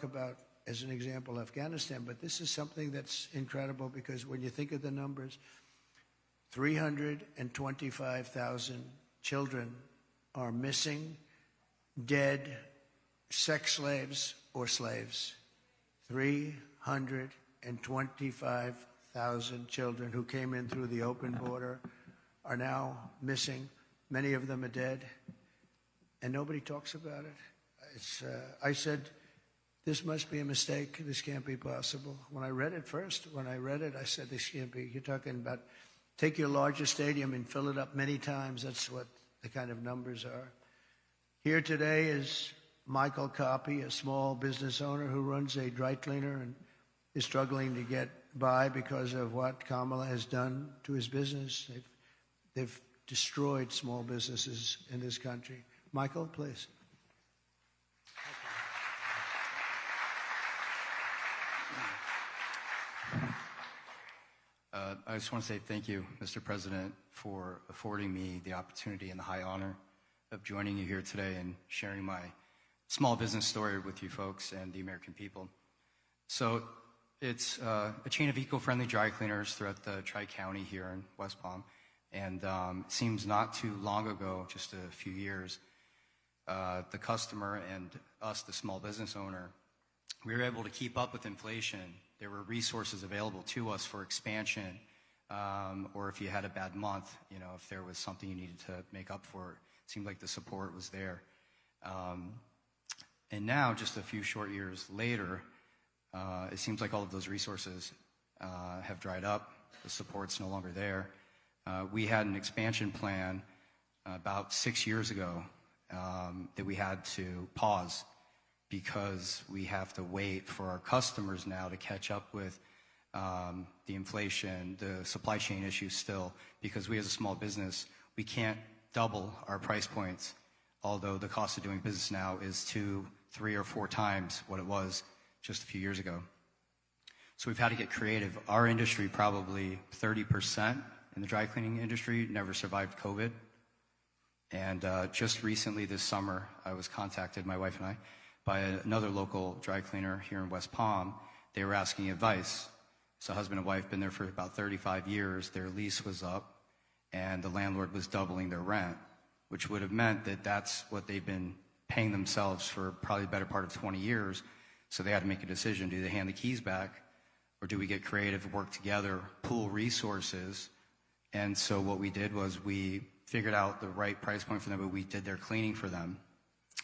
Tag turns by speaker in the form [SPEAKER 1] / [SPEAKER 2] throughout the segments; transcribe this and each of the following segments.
[SPEAKER 1] talk about, as an example, Afghanistan, but this is something that's incredible because when you think of the numbers, 325,000 children are missing, dead, sex slaves, or slaves. 325,000 children who came in through the open border are now missing. Many of them are dead, and nobody talks about it. I said, this must be a mistake. This can't be possible. When I read it, I said, this can't be. You're talking about take your largest stadium and fill it up many times. That's what the kind of numbers are. Here today is Michael Copy, a small business owner who runs a dry cleaner and is struggling to get by because of what Kamala has done to his business. They've destroyed small businesses in this country. Michael, please.
[SPEAKER 2] I just want to say thank you, Mr. President, for affording me the opportunity and the high honor of joining you here today and sharing my small business story with you folks and the American people. So it's a chain of eco-friendly dry cleaners throughout the Tri-County here in West Palm. And it seems not too long ago, just a few years, the customer and us, the small business owner, we were able to keep up with inflation. There were resources available to us for expansion, or if you had a bad month, you know, if there was something you needed to make up for it seemed like the support was there. And now, just a few short years later, it seems like all of those resources have dried up. The support's no longer there. We had an expansion plan about 6 years ago that we had to pause because we have to wait for our customers now to catch up with the inflation, the supply chain issues still, because we as a small business, we can't double our price points, although the cost of doing business now is 2, 3, or 4 times what it was just a few years ago. So we've had to get creative. Our industry, probably 30% in the dry cleaning industry, never survived COVID. And just recently this summer, I was contacted, my wife and I, by another local dry cleaner here in West Palm. They were asking advice. So husband and wife been there for about 35 years. Their lease was up, and the landlord was doubling their rent, which would have meant that that's what they've been paying themselves for probably the better part of 20 years. So they had to make a decision. Do they hand the keys back, or do we get creative, work together, pool resources? And so what we did was we figured out the right price point for them, but we did their cleaning for them,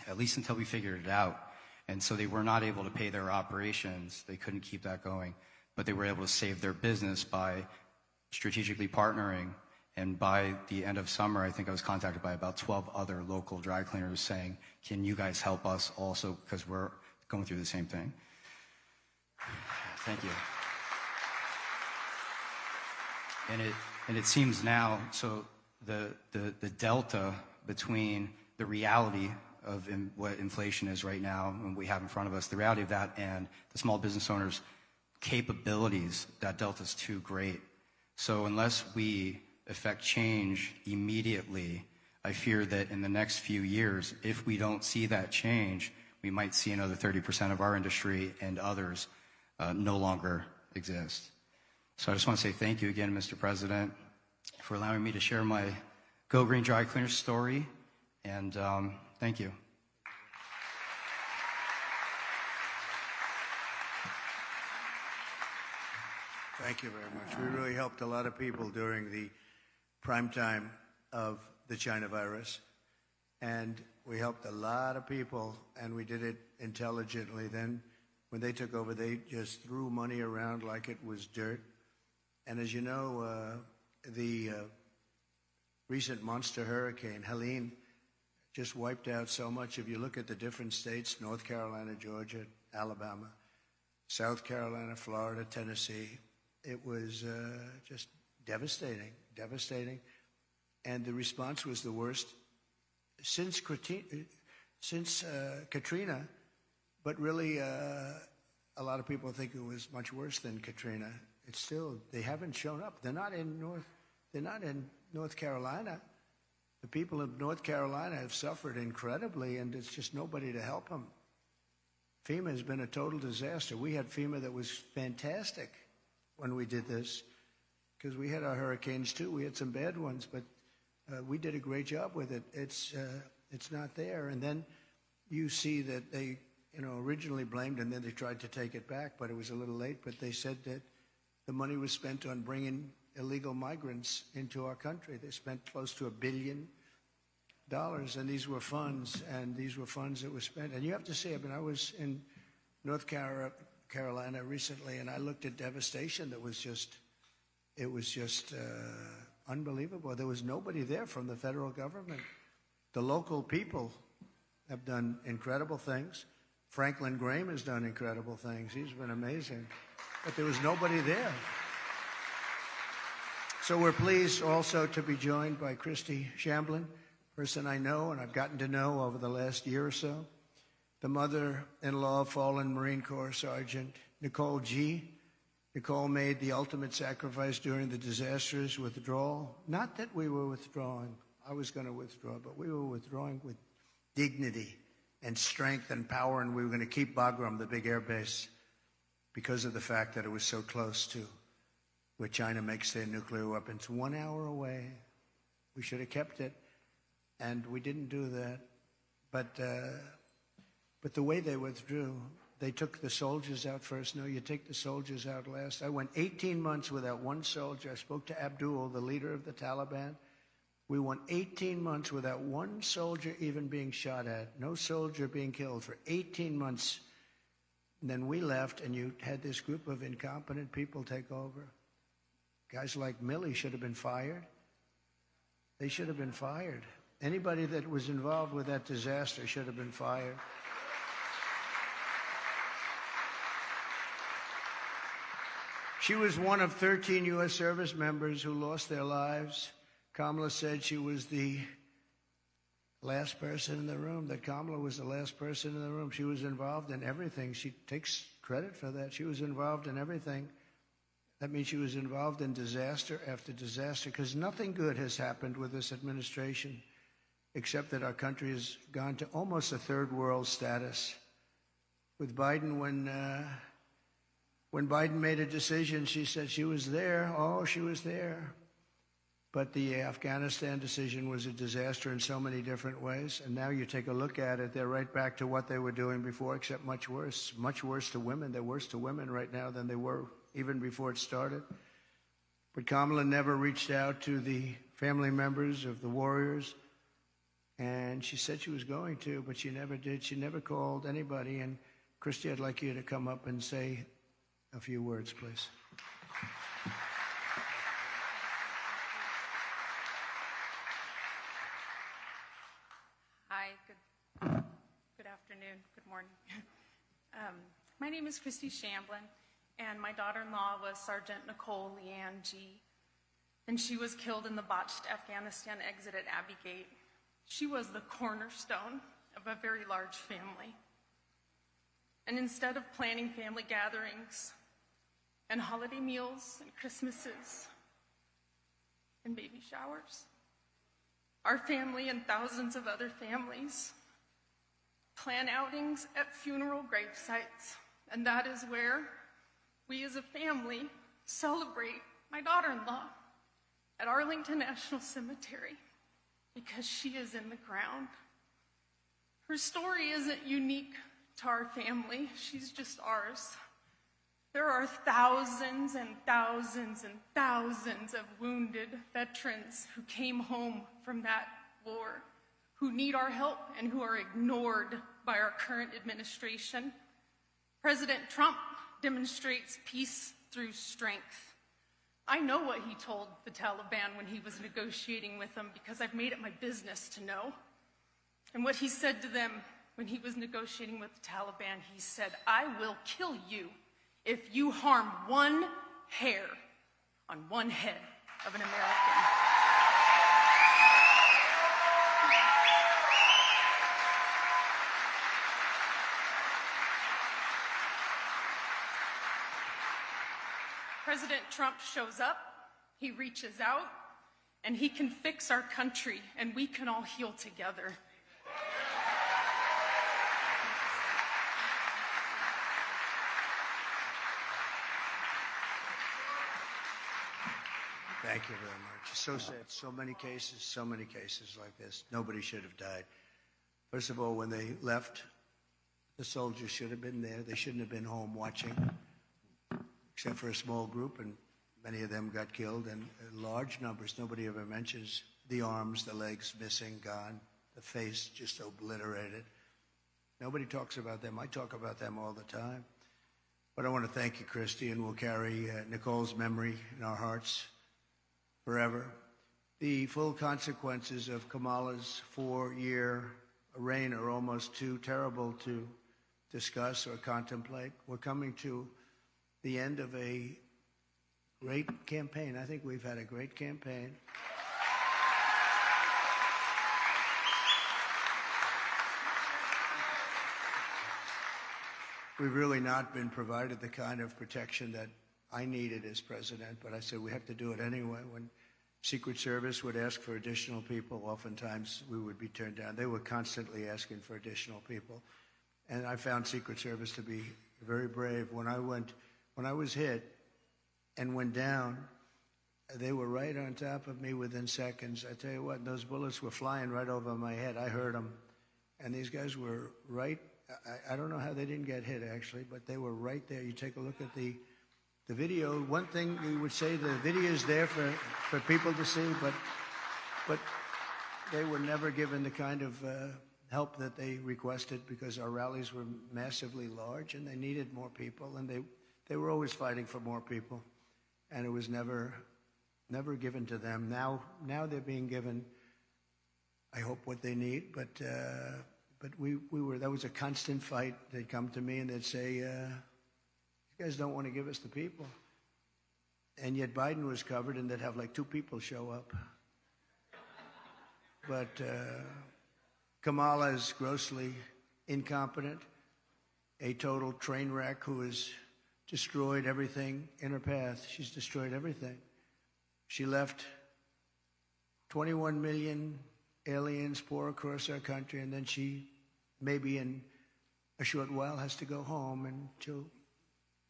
[SPEAKER 2] at least until we figured it out. And so they were not able to pay their operations. They couldn't keep that going, but they were able to save their business by strategically partnering. And by the end of summer, I think I was contacted by about 12 other local dry cleaners saying, can you guys help us also, because we're going through the same thing. Thank you. And it seems now, so the delta between the reality of what inflation is right now and we have in front of us, the reality of that and the small business owners' capabilities, that delta is too great. So unless we effect change immediately, I fear that in the next few years, if we don't see that change, we might see another 30% of our industry and others no longer exist. So I just want to say thank you again, Mr. President, for allowing me to share my Go Green Dry Cleaner story, and thank you.
[SPEAKER 1] Thank you very much. We really helped a lot of people during the prime time of the China virus, and we helped a lot of people, and we did it intelligently. Then when they took over, they just threw money around like it was dirt. And as you know, the recent monster hurricane, Helene, just wiped out so much. If you look at the different states, North Carolina, Georgia, Alabama, South Carolina, Florida, Tennessee, it was just devastating, devastating. And the response was the worst since Katrina, but really a lot of people think it was much worse than Katrina. It's still, they haven't shown up. They're not in North Carolina. The people of North Carolina have suffered incredibly, and there's just nobody to help them. FEMA has been a total disaster. We had FEMA that was fantastic when we did this, because we had our hurricanes too. We had some bad ones, but we did a great job with it. It's not there. And then you see that they, originally blamed, and then they tried to take it back, but it was a little late. But they said that the money was spent on bringing illegal migrants into our country. They spent close to $1 billion, and these were funds, that were spent. And you have to say, I was in North Carolina recently, and I looked at devastation that was just unbelievable. There was nobody there from the federal government. The local people have done incredible things. Franklin Graham has done incredible things. He's been amazing. But there was nobody there. So we're pleased also to be joined by Christy Shamblin, person I know and I've gotten to know over the last year or so, the mother-in-law of fallen Marine Corps Sergeant Nicole G. Nicole made the ultimate sacrifice during the disastrous withdrawal. Not that we were withdrawing. I was going to withdraw, but we were withdrawing with dignity and strength and power, and we were going to keep Bagram, the big air base, because of the fact that it was so close to where China makes their nuclear weapons. 1 hour away. We should have kept it, and we didn't do that. But the way they withdrew, they took the soldiers out first. No, you take the soldiers out last. I went 18 months without one soldier. I spoke to Abdul, the leader of the Taliban. We went 18 months without one soldier even being shot at, no soldier being killed for 18 months. And then we left, and you had this group of incompetent people take over. Guys like Milley should have been fired. They should have been fired. Anybody that was involved with that disaster should have been fired. She was one of 13 U.S. service members who lost their lives. Kamala said she was the last person in the room, that Kamala was the last person in the room. She was involved in everything. She takes credit for that. She was involved in everything. That means she was involved in disaster after disaster, because nothing good has happened with this administration, except that our country has gone to almost a third world status. With Biden, when Biden made a decision, she said she was there. Oh, she was there. But the Afghanistan decision was a disaster in so many different ways. And now you take a look at it, they're right back to what they were doing before, except much worse to women. They're worse to women right now than they were even before it started. But Kamala never reached out to the family members of the warriors. And she said she was going to, but she never did. She never called anybody. And Christy, I'd like you to come up and say a few words, please.
[SPEAKER 3] Hi, good afternoon, good morning. My name is Christy Shamblin, and my daughter-in-law was Sergeant Nicole Leanne G., and she was killed in the botched Afghanistan exit at Abbey Gate. She was the cornerstone of a very large family. And instead of planning family gatherings and holiday meals and Christmases and baby showers, our family and thousands of other families plan outings at funeral grave sites, and that is where we as a family celebrate my daughter-in-law at Arlington National Cemetery, because she is in the ground. Her story isn't unique to our family, she's just ours. There are thousands and thousands and thousands of wounded veterans who came home from that war, who need our help and who are ignored by our current administration. President Trump demonstrates peace through strength. I know what he told the Taliban when he was negotiating with them, because I've made it my business to know. And what he said to them when he was negotiating with the Taliban, he said, "I will kill you if you harm one hair on one head of an American." President Trump shows up, he reaches out, and he can fix our country, and we can all heal together.
[SPEAKER 1] Thank you very much. It's so sad. So many cases like this. Nobody should have died. First of all, when they left, the soldiers should have been there. They shouldn't have been home watching, except for a small group, and many of them got killed, and large numbers. Nobody ever mentions the arms, the legs missing, gone, the face just obliterated. Nobody talks about them. I talk about them all the time. But I want to thank you, Christy, and we'll carry Nicole's memory in our hearts forever. The full consequences of Kamala's 4-year reign are almost too terrible to discuss or contemplate. We're coming to the end of a great campaign. I think we've had a great campaign. We've really not been provided the kind of protection that I needed as president, but I said we have to do it anyway. When Secret Service would ask for additional people, oftentimes we would be turned down. They were constantly asking for additional people. And I found Secret Service to be very brave. When I was hit and went down, they were right on top of me within seconds. I tell you what, those bullets were flying right over my head. I heard them. And these guys were right. I don't know how they didn't get hit, actually, but they were right there. You take a look at the video. One thing you would say, the video is there for people to see, but they were never given the kind of help that they requested, because our rallies were massively large and they needed more people, and they were always fighting for more people, and it was never given to them. Now they're being given, I hope, what they need, but we were, that was a constant fight. They'd come to me and they'd say, you guys don't want to give us the people. And yet Biden was covered, and they'd have like 2 people show up. But Kamala is grossly incompetent, a total train wreck who has destroyed everything in her path. She's destroyed everything. She left 21 million aliens pour across our country, and then she, maybe in a short while, has to go home, and she'll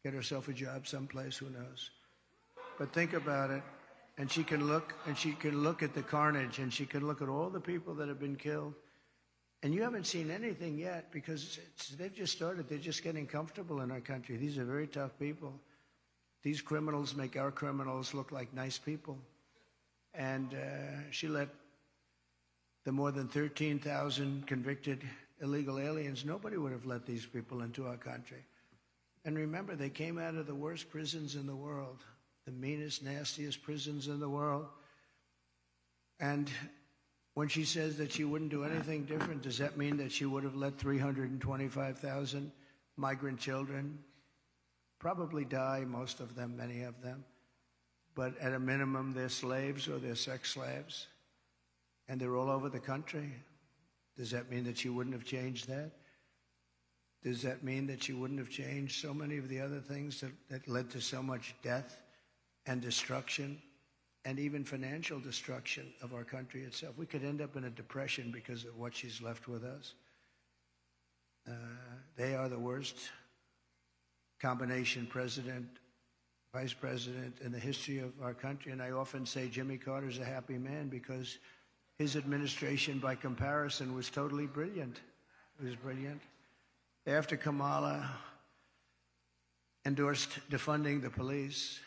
[SPEAKER 1] get herself a job someplace, who knows. But think about it, and she can look at the carnage, and she can look at all the people that have been killed. And you haven't seen anything yet, because they've just started. They're just getting comfortable in our country. These are very tough people. These criminals make our criminals look like nice people. And she let the more than 13,000 convicted illegal aliens, nobody would have let these people into our country. And remember, they came out of the worst prisons in the world, the meanest, nastiest prisons in the world. And when she says that she wouldn't do anything different, does that mean that she would have let 325,000 migrant children probably die, most of them, many of them, but at a minimum they're slaves or they're sex slaves, and they're all over the country? Does that mean that she wouldn't have changed that? Does that mean that she wouldn't have changed so many of the other things that led to so much death and destruction and even financial destruction of our country itself? We could end up in a depression because of what she's left with us. They are the worst combination president, vice president in the history of our country. And I often say Jimmy Carter's a happy man, because his administration, by comparison, was totally brilliant. It was brilliant. After Kamala endorsed defunding the police,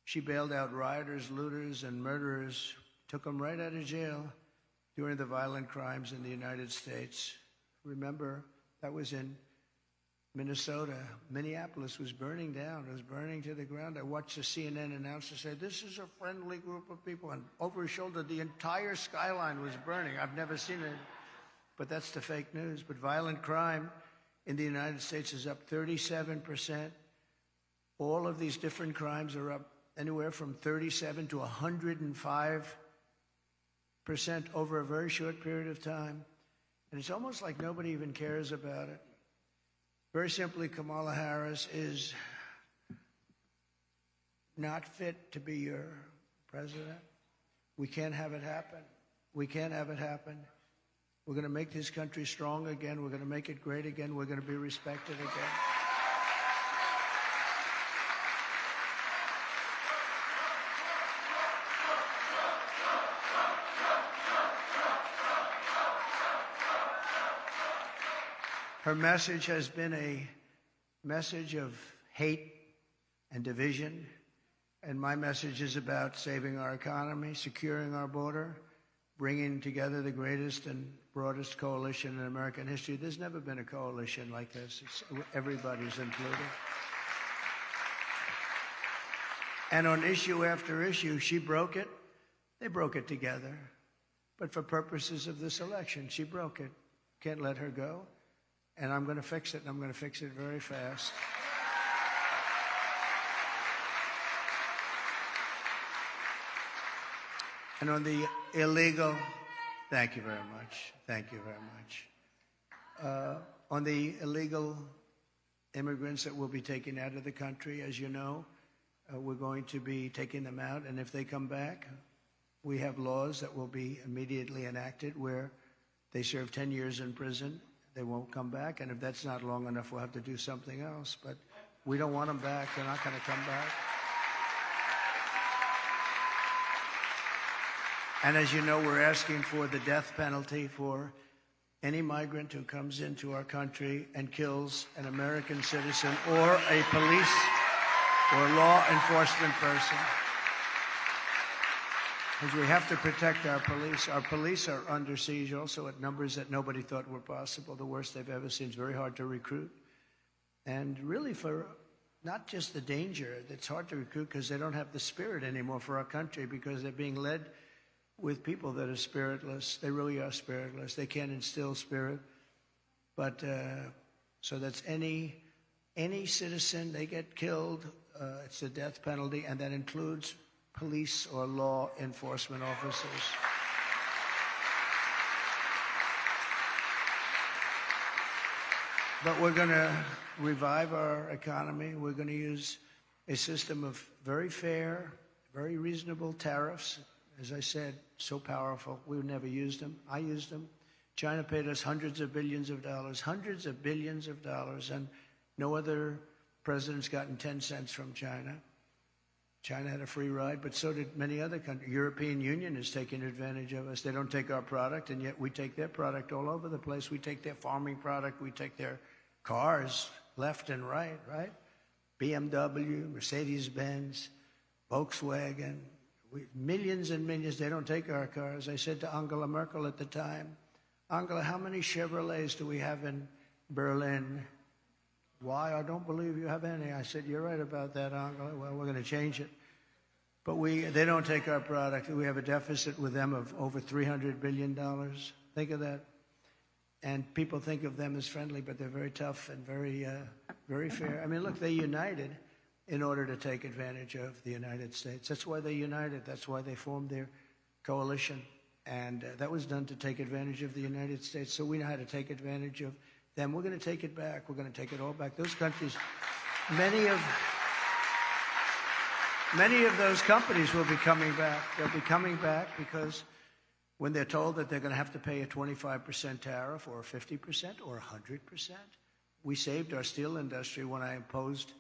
[SPEAKER 1] she bailed out rioters, looters, and murderers, took them right out of jail during the violent crimes in the United States. Remember, that was in Minnesota. Minneapolis was burning down. It was burning to the ground. I watched the CNN announcer say, "This is a friendly group of people." And over his shoulder, the entire skyline was burning. I've never seen it, but that's the fake news. But violent crime in the United States is up 37%. All of these different crimes are up anywhere from 37 to 105% over a very short period of time. And it's almost like nobody even cares about it. Very simply, Kamala Harris is not fit to be your president. We can't have it happen. We can't have it happen. We're going to make this country strong again. We're going to make it great again. We're going to be respected again. Her message has been a message of hate and division. And my message is about saving our economy, securing our border, bringing together the greatest and broadest coalition in American history. There's never been a coalition like this. Everybody's included. And on issue after issue, she broke it. They broke it together. But for purposes of this election, she broke it. Can't let her go. And I'm going to fix it, and I'm going to fix it very fast. And on the illegal, thank you very much. Thank you very much. On the illegal immigrants that will be taken out of the country, as you know, we're going to be taking them out. And if they come back, we have laws that will be immediately enacted where they serve 10 years in prison. They won't come back. And if that's not long enough, we'll have to do something else. But we don't want them back. They're not going to come back. And as you know, we're asking for the death penalty for any migrant who comes into our country and kills an American citizen or a police or law enforcement person. Because we have to protect our police. Our police are under siege also at numbers that nobody thought were possible. The worst they've ever seen. It's very hard to recruit. And really for not just the danger, it's hard to recruit because they don't have the spirit anymore for our country because they're being led with people that are spiritless. They really are spiritless. They can't instill spirit. But so that's any citizen, they get killed, it's the death penalty, and that includes police or law enforcement officers. But we're going to revive our economy. We're going to use a system of very fair, very reasonable tariffs. As I said, so powerful. We've never used them. I used them. China paid us hundreds of billions of dollars, and no other president's gotten 10 cents from China. China had a free ride, but so did many other countries. European Union is taking advantage of us. They don't take our product, and yet we take their product all over the place. We take their farming product. We take their cars left and right, right? BMW, Mercedes-Benz, Volkswagen, millions and millions. They don't take our cars. I said to Angela Merkel at the time, Angela, how many Chevrolets do we have in Berlin? Why? I don't believe you have any. I said, you're right about that, Angela. Well, we're going to change it. But they don't take our product. We have a deficit with them of over $300 billion. Think of that. And people think of them as friendly, but they're very tough and very, very fair. I mean, look, they united in order to take advantage of the United States. That's why they united. That's why they formed their coalition. And that was done to take advantage of the United States. So we know how to take advantage of them. We're going to take it back. We're going to take it all back. Those countries, many of those companies will be coming back. They'll be coming back because when they're told that they're going to have to pay a 25% tariff or 50% or 100%, we saved our steel industry when I imposed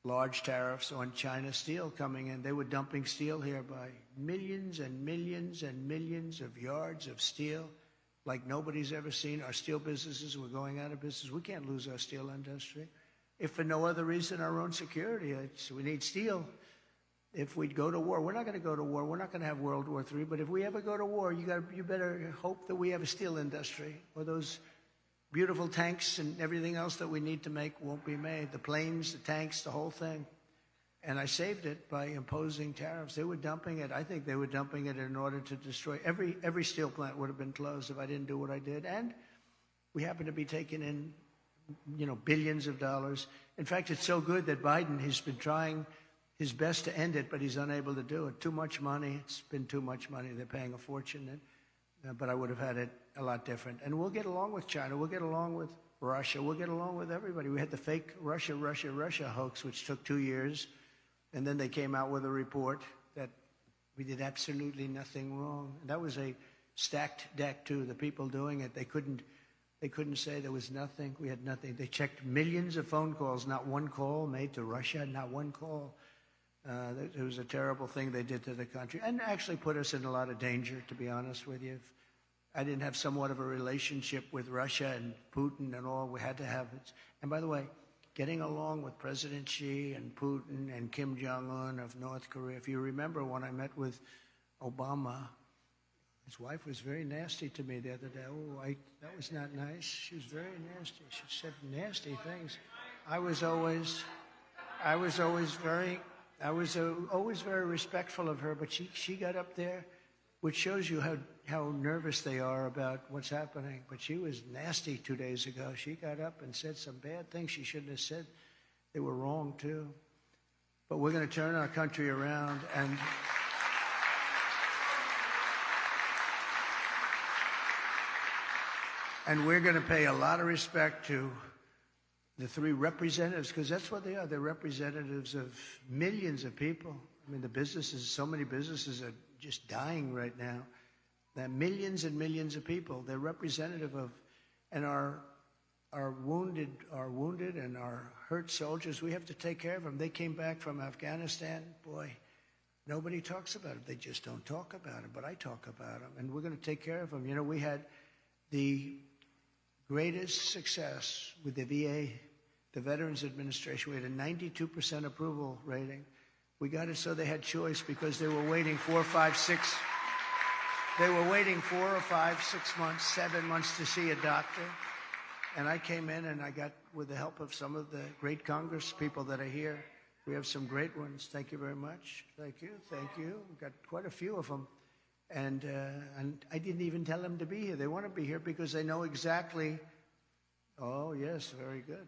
[SPEAKER 1] large tariffs on China steel coming in. They were dumping steel here by millions and millions and millions of yards of steel like nobody's ever seen. Our steel businesses were going out of business. We can't lose our steel industry. If for no other reason, our own security. We need steel. If we'd go to war, we're not going to go to war. We're not going to have World War III. But if we ever go to war, you better hope that we have a steel industry, or those beautiful tanks and everything else that we need to make won't be made. The planes, the tanks, the whole thing. And I saved it by imposing tariffs. They were dumping it. I think they were dumping it in order to destroy. Every steel plant would have been closed if I didn't do what I did. And we happen to be taking in, billions of dollars. In fact, it's so good that Biden has been trying his best to end it, but he's unable to do it. Too much money. It's been too much money. They're paying a fortune. But I would have had it a lot different. And we'll get along with China. We'll get along with Russia. We'll get along with everybody. We had the fake Russia hoax, which took 2 years. And then they came out with a report that we did absolutely nothing wrong. And that was a stacked deck, too. The people doing it, they couldn't say there was nothing. We had nothing. They checked millions of phone calls, not one call made to Russia, not one call. It was a terrible thing they did to the country and actually put us in a lot of danger, to be honest with you. I didn't have somewhat of a relationship with Russia and Putin and all. We had to have it. And by the way, getting along with President Xi and Putin and Kim Jong-un of North Korea. If you remember when I met with Obama, his wife was very nasty to me the other day. Oh, that was not nice. She was very nasty. She said nasty things. I was always very respectful of her, but she got up there, which shows you how nervous they are about what's happening. But she was nasty 2 days ago. She got up and said some bad things she shouldn't have said. They were wrong, too. But we're going to turn our country around, and we're going to pay a lot of respect to the three representatives, because that's what they are. They're representatives of millions of people. I mean, the businesses, so many businesses are just dying right now. There are millions and millions of people. They're representative of, and our wounded and our hurt soldiers. We have to take care of them. They came back from Afghanistan. Boy, nobody talks about it. They just don't talk about it. But I talk about them, and we're going to take care of them. You know, we had the greatest success with the VA, the Veterans Administration. We had a 92% approval rating. We got it so they had choice because they were waiting 4 or 5, 6. They were waiting 4 or 5, 6 months, 7 months to see a doctor. And I came in and I got, with the help of some of the great Congress people that are here, we have some great ones. Thank you very much. Thank you. Thank you. We've got quite a few of them. And I didn't even tell them to be here. They want to be here because they know exactly. Oh, yes, very good.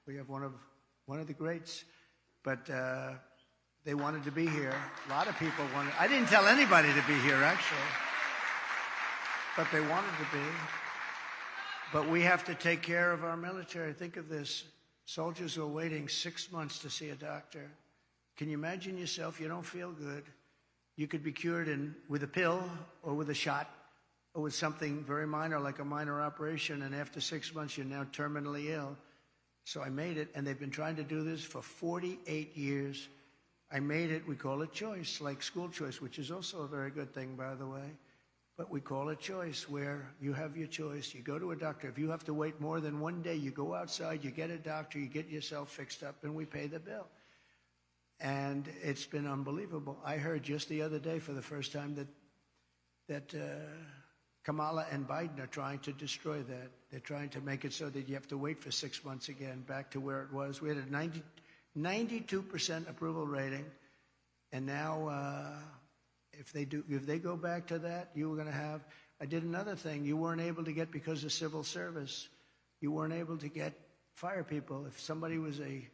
[SPEAKER 1] We have one of the greats. But they wanted to be here. A lot of people wanted. I didn't tell anybody to be here, actually. But they wanted to be. But we have to take care of our military. Think of this. Soldiers are waiting 6 months to see a doctor. Can you imagine yourself? You don't feel good. You could be cured with a pill or with a shot or with something very minor, like a minor operation, and after 6 months, you're now terminally ill. So I made it, and they've been trying to do this for 48 years. I made it. We call it choice, like school choice, which is also a very good thing, by the way. But we call it choice, where you have your choice. You go to a doctor. If you have to wait more than 1 day, you go outside, you get a doctor, you get yourself fixed up, and we pay the bill. And it's been unbelievable. I heard just the other day for the first time that Kamala and Biden are trying to destroy that. They're trying to make it so that you have to wait for 6 months again, back to where it was. We had a 92% approval rating, and now if they go back to that, you were going to have. I did another thing. You weren't able to get, because of civil service, you weren't able to get fire people. If somebody was a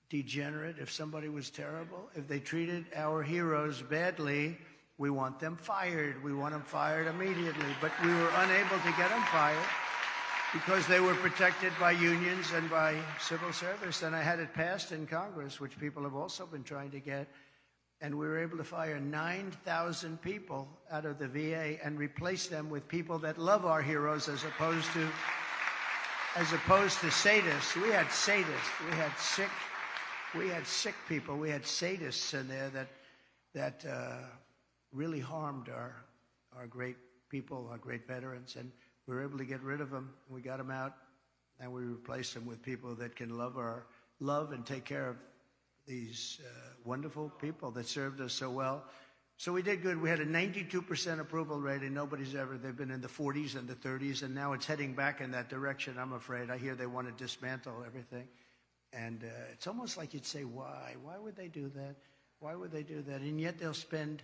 [SPEAKER 1] degenerate, if somebody was terrible, if they treated our heroes badly, we want them fired. We want them fired immediately. But we were unable to get them fired because they were protected by unions and by civil service. And I had it passed in Congress, which people have also been trying to get. And we were able to fire 9,000 people out of the VA and replace them with people that love our heroes, as opposed to sadists. We had sadists. We had sick people. We had sadists in there that really harmed our great people, our great veterans, and we were able to get rid of them. We got them out, and we replaced them with people that can love and take care of these wonderful people that served us so well. So we did good. We had a 92% approval rating. They've been in the 40s and the 30s, and now it's heading back in that direction, I'm afraid. I hear they want to dismantle everything. And it's almost like you'd say, why? Why would they do that? Why would they do that? And yet they'll spend,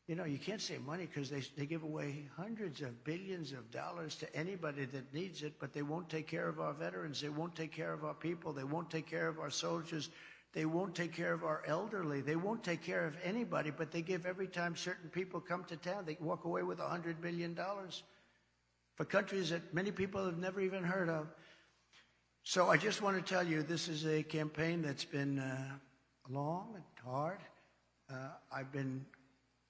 [SPEAKER 1] you can't say money, because they give away hundreds of billions of dollars to anybody that needs it, but they won't take care of our veterans. They won't take care of our people. They won't take care of our soldiers. They won't take care of our elderly. They won't take care of anybody, but they give every time certain people come to town. They walk away with $100 billion for countries that many people have never even heard of. So I just want to tell you, this is a campaign that's been long and hard. I've been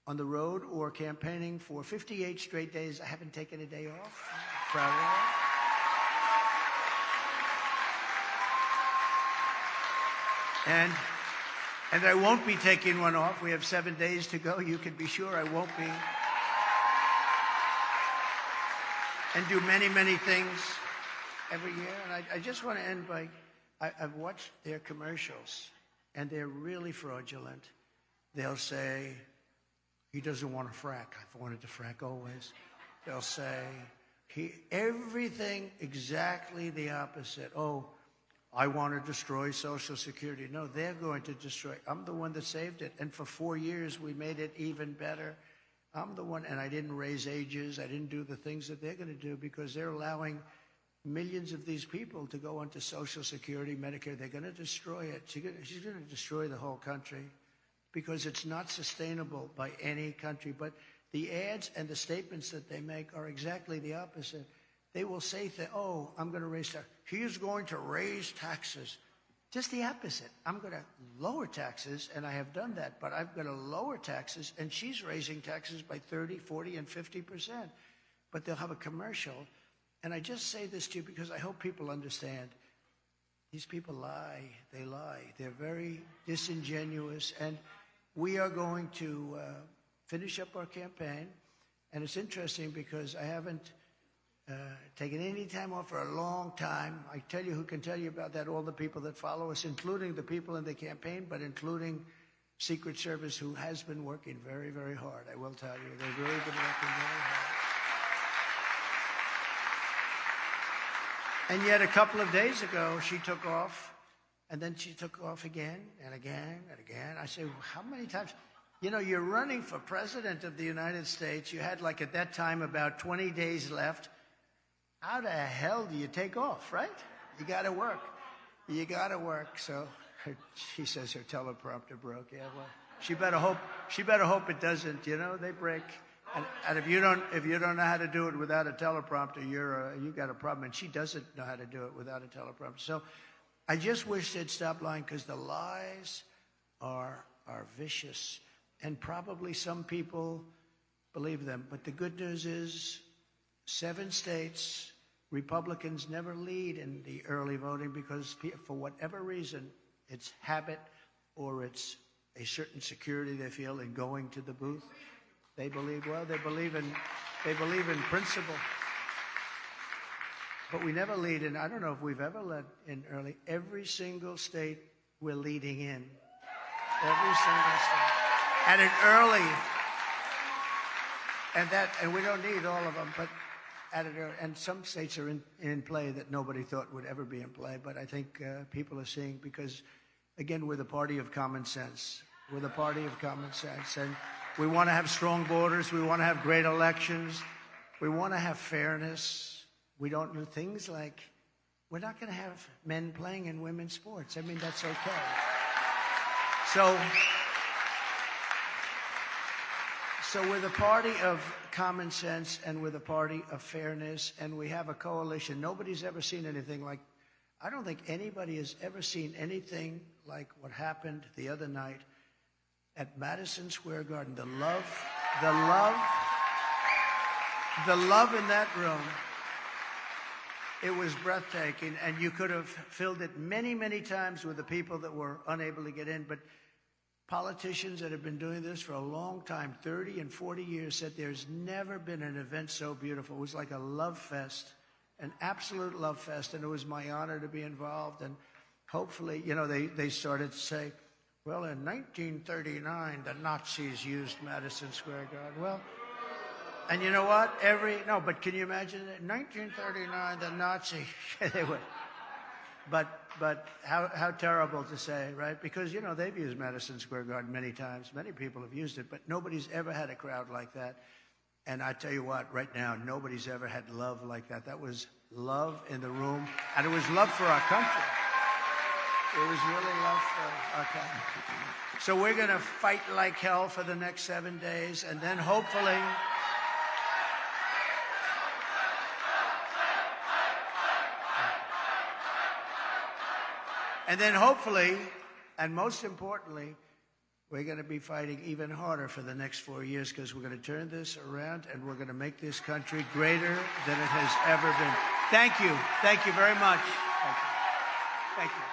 [SPEAKER 1] on the road or campaigning for 58 straight days. I haven't taken a day off. I'm proud of that. And I won't be taking one off. We have 7 days to go. You can be sure I won't be. and do many, many things every year. And I just want to end by, I've watched their commercials, and they're really fraudulent. They'll say, he doesn't want to frack. I've wanted to frack always. They'll say, everything exactly the opposite. Oh, I want to destroy Social Security. No, they're going to destroy. I'm the one that saved it. And for 4 years, we made it even better. I'm the one, and I didn't raise ages. I didn't do the things that they're going to do because they're allowing millions of these people to go onto Social Security, Medicare. They're going to destroy it. She's going to destroy the whole country because it's not sustainable by any country. But the ads and the statements that they make are exactly the opposite. They will say, oh, I'm going to raise taxes. He is going to raise taxes. Just the opposite. I'm going to lower taxes, and I have done that, but I'm going to lower taxes, and she's raising taxes by 30, 40, and 50%. But they'll have a commercial. And I just say this to you because I hope people understand. These people lie. They lie. They're very disingenuous. And we are going to finish up our campaign. And it's interesting because I haven't taken any time off for a long time. I tell you who can tell you about that, all the people that follow us, including the people in the campaign, but including Secret Service, who has been working very, very hard. I will tell you, they've really been working very hard. And yet a couple of days ago, she took off, and then she took off again and again and again. I say, how many times? You know, you're running for president of the United States. You had, like, at that time, about 20 days left. How the hell do you take off, right? You got to work. You got to work. So she says her teleprompter broke. Yeah, well, she better hope it doesn't. You know, they break. And if you don't know how to do it without a teleprompter, you got a problem. And she doesn't know how to do it without a teleprompter. So I just wish they'd stop lying because the lies are vicious. And probably some people believe them. But the good news is 7 states, Republicans never lead in the early voting because for whatever reason, it's habit or it's a certain security they feel in going to the booth. They believe in principle. But we never lead in. I don't know if we've ever led in early. Every single state we're leading in. Every single state. At an early. And we don't need all of them, but at an early. And some states are in play that nobody thought would ever be in play. But I think people are seeing because, again, we're the party of common sense. We're the party of common sense. And we want to have strong borders. We want to have great elections. We want to have fairness. We don't do things like, we're not going to have men playing in women's sports. I mean, that's okay. So we're the party of common sense, and we're the party of fairness, and we have a coalition. Nobody's ever seen anything like, I don't think anybody has ever seen anything like what happened the other night at Madison Square Garden. The love in that room, it was breathtaking, and you could have filled it many, many times with the people that were unable to get in. But politicians that have been doing this for a long time, 30 and 40 years, said there's never been an event so beautiful. It was like a love fest, an absolute love fest, and it was my honor to be involved. And hopefully, you know, they started to say, well, in 1939, the Nazis used Madison Square Garden. Well, and you know what? But can you imagine it? In 1939, the Nazi, they would. But how terrible to say, right? Because, you know, they've used Madison Square Garden many times. Many people have used it, but nobody's ever had a crowd like that. And I tell you what, right now, nobody's ever had love like that. That was love in the room, and it was love for our country. It was really love for our country. So we're going to fight like hell for the next 7 days, and then hopefully... And then hopefully, and most importantly, we're going to be fighting even harder for the next 4 years because we're going to turn this around and we're going to make this country greater than it has ever been. Thank you. Thank you very much. Thank you.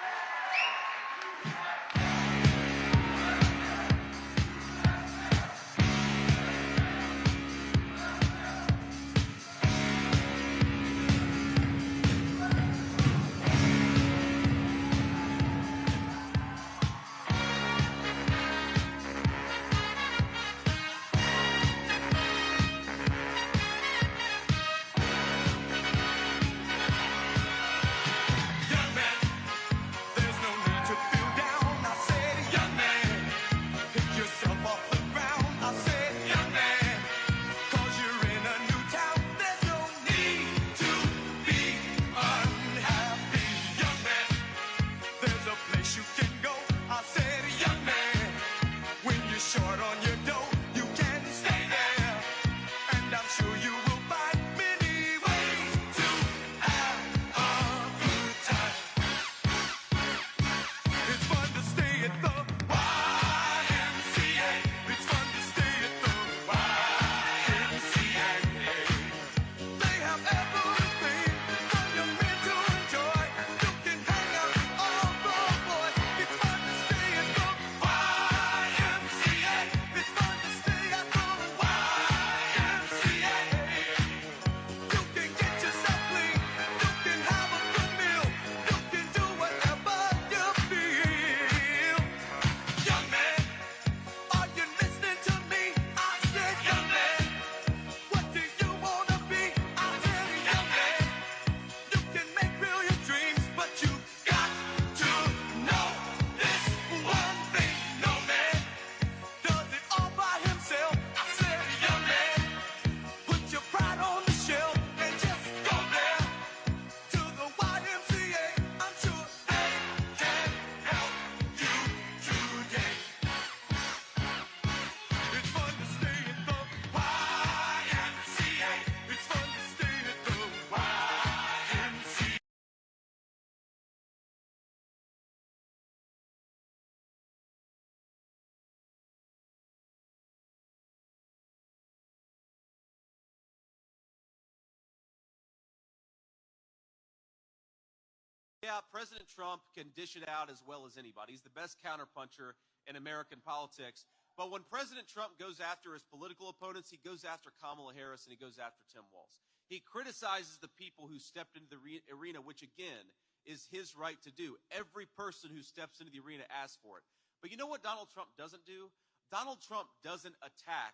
[SPEAKER 4] Yeah, President Trump can dish it out as well as anybody. He's the best counterpuncher in American politics. But when President Trump goes after his political opponents, he goes after Kamala Harris and he goes after Tim Walz. He criticizes the people who stepped into the arena, which, again, is his right to do. Every person who steps into the arena asks for it. But you know what Donald Trump doesn't do? Donald Trump doesn't attack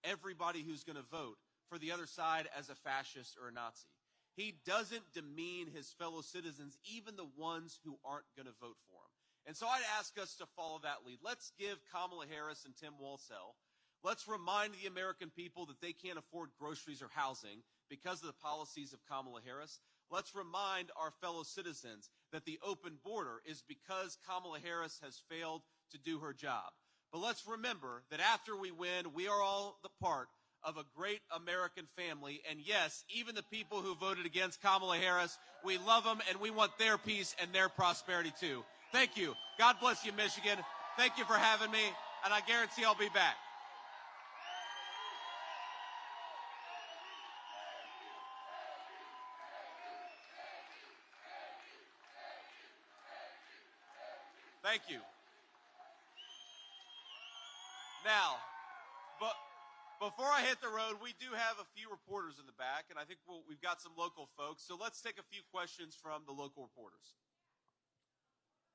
[SPEAKER 4] everybody who's going to vote for the other side as a fascist or a Nazi. He doesn't demean his fellow citizens, even the ones who aren't going to vote for him. And so I'd ask us to follow that lead. Let's give Kamala Harris and Tim Walz hell. Let's remind the American people that they can't afford groceries or housing because of the policies of Kamala Harris. Let's remind our fellow citizens that the open border is because Kamala Harris has failed to do her job. But let's remember that after we win, we are all the part of a great American family. And yes, even the people who voted against Kamala Harris, we love them and we want their peace and their prosperity too. Thank you. God bless you, Michigan. Thank you for having me, and I guarantee I'll be back. Thank you. Now, but before I hit the road, we do have a few reporters in the back, and I think we've got some local folks. So let's take a few questions from the local reporters.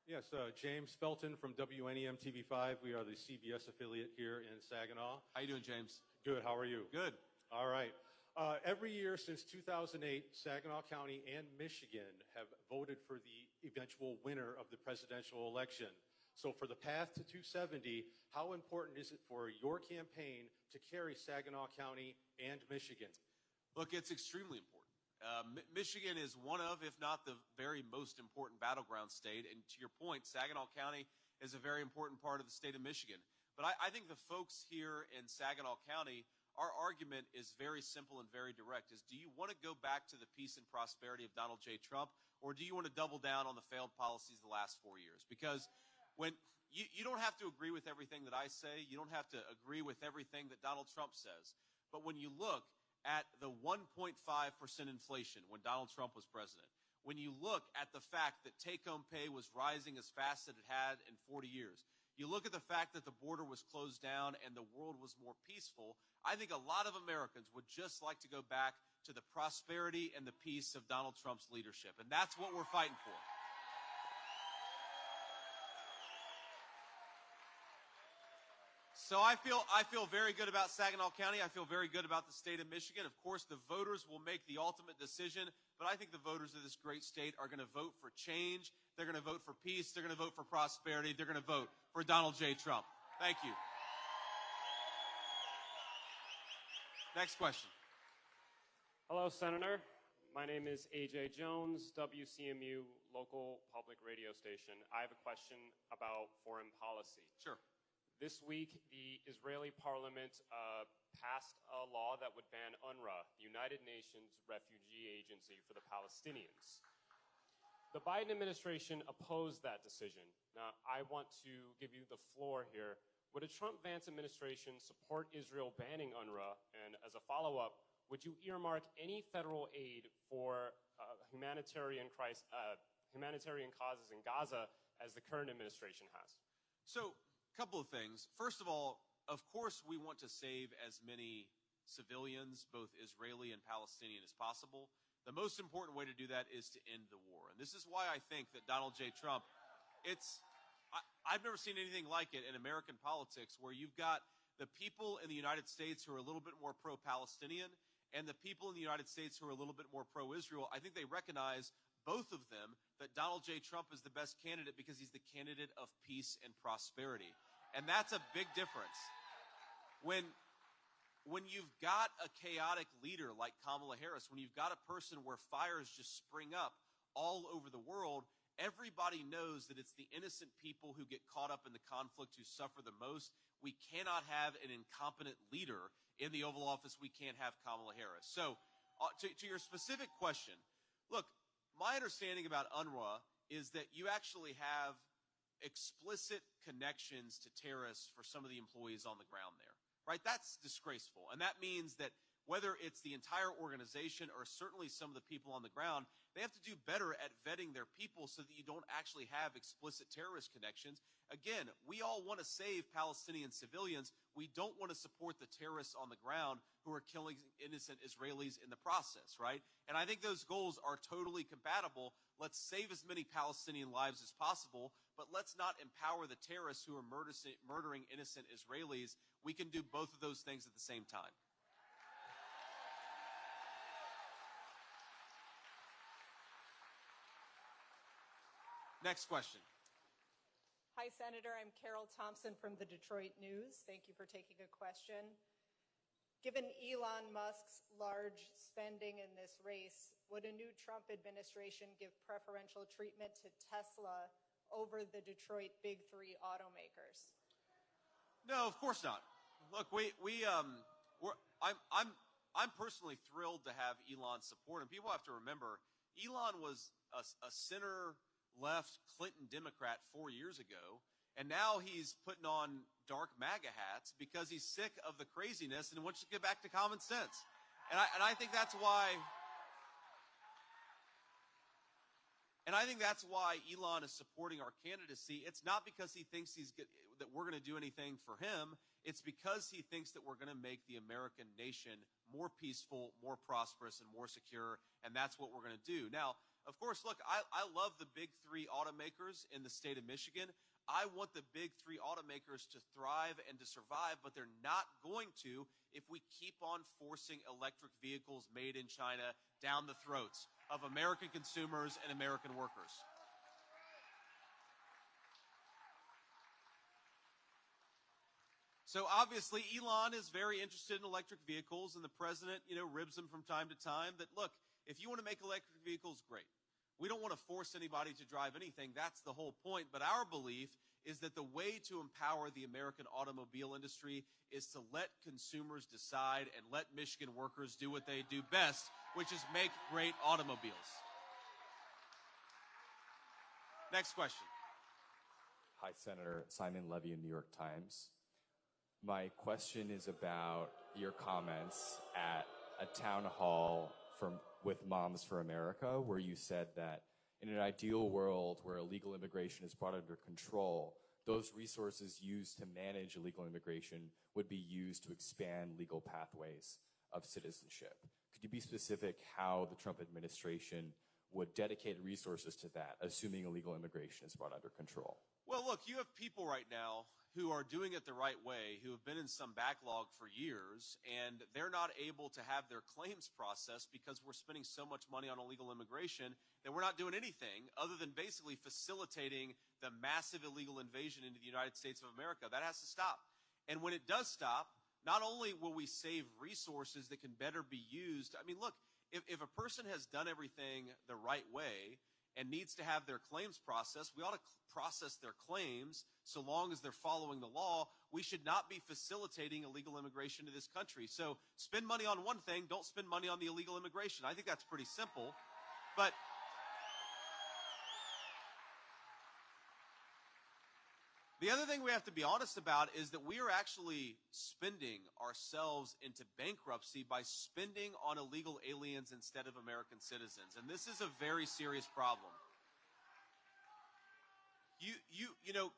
[SPEAKER 5] Yes, James Felton from WNEM TV5. We are the CBS affiliate here in Saginaw.
[SPEAKER 4] How you doing, James?
[SPEAKER 5] Good. How are you?
[SPEAKER 4] Good.
[SPEAKER 5] All right. Every year since 2008, Saginaw County and Michigan have voted for the eventual winner of the presidential election. So for the path to 270, how important is it for your campaign to carry Saginaw County and Michigan?
[SPEAKER 4] Look, it's extremely important. Michigan is one of, if not the very most important battleground state. And to your point, Saginaw County is a very important part of the state of Michigan. But I think the folks here in Saginaw County, our argument is very simple and very direct, is do you want to go back to the peace and prosperity of Donald J. Trump, or do you want to double down on the failed policies of the last 4 years? Because when you don't have to agree with everything that I say, you don't have to agree with everything that Donald Trump says. But when you look at the 1.5% inflation when Donald Trump was president, when you look at the fact that take-home pay was rising as fast as it had in 40 years, you look at the fact that the border was closed down and the world was more peaceful, I think a lot of Americans would just like to go back to the prosperity and the peace of Donald Trump's leadership. And that's what we're fighting for. So I feel very good about Saginaw County. I feel very good about the state of Michigan. Of course, the voters will make the ultimate decision, but I think the voters of this great state are going to vote for change. They're going to vote for peace. They're going to vote for prosperity. They're going to vote for Donald J. Trump. Thank you. Next question.
[SPEAKER 6] Hello, Senator. My name is AJ Jones, WCMU local public radio station. I have a question about foreign policy.
[SPEAKER 4] Sure.
[SPEAKER 6] This week, the Israeli parliament passed a law that would ban UNRWA, the United Nations Refugee Agency for the Palestinians. The Biden administration opposed that decision. Now, I want to give you the floor here. Would a Trump-Vance administration support Israel banning UNRWA? And as a follow-up, would you earmark any federal aid for humanitarian causes in Gaza as the current administration has?
[SPEAKER 4] So, couple of things. First of all, of course, we want to save as many civilians, both Israeli and Palestinian, as possible. The most important way to do that is to end the war. And this is why I think that Donald J. Trump, I've never seen anything like it in American politics, where you've got the people in the United States who are a little bit more pro-Palestinian and the people in the United States who are a little bit more pro-Israel. I think they recognize, both of them, that Donald J. Trump is the best candidate because he's the candidate of peace and prosperity. And that's a big difference. When you've got a chaotic leader like Kamala Harris, when you've got a person where fires just spring up all over the world, everybody knows that it's the innocent people who get caught up in the conflict who suffer the most. We cannot have an incompetent leader in the Oval Office. We can't have Kamala Harris. So to your specific question, look, my understanding about UNRWA is that you actually have explicit connections to terrorists for some of the employees on the ground there, right? That's disgraceful. And that means that whether it's the entire organization or certainly some of the people on the ground, they have to do better at vetting their people so that you don't actually have explicit terrorist connections. Again, we all want to save Palestinian civilians. We don't want to support the terrorists on the ground who are killing innocent Israelis in the process, right? And I think those goals are totally compatible. Let's save as many Palestinian lives as possible, but let's not empower the terrorists who are murdering innocent Israelis. We can do both of those things at the same time. Next question.
[SPEAKER 7] Hi, Senator. I'm Carol Thompson from the Detroit News. Thank you for taking a question. Given Elon Musk's large spending in this race, would a new Trump administration give preferential treatment to Tesla over the Detroit Big Three automakers?
[SPEAKER 4] No, of course not. Look, I'm personally thrilled to have Elon's support, and people have to remember, Elon was a center-left Clinton Democrat 4 years ago, and now he's putting on dark MAGA hats because he's sick of the craziness and wants to get back to common sense. And I think that's why. And I think that's why Elon is supporting our candidacy. It's not because he thinks that we're going to do anything for him. It's because he thinks that we're going to make the American nation more peaceful, more prosperous, and more secure, and that's what we're going to do. Now, of course, look, I love the big three automakers in the state of Michigan. I want the big three automakers to thrive and to survive, but they're not going to if we keep on forcing electric vehicles made in China down the throats of American consumers and American workers. So obviously, Elon is very interested in electric vehicles, and the president, ribs him from time to time that, look, if you want to make electric vehicles, great. We don't want to force anybody to drive anything. That's the whole point. But our belief is that the way to empower the American automobile industry is to let consumers decide and let Michigan workers do what they do best, which is make great automobiles. Next question.
[SPEAKER 8] Hi, Senator. Simon Levy, New York Times. My question is about your comments at a town hall with Moms for America, where you said that in an ideal world where illegal immigration is brought under control, those resources used to manage illegal immigration would be used to expand legal pathways of citizenship. Could you be specific how the Trump administration would dedicate resources to that, assuming illegal immigration is brought under control?
[SPEAKER 4] Well, look, you have people right now who are doing it the right way, who have been in some backlog for years, and they're not able to have their claims processed because we're spending so much money on illegal immigration that we're not doing anything other than basically facilitating the massive illegal invasion into the United States of America. That has to stop. And when it does stop, not only will we save resources that can better be used, I mean, look, if a person has done everything the right way and needs to have their claims processed, we ought to process their claims so long as they're following the law. We should not be facilitating illegal immigration to this country. So spend money on one thing, don't spend money on the illegal immigration. I think that's pretty simple. But the other thing we have to be honest about is that we are actually spending ourselves into bankruptcy by spending on illegal aliens instead of American citizens. And this is a very serious problem.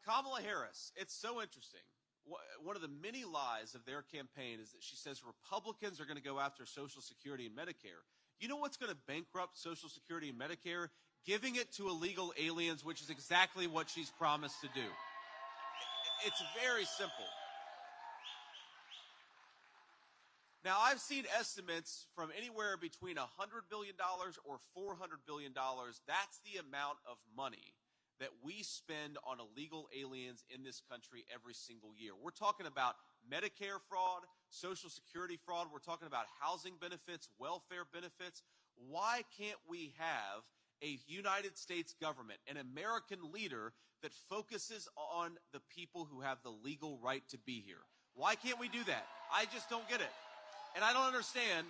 [SPEAKER 4] Kamala Harris, it's so interesting. One of the many lies of their campaign is that she says Republicans are going to go after Social Security and Medicare. You know what's going to bankrupt Social Security and Medicare? Giving it to illegal aliens, which is exactly what she's promised to do. It's very simple. Now, I've seen estimates from anywhere between $100 billion or $400 billion. That's the amount of money that we spend on illegal aliens in this country every single year. We're talking about Medicare fraud, Social Security fraud. We're talking about housing benefits, welfare benefits. Why can't we have a United States government, an American leader that focuses on the people who have the legal right to be here? Why can't we do that? I just don't get it. And I don't understand.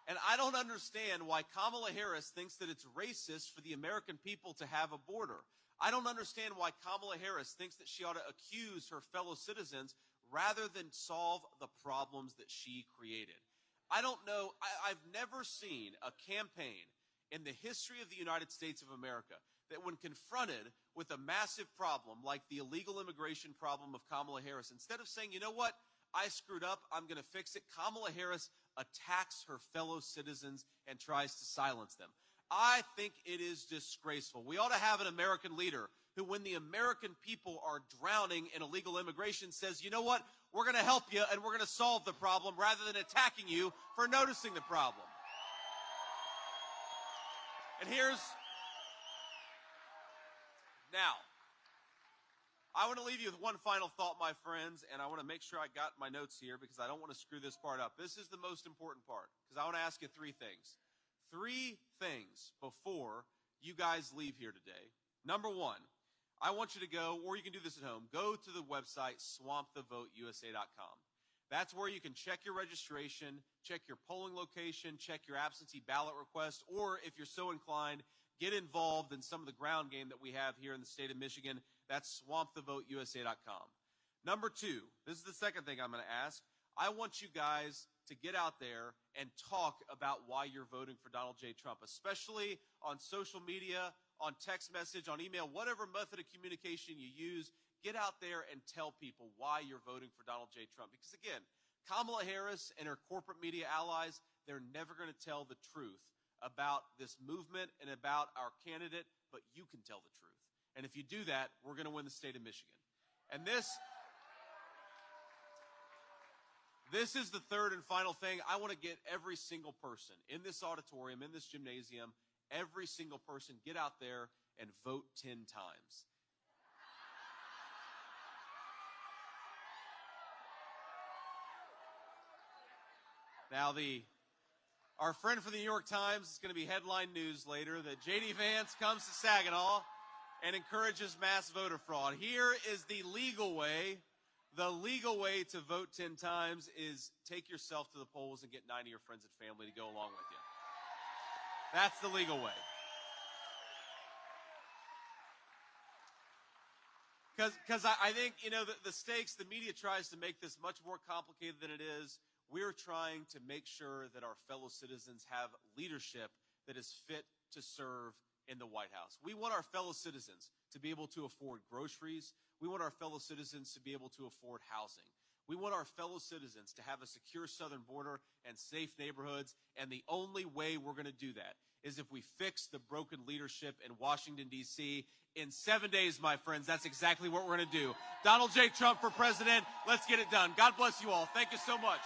[SPEAKER 4] And I don't understand why Kamala Harris thinks that it's racist for the American people to have a border. I don't understand why Kamala Harris thinks that she ought to accuse her fellow citizens rather than solve the problems that she created. I don't know, I've never seen a campaign in the history of the United States of America that when confronted with a massive problem like the illegal immigration problem of Kamala Harris, instead of saying, you know what, I screwed up, I'm going to fix it, Kamala Harris attacks her fellow citizens and tries to silence them. I think it is disgraceful. We ought to have an American leader who, when the American people are drowning in illegal immigration, says, you know what, we're going to help you and we're going to solve the problem rather than attacking you for noticing the problem. And now, I want to leave you with one final thought, my friends, and I want to make sure I got my notes here because I don't want to screw this part up. This is the most important part because I want to ask you three things. Three things before you guys leave here today. Number one, I want you to go, or you can do this at home, go to the website swampthevoteusa.com. That's where you can check your registration, check your polling location, check your absentee ballot request, or if you're so inclined, get involved in some of the ground game that we have here in the state of Michigan. That's swampthevoteusa.com. Number two, this is the second thing I'm going to ask. I want you guys to get out there and talk about why you're voting for Donald J. Trump, especially on social media, on text message, on email, whatever method of communication you use. Get out there and tell people why you're voting for Donald J. Trump. Because again, Kamala Harris and her corporate media allies, they're never going to tell the truth about this movement and about our candidate, but you can tell the truth. And if you do that, we're going to win the state of Michigan. And this is the third and final thing. I want to get every single person in this auditorium, in this gymnasium, every single person, get out there and vote 10 times. Now, our friend from the New York Times is going to be headline news later that J.D. Vance comes to Saginaw and encourages mass voter fraud. Here is the legal way. The legal way to vote 10 times is take yourself to the polls and get 9 of your friends and family to go along with you. That's the legal way. Because I think, the stakes, the media tries to make this much more complicated than it is. We're trying to make sure that our fellow citizens have leadership that is fit to serve in the White House. We want our fellow citizens to be able to afford groceries. We want our fellow citizens to be able to afford housing. We want our fellow citizens to have a secure southern border and safe neighborhoods. And the only way we're going to do that is if we fix the broken leadership in Washington, D.C. In 7 days, my friends, that's exactly what we're going to do. Donald J. Trump for president. Let's get it done. God bless you all. Thank you so much.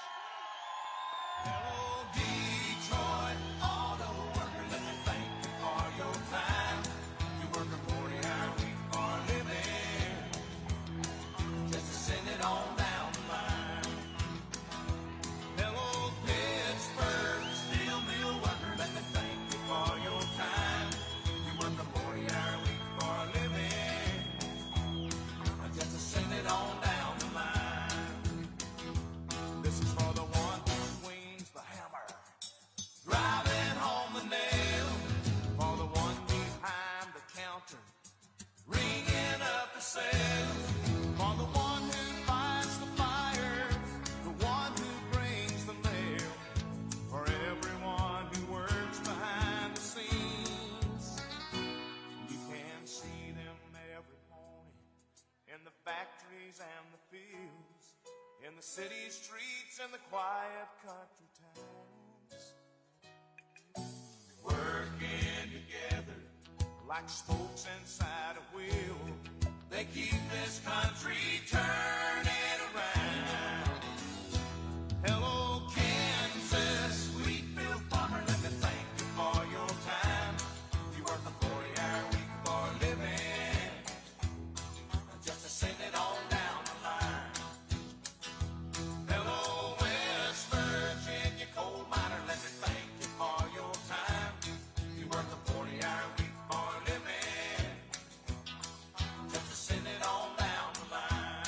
[SPEAKER 9] Hello, Detroit auto worker, let me thank you for your time. You work a 40-hour week for a living, just to send it on down the line. Hello, Pittsburgh steel mill worker, let me thank you for your time. You work a 40-hour week for a living, just to send it on down the line. This is for the one who swings the hammer, driving home the nail, for the one behind the counter, ringing up the sales, for the one who fights the fires, the one who brings the mail, for everyone who works behind the scenes. You can see them every morning in the factories and the fields, in the city streets and the quiet country towns, working together like spokes inside a wheel. They keep this country turning around. Hello, Kansas, Wheatfield farmer, let me thank you for your time. You work a 40-hour week for a living, just to send it on down the line. Hello, West Virginia coal miner, let me thank you for your time. You work a 40-hour week for a living, just to send it on down the line.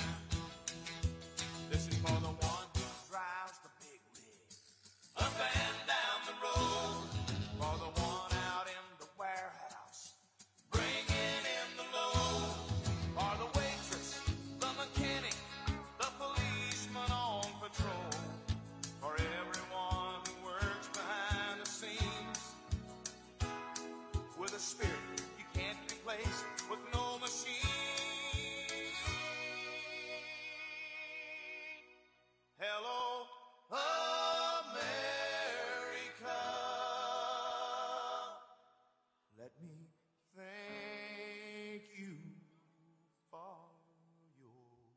[SPEAKER 9] with no machine. Hello, America. Let me thank you for your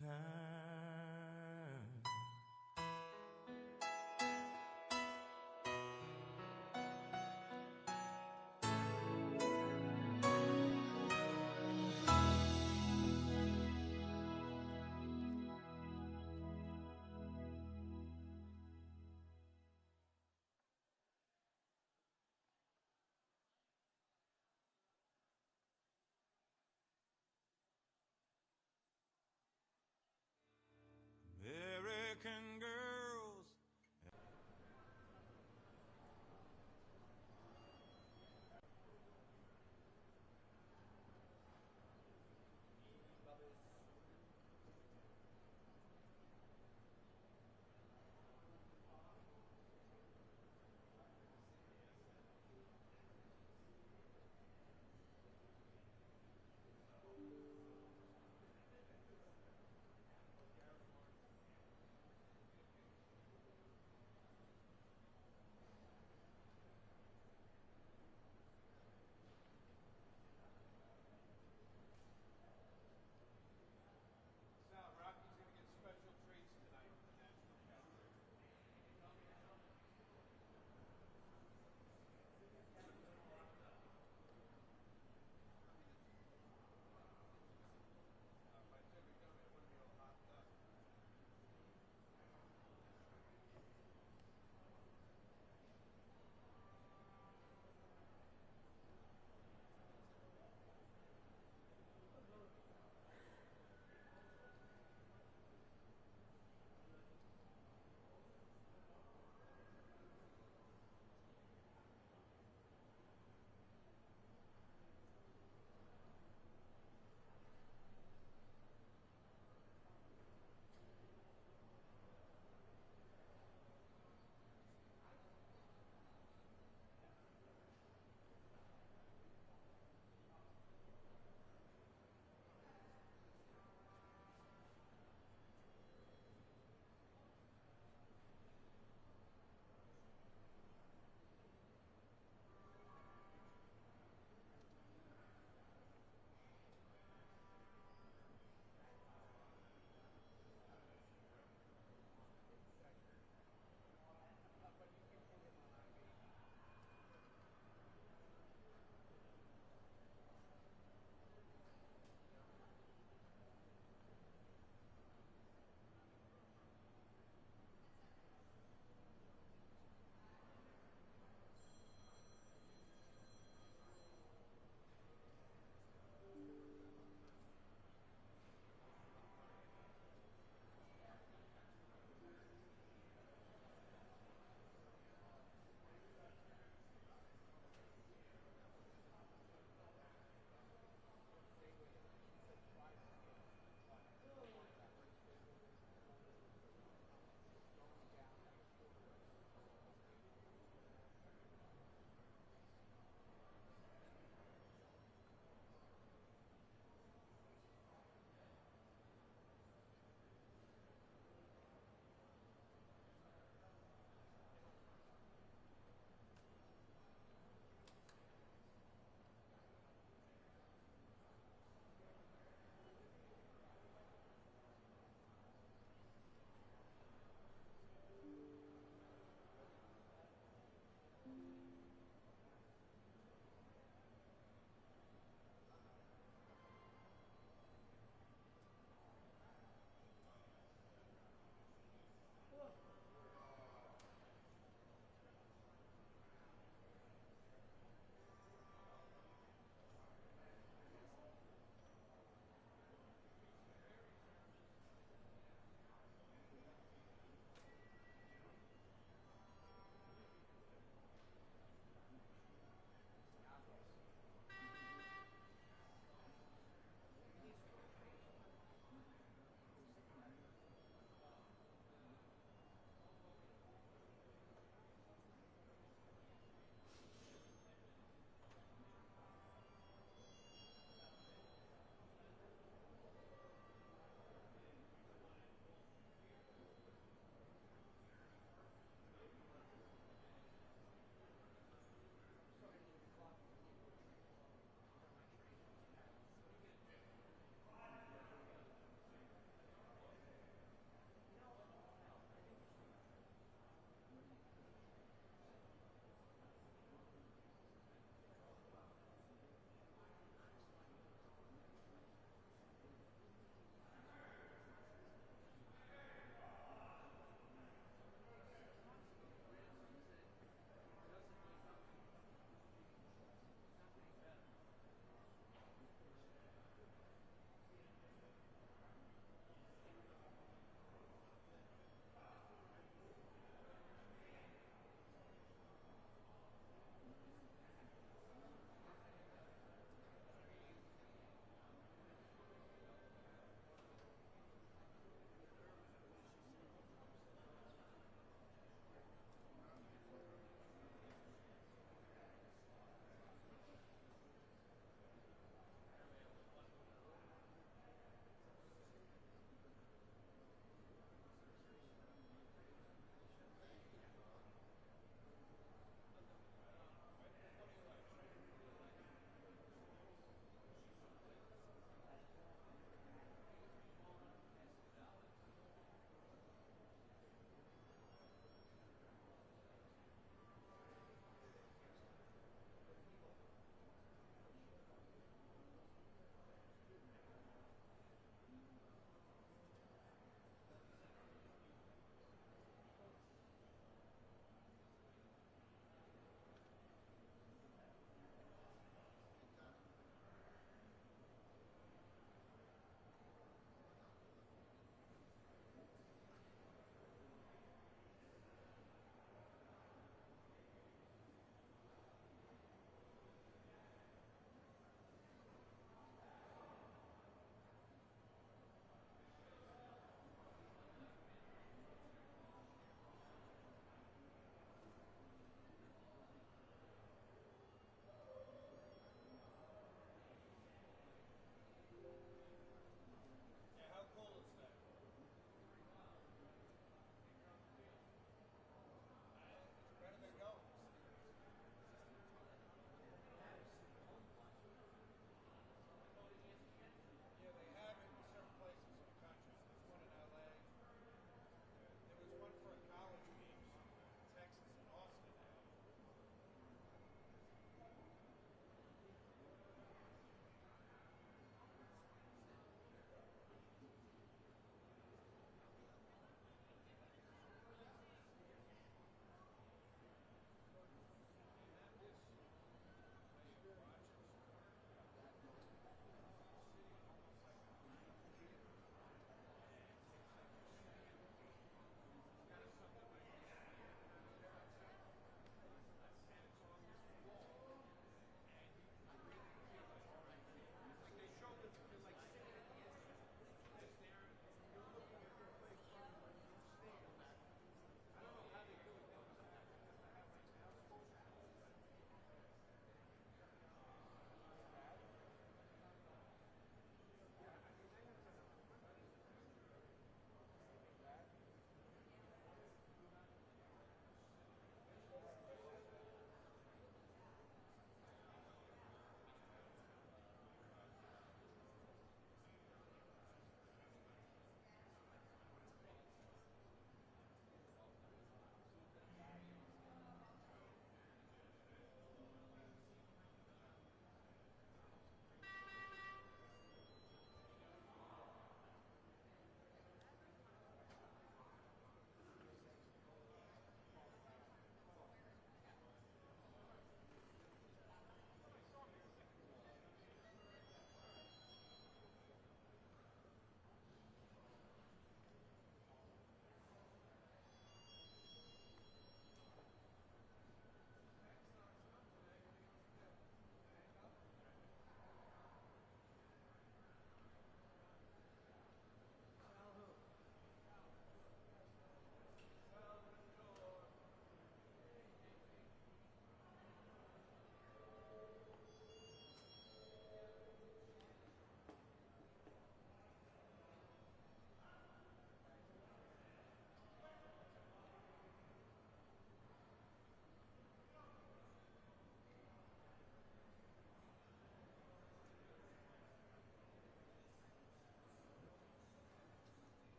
[SPEAKER 9] time. American girls.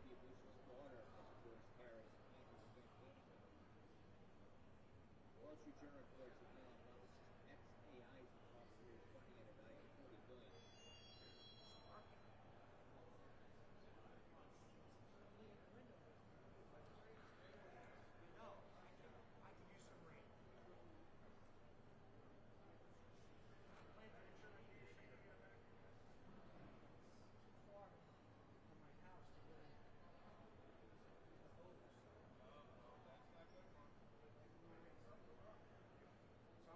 [SPEAKER 10] Bush's daughter has endorsed Harris and his campaign. Wall Street Journal reports that Elon Musk's XAI software is running at a value of $40 billion.
[SPEAKER 11] So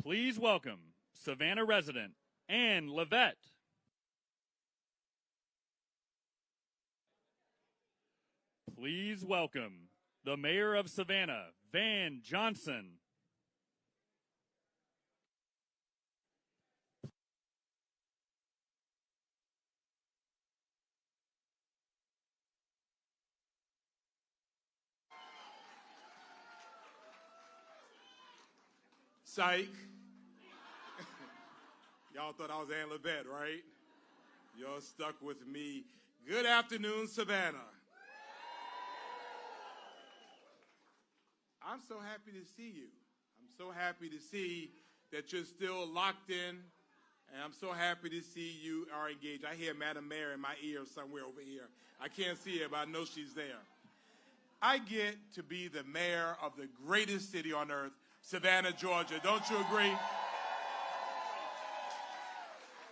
[SPEAKER 11] Please welcome Savannah resident Ann Levette. Please welcome the Mayor of Savannah, Van Johnson.
[SPEAKER 12] Psych. Y'all thought I was Ann Levette, right? Y'all stuck with me. Good afternoon, Savannah. I'm so happy to see you. I'm so happy to see that you're still locked in, and I'm so happy to see you are engaged. I hear Madam Mayor in my ear somewhere over here. I can't see her, but I know she's there. I get to be the mayor of the greatest city on earth, Savannah, Georgia. Don't you agree?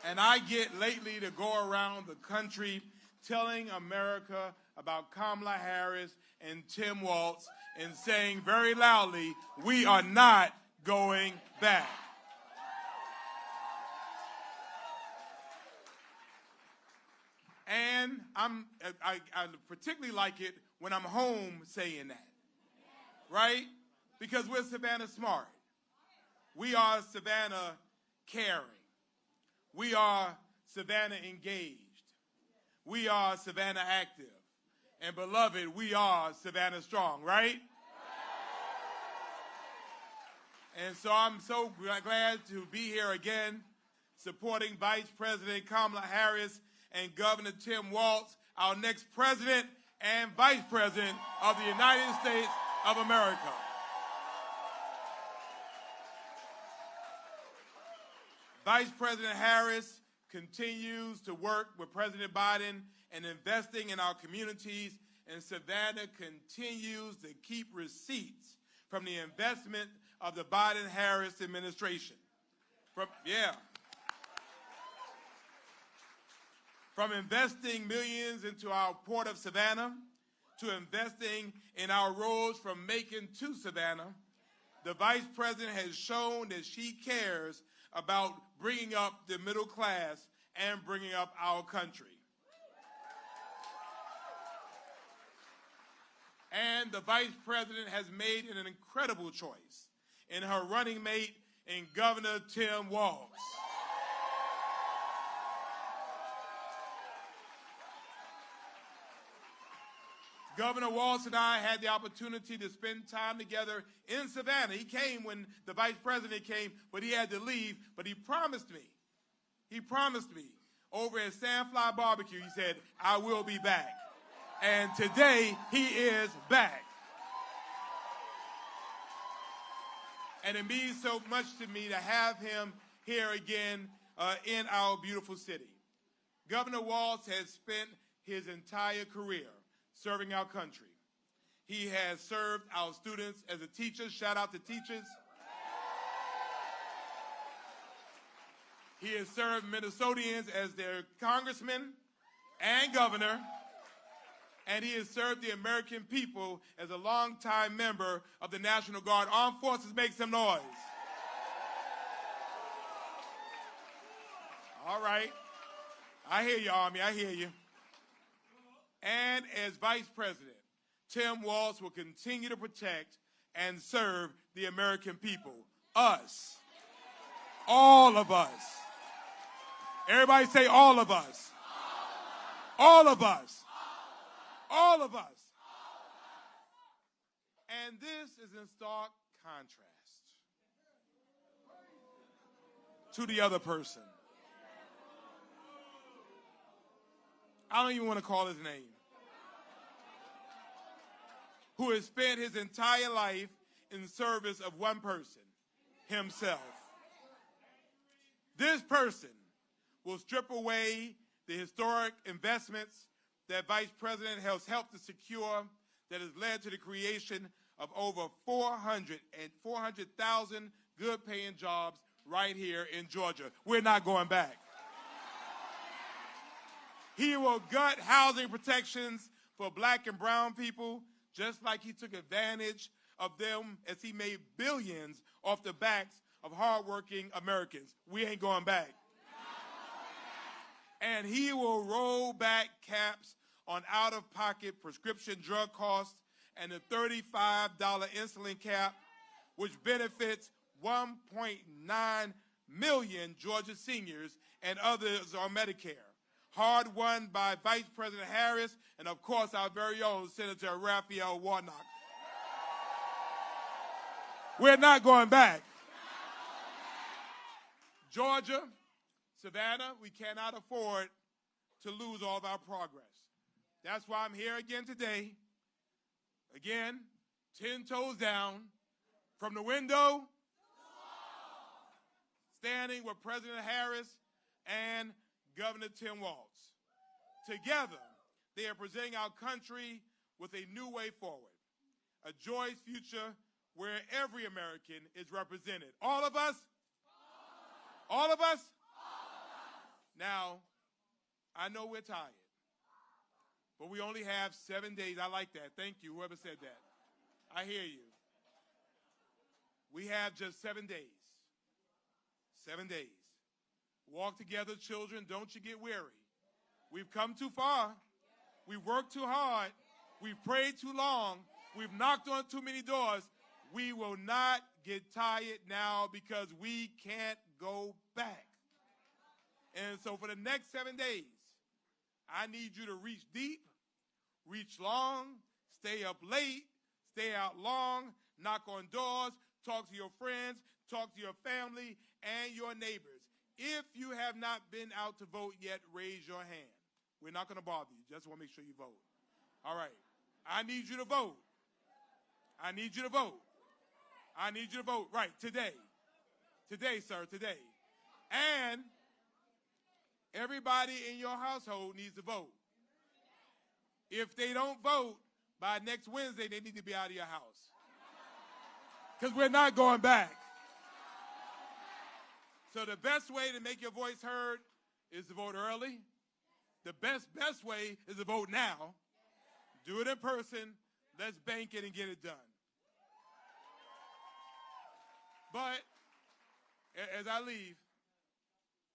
[SPEAKER 12] And I get lately to go around the country telling America about Kamala Harris and Tim Walz and saying very loudly, we are not going back. And I particularly like it when I'm home saying that, right? Because we're Savannah smart. We are Savannah caring. We are Savannah engaged. We are Savannah active. And beloved, we are Savannah strong, right? And so I'm so glad to be here again, supporting Vice President Kamala Harris and Governor Tim Walz, our next President and Vice President of the United States of America. Vice President Harris continues to work with President Biden and investing in our communities, and Savannah continues to keep receipts from the investment of the Biden-Harris administration. From investing millions into our Port of Savannah to investing in our roads from Macon to Savannah, the Vice President has shown that she cares about bringing up the middle class and bringing up our country. And the Vice President has made an incredible choice in her running mate in Governor Tim Walz. Governor Walz and I had the opportunity to spend time together in Savannah. He came when the Vice President came, but he had to leave. But he promised me over at Sandfly Barbecue, he said, I will be back. And today, he is back. And it means so much to me to have him here again in our beautiful city. Governor Walz has spent his entire career serving our country. He has served our students as a teacher. Shout out to teachers. He has served Minnesotans as their congressman and governor. And he has served the American people as a longtime member of the National Guard. Armed Forces, make some noise. All right. I hear you, Army. I hear you. And as Vice President, Tim Walz will continue to protect and serve the American people. Us. All of us. Everybody say all of us. All of us. All of us. And this is in stark contrast to the other person. I don't even want to call his name. Who has spent his entire life in service of one person, himself. This person will strip away the historic investments that Vice President has helped to secure that has led to the creation of over 400,000 good-paying jobs right here in Georgia. We're not going back. He will gut housing protections for black and brown people, just like he took advantage of them as he made billions off the backs of hardworking Americans. We ain't going back. And he will roll back caps on out-of-pocket prescription drug costs and the $35 insulin cap, which benefits 1.9 million Georgia seniors and others on Medicare. Hard won by Vice President Harris and, of course, our very own Senator Raphael Warnock. We're not going back. Georgia, Savannah, we cannot afford to lose all of our progress. That's why I'm here again today. Again, 10 toes down, from the window, standing with President Harris and Governor Tim Walz. Together, they are presenting our country with a new way forward, a joyous future where every American is represented. All of us? All of us? Now, I know we're tired, but we only have 7 days. I like that. Thank you, whoever said that. I hear you. We have just 7 days. 7 days. Walk together, children. Don't you get weary. We've come too far. We've worked too hard. We've prayed too long. We've knocked on too many doors. We will not get tired now because we can't go back. And so for the next 7 days, I need you to reach deep, reach long, stay up late, stay out long, knock on doors, talk to your friends, talk to your family and your neighbors. If you have not been out to vote yet, raise your hand. We're not going to bother you. Just want to make sure you vote. All right. I need you to vote. I need you to vote. I need you to vote right today. Today, sir, today. And everybody in your household needs to vote. If they don't vote by next Wednesday, they need to be out of your house. Because we're not going back. So the best way to make your voice heard is to vote early. The best way is to vote now. Do it in person. Let's bank it and get it done. But as I leave,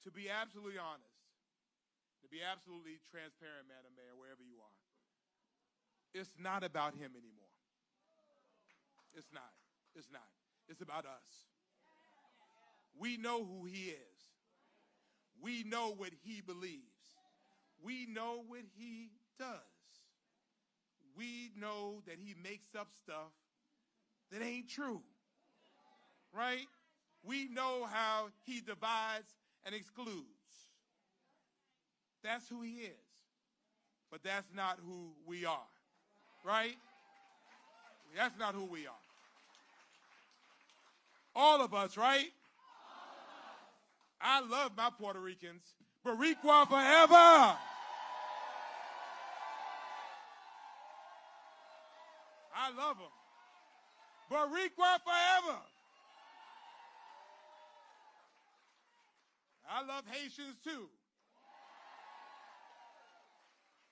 [SPEAKER 12] to be absolutely honest, to be absolutely transparent, Madam Mayor, wherever you are, it's not about him anymore. It's not. It's not. It's about us. We know who he is. We know what he believes. We know what he does. We know that he makes up stuff that ain't true. Right? We know how he divides and excludes. That's who he is. But that's not who we are. Right? That's not who we are. All of us, right? I love my Puerto Ricans. Boricua forever. I love them. Boricua forever. I love Haitians too.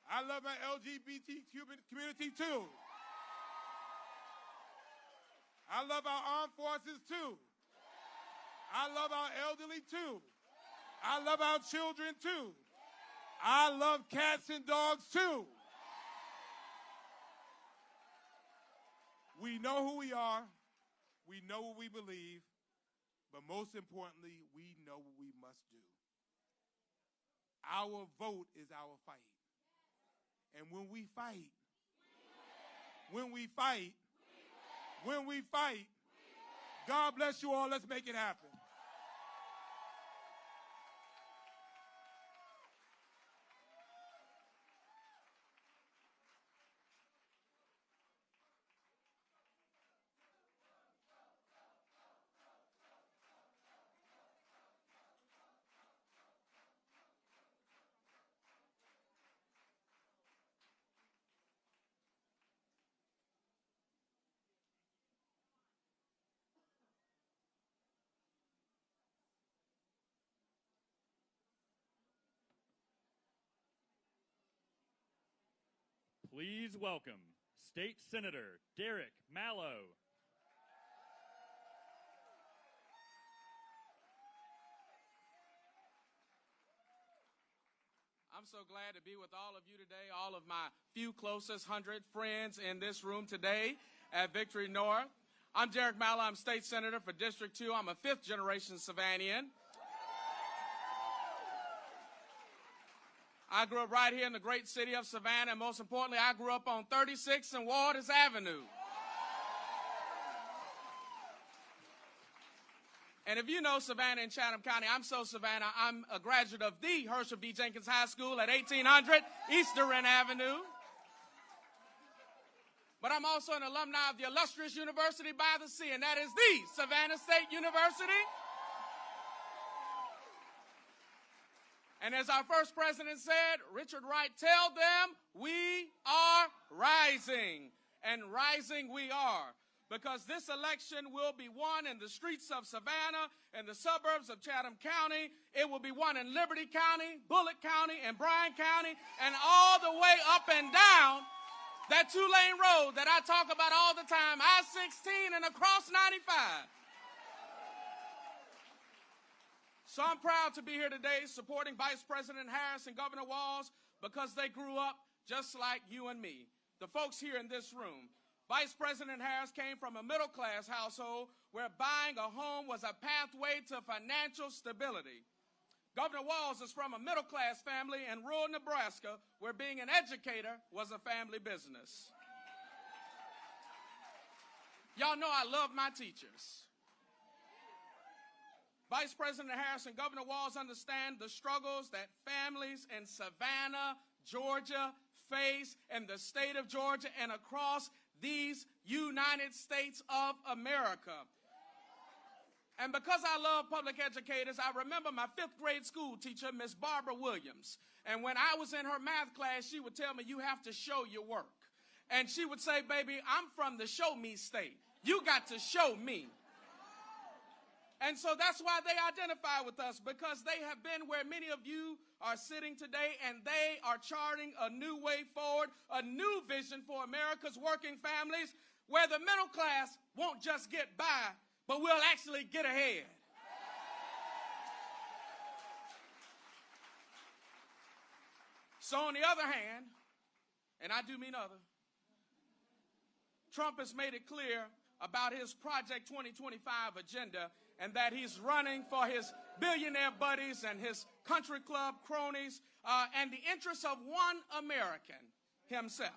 [SPEAKER 12] I love my LGBT community too. I love our armed forces too. I love our elderly too. I love our children too. I love cats and dogs too. We know who we are. We know what we believe. But most importantly, we know what we must do. Our vote is our fight. And when we fight, when we fight, God bless you all. Let's make it happen.
[SPEAKER 11] Please welcome State Senator Derek Mallow.
[SPEAKER 13] I'm so glad to be with all of you today, all of my few closest 100 friends in this room today at Victory North. I'm Derek Malla. I'm state senator for District 2. I'm a fifth-generation Savannaian. I grew up right here in the great city of Savannah, and most importantly, I grew up on 36th and Waters Avenue. And if you know Savannah and Chatham County, I'm so Savannah, I'm a graduate of the Herschel B. Jenkins High School at 1800 East Durant Avenue. But I'm also an alumni of the illustrious University by the Sea, and that is the Savannah State University. And as our first president said, Richard Wright, tell them we are rising. And rising we are. Because this election will be won in the streets of Savannah and the suburbs of Chatham County. It will be won in Liberty County, Bullitt County, and Bryan County, and all the way up and down that two-lane road that I talk about all the time, I-16 and across 95. So I'm proud to be here today supporting Vice President Harris and Governor Walz because they grew up just like you and me, the folks here in this room. Vice President Harris came from a middle-class household where buying a home was a pathway to financial stability. Governor Walz is from a middle-class family in rural Nebraska where being an educator was a family business. Y'all know I love my teachers. Vice President Harris and Governor Walz understand the struggles that families in Savannah, Georgia face, in the state of Georgia and across these United States of America. And because I love public educators, I remember my fifth grade school teacher, Miss Barbara Williams. And when I was in her math class, she would tell me, you have to show your work. And she would say, baby, I'm from the show me state. You got to show me. And so that's why they identify with us, because they have been where many of you are sitting today, and they are charting a new way forward, a new vision for America's working families, where the middle class won't just get by, but will actually get ahead. So on the other hand, and I do mean other, Trump has made it clear about his Project 2025 agenda, and that he's running for his billionaire buddies and his country club cronies and the interests of one American, himself.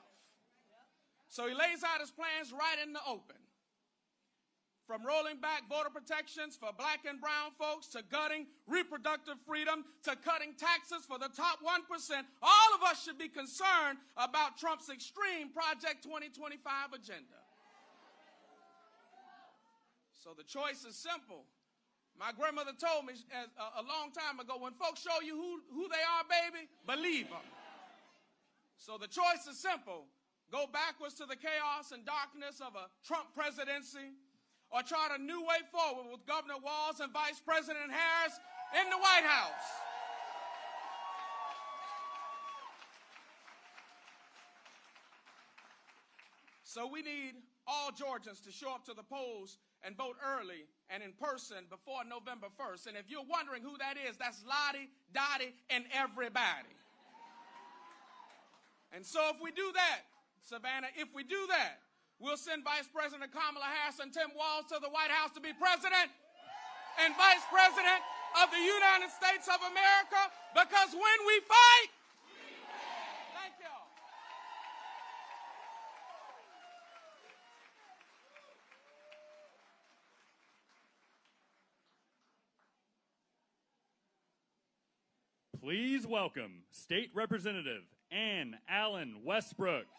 [SPEAKER 13] So he lays out his plans right in the open. From rolling back voter protections for black and brown folks, to gutting reproductive freedom, to cutting taxes for the top 1%, all of us should be concerned about Trump's extreme Project 2025 agenda. So the choice is simple. My grandmother told me a long time ago, when folks show you who they are, baby, believe them. So the choice is simple. Go backwards to the chaos and darkness of a Trump presidency, or chart a new way forward with Governor Walz and Vice President Harris in the White House. So we need all Georgians to show up to the polls and vote early and in person before November 1st. And if you're wondering who that is, that's Lottie, Dottie, and everybody. And so if we do that, Savannah, if we do that, we'll send Vice President Kamala Harris and Tim Walz to the White House to be president and Vice President of the United States of America, because when we fight, thank y'all.
[SPEAKER 11] Please welcome State Representative Ann Allen Westbrook.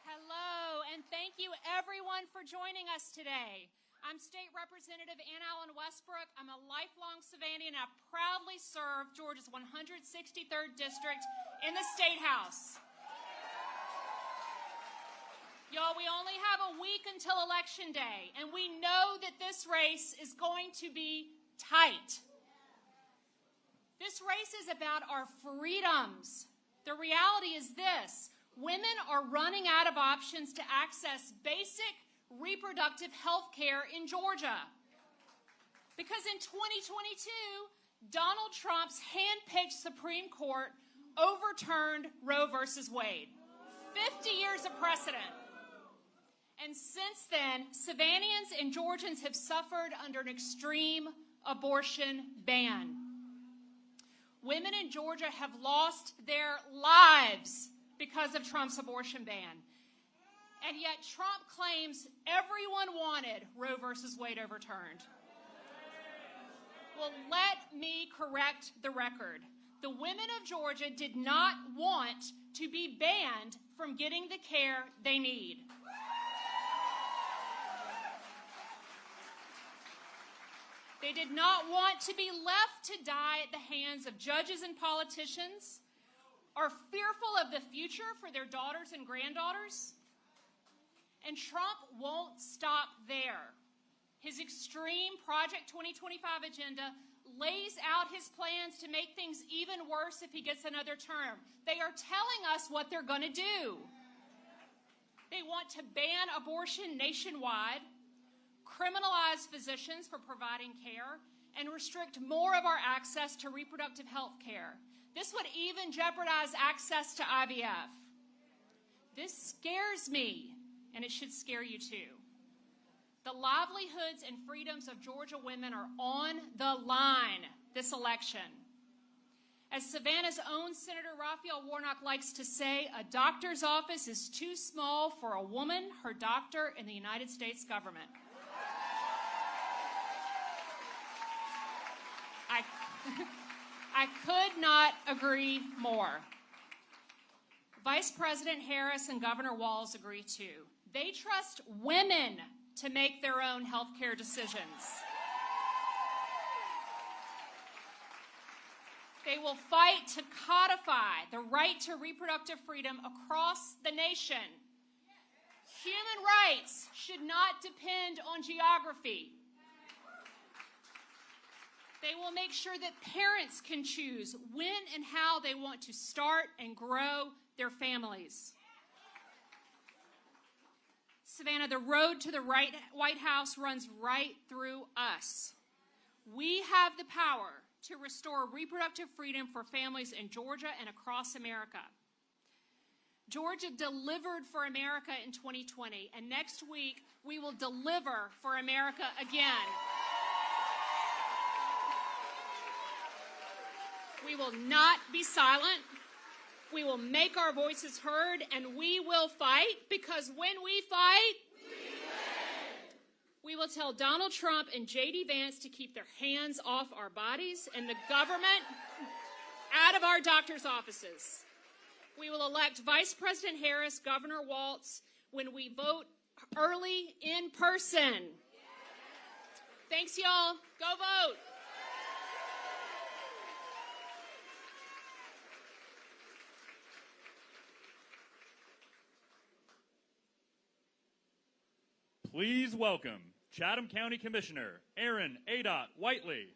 [SPEAKER 14] Hello, and thank you everyone for joining us today. I'm State Representative Ann Allen Westbrook. I'm a lifelong Savannian, and I proudly serve Georgia's 163rd District in the State House. Y'all, we only have a week until Election Day, and we know that this race is going to be tight. This race is about our freedoms. The reality is this: women are running out of options to access basic reproductive health care in Georgia. Because in 2022, Donald Trump's hand-picked Supreme Court overturned Roe versus Wade. 50 years of precedent. And since then, Savannahans and Georgians have suffered under an extreme abortion ban. Women in Georgia have lost their lives because of Trump's abortion ban. And yet Trump claims everyone wanted Roe versus Wade overturned. Well, let me correct the record. The women of Georgia did not want to be banned from getting the care they need. They did not want to be left to die at the hands of judges and politicians, are fearful of the future for their daughters and granddaughters. And Trump won't stop there. His extreme Project 2025 agenda lays out his plans to make things even worse if he gets another term. They are telling us what they're going to do. They want to ban abortion nationwide, criminalize physicians for providing care, and restrict more of our access to reproductive health care. This would even jeopardize access to IVF. This scares me, and it should scare you too. The livelihoods and freedoms of Georgia women are on the line this election. As Savannah's own Senator Raphael Warnock likes to say, a doctor's office is too small for a woman, her doctor, and the United States government. I could not agree more. Vice President Harris and Governor Walz agree too. They trust women to make their own health care decisions. They will fight to codify the right to reproductive freedom across the nation. Human rights should not depend on geography. They will make sure that parents can choose when and how they want to start and grow their families. Savannah, the road to the White House runs right through us. We have the power to restore reproductive freedom for families in Georgia and across America. Georgia delivered for America in 2020, and next week we will deliver for America again. We will not be silent. We will make our voices heard, and we will fight, because when we fight, we will tell Donald Trump and J.D. Vance to keep their hands off our bodies and the government out of our doctors' offices. We will elect Vice President Harris, Governor Walz, when we vote early in person. Thanks, y'all. Go vote.
[SPEAKER 11] Please welcome Chatham County Commissioner Aaron A. Whiteley.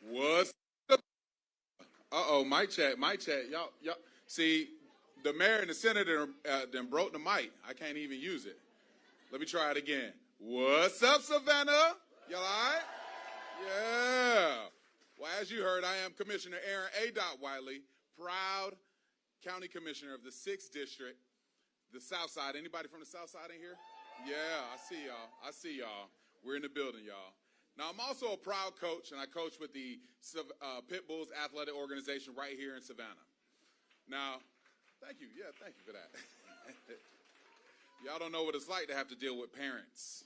[SPEAKER 12] What's up? Uh-oh, mic check. Y'all, see, the mayor and the senator then broke the mic. I can't even use it. Let me try it again. What's up, Savannah? Y'all all right? Yeah. Well, as you heard, I am Commissioner Aaron A. Whiteley, proud County Commissioner of the 6th District, the South Side. Anybody from the South Side in here? Yeah, I see y'all. We're in the building, y'all. Now, I'm also a proud coach, and I coach with the Pit Bulls Athletic Organization right here in Savannah. Now, thank you. Yeah, thank you for that. Y'all don't know what it's like to have to deal with parents.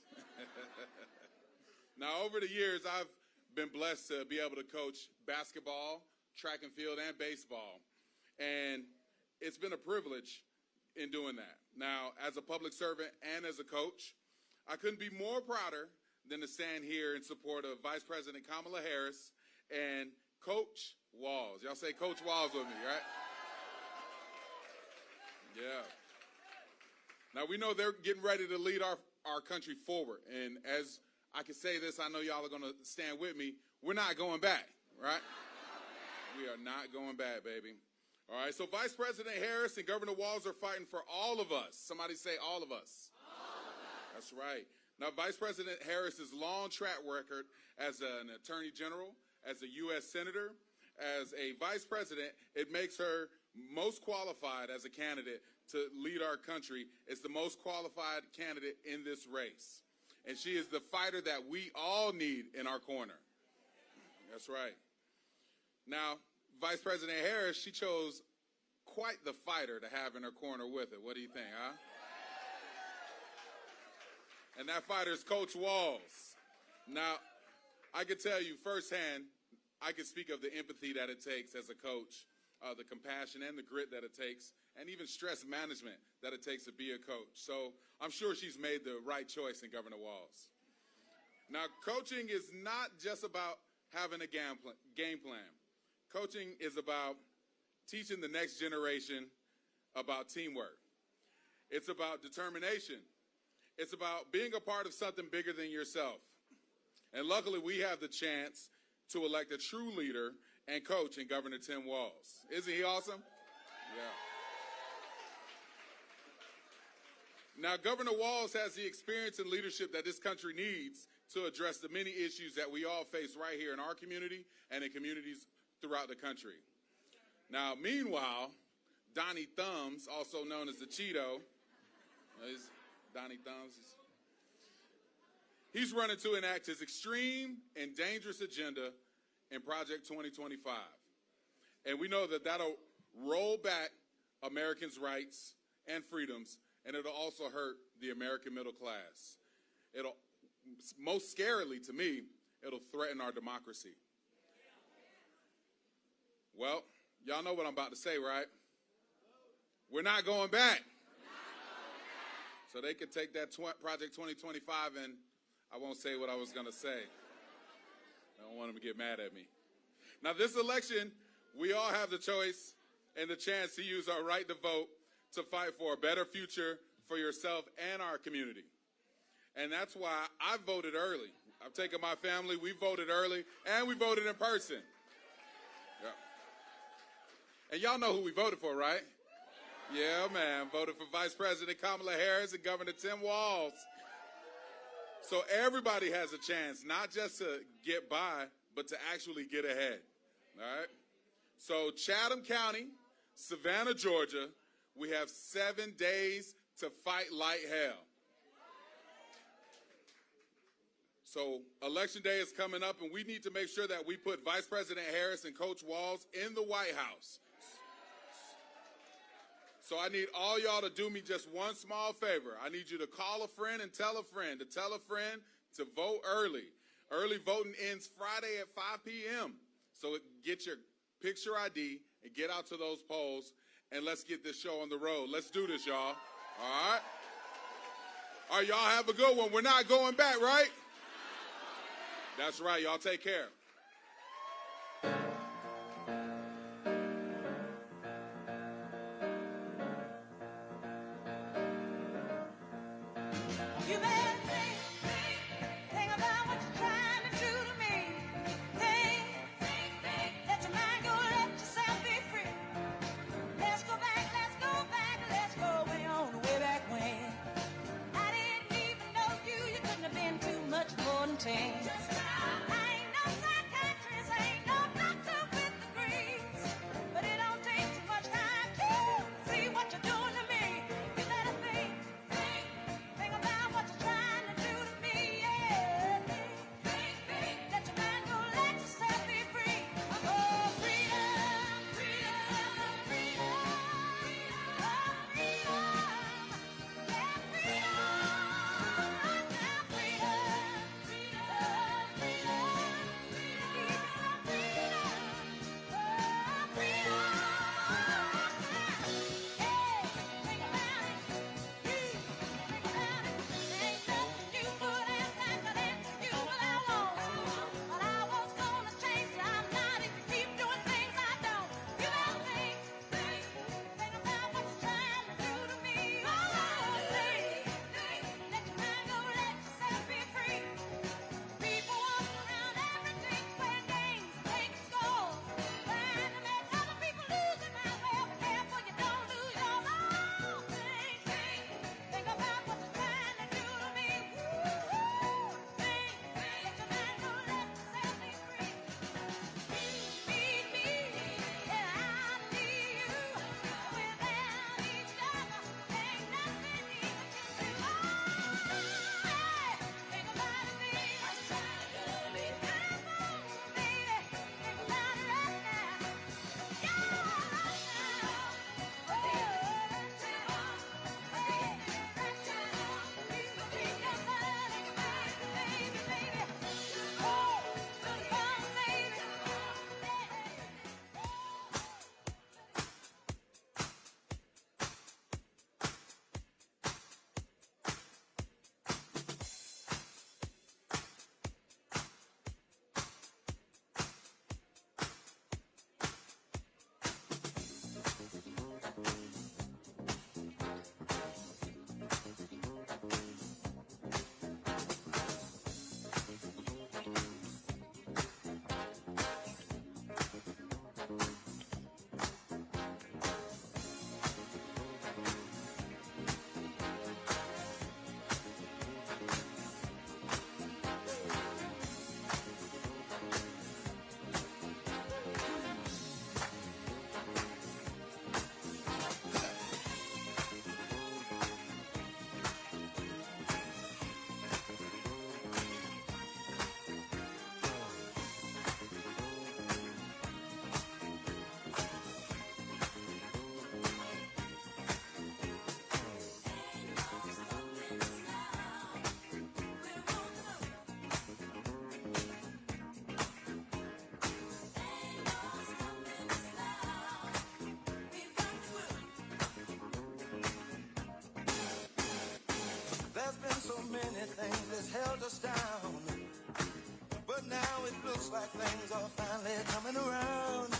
[SPEAKER 12] Now, over the years, I've been blessed to be able to coach basketball, track and field, and baseball. And it's been a privilege in doing that. Now, as a public servant and as a coach, I couldn't be more prouder than to stand here in support of Vice President Kamala Harris and Coach Walz. Y'all say Coach Walz with me, right? Yeah. Now, we know they're getting ready to lead our country forward. And as I can say this, I know y'all are going to stand with me. We're not going back, right? We are not going back, baby. All right, so Vice President Harris and Governor Walz are fighting for all of us. Somebody say all of us. That's right. Now, Vice President Harris's long track record as an attorney general, as a U.S. senator, as a vice president, it makes her most qualified as a candidate to lead our country. It's the most qualified candidate in this race. And she is the fighter that we all need in our corner. That's right. Now, Vice President Harris, she chose quite the fighter to have in her corner with her. What do you think, huh? And that fighter is Coach Walz. Now, I can tell you firsthand, I can speak of the empathy that it takes as a coach, the compassion and the grit that it takes, and even stress management that it takes to be a coach. So I'm sure she's made the right choice in Governor Walz. Now, coaching is not just about having a game plan. Coaching is about teaching the next generation about teamwork. It's about determination. It's about being a part of something bigger than yourself. And luckily, we have the chance to elect a true leader and coach in Governor Tim Walz. Isn't he awesome? Yeah. Now, Governor Walz has the experience and leadership that this country needs to address the many issues that we all face right here in our community and in communities throughout the country. Now, meanwhile, Donnie Thumbs, also known as the Cheeto, Donnie Thumbs, he's running to enact his extreme and dangerous agenda in Project 2025. And we know that that'll roll back Americans' rights and freedoms, and it'll also hurt the American middle class. It'll, most scarily to me, it'll threaten our democracy. Well, y'all know what I'm about to say, right? We're not going back. So they could take that Project 2025, and I won't say what I was going to say. I don't want them to get mad at me. Now, this election, we all have the choice and the chance to use our right to vote to fight for a better future for yourself and our community. And that's why I voted early. I've taken my family, we voted early, and we voted in person. Yeah. And y'all know who we voted for, right? Yeah, man. Voted for Vice President Kamala Harris and Governor Tim Walz. So everybody has a chance, not just to get by, but to actually get ahead. All right? So Chatham County, Savannah, Georgia, we have 7 days to fight like hell. So Election Day is coming up, and we need to make sure that we put Vice President Harris and Coach Walz in the White House. So I need all y'all to do me just one small favor. I need you to call a friend and tell a friend to vote early. Early voting ends Friday at 5 p.m. So get your picture ID and get out to those polls, and let's get this show on the road. Let's do this, y'all. All right? All right, y'all have a good one. We're not going back, right? That's right. Y'all take care.
[SPEAKER 9] You better think about what you're trying to do to me. Think, let your mind go, let yourself be free. Let's go back, let's go way on, way back when. I didn't even know you couldn't have been too much more than 10. I ain't no psychiatrist, I ain't no doctor with degrees, but it don't take too much time to see what you're doing to me. You better think about what you're trying to do to me, yeah. Think, let your mind go, let yourself be free. Oh, freedom, freedom, freedom, oh, freedom, yeah, freedom, right now, freedom, freedom, freedom, looks like things are finally coming around.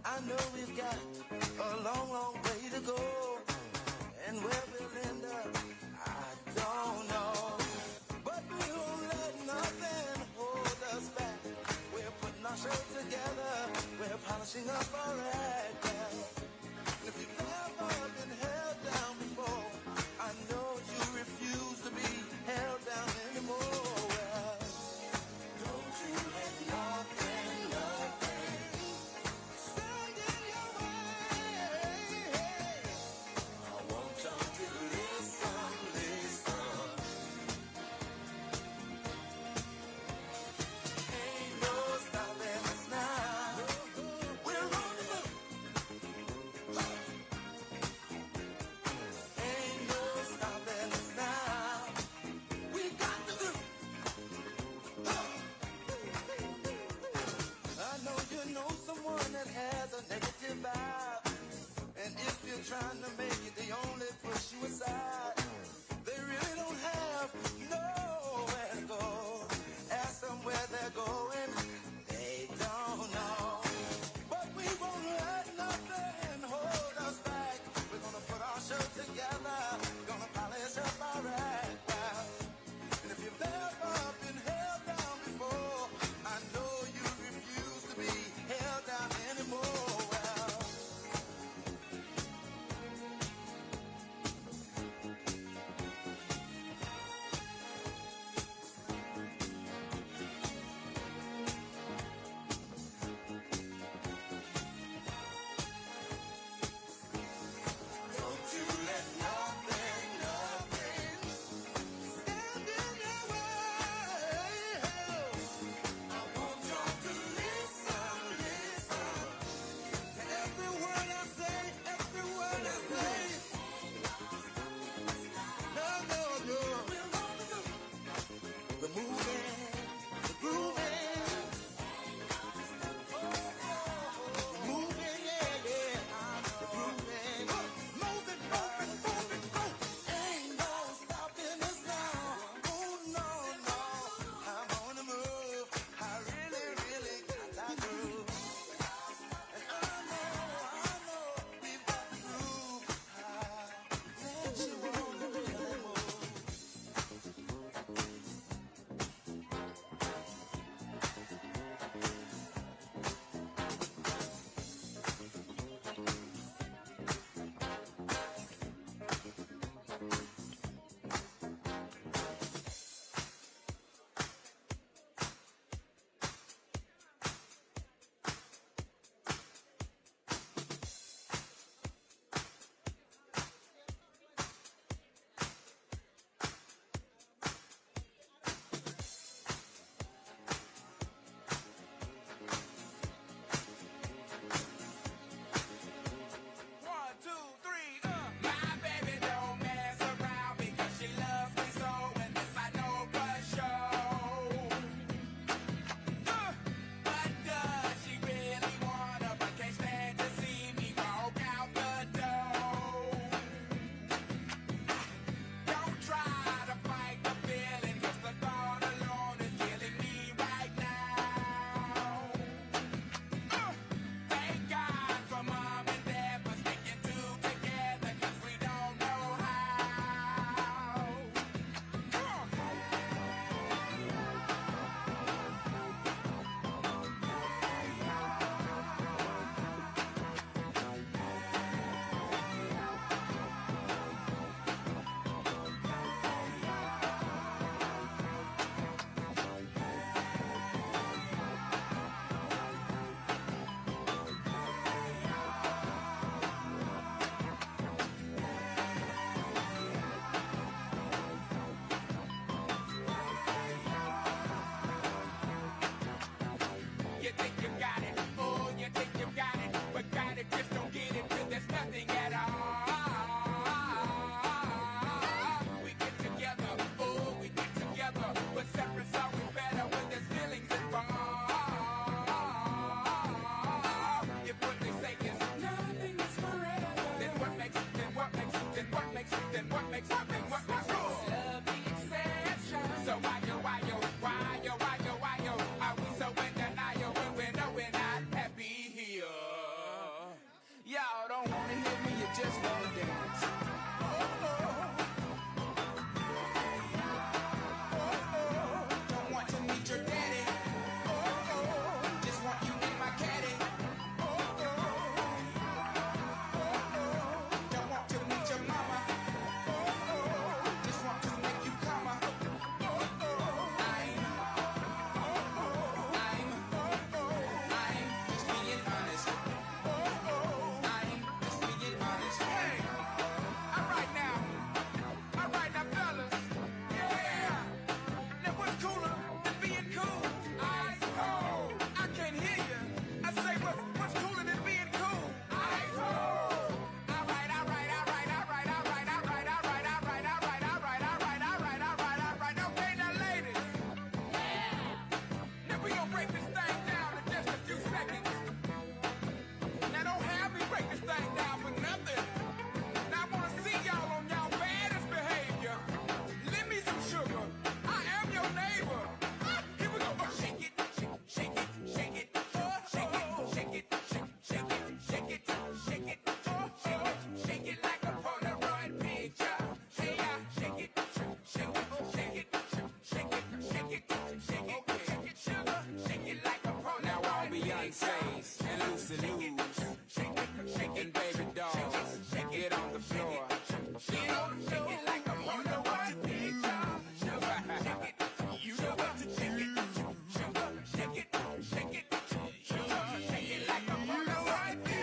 [SPEAKER 9] I know we've got a long, long way to go. And where we'll end up, I don't know. But we won't let nothing hold us back. We're putting our show together. We're polishing up our act. And if you've ever been held down before, I know you refuse to be held down anymore. Well, don't you let nothing stand in your way. I want you to listen. Ain't no stopping us now. We're on the move. pussy loose. And baby doll, get on the floor. Get on the floor. Shake it like a you know what to do. You know what to do. Shake it, shake it. Shake it like a you know what to do.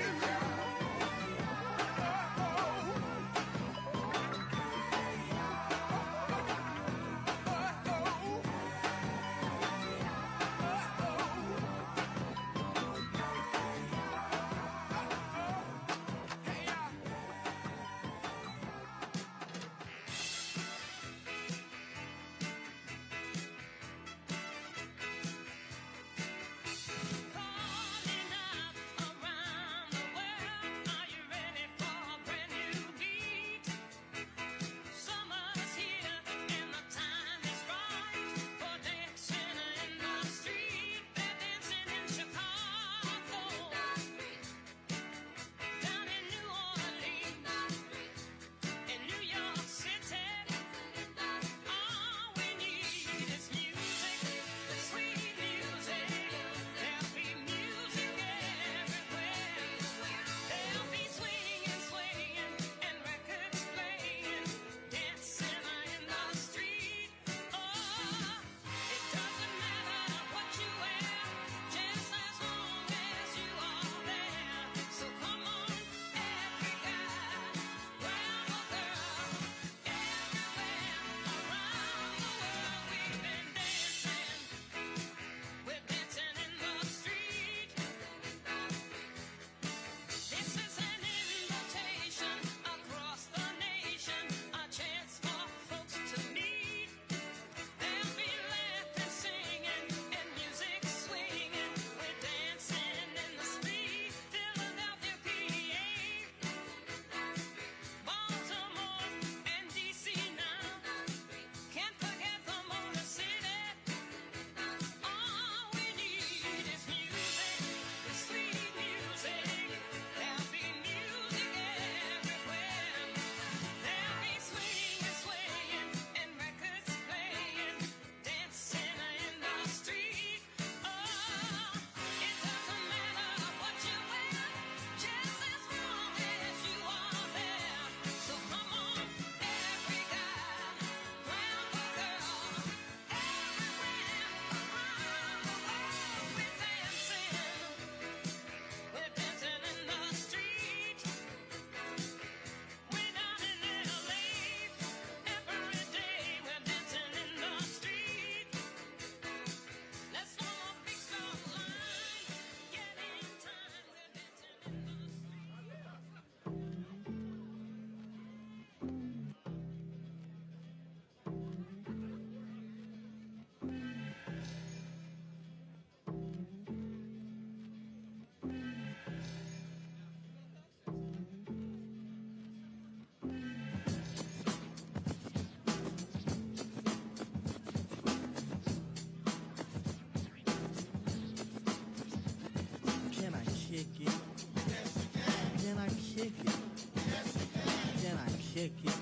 [SPEAKER 15] kick it?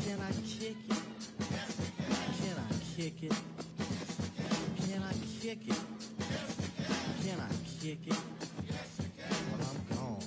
[SPEAKER 15] Can I kick it? Can I kick it? Can I kick it? Can I kick it? Well, I'm gone.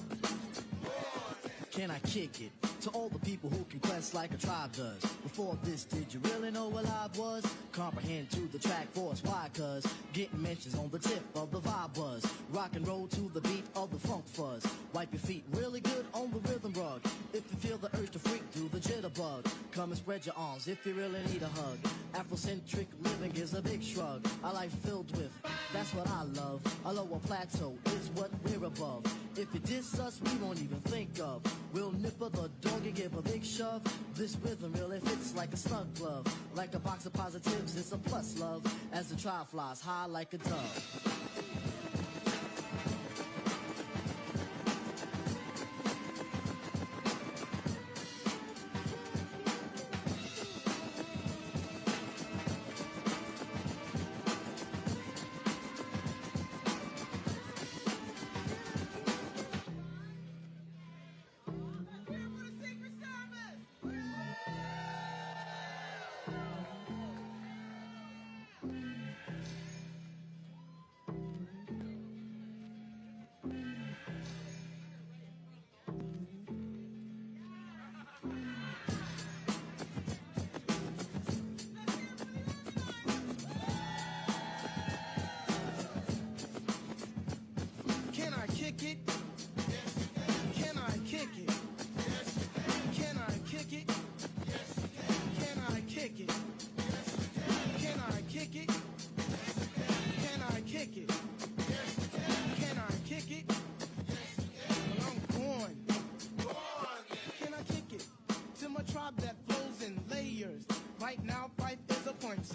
[SPEAKER 15] Can I kick it? To all the people who can quest like a tribe does. Before this, did you really know what live was? Comprehend to the track force, why? Cause getting mentions on the tip of the vibe was. Rock and roll to the beat of the funk fuzz. Wipe your feet really good on the rhythm rug. If you feel the urge to freak through the jitterbug, come and spread your arms if you really need a hug. Afrocentric living is a big shrug. A life filled with, that's what I love. A lower plateau is what we're above. If you diss us, we won't even think of. We'll nipper the dog and give a big shove. This rhythm really fits like a snug glove. Like a box of positives, it's a plus love. As the trial flies high like a dove.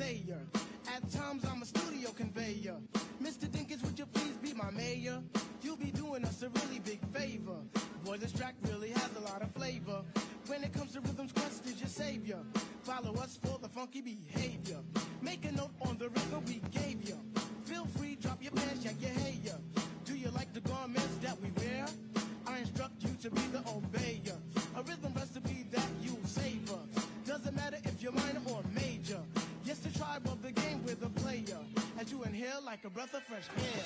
[SPEAKER 15] conveyor. At times I'm a studio conveyor. Mr. Dinkins, would you please be my mayor? You'll be doing us a really big favor. Boy, this track really has a lot of flavor. When it comes to rhythms, Quest is your savior. Follow us for the funky behavior. Make a note on the rhythm we gave you. Feel free, drop your pants, check your hair. Do you like the garments that we wear? I instruct you to be the obeyer. A rhythm recipe that you'll savor. Doesn't matter if you're minor or major. Yes, the tribe of the game with a player. As you inhale like a breath of fresh air.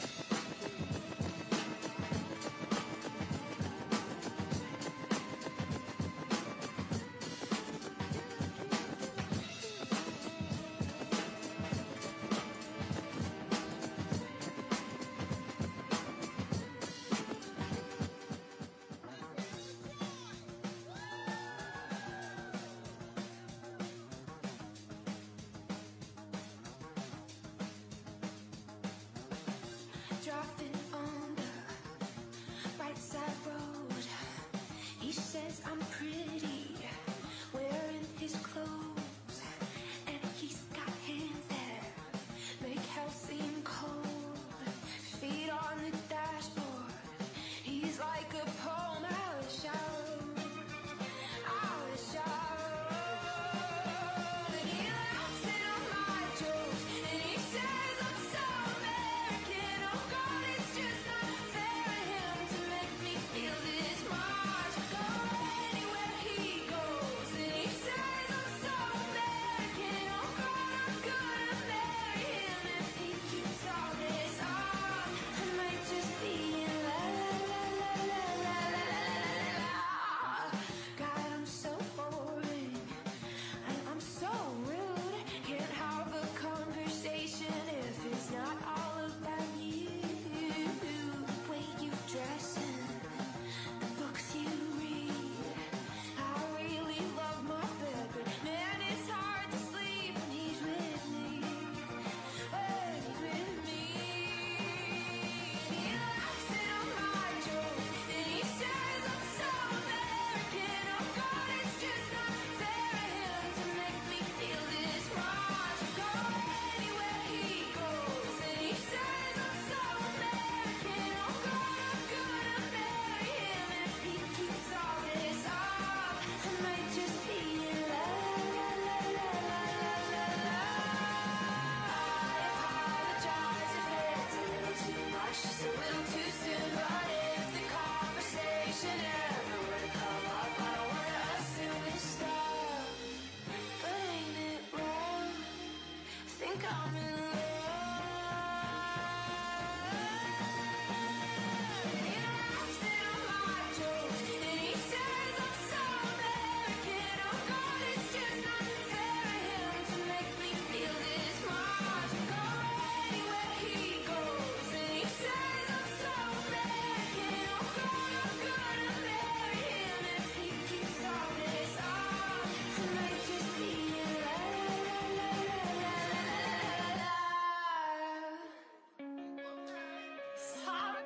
[SPEAKER 16] Driving on the right side road. He says I'm pretty, wearing his clothes, and he's got hands that make hell seem cold. Feet on the dashboard, he's like a poem out of shower, out of shower. And he laughs at all my jokes, and he says I'm so American. Oh God, it's just not fair to him to make me feel this much. Go anywhere he goes, and he says I'm so American. Oh God, I'm gonna marry him if he keeps all this up. I might just be in la la la la la la la la la. God, I'm so boring, and I'm so rude. Can't have a conversation if it's not all about you. The way you dress and the books you read. I really love my bed, but man, it's hard to sleep when he's with me. When he's with me. He laughs at all my jokes, and he says I'm so American. Oh God, it's just not fair to him to make me feel this much. Go anywhere he goes, and he says I'm so American. Oh God, I'm gonna marry him if he keeps all this up. I might just be in la la la la la la la. I apologize if it's a little too much, just a little too soon. But if the conversation ever were to come up, I don't wanna assume it's stuff. But ain't it wrong? I think I'm in love. He laughs at all my jokes, and he says I'm so American. Oh God, it's just not fair to him to make me feel this much. Go anywhere he goes, and he says I'm so American. Oh God, I'm gonna marry him if he keeps all this up. I might just be in la la la la la la la la. Sorry.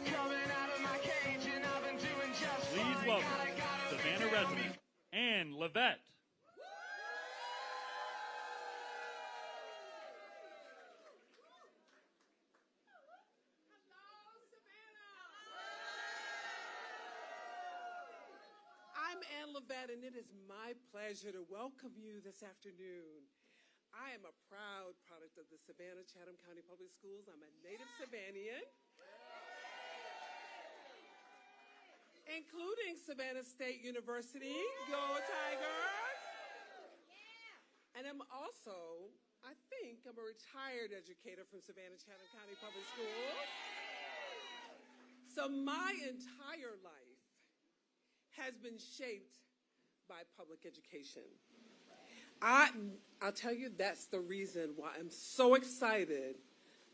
[SPEAKER 9] Coming out of my cage and I've been doing just
[SPEAKER 11] Please
[SPEAKER 9] fine.
[SPEAKER 11] welcome
[SPEAKER 9] Gotta
[SPEAKER 11] Savannah resident Ann Levette.
[SPEAKER 17] I'm Ann Levette, and it is my pleasure to welcome you this afternoon. I am a proud product of the Savannah Chatham County Public Schools. I'm a native Savannian, including Savannah State University. Go Tigers! And I'm also, I think, I'm a retired educator from Savannah Chatham County Public Schools. So my entire life has been shaped by public education. I'll tell you, that's the reason why I'm so excited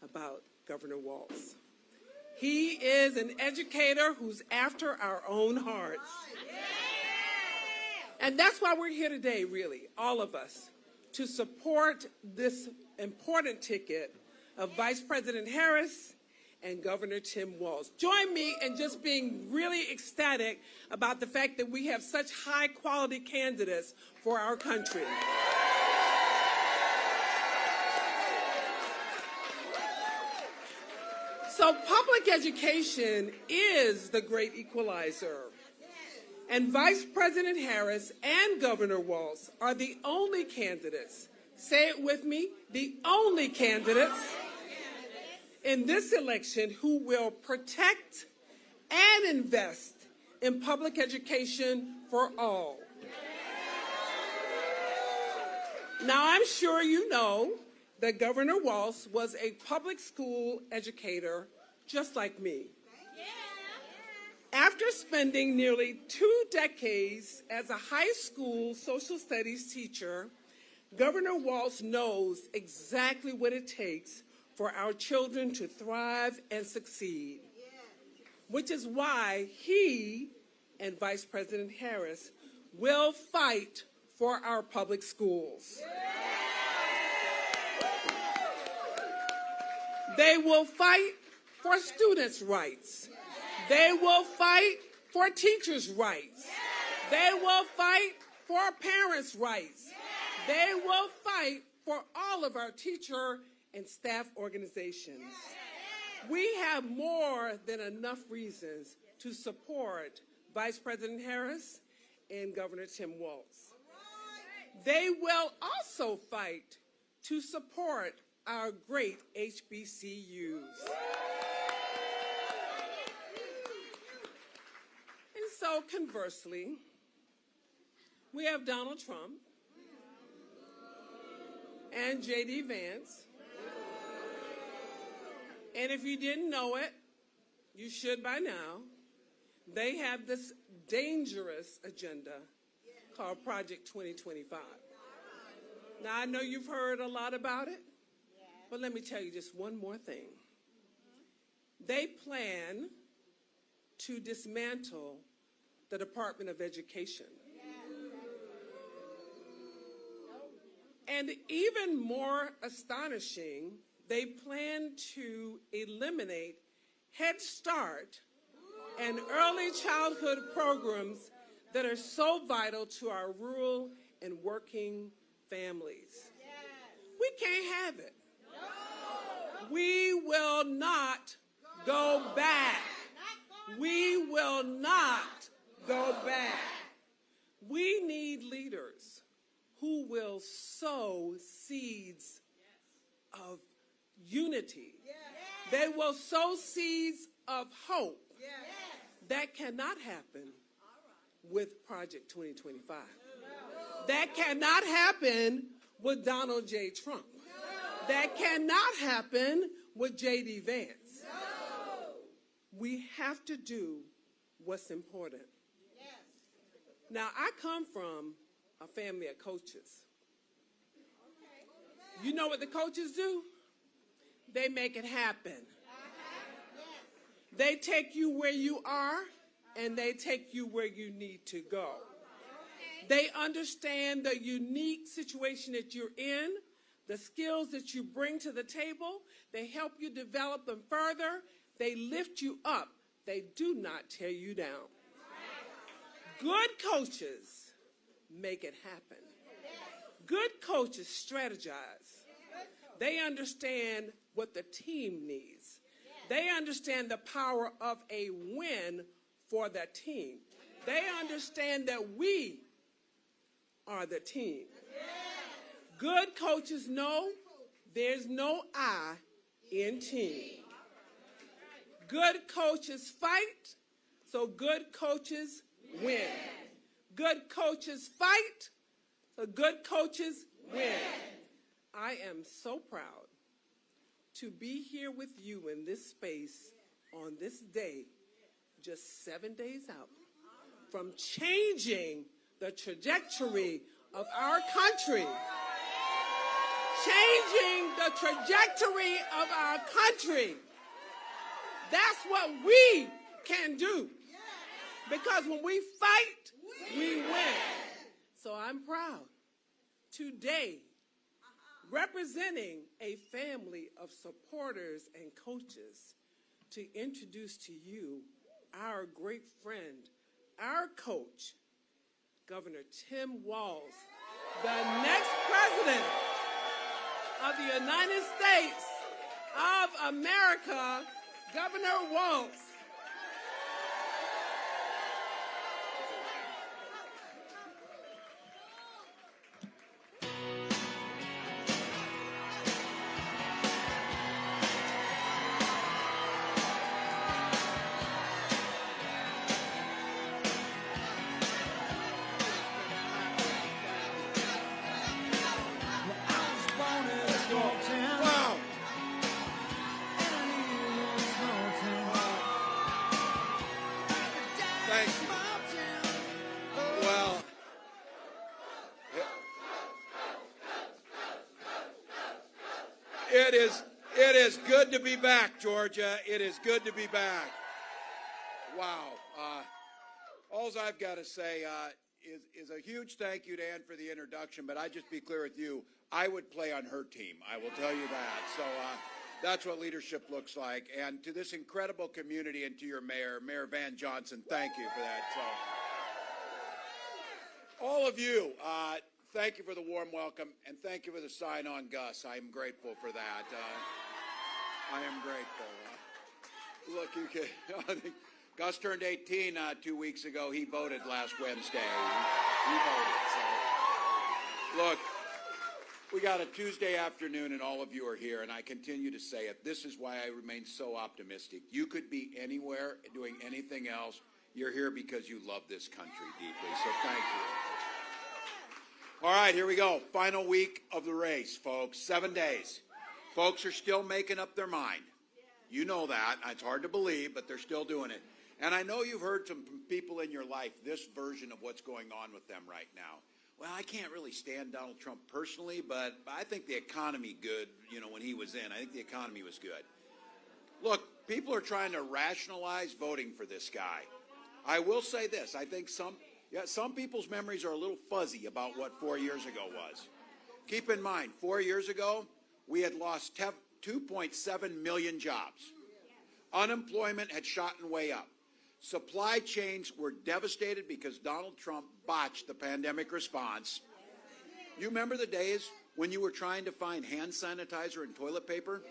[SPEAKER 17] about Governor Walz. He is an educator who's after our own hearts. And that's why we're here today, really, all of us, to support this important ticket of Vice President Harris and Governor Tim Walz. Join me in just being really ecstatic about the fact that we have such high-quality candidates for our country. So public education is the great equalizer. And Vice President Harris and Governor Walz are the only candidates, say it with me, the only candidates in this election who will protect and invest in public education for all. Now, I'm sure you know that Governor Walz was a public school educator just like me. After spending nearly 2 decades as a high school social studies teacher, Governor Walz knows exactly what it takes for our children to thrive and succeed, which is why he and Vice President Harris will fight for our public schools. They will fight for students' rights. They will fight for teachers' rights. They will fight for parents' rights. They will fight for all of our teacher and staff organizations. We have more than enough reasons to support Vice President Harris and Governor Tim Walz. They will also fight to support our great HBCUs. And so conversely, we have Donald Trump and J.D. Vance. And if you didn't know it, you should by now. They have this dangerous agenda called Project 2025. Now, I know you've heard a lot about it, but let me tell you just one more thing. They plan to dismantle the Department of Education. And even more astonishing, they plan to eliminate Head Start and early childhood programs that are so vital to our rural and working families. We can't have it. We will not go back. We will not go back. We need leaders who will sow seeds of unity. They will sow seeds of hope. That cannot happen with Project 2025. That cannot happen with Donald J. Trump. That cannot happen with J.D. Vance. We have to do what's important. Now, I come from a family of coaches. You know what the coaches do? They make it happen. They take you where you are, and they take you where you need to go. They understand the unique situation that you're in, the skills that you bring to the table. They help you develop them further. They lift you up. They do not tear you down. Good coaches make it happen. Good coaches strategize. They understand what the team needs. They understand the power of a win for the team. They understand that we are the team. Good coaches know there's no I in team. Good coaches fight, so good coaches win. Good coaches fight, so good coaches win. I am so proud to be here with you in this space on this day, just 7 days out from changing the trajectory of our country. Changing the trajectory of our country. That's what we can do. Because when we fight, we win. So I'm proud today, representing a family of supporters and coaches, to introduce to you our great friend, our coach, Governor Tim Walz, the next president of the United States of America, Governor Walz.
[SPEAKER 12] Wow. Thank you. Well, it is good to be back, Georgia. It is good to be back. Wow. All I've got to say is a huge thank you to Ann for the introduction, but I'd just be clear with you, I would play on her team. I will tell you that. So that's what leadership looks like. And to this incredible community and to your mayor, Mayor Van Johnson, thank you for that. So, all of you, thank you for the warm welcome, and thank you for the sign on Gus. I am grateful for that. I am grateful. Look, you can. Gus turned 18 2 weeks ago. He voted last Wednesday. He voted. So. Look, we got a Tuesday afternoon, and all of you are here, and I continue to say it. This is why I remain so optimistic. You could be anywhere doing anything else. You're here because you love this country deeply, so thank you. All right, here we go. Final week of the race, folks. 7 days. Folks are still making up their mind. You know that. It's hard to believe, but they're still doing it. And I know you've heard from people in your life this version of what's going on with them right now. Well, I can't really stand Donald Trump personally, but I think the economy good, when he was in. I think the economy was good. Look, people are trying to rationalize voting for this guy. I will say this. I think some people's memories are a little fuzzy about what 4 years ago was. Keep in mind, 4 years ago, we had lost 2.7 million jobs. Unemployment had shot way up. Supply chains were devastated because Donald Trump botched the pandemic response. You remember the days when you were trying to find hand sanitizer and toilet paper?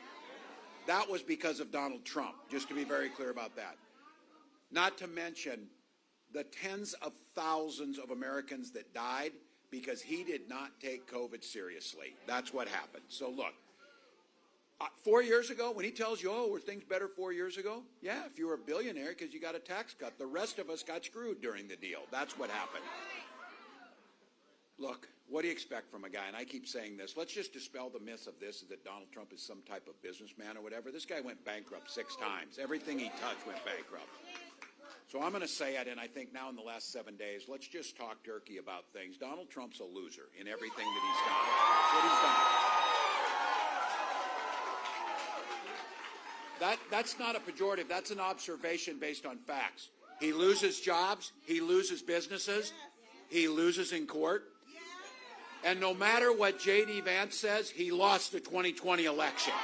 [SPEAKER 12] That was because of Donald Trump, just to be very clear about that. Not to mention the tens of thousands of Americans that died because he did not take COVID seriously. That's what happened. So look, 4 years ago, when he tells you, were things better 4 years ago? Yeah, if you were a billionaire because you got a tax cut. The rest of us got screwed during the deal. That's what happened. Look, what do you expect from a guy? And I keep saying this. Let's just dispel the myth of this, that Donald Trump is some type of businessman or whatever. This guy went bankrupt 6 times. Everything he touched went bankrupt. So I'm going to say it, and I think now in the last 7 days, let's just talk turkey about things. Donald Trump's a loser in everything that he's done. What he's done. That's not a pejorative. That's an observation based on facts. He loses jobs. He loses businesses. He loses in court. And no matter what J.D. Vance says, he lost the 2020 election.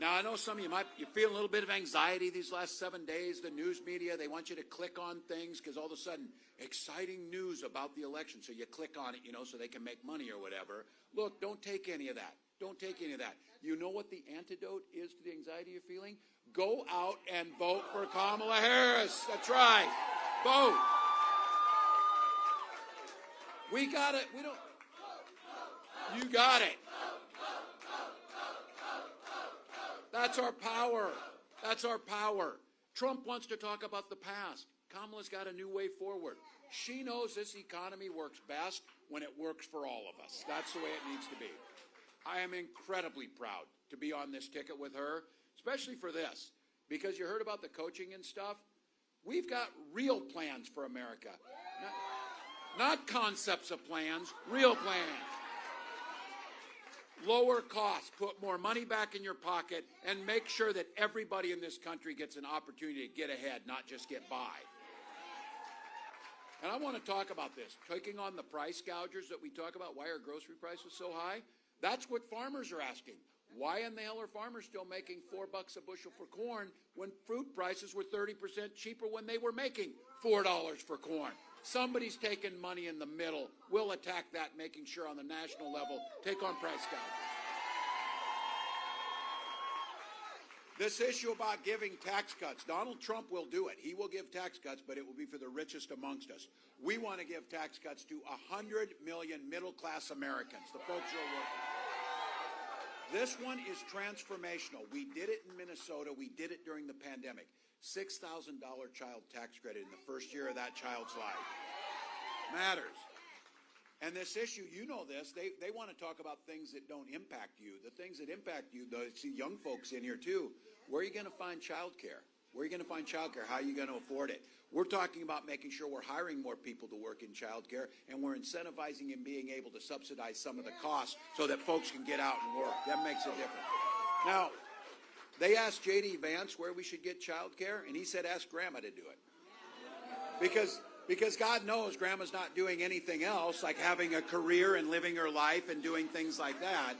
[SPEAKER 12] Now, I know some of you feel a little bit of anxiety these last 7 days. The news media, they want you to click on things because all of a sudden, exciting news about the election. So you click on it, so they can make money or whatever. Look, don't take any of that. Don't take any of that. You know what the antidote is to the anxiety you're feeling? Go out and vote for Kamala Harris. That's right. Vote. We got it. We don't. You got it. That's our power. That's our power. Trump wants to talk about the past. Kamala's got a new way forward. She knows this economy works best when it works for all of us. That's the way it needs to be. I am incredibly proud to be on this ticket with her, especially for this, because you heard about the coaching and stuff. We've got real plans for America. Not concepts of plans, real plans. Lower costs, put more money back in your pocket, and make sure that everybody in this country gets an opportunity to get ahead, not just get by. And I want to talk about this. Taking on the price gougers that we talk about, why are grocery prices so high?
[SPEAKER 18] That's what farmers are asking. Why in the hell are farmers still making $4 a bushel for corn when fruit prices were 30% cheaper when they were making $4 for corn? Somebody's taking money in the middle. We'll attack that, making sure on the national level, take on price gouging. This issue about giving tax cuts, Donald Trump will do it. He will give tax cuts, but it will be for the richest amongst us. We want to give tax cuts to 100 million middle-class Americans, the folks who are working. This one is transformational. We did it in Minnesota. We did it during the pandemic. $6,000 child tax credit in the first year of that child's life. Matters. And this issue, you know this, they want to talk about things that don't impact you. The things that impact you, I see young folks in here too. Where are you going to find child care? Where are you going to find child care? How are you going to afford it? We're talking about making sure we're hiring more people to work in child care, and we're incentivizing and being able to subsidize some of the costs so that folks can get out and work. That makes a difference. Now, they asked J.D. Vance where we should get child care, and he said, ask Grandma to do it. Because God knows Grandma's not doing anything else, like having a career and living her life and doing things like that.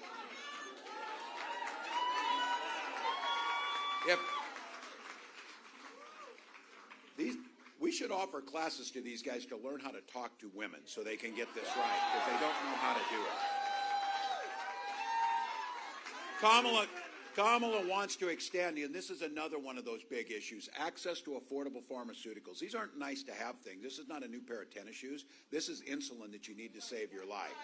[SPEAKER 18] We should offer classes to these guys to learn how to talk to women so they can get this right, because they don't know how to do it. Kamala wants to extend, and this is another one of those big issues, access to affordable pharmaceuticals. These aren't nice to have things. This is not a new pair of tennis shoes. This is insulin that you need to save your life.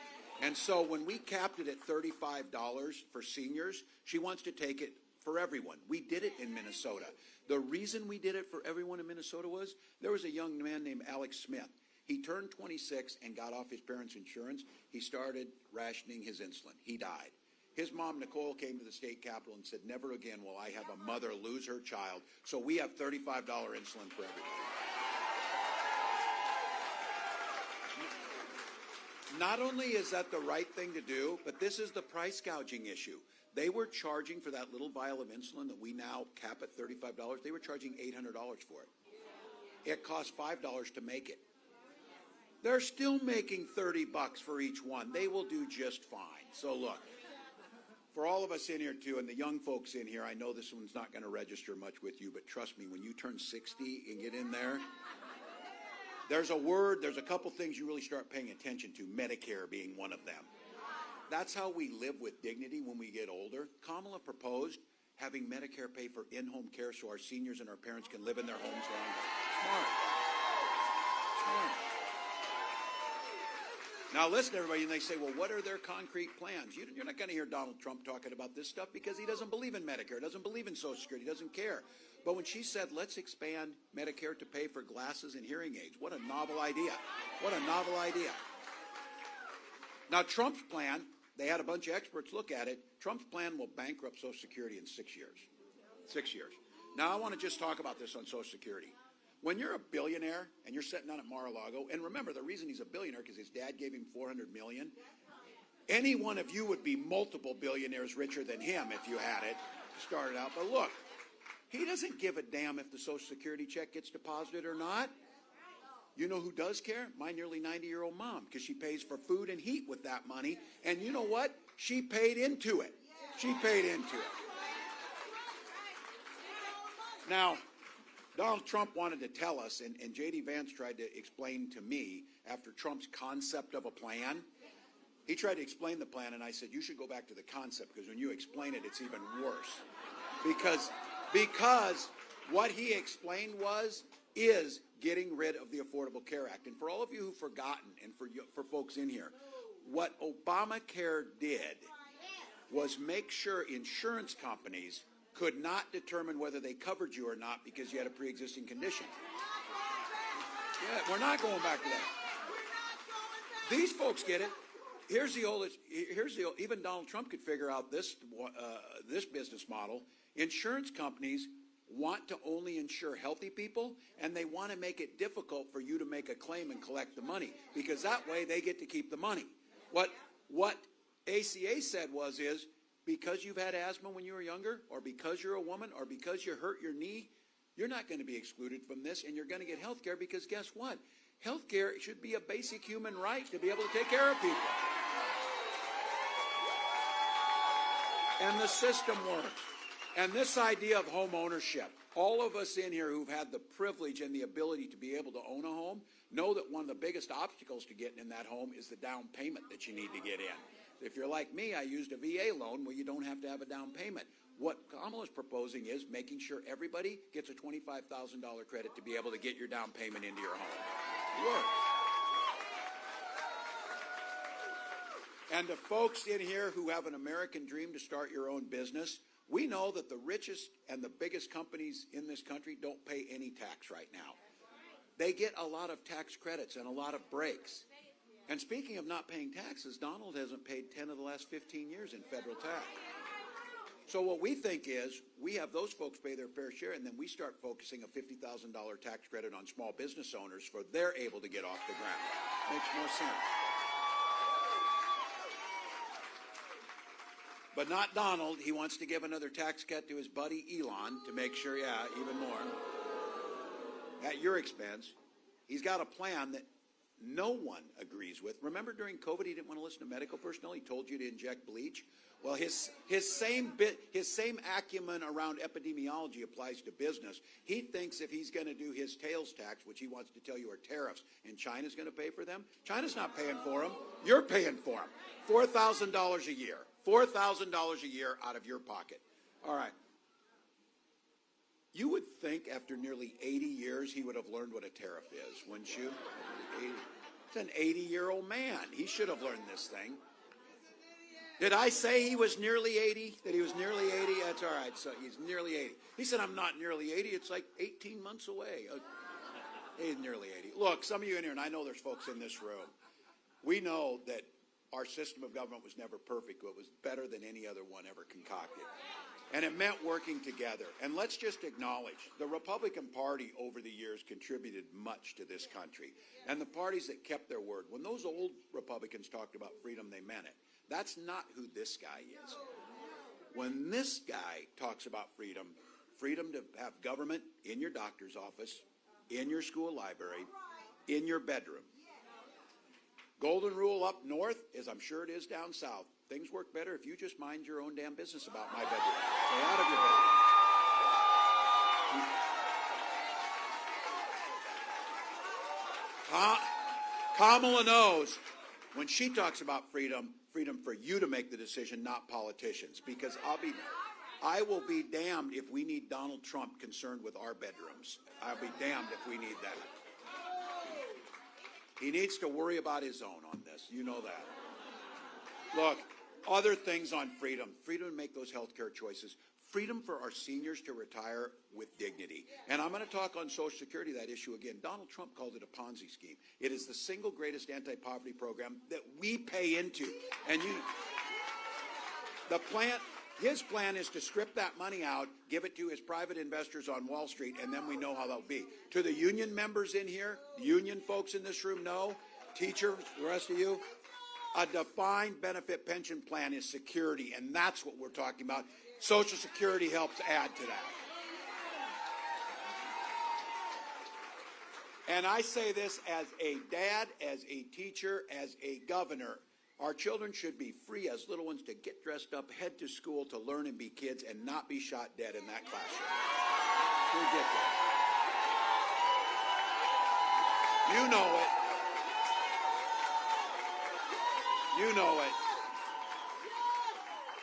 [SPEAKER 18] And so when we capped it at $35 for seniors, she wants to take it for everyone. We did it in Minnesota. The reason we did it for everyone in Minnesota was there was a young man named Alex Smith. He turned 26 and got off his parents' insurance. He started rationing his insulin. He died. His mom, Nicole, came to the state capitol and said, never again will I have a mother lose her child. So we have $35 insulin for everybody. Not only is that the right thing to do, but this is the price gouging issue. They were charging for that little vial of insulin that we now cap at $35. They were charging $800 for it. It cost $5 to make it. They're still making $30 for each one. They will do just fine. So look, for all of us in here too, and the young folks in here, I know this one's not going to register much with you, but trust me, when you turn 60 and get in there, there's a couple things you really start paying attention to, Medicare being one of them. That's how we live with dignity when we get older. Kamala proposed having Medicare pay for in-home care so our seniors and our parents can live in their homes longer. Smart. Now listen, everybody, and they say, well, what are their concrete plans? You're not going to hear Donald Trump talking about this stuff because he doesn't believe in Medicare, doesn't believe in Social Security, doesn't care. But when she said, let's expand Medicare to pay for glasses and hearing aids, what a novel idea. What a novel idea. Now, Trump's plan, they had a bunch of experts look at it. Trump's plan will bankrupt Social Security in 6 years. 6 years. Now, I want to just talk about this on Social Security. When you're a billionaire and you're sitting down at Mar-a-Lago, and remember, the reason he's a billionaire because his dad gave him $400 million. Any one of you would be multiple billionaires richer than him if you had it started out. But look, he doesn't give a damn if the Social Security check gets deposited or not. You know who does care? My nearly 90-year-old mom, because she pays for food and heat with that money. And you know what? She paid into it. She paid into it. Now, Donald Trump wanted to tell us, and J.D. Vance tried to explain to me after Trump's concept of a plan. He tried to explain the plan, and I said, you should go back to the concept, because when you explain it, it's even worse. Because what he explained is getting rid of the Affordable Care Act. And for all of you who've forgotten, and for folks in here, what Obamacare did was make sure insurance companies could not determine whether they covered you or not because you had a pre-existing condition. Yeah, we're not going back to that. These folks get it. Here's the old, even Donald Trump could figure out this business model. Insurance companies want to only insure healthy people, and they want to make it difficult for you to make a claim and collect the money, because that way they get to keep the money. What ACA said is, because you've had asthma when you were younger, or because you're a woman, or because you hurt your knee, you're not going to be excluded from this, and you're going to get health care, because guess what? Health care should be a basic human right to be able to take care of people. And the system works. And this idea of home ownership, all of us in here who've had the privilege and the ability to be able to own a home know that one of the biggest obstacles to getting in that home is the down payment that you need to get in. If you're like me, I used a VA loan where you don't have to have a down payment. What Kamala's proposing is making sure everybody gets a $25,000 credit to be able to get your down payment into your home. It works. And to folks in here who have an American dream to start your own business, we know that the richest and the biggest companies in this country don't pay any tax right now. They get a lot of tax credits and a lot of breaks. And speaking of not paying taxes, Donald hasn't paid 10 of the last 15 years in federal tax. So what we think is we have those folks pay their fair share, and then we start focusing a $50,000 tax credit on small business owners for they're able to get off the ground. Makes more sense. But not Donald. He wants to give another tax cut to his buddy Elon to make sure, yeah, even more. At your expense. He's got a plan that no one agrees with. Remember during COVID he didn't want to listen to medical personnel? He told you to inject bleach. Well, his same acumen around epidemiology applies to business. He thinks if he's going to do his tails tax, which he wants to tell you are tariffs, and China's going to pay for them, China's not paying for them. You're paying for them. $4,000 a year. $4,000 a year out of your pocket. All right. You would think after nearly 80 years he would have learned what a tariff is, wouldn't you? It's an 80-year-old man. He should have learned this thing. Did I say he was nearly 80? That he was nearly 80? That's all right. So he's nearly 80. He said, I'm not nearly 80. It's like 18 months away. He's nearly 80. Look, some of you in here, and I know there's folks in this room, we know that our system of government was never perfect, but it was better than any other one ever concocted. And it meant working together. And let's just acknowledge, the Republican Party over the years contributed much to this country. And the parties that kept their word. When those old Republicans talked about freedom, they meant it. That's not who this guy is. When this guy talks about freedom, freedom to have government in your doctor's office, in your school library, in your bedroom. Golden rule up north, as I'm sure it is down south. Things work better if you just mind your own damn business about my bedroom. Stay out of your bedroom. Kamala knows when she talks about freedom, freedom for you to make the decision, not politicians. Because I will be damned if we need Donald Trump concerned with our bedrooms. I'll be damned if we need that. He needs to worry about his own on this. You know that. Look, other things on freedom. Freedom to make those health care choices. Freedom for our seniors to retire with dignity. And I'm going to talk on Social Security, that issue again. Donald Trump called it a Ponzi scheme. It is the single greatest anti-poverty program that we pay into. And his plan is to strip that money out, give it to his private investors on Wall Street, and then we know how that'll be. To the union members in here, the union folks in this room know, teachers, the rest of you, a defined benefit pension plan is security, and that's what we're talking about. Social Security helps add to that. And I say this as a dad, as a teacher, as a governor. Our children should be free as little ones to get dressed up, head to school to learn and be kids, and not be shot dead in that classroom. It's ridiculous. You know it. You know it.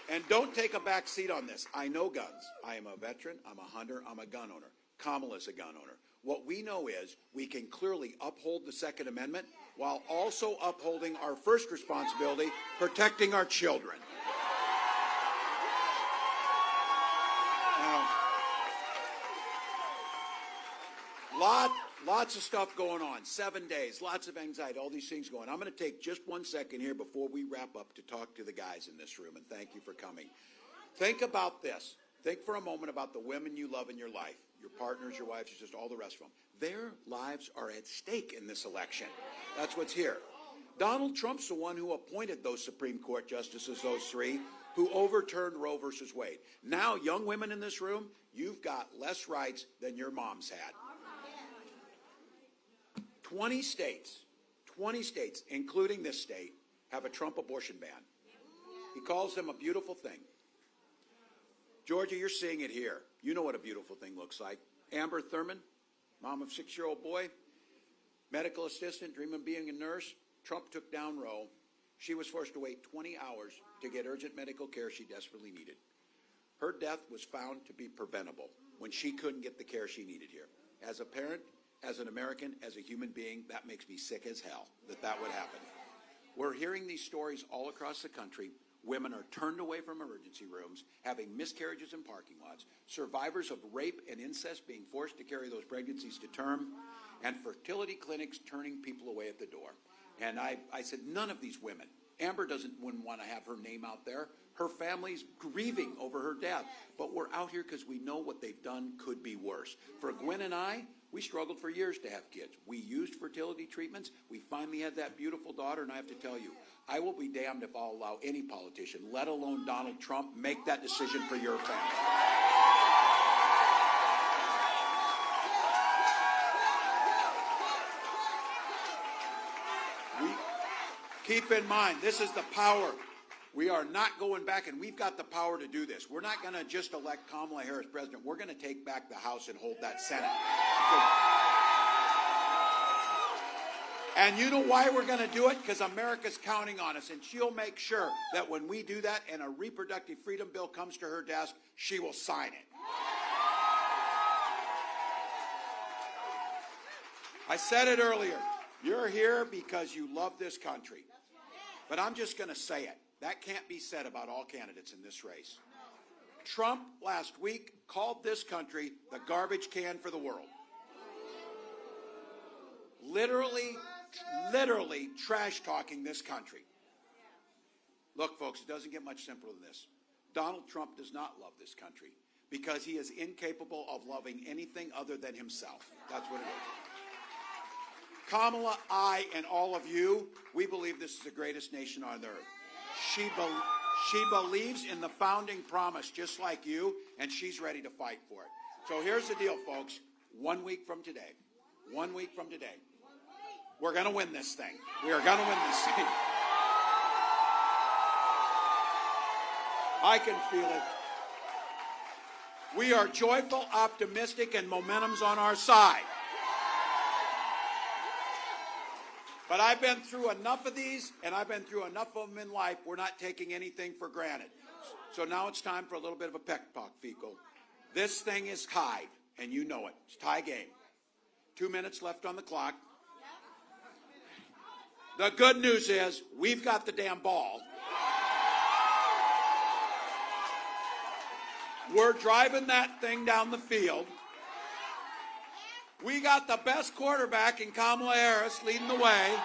[SPEAKER 18] And don't take a back seat on this. I know guns. I am a veteran. I'm a hunter. I'm a gun owner. Kamala's a gun owner. What we know is we can clearly uphold the Second Amendment while also upholding our first responsibility, protecting our children. Now, lots of stuff going on. 7 days, lots of anxiety, all these things going on. I'm going to take just 1 second here before we wrap up to talk to the guys in this room, and thank you for coming. Think about this. Think for a moment about the women you love in your life, your partners, your wives, just all the rest of them. Their lives are at stake in this election. That's what's here. Donald Trump's the one who appointed those Supreme Court justices, those three, who overturned Roe versus Wade. Now, young women in this room, you've got less rights than your moms had. 20 states, including this state, have a Trump abortion ban. He calls them a beautiful thing. Georgia, you're seeing it here. You know what a beautiful thing looks like. Amber Thurman, mom of 6-year-old boy, medical assistant, dreaming of being a nurse. Trump took down Roe. She was forced to wait 20 hours to get urgent medical care she desperately needed. Her death was found to be preventable when she couldn't get the care she needed here. As a parent, as an American, as a human being, that makes me sick as hell that would happen. We're hearing these stories all across the country. Women are turned away from emergency rooms, having miscarriages in parking lots, survivors of rape and incest being forced to carry those pregnancies to term, and fertility clinics turning people away at the door. And I said, none of these women, Amber wouldn't want to have her name out there. Her family's grieving over her death. But we're out here because we know what they've done could be worse. For Gwen and I, we struggled for years to have kids. We used fertility treatments. We finally had that beautiful daughter, and I have to tell you, I will be damned if I'll allow any politician, let alone Donald Trump, make that decision for your family. Keep in mind, this is the power. We are not going back, and we've got the power to do this. We're not going to just elect Kamala Harris president. We're going to take back the House and hold that Senate. And you know why we're going to do it? Because America's counting on us, and she'll make sure that when we do that and a reproductive freedom bill comes to her desk, she will sign it. I said it earlier. You're here because you love this country. But I'm just going to say it. That can't be said about all candidates in this race. Trump last week called this country the garbage can for the world. Literally trash talking this country. Look, folks, it doesn't get much simpler than this. Donald Trump does not love this country because he is incapable of loving anything other than himself. That's what it is. Kamala, I, and all of you, we believe this is the greatest nation on earth. She believes in the founding promise just like you, and she's ready to fight for it. So here's the deal, folks. 1 week from today, we're going to win this thing. We are going to win this thing. I can feel it. We are joyful, optimistic, and momentum's on our side. But I've been through enough of these, and I've been through enough of them in life. We're not taking anything for granted. So now it's time for a little bit of a pep talk, Fico. This thing is tied, and you know it. It's tie game. 2 minutes left on the clock. The good news is we've got the damn ball. We're driving that thing down the field. We got the best quarterback in Kamala Harris leading the way.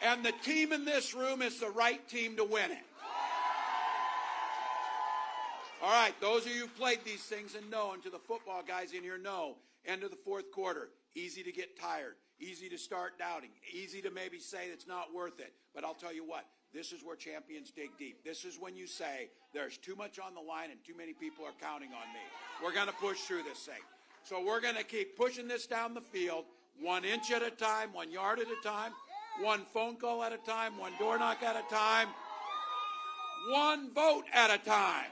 [SPEAKER 18] And the team in this room is the right team to win it. All right, those of you who've played these things and know, and to the football guys in here know, end of the fourth quarter, easy to get tired, easy to start doubting, easy to maybe say it's not worth it. But I'll tell you what, this is where champions dig deep. This is when you say there's too much on the line and too many people are counting on me. We're going to push through this thing. So we're going to keep pushing this down the field, 1 inch at a time, 1 yard at a time, 1 phone call at a time, 1 door knock at a time, 1 vote at a time.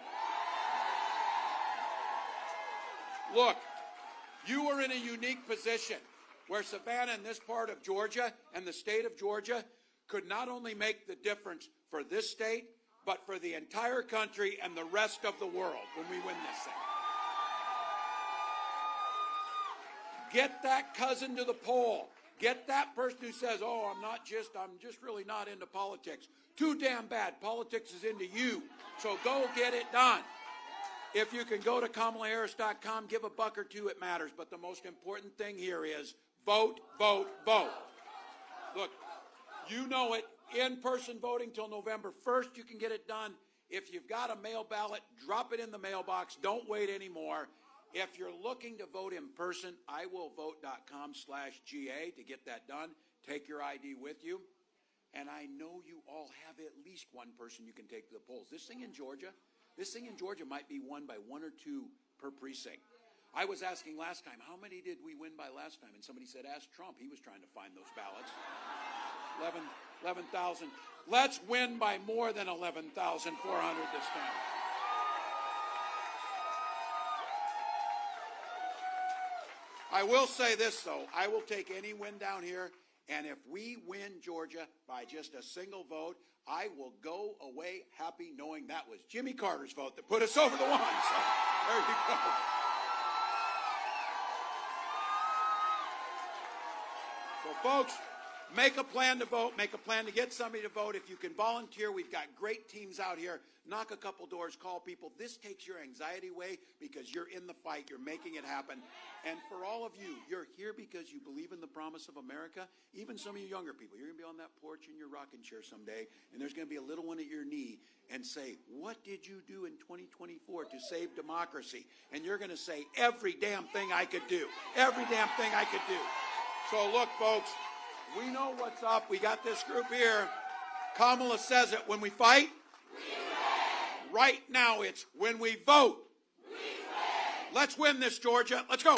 [SPEAKER 18] Look, you are in a unique position where Savannah and this part of Georgia and the state of Georgia could not only make the difference for this state, but for the entire country and the rest of the world when we win this thing. Get that cousin to the poll. Get that person who says, oh, I'm just really not into politics. Too damn bad. Politics is into you. So go get it done. If you can go to KamalaHarris.com, give $1 or $2, it matters. But the most important thing here is vote, vote, vote. Look, you know it. In-person voting till November 1st, you can get it done. If you've got a mail ballot, drop it in the mailbox. Don't wait anymore. If you're looking to vote in person, iwillvote.com/GA to get that done. Take your ID with you. And I know you all have at least one person you can take to the polls. This thing in Georgia might be won by 1 or 2 per precinct. I was asking last time, how many did we win by last time? And somebody said, ask Trump. He was trying to find those ballots. 11,000. Let's win by more than 11,400 this time. I will say this, though. I will take any win down here, and if we win Georgia by just a single vote, I will go away happy knowing that was Jimmy Carter's vote that put us over the line. So there you go. So, folks, make a plan to vote. Make a plan to get somebody to vote. If you can volunteer, we've got great teams out here. Knock a couple doors, call people. This takes your anxiety away because you're in the fight. You're making it happen. And for all of you, you're here because you believe in the promise of America. Even some of you younger people, you're going to be on that porch in your rocking chair someday, and there's going to be a little one at your knee and say, what did you do in 2024 to save democracy? And you're going to say, every damn thing I could do. Every damn thing I could do. So look, folks, we know what's up. We got this group here. Kamala says it, when we fight, we win. Right now it's when we vote. We win. Let's win this, Georgia. Let's go.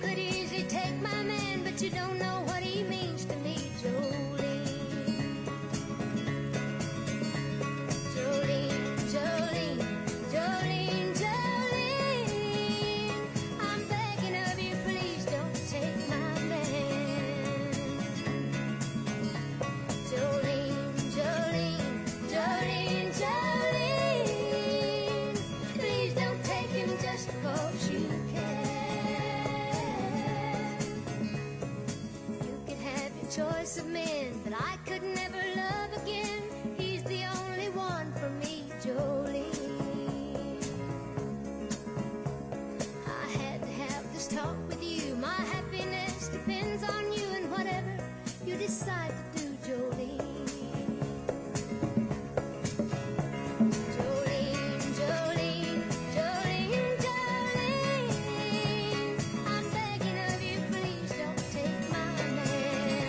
[SPEAKER 16] could easily take my man, but you don't know what he means to me, Jolene. Jolene, Jolene, Jolene, Jolene. I'm begging of you, please don't take my man. Jolene, Jolene, Jolene, Jolene. Please don't take him just because you can. You can have your choice of men, but I could never love again. He's the only one for me, Jolene. I had to have this talk with you. My happiness depends on you and whatever you decide to do, Jolene. Jolene, Jolene, Jolene, Jolene. I'm begging of you, please don't take my man.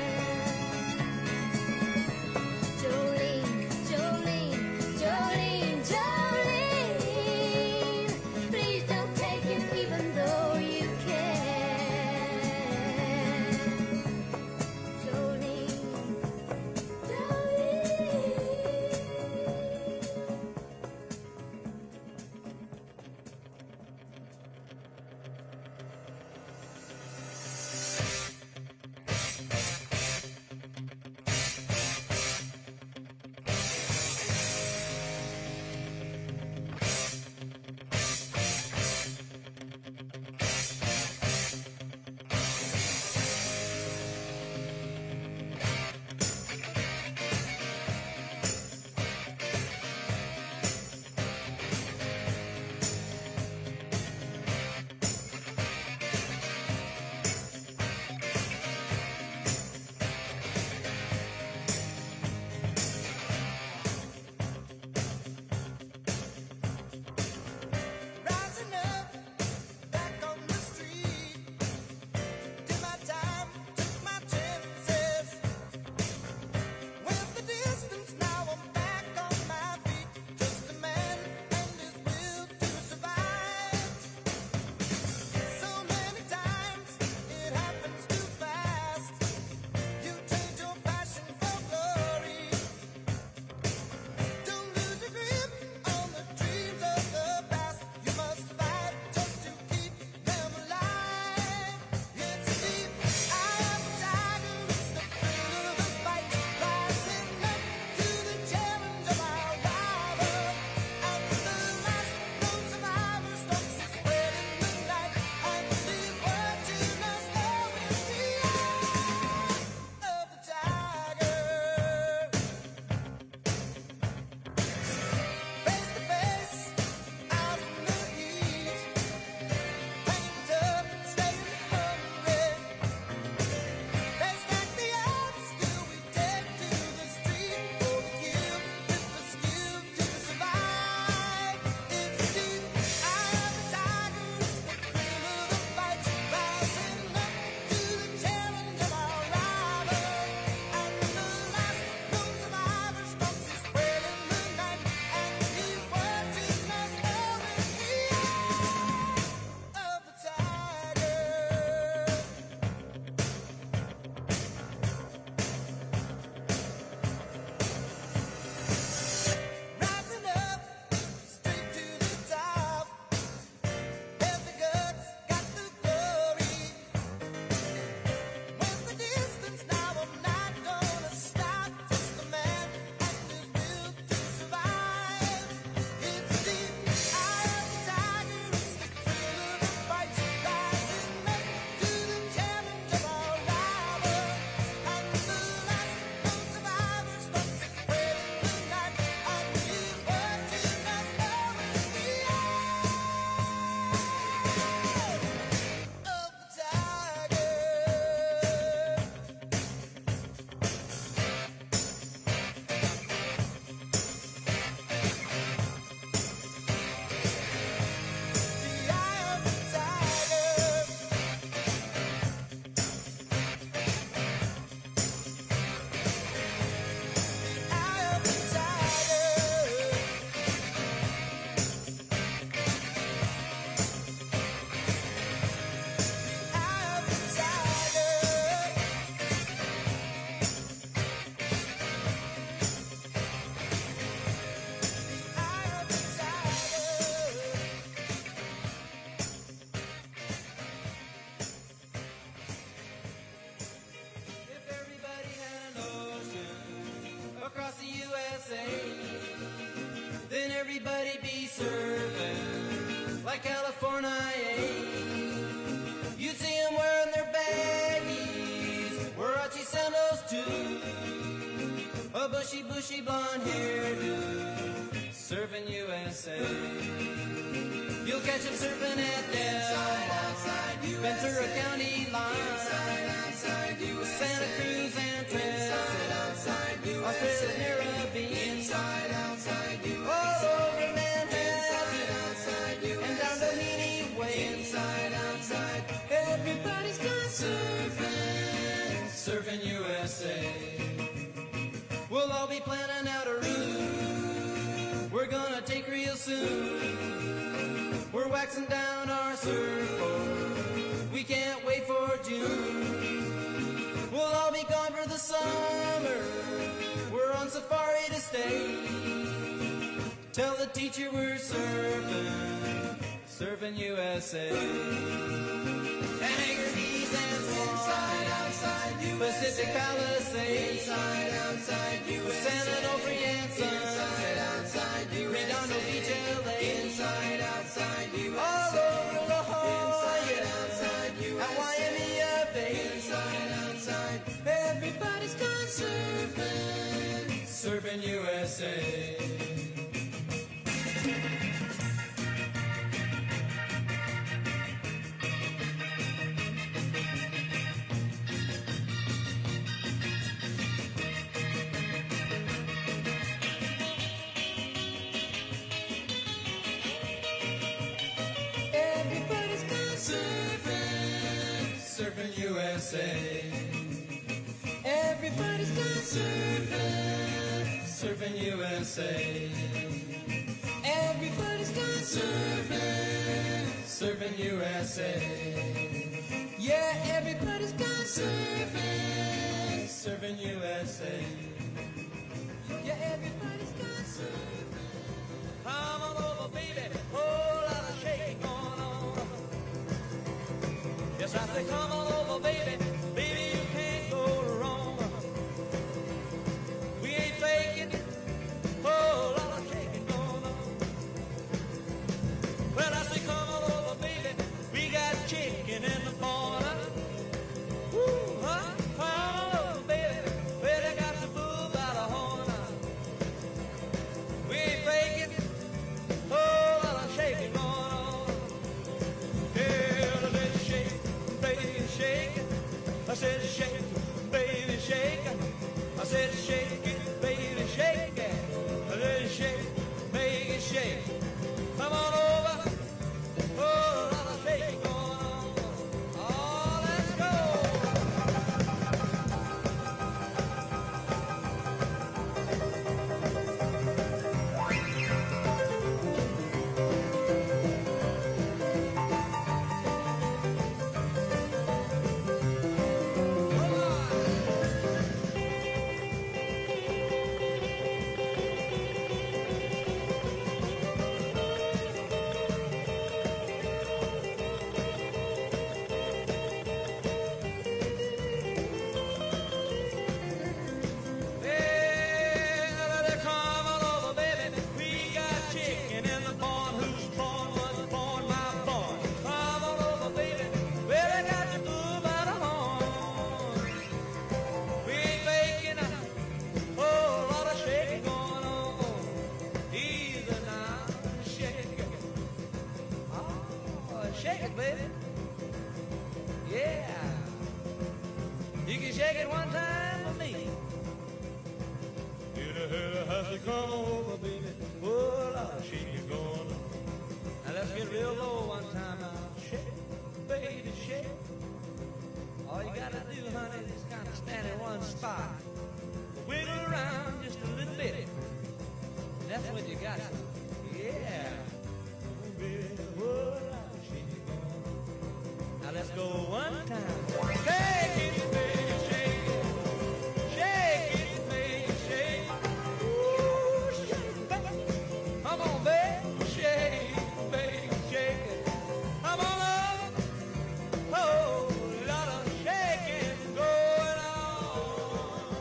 [SPEAKER 19] everybody be surfing like California. You see them wearing their baggies, Warachi sandals too, a bushy, bushy blonde hairdo, surfing USA. You'll catch them surfing at the Ventura County line, Santa Cruz and Trestle, Australia's Caribbean, all over Manhattan, and down to Meany Way. Everybody's gone surfing, surfing USA. We'll all be planning out a route we're gonna take real soon. We're waxing down our surfboard, we can't wait for June. We'll all be gone for the summer, we're on safari to stay. Tell the teacher we're surfing, surfing USA. And Anchor Keys and Swan, Pacific Palisades, San Onofre and Sunset, Redondo Beach, LA, all over La Jolla, and Waimea Bay. Everybody's gone surfing, surfing USA. Everybody's gone surfing, surfing USA. Everybody's gone surfing, surfing USA. Everybody's gone surfing, surfing USA. Yeah, everybody's gone surfing, surfing USA. Yeah, everybody's gone surfing. Come on over, baby, whole lot of shaking going on. Yes, I say, come on over, baby, baby, you can't go wrong. We ain't faking, whole lot of shaking going on. Well, I say, come on over, baby, we got chicken in the corner. Woo, huh? Come on over, baby, well, they got the bull by the horn. We ain't faking, whole lot of shaking going on. Yeah, let's shake, baby, shake it. I said shake, baby, shake it. I said shake it, baby, shake it. Let's shake, baby, shake. Come on over, whole lot of shaking going on. Oh, let's go. Shake it, baby. Yeah. You can shake it one time for me. You know how to come over, baby. Oh, Lord, shake it going on. Now let's get real low one time now. Shake, baby, shake. All you gotta do, honey, is kind of stand in one spot. Wiggle around just a little bit. That's what you got. Yeah. Baby, oh, Lord. Now let's go one time. Shake it, baby, shake it. Shake it, baby, shake it. Ooh, shake it, baby. Come on, baby, shake it, baby, shake it. Come on up. Oh, lot of shaking going on.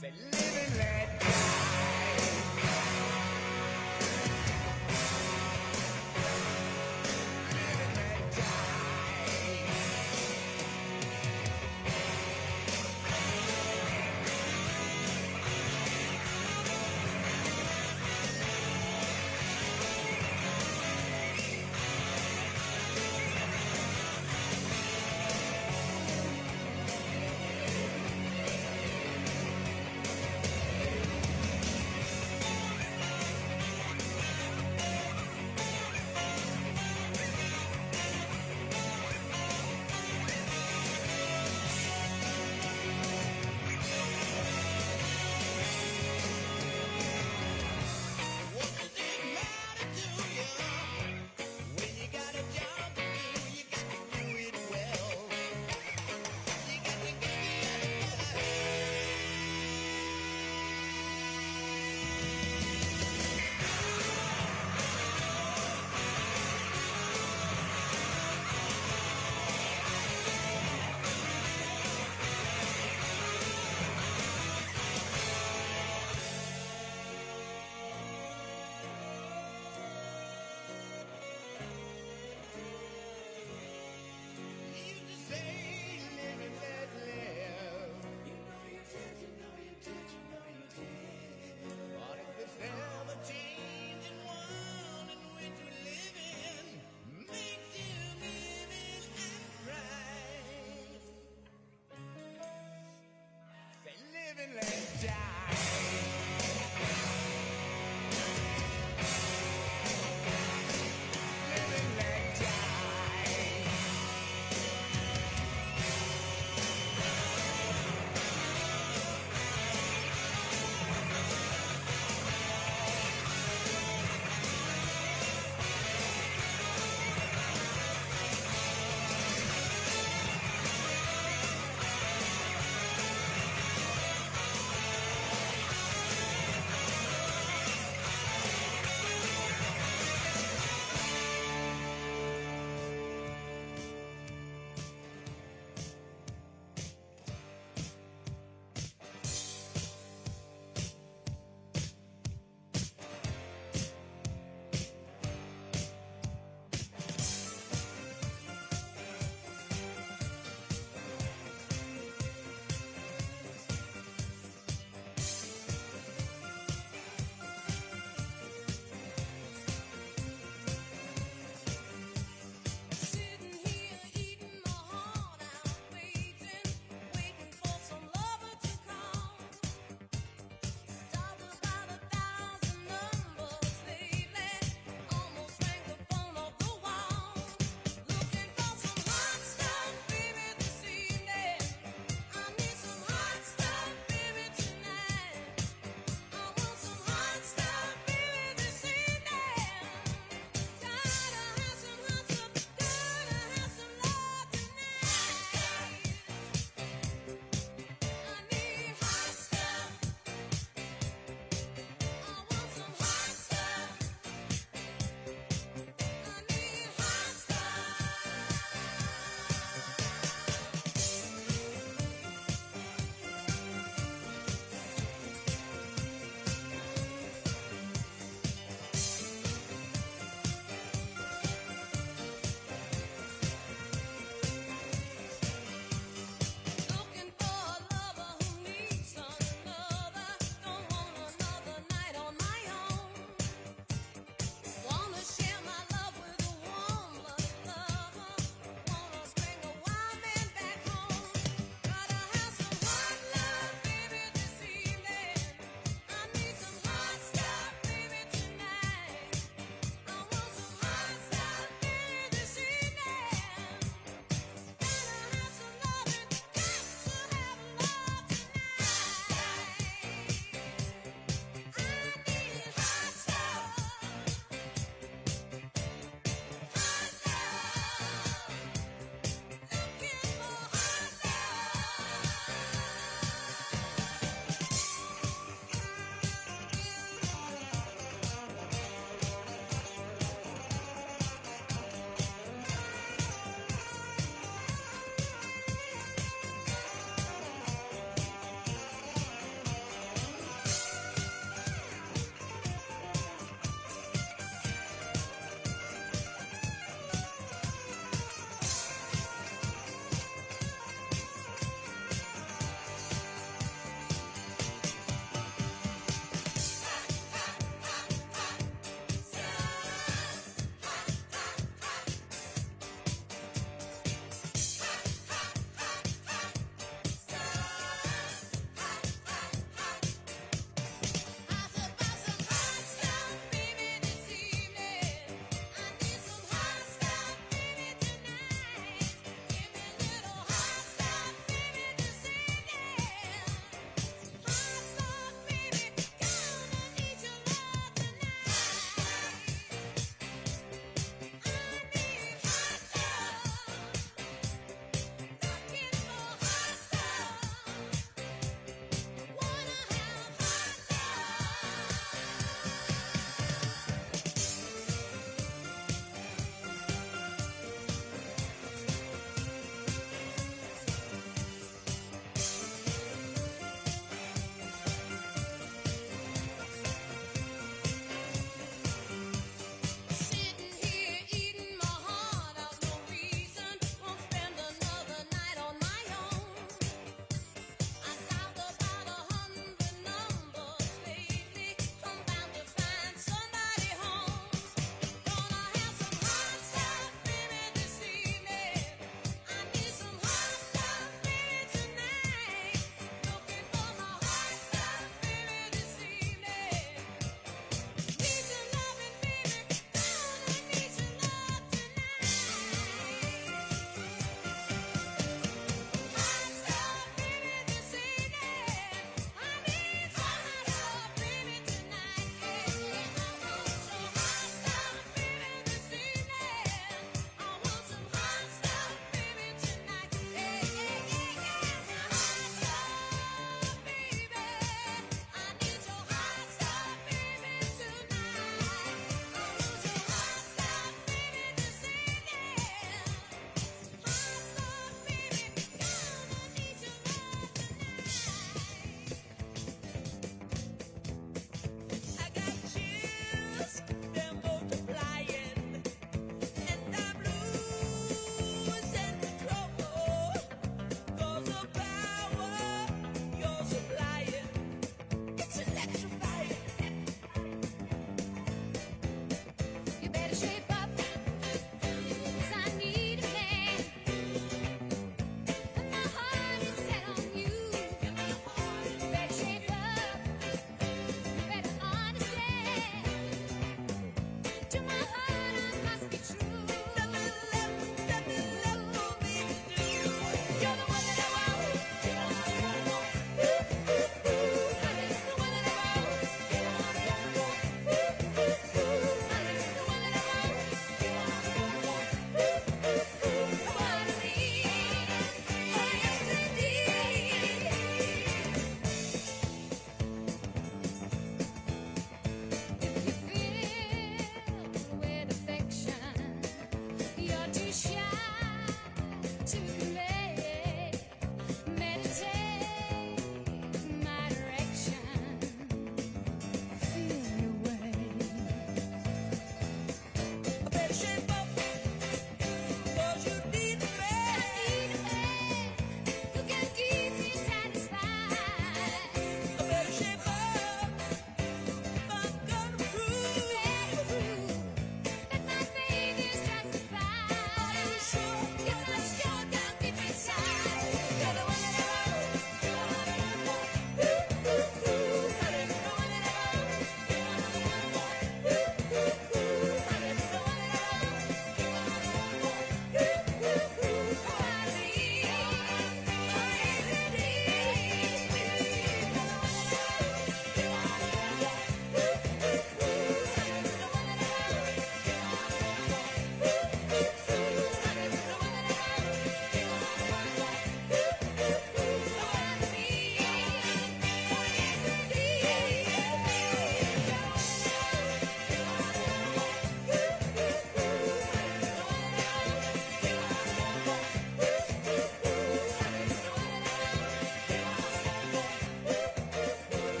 [SPEAKER 9] Say, live and let die. Live and let die.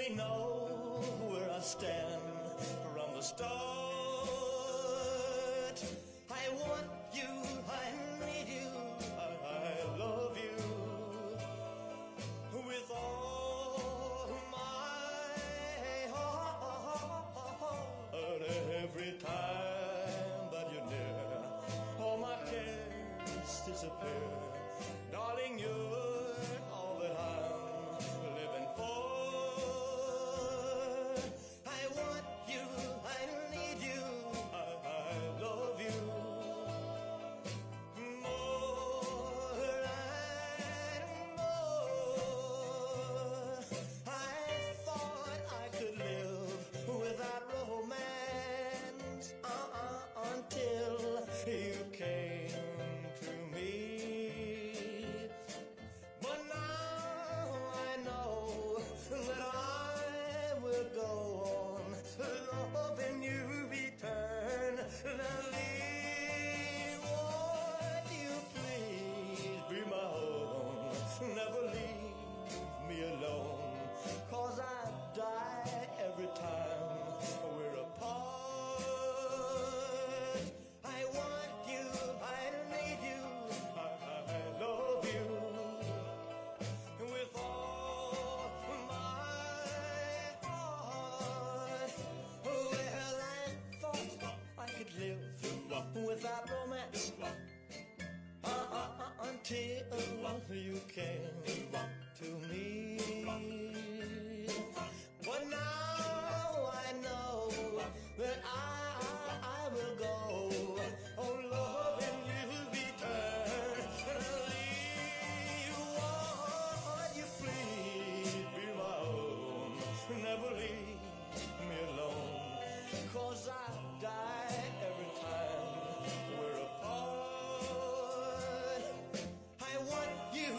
[SPEAKER 19] they know where I stand from the start. I want you, I need you, I love you with all my heart. Every time that you're near, all my cares disappear. Darling, you're all that I'm living for. I want you, I need you, I love you more and more. I thought I could live without romance until you came to me. But now I know that I will go on loving you eternally. Won't you please be my own? Never leave me alone, 'cause I die every time we're apart. I want you, I need you, I love you with all my heart. Well, I thought I could live without romance until you came to me. But now I know that I will go on loving you eternally. Won't you please be my own? Never leave me alone, 'cause I die every time we're apart. I want you,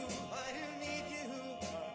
[SPEAKER 19] I need you, I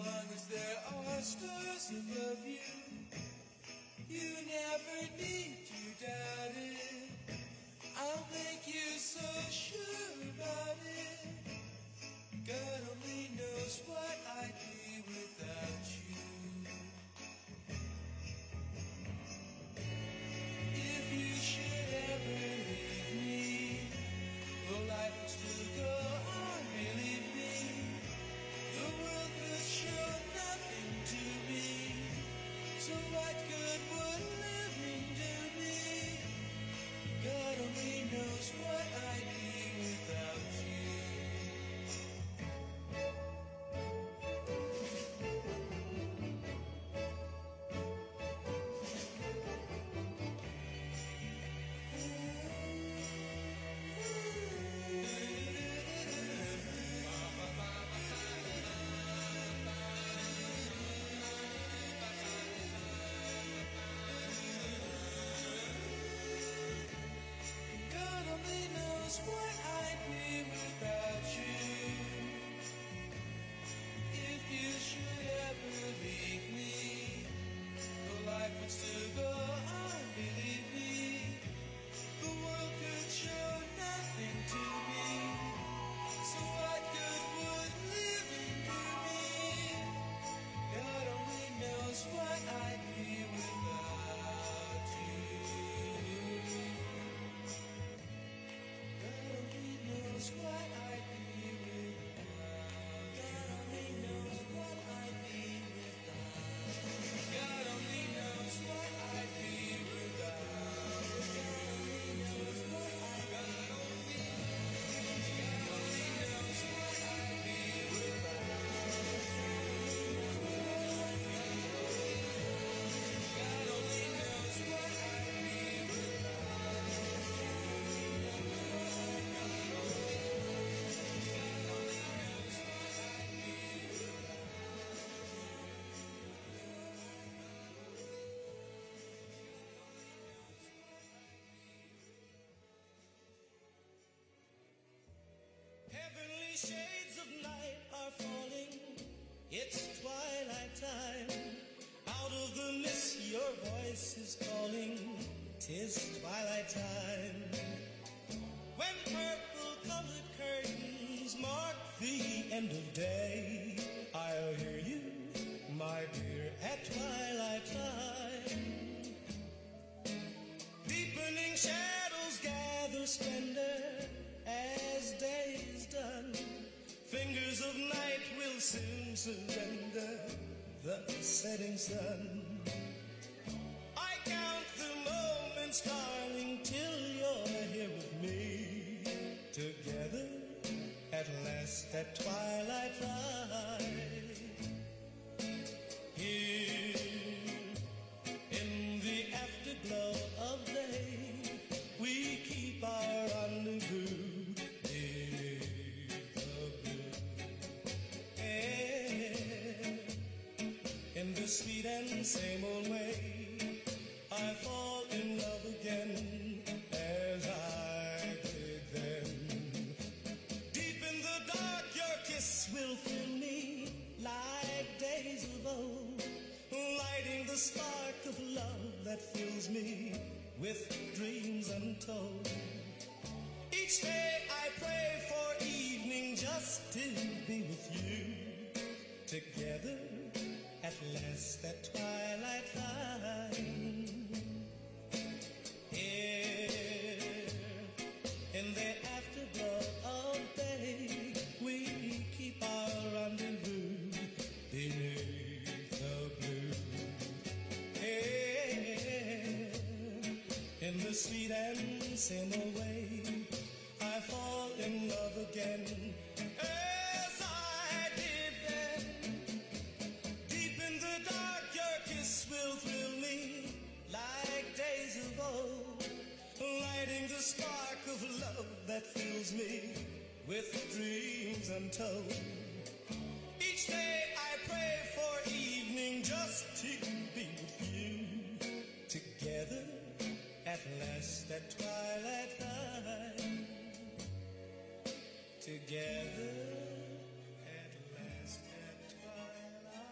[SPEAKER 19] long as there are stars above you, you never need to doubt it. I'll make you so sure about it. God only knows what I'd be without you. If you should ever leave me, well, life would still go on, believe me. The world could show nothing to me, so what good would living do me? God only knows what I'd be without you. God only knows what I'd be without you. If you should ever leave me, the life would still go on, believe me. The world could show nothing to me, so what good would living do me? God only knows what I'd be without you. God only knows what I'd be without. God only knows what I'd be without. God only knows what I'd be without. God only knows what I'd be without. God only knows what I'd be without. God only knows what I'd be Heavenly shades of night are falling. It's twilight time. Out of the mist your voice is calling. 'Tis twilight time. When purple-colored curtains mark the end of day, I'll hear you, my dear, at twilight time. Deepening shadows gather splendor as day is done. Fingers of night will soon surrender the setting sun. I count the moments, darling, till you're here with me. Together at last at twilight light. Here in the afterglow of day, we keep our rendezvous beneath the blue air. In the sweet and same old way, I fall in love again as I did then. Deep in the dark, your kiss will fill me like days of old, lighting the spark of love that fills me with dreams untold. Each day I pray for evening just to be with you. Together at last at twilight time. Here in the afterglow of day, we keep our rendezvous beneath the blue air. In the sweet and same old way, I fall in love again as I did then. Deep in the dark, your kiss will thrill me like days of old, lighting the spark of love that fills me with dreams untold. Each day I pray for evening just to be with you. Together at last at twilight time. Together at last at twilight.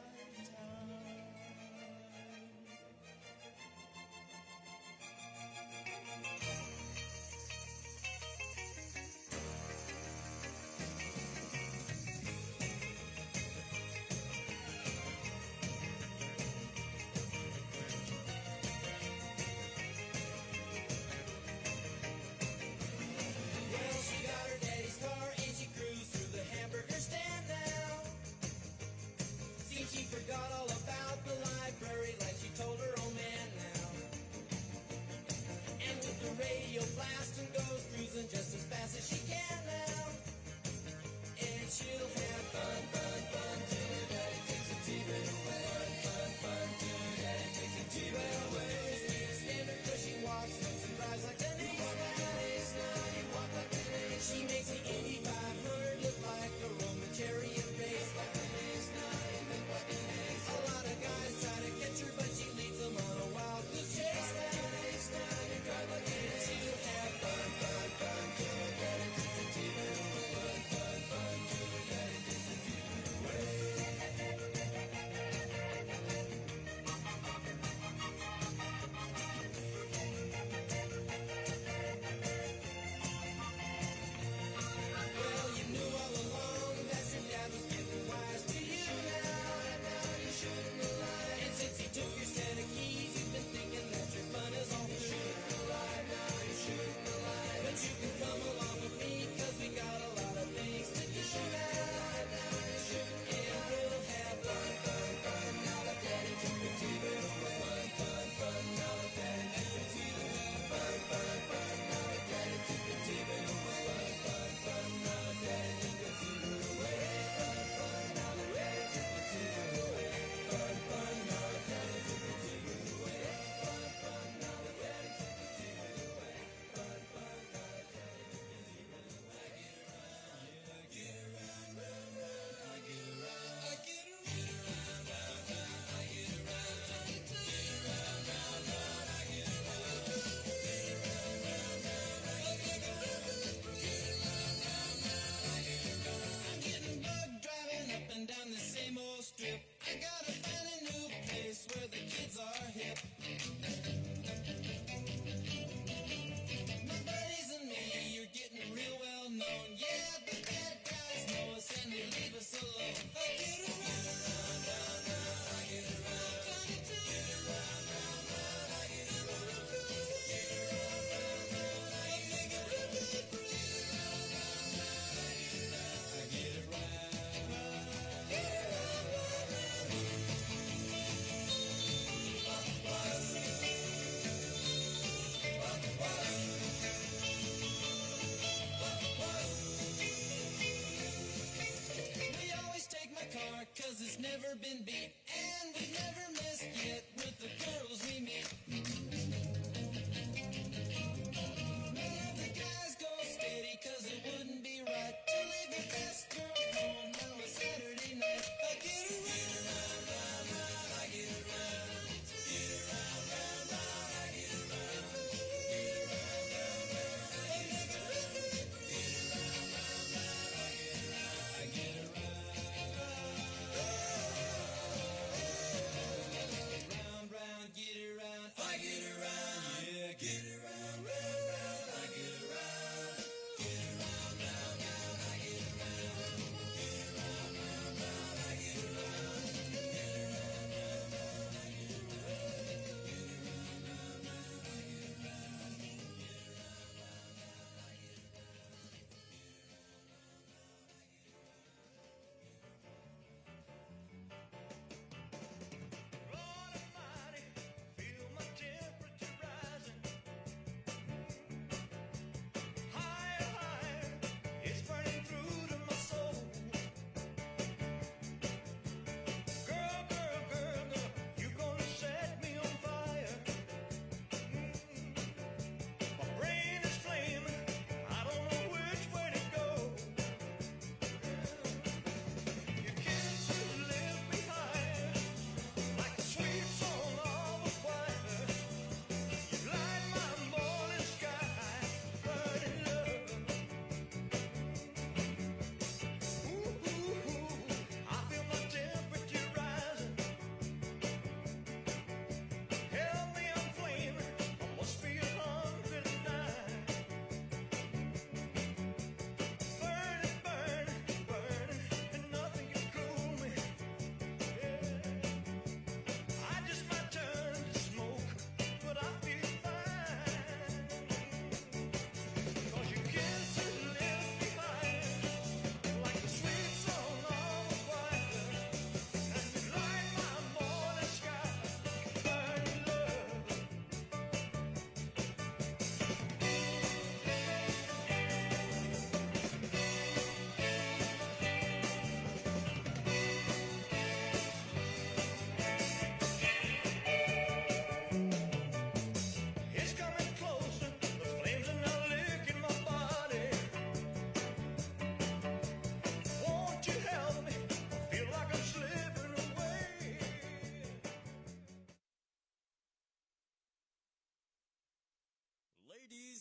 [SPEAKER 19] radio blast and goes cruising just as fast as she can now. And she'll have fun, fun, fun till her daddy takes the T-bed away. Fun, fun, fun till her daddy takes the T-bed away. Can't stand her 'cause she walks, looks and drives like an ace. You walk like an ace. She makes the Indy 500 look like a Roman chariot race. Like an ace, like an ace. A lot of guys try to catch her, but she leads them on a wild goose chase. Like an ace, you drive like an ace. She'll have fun, fun, fun till her daddy takes the T-bed away. Fun, fun, fun till her daddy takes the T-bed away. Well, you knew all along that your dad was getting wise to you now. Now you shouldn't have lied. And since he took your set of keys, you've been thinking that your fun is all through. You shouldn't have lied. Now you shouldn't have lied. But you can come along with me 'cause we got a lot of things to do now. Now you shouldn't. And we'll have fun, fun, fun. Now that daddy took the T-bed away. Fun, fun, fun. Now that daddy took the T-bed away. Fun, fun, fun. Now that daddy took the T-bed away. Fun, fun, fun. Now that daddy took the T-bed away. Fun, fun. Now that daddy took the T-bed away. Fun, fun. Now that daddy took the T-bed away. Fun, fun. Now that daddy took the T-bed away. Fun, fun. Now that daddy took the T-bed away. I get around, yeah, I get around, round, round. I get around, I get around, round, round. I get around, get around, round, round. I get around, get around, round, round. I get around, get around, round, round. I get around. I'm getting bugged driving up and down the same old strip. I gotta find a new place where the kids are hip. My buddies and me, you're getting real well known. Yeah, the bad guys know us and they leave us alone. I get around, round, round, round. I get around, get around, round, round. I get around, get around, round, round. I get around, get around, round, round. I get around, I get around, get around, round, round. We always take my car 'cause it's never been beat. And we've never missed yet with the girls we meet. None of the guys go steady 'cause it wouldn't be right to leave your best girl home on a Saturday night. I get around, round, round. I get around, get around, round, round. I get around, get around, round, round. I get around, get around, round, round. I get around, I get around.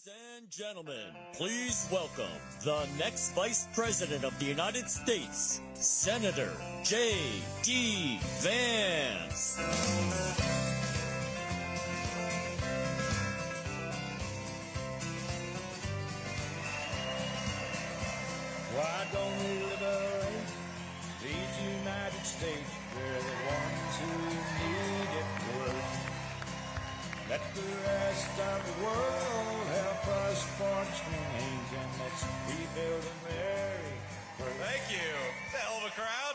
[SPEAKER 20] Ladies and gentlemen, please welcome the next Vice President of the United States, Senator J.D. Vance.
[SPEAKER 9] Why don't we liberate these United States? We're the ones who need it most. Let the rest of the world help us for change, and let's rebuild America.
[SPEAKER 21] Thank you. It's a hell of a crowd.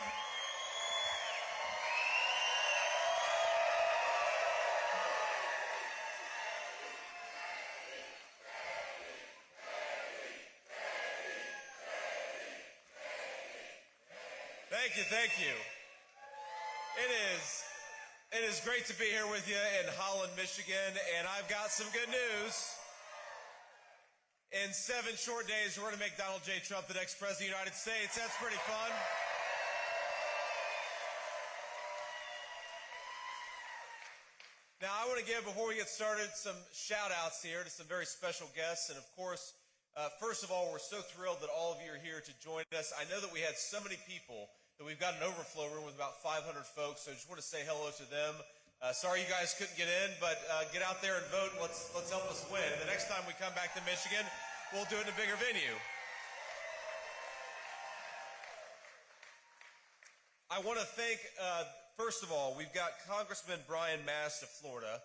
[SPEAKER 21] Thank you. It is great to be here with you in Holland, Michigan, and I've got some good news. In 7 short days, we're going to make Donald J. Trump the next president of the United States. That's pretty fun. Now, I want to give, before we get started, some shout-outs here to some very special guests. And, of course, first of all, we're so thrilled that all of you are here to join us. I know that we had so many people that we've got an overflow room with about 500 folks, so I just want to say hello to them. Sorry you guys couldn't get in, but get out there and vote, and let's help us win. And the next time we come back to Michigan, we'll do it in a bigger venue. I want to thank, first of all, we've got Congressman Brian Mast of Florida.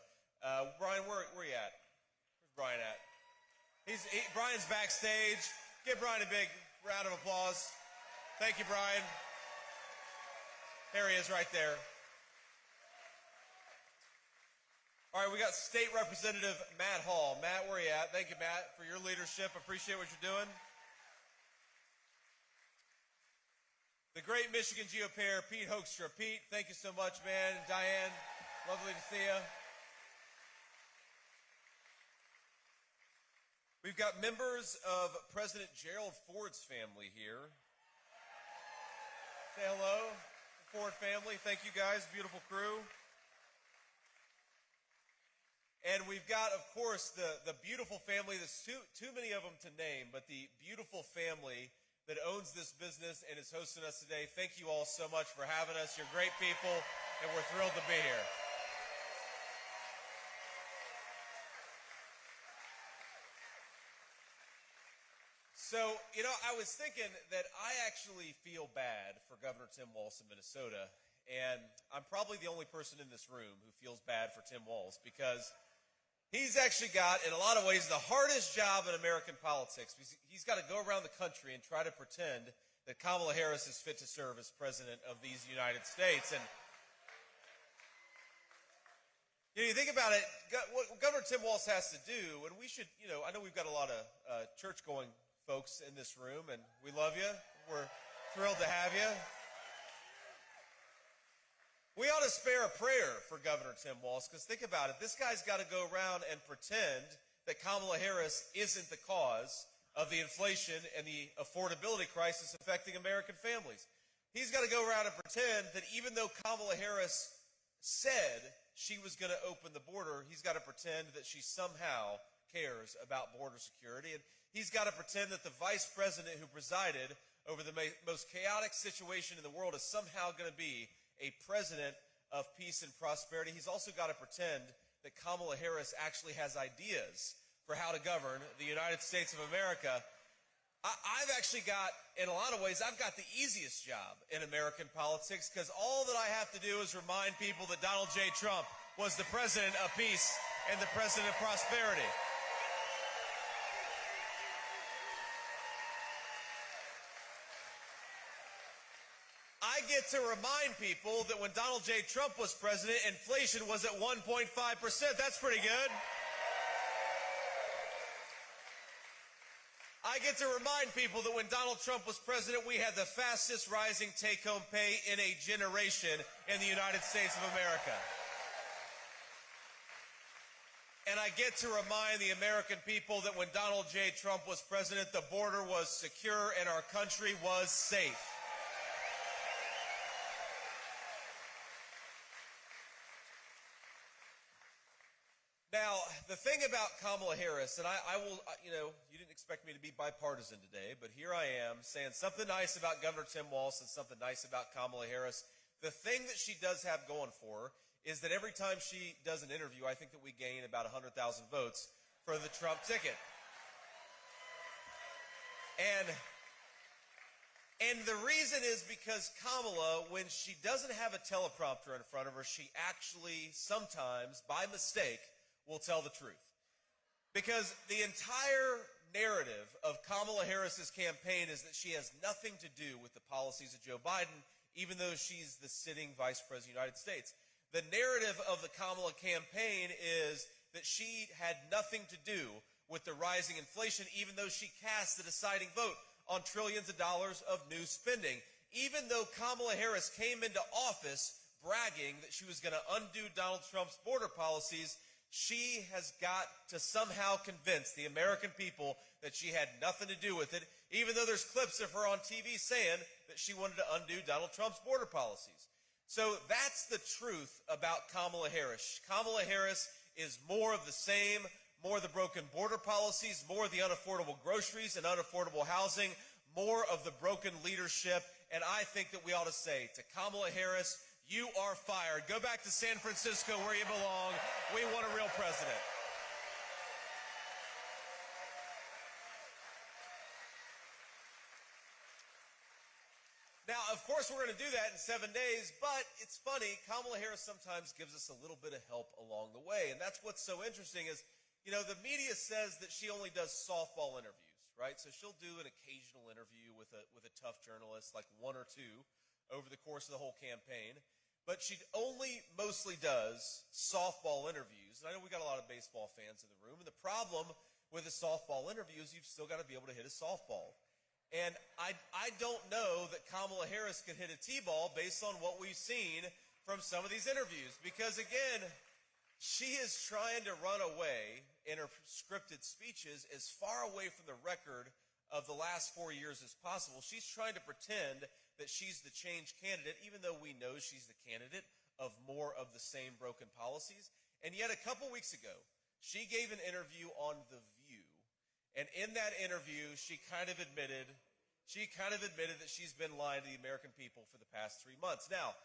[SPEAKER 21] Brian, where are you at? Where's Brian at? Brian's backstage. Give Brian a big round of applause. Thank you, Brian. There he is right there. All right, we got State Representative Matt Hall. Matt, where are you at? Thank you, Matt, for your leadership. Appreciate what you're doing. The great Michigan GOP, Pete Hoekstra. Pete, thank you so much, man. Diane, lovely to see you. We've got members of President Gerald Ford's family here. Say hello. Ford family, thank you guys, beautiful crew. And we've got, of course, the beautiful family. There's too many of them to name, but the beautiful family that owns this business and is hosting us today. Thank you all so much for having us. You're great people, and we're thrilled to be here. So, you know, I was thinking that I actually feel bad for Governor Tim Walz in Minnesota, and I'm probably the only person in this room who feels bad for Tim Walz because he's actually got, in a lot of ways, the hardest job in American politics. He's got to go around the country and try to pretend that Kamala Harris is fit to serve as president of these United States. And you think about it, what Governor Tim Walz has to do, and we should, you know, I know we've got a lot of church-going folks in this room, and we love you. We're thrilled to have you. We ought to spare a prayer for Governor Tim Walz, because think about it. This guy's got to go around and pretend that Kamala Harris isn't the cause of the inflation and the affordability crisis affecting American families. He's got to go around and pretend that even though Kamala Harris said she was going to open the border, he's got to pretend that she somehow cares about border security. And he's got to pretend that the vice president who presided over the most chaotic situation in the world is somehow going to be a president of peace and prosperity. He's also got to pretend that Kamala Harris actually has ideas for how to govern the United States of America. I've actually got, in a lot of ways, I've got the easiest job in American politics, because all that I have to do is remind people that Donald J. Trump was the president of peace and the president of prosperity. I get to remind people that when Donald J. Trump was president, inflation was at 1.5%. That's pretty good. I get to remind people that when Donald Trump was president, we had the fastest rising take-home pay in a generation in the United States of America. And I get to remind the American people that when Donald J. Trump was president, the border was secure and our country was safe. Now, the thing about Kamala Harris, and I will, you didn't expect me to be bipartisan today, but here I am saying something nice about Governor Tim Walz and something nice about Kamala Harris. The thing that she does have going for her is that every time she does an interview, I think that we gain about 100,000 votes for the Trump ticket. And the reason is because Kamala, when she doesn't have a teleprompter in front of her, she actually sometimes, by mistake, will tell the truth. Because the entire narrative of Kamala Harris's campaign is that she has nothing to do with the policies of Joe Biden, even though she's the sitting Vice President of the United States. The narrative of the Kamala campaign is that she had nothing to do with the rising inflation, even though she cast the deciding vote on trillions of dollars of new spending. Even though Kamala Harris came into office bragging that she was going to undo Donald Trump's border policies, she has got to somehow convince the American people that she had nothing to do with it, even though there's clips of her on TV saying that she wanted to undo Donald Trump's border policies. So that's the truth about Kamala Harris. Kamala Harris is more of the same, more of the broken border policies, more of the unaffordable groceries and unaffordable housing, more of the broken leadership. And I think that we ought to say to Kamala Harris, you are fired. Go back to San Francisco where you belong. We want a real president. Now, of course, we're going to do that in 7 days, but it's funny, Kamala Harris sometimes gives us a little bit of help along the way. And that's what's so interesting is, the media says that she only does softball interviews, right? So she'll do an occasional interview with a tough journalist, like one or two, over the course of the whole campaign. But she only mostly does softball interviews. And I know we got a lot of baseball fans in the room. And the problem with a softball interview is you've still got to be able to hit a softball. And I don't know that Kamala Harris could hit a T-ball based on what we've seen from some of these interviews. Because, again, she is trying to run away in her scripted speeches as far away from the record of the last 4 years as possible. She's trying to pretend that she's the change candidate, even though we know she's the candidate of more of the same broken policies. And yet a couple weeks ago, she gave an interview on The View. And in that interview, she kind of admitted that she's been lying to the American people for the past 3 months. Now,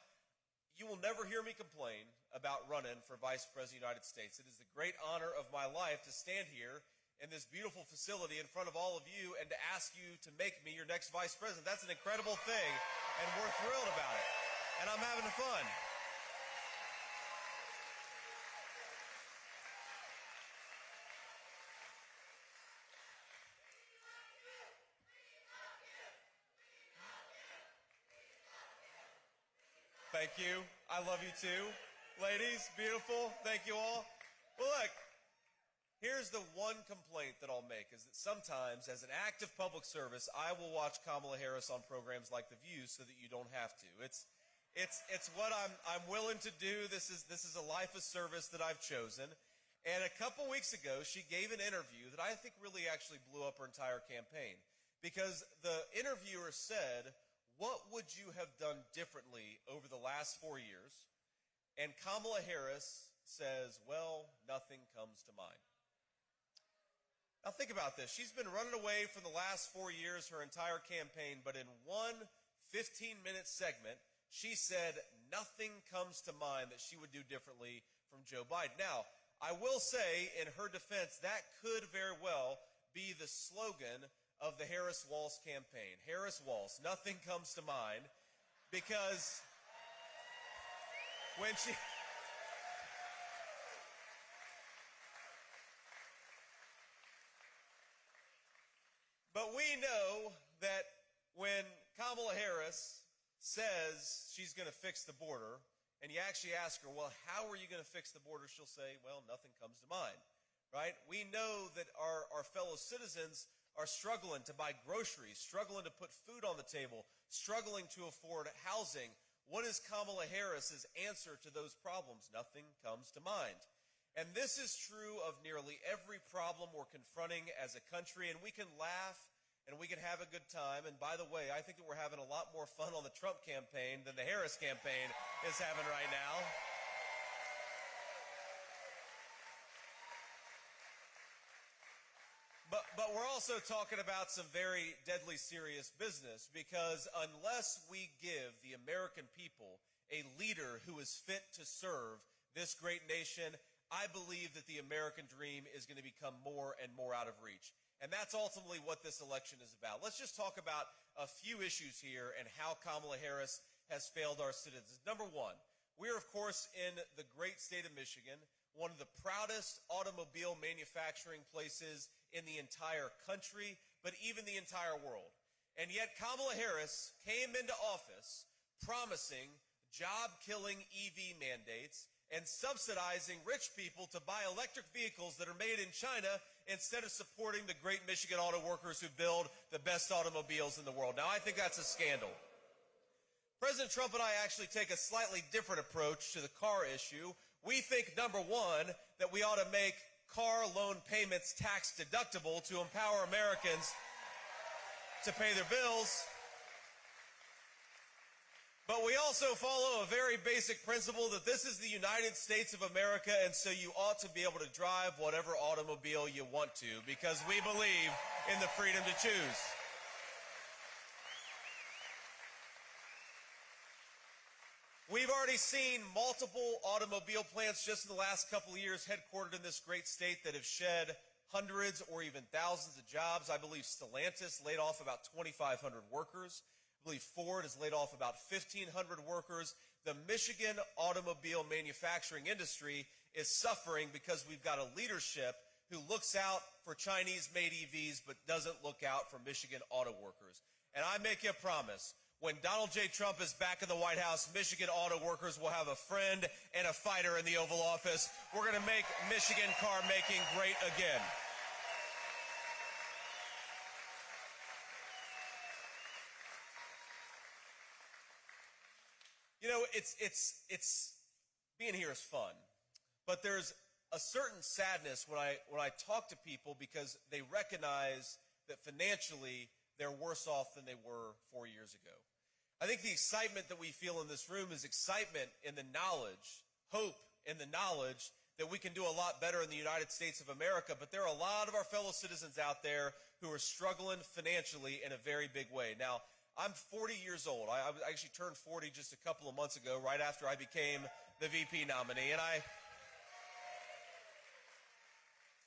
[SPEAKER 21] you will never hear me complain about running for Vice President of the United States. It is the great honor of my life to stand here in this beautiful facility in front of all of you and to ask you to make me your next Vice President. That's an incredible thing, and we're thrilled about it. And I'm having fun. Thank you. I love you too. Ladies, beautiful. Thank you all. Well, look, here's the one complaint that I'll make is that sometimes, as an act of public service, I will watch Kamala Harris on programs like The View so that you don't have to. It's what I'm willing to do. This is a life of service that I've chosen. And a couple weeks ago, she gave an interview that I think really actually blew up her entire campaign. Because the interviewer said, what would you have done differently over the last 4 years? And Kamala Harris says, well, nothing comes to mind. Now think about this. She's been running away for the last 4 years, her entire campaign, but in one 15-minute segment, she said nothing comes to mind that she would do differently from Joe Biden. Now, I will say, in her defense, that could very well be the slogan of the Harris-Walz campaign. Harris-Walz, nothing comes to mind, because when she... But we know that when Kamala Harris says she's going to fix the border, and you actually ask her, well, how are you going to fix the border? She'll say, well, nothing comes to mind, right? We know that our fellow citizens are struggling to buy groceries, struggling to put food on the table, struggling to afford housing. What is Kamala Harris's answer to those problems? Nothing comes to mind. And this is true of nearly every problem we're confronting as a country, and we can laugh and we can have a good time. And by the way, I think that we're having a lot more fun on the Trump campaign than the Harris campaign is having right now. But we're also talking about some very deadly serious business, because unless we give the American people a leader who is fit to serve this great nation, I believe that the American dream is going to become more and more out of reach. And that's ultimately what this election is about. Let's just talk about a few issues here and how Kamala Harris has failed our citizens. Number one, we're, of course, in the great state of Michigan, one of the proudest automobile manufacturing places in the entire country, but even the entire world. And yet Kamala Harris came into office promising job-killing EV mandates and subsidizing rich people to buy electric vehicles that are made in China instead of supporting the great Michigan auto workers who build the best automobiles in the world. Now, I think that's a scandal. President Trump and I actually take a slightly different approach to the car issue. We think, number one, that we ought to make car loan payments tax deductible to empower Americans to pay their bills. But we also follow a very basic principle that this is the United States of America, and so you ought to be able to drive whatever automobile you want to, because we believe in the freedom to choose. We've already seen multiple automobile plants just in the last couple of years headquartered in this great state that have shed hundreds or even thousands of jobs. I believe Stellantis laid off about 2,500 workers. I believe Ford has laid off about 1,500 workers. The Michigan automobile manufacturing industry is suffering because we've got a leadership who looks out for Chinese-made EVs but doesn't look out for Michigan auto workers. And I make you a promise. When Donald J. Trump is back in the White House, Michigan auto workers will have a friend and a fighter in the Oval Office. We're going to make Michigan car making great again. You know, it's being here is fun, but there's a certain sadness when I talk to people because they recognize that financially they're worse off than they were 4 years ago. I think the excitement that we feel in this room is excitement in the knowledge, hope in the knowledge that we can do a lot better in the United States of America, but there are a lot of our fellow citizens out there who are struggling financially in a very big way. Now, I'm 40 years old. I actually turned 40 just a couple of months ago, right after I became the VP nominee. And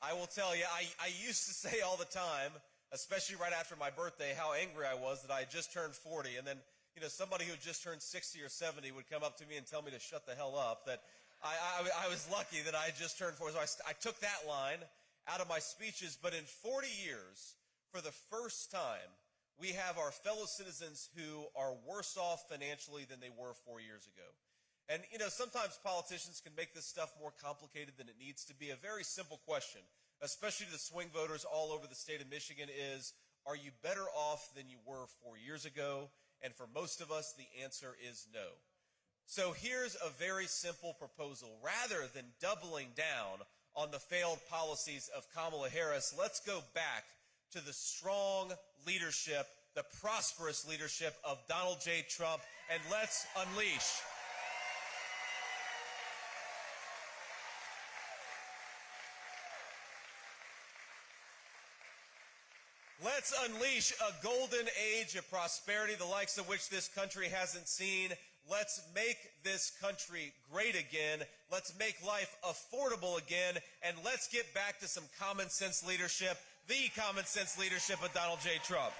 [SPEAKER 21] I will tell you, I used to say all the time, especially right after my birthday, how angry I was that I had just turned 40. And then, you know, somebody who had just turned 60 or 70 would come up to me and tell me to shut the hell up, that I was lucky that I had just turned 40. So I took that line out of my speeches. But in 40 years, for the first time, we have our fellow citizens who are worse off financially than they were 4 years ago. And, you know, sometimes politicians can make this stuff more complicated than it needs to be. A very simple question, especially to the swing voters all over the state of Michigan, is, are you better off than you were 4 years ago? And for most of us, the answer is no. So here's a very simple proposal. Rather than doubling down on the failed policies of Kamala Harris, let's go back to the strong leadership, the prosperous leadership of Donald J. Trump, and let's unleash. Let's unleash a golden age of prosperity, the likes of which this country hasn't seen. Let's make this country great again. Let's make life affordable again. And let's get back to some common sense leadership, the common sense leadership of Donald J. Trump.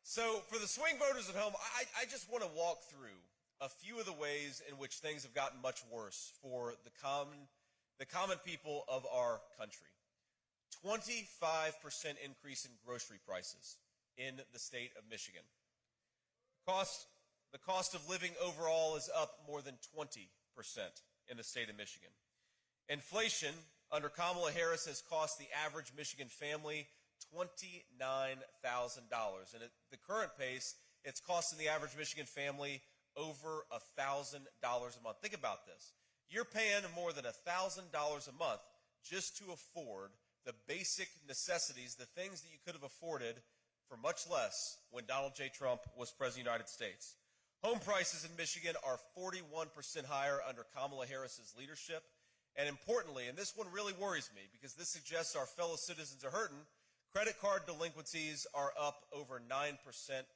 [SPEAKER 21] So for the swing voters at home, I just want to walk through a few of the ways in which things have gotten much worse for the common people of our country. 25% increase in grocery prices in the state of Michigan. The cost of living overall is up more than 20% in the state of Michigan. Inflation under Kamala Harris has cost the average Michigan family $29,000. And at the current pace, it's costing the average Michigan family over $1,000 a month. Think about this. You're paying more than $1,000 a month just to afford the basic necessities, the things that you could have afforded for much less when Donald J. Trump was President of the United States. Home prices in Michigan are 41% higher under Kamala Harris's leadership. And importantly, and this one really worries me because this suggests our fellow citizens are hurting, credit card delinquencies are up over 9%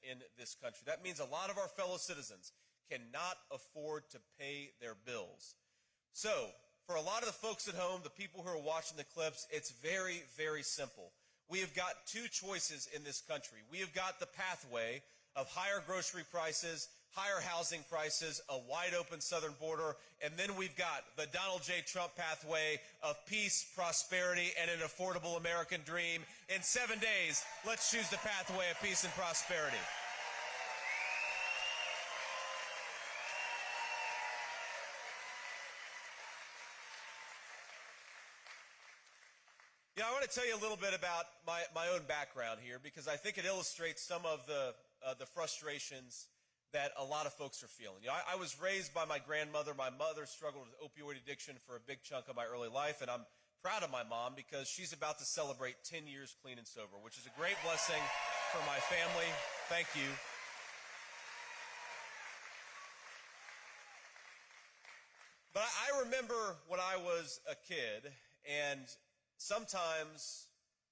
[SPEAKER 21] in this country. That means a lot of our fellow citizens cannot afford to pay their bills. So, for a lot of the folks at home, the people who are watching the clips, it's very, very simple. We have got two choices in this country. We have got the pathway of higher grocery prices, higher housing prices, a wide open southern border, and then we've got the Donald J. Trump pathway of peace, prosperity, and an affordable American dream. In 7 days, let's choose the pathway of peace and prosperity. You know, I want to tell you a little bit about my own background here because I think it illustrates some of the frustrations that a lot of folks are feeling. You know, I was raised by my grandmother. My mother struggled with opioid addiction for a big chunk of my early life, and I'm proud of my mom because she's about to celebrate 10 years clean and sober, which is a great blessing for my family. Thank you. But I remember when I was a kid, and sometimes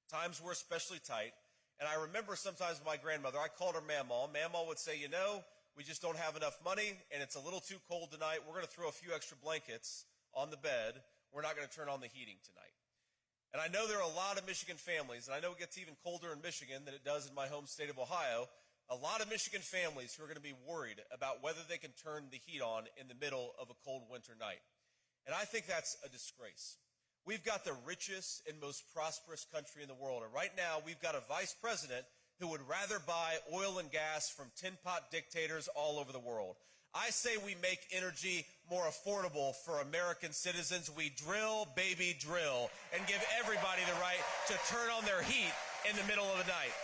[SPEAKER 21] times were especially tight, and I remember sometimes my grandmother, I called her Mamaw. Mamaw would say, you know, we just don't have enough money, and it's a little too cold tonight. We're going to throw a few extra blankets on the bed. We're not going to turn on the heating tonight. And I know there are a lot of Michigan families, and I know it gets even colder in Michigan than it does in my home state of Ohio, a lot of Michigan families who are going to be worried about whether they can turn the heat on in the middle of a cold winter night. And I think that's a disgrace. We've got the richest and most prosperous country in the world, and right now we've got a vice president who would rather buy oil and gas from tin pot dictators all over the world. I say we make energy more affordable for American citizens. We drill, baby, drill, and give everybody the right to turn on their heat in the middle of the night.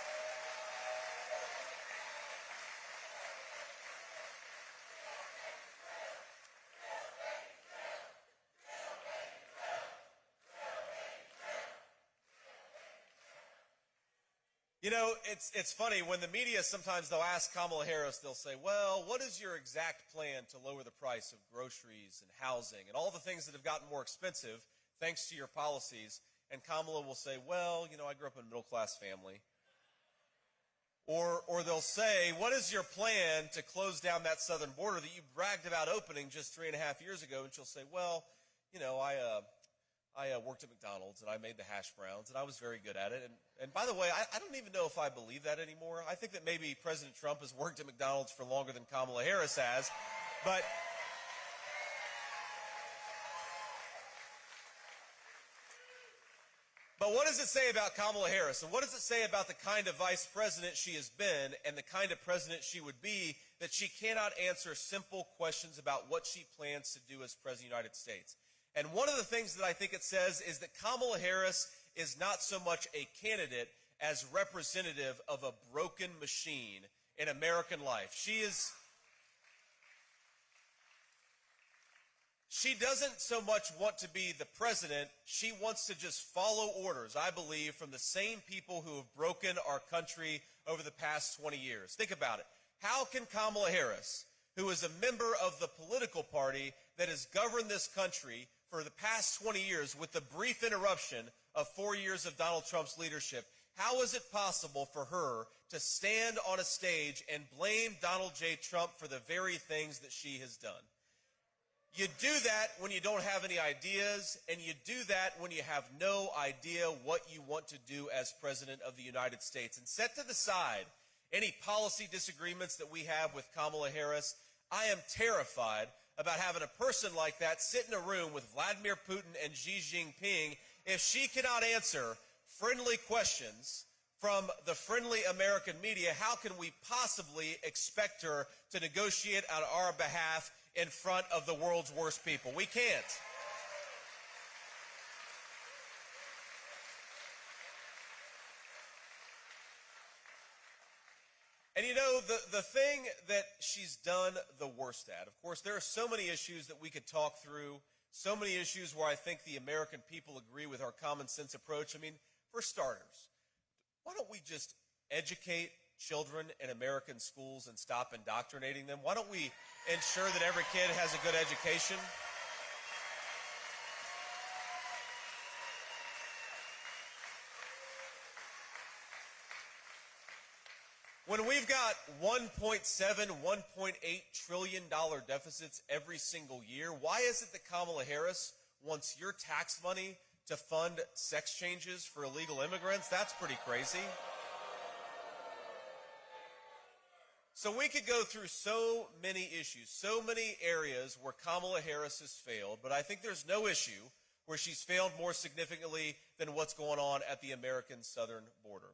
[SPEAKER 21] You know, it's funny, when the media sometimes they'll ask Kamala Harris, they'll say, well, what is your exact plan to lower the price of groceries and housing and all the things that have gotten more expensive thanks to your policies? And Kamala will say, well, you know, I grew up in a middle-class family. Or they'll say, what is your plan to close down that southern border that you bragged about opening just 3.5 years ago? And she'll say, well, you know, I worked at McDonald's, and I made the hash browns, and I was very good at it. And by the way, I don't even know if I believe that anymore. I think that maybe President Trump has worked at McDonald's for longer than Kamala Harris has. But what does it say about Kamala Harris? And what does it say about the kind of vice president she has been and the kind of president she would be that she cannot answer simple questions about what she plans to do as President of the United States? And one of the things that I think it says is that Kamala Harris is not so much a candidate as representative of a broken machine in American life. She doesn't so much want to be the president. She wants to just follow orders, I believe, from the same people who have broken our country over the past 20 years. Think about it. How can Kamala Harris, who is a member of the political party that has governed this country for the past 20 years with the brief interruption of 4 years of Donald Trump's leadership, how is it possible for her to stand on a stage and blame Donald J. Trump for the very things that she has done? You do that when you don't have any ideas, and you do that when you have no idea what you want to do as President of the United States. And set to the side any policy disagreements that we have with Kamala Harris. I am terrified about having a person like that sit in a room with Vladimir Putin and Xi Jinping if she cannot answer friendly questions from the friendly American media. How can we possibly expect her to negotiate on our behalf in front of the world's worst people? We can't. And you know, the thing that she's done the worst at, of course, there are so many issues that we could talk through, So many issues where I think the American people agree with our common sense approach. I mean, for starters, why don't we just educate children in American schools and stop indoctrinating them? Why don't we ensure that every kid has a good education? When we've got $1.7, $1.8 trillion deficits every single year, why is it that Kamala Harris wants your tax money to fund sex changes for illegal immigrants? That's pretty crazy. So we could go through so many issues, so many areas where Kamala Harris has failed, but I think there's no issue where she's failed more significantly than what's going on at the American southern border.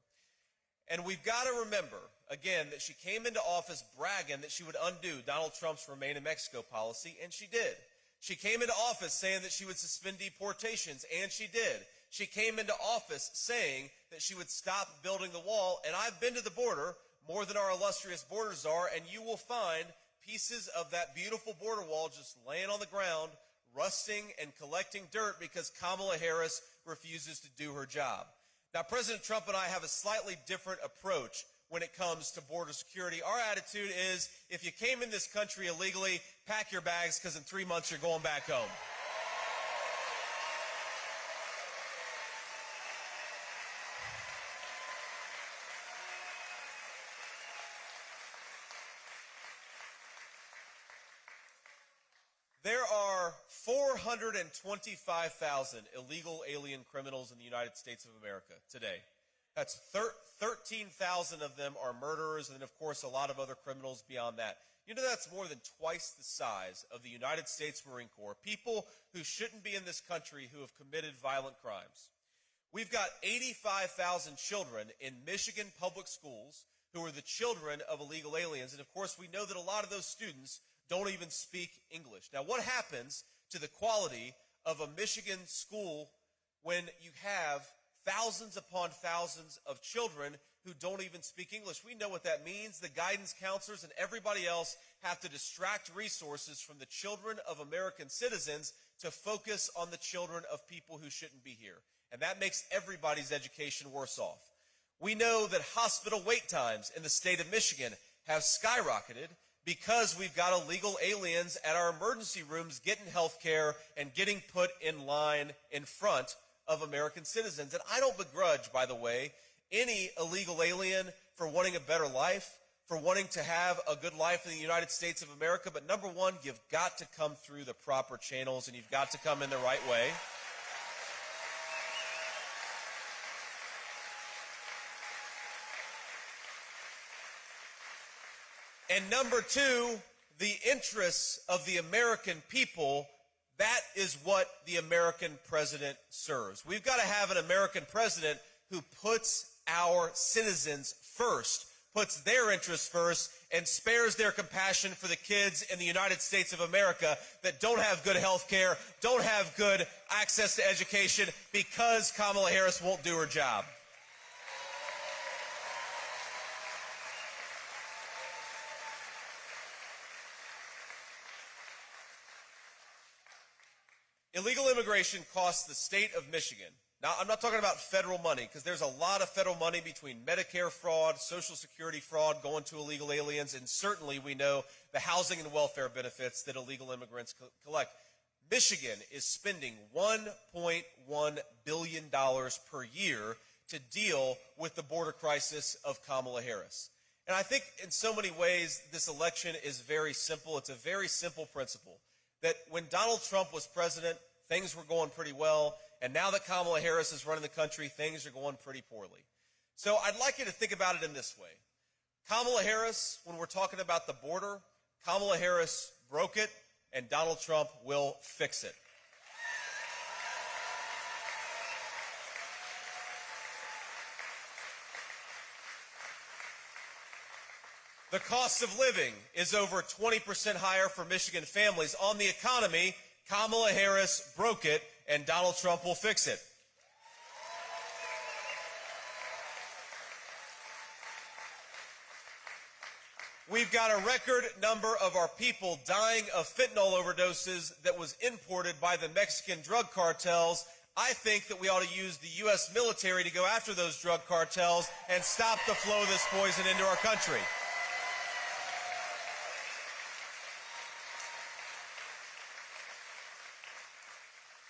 [SPEAKER 21] And we've got to remember, again, that she came into office bragging that she would undo Donald Trump's Remain in Mexico policy, and she did. She came into office saying that she would suspend deportations, and she did. She came into office saying that she would stop building the wall, and I've been to the border more than our illustrious border czar, and you will find pieces of that beautiful border wall just laying on the ground, rusting and collecting dirt because Kamala Harris refuses to do her job. Now, President Trump and I have a slightly different approach when it comes to border security. Our attitude is, if you came in this country illegally, pack your bags because in 3 months you're going back home. There are 425,000 illegal alien criminals in the United States of America today. That's 13,000 of them are murderers, and then, of course, a lot of other criminals beyond that. You know, that's more than twice the size of the United States Marine Corps, people who shouldn't be in this country who have committed violent crimes. We've got 85,000 children in Michigan public schools who are the children of illegal aliens, and, of course, we know that a lot of those students don't even speak English. Now, what happens to the quality of a Michigan school when you have thousands upon thousands of children who don't even speak English? We know what that means. The guidance counselors and everybody else have to distract resources from the children of American citizens to focus on the children of people who shouldn't be here. And that makes everybody's education worse off. We know that hospital wait times in the state of Michigan have skyrocketed because we've got illegal aliens at our emergency rooms getting health care and getting put in line in front of American citizens. And I don't begrudge, by the way, any illegal alien for wanting a better life, for wanting to have a good life in the United States of America. But number one, you've got to come through the proper channels, and you've got to come in the right way. And number two, the interests of the American people. That is what the American president serves. We've got to have an American president who puts our citizens first, puts their interests first, and spares their compassion for the kids in the United States of America that don't have good health care, don't have good access to education because Kamala Harris won't do her job. Illegal immigration costs the state of Michigan. Now, I'm not talking about federal money because there's a lot of federal money between Medicare fraud, Social Security fraud going to illegal aliens, and certainly we know the housing and welfare benefits that illegal immigrants collect. Michigan is spending $1.1 billion per year to deal with the border crisis of Kamala Harris. And I think in so many ways this election is very simple. It's a very simple principle that when Donald Trump was president, things were going pretty well, and now that Kamala Harris is running the country, things are going pretty poorly. So I'd like you to think about it in this way. Kamala Harris, when we're talking about the border, Kamala Harris broke it, and Donald Trump will fix it. The cost of living is over 20% higher for Michigan families. On the economy, Kamala Harris broke it, and Donald Trump will fix it. We've got a record number of our people dying of fentanyl overdoses that was imported by the Mexican drug cartels. I think that we ought to use the U.S. military to go after those drug cartels and stop the flow of this poison into our country.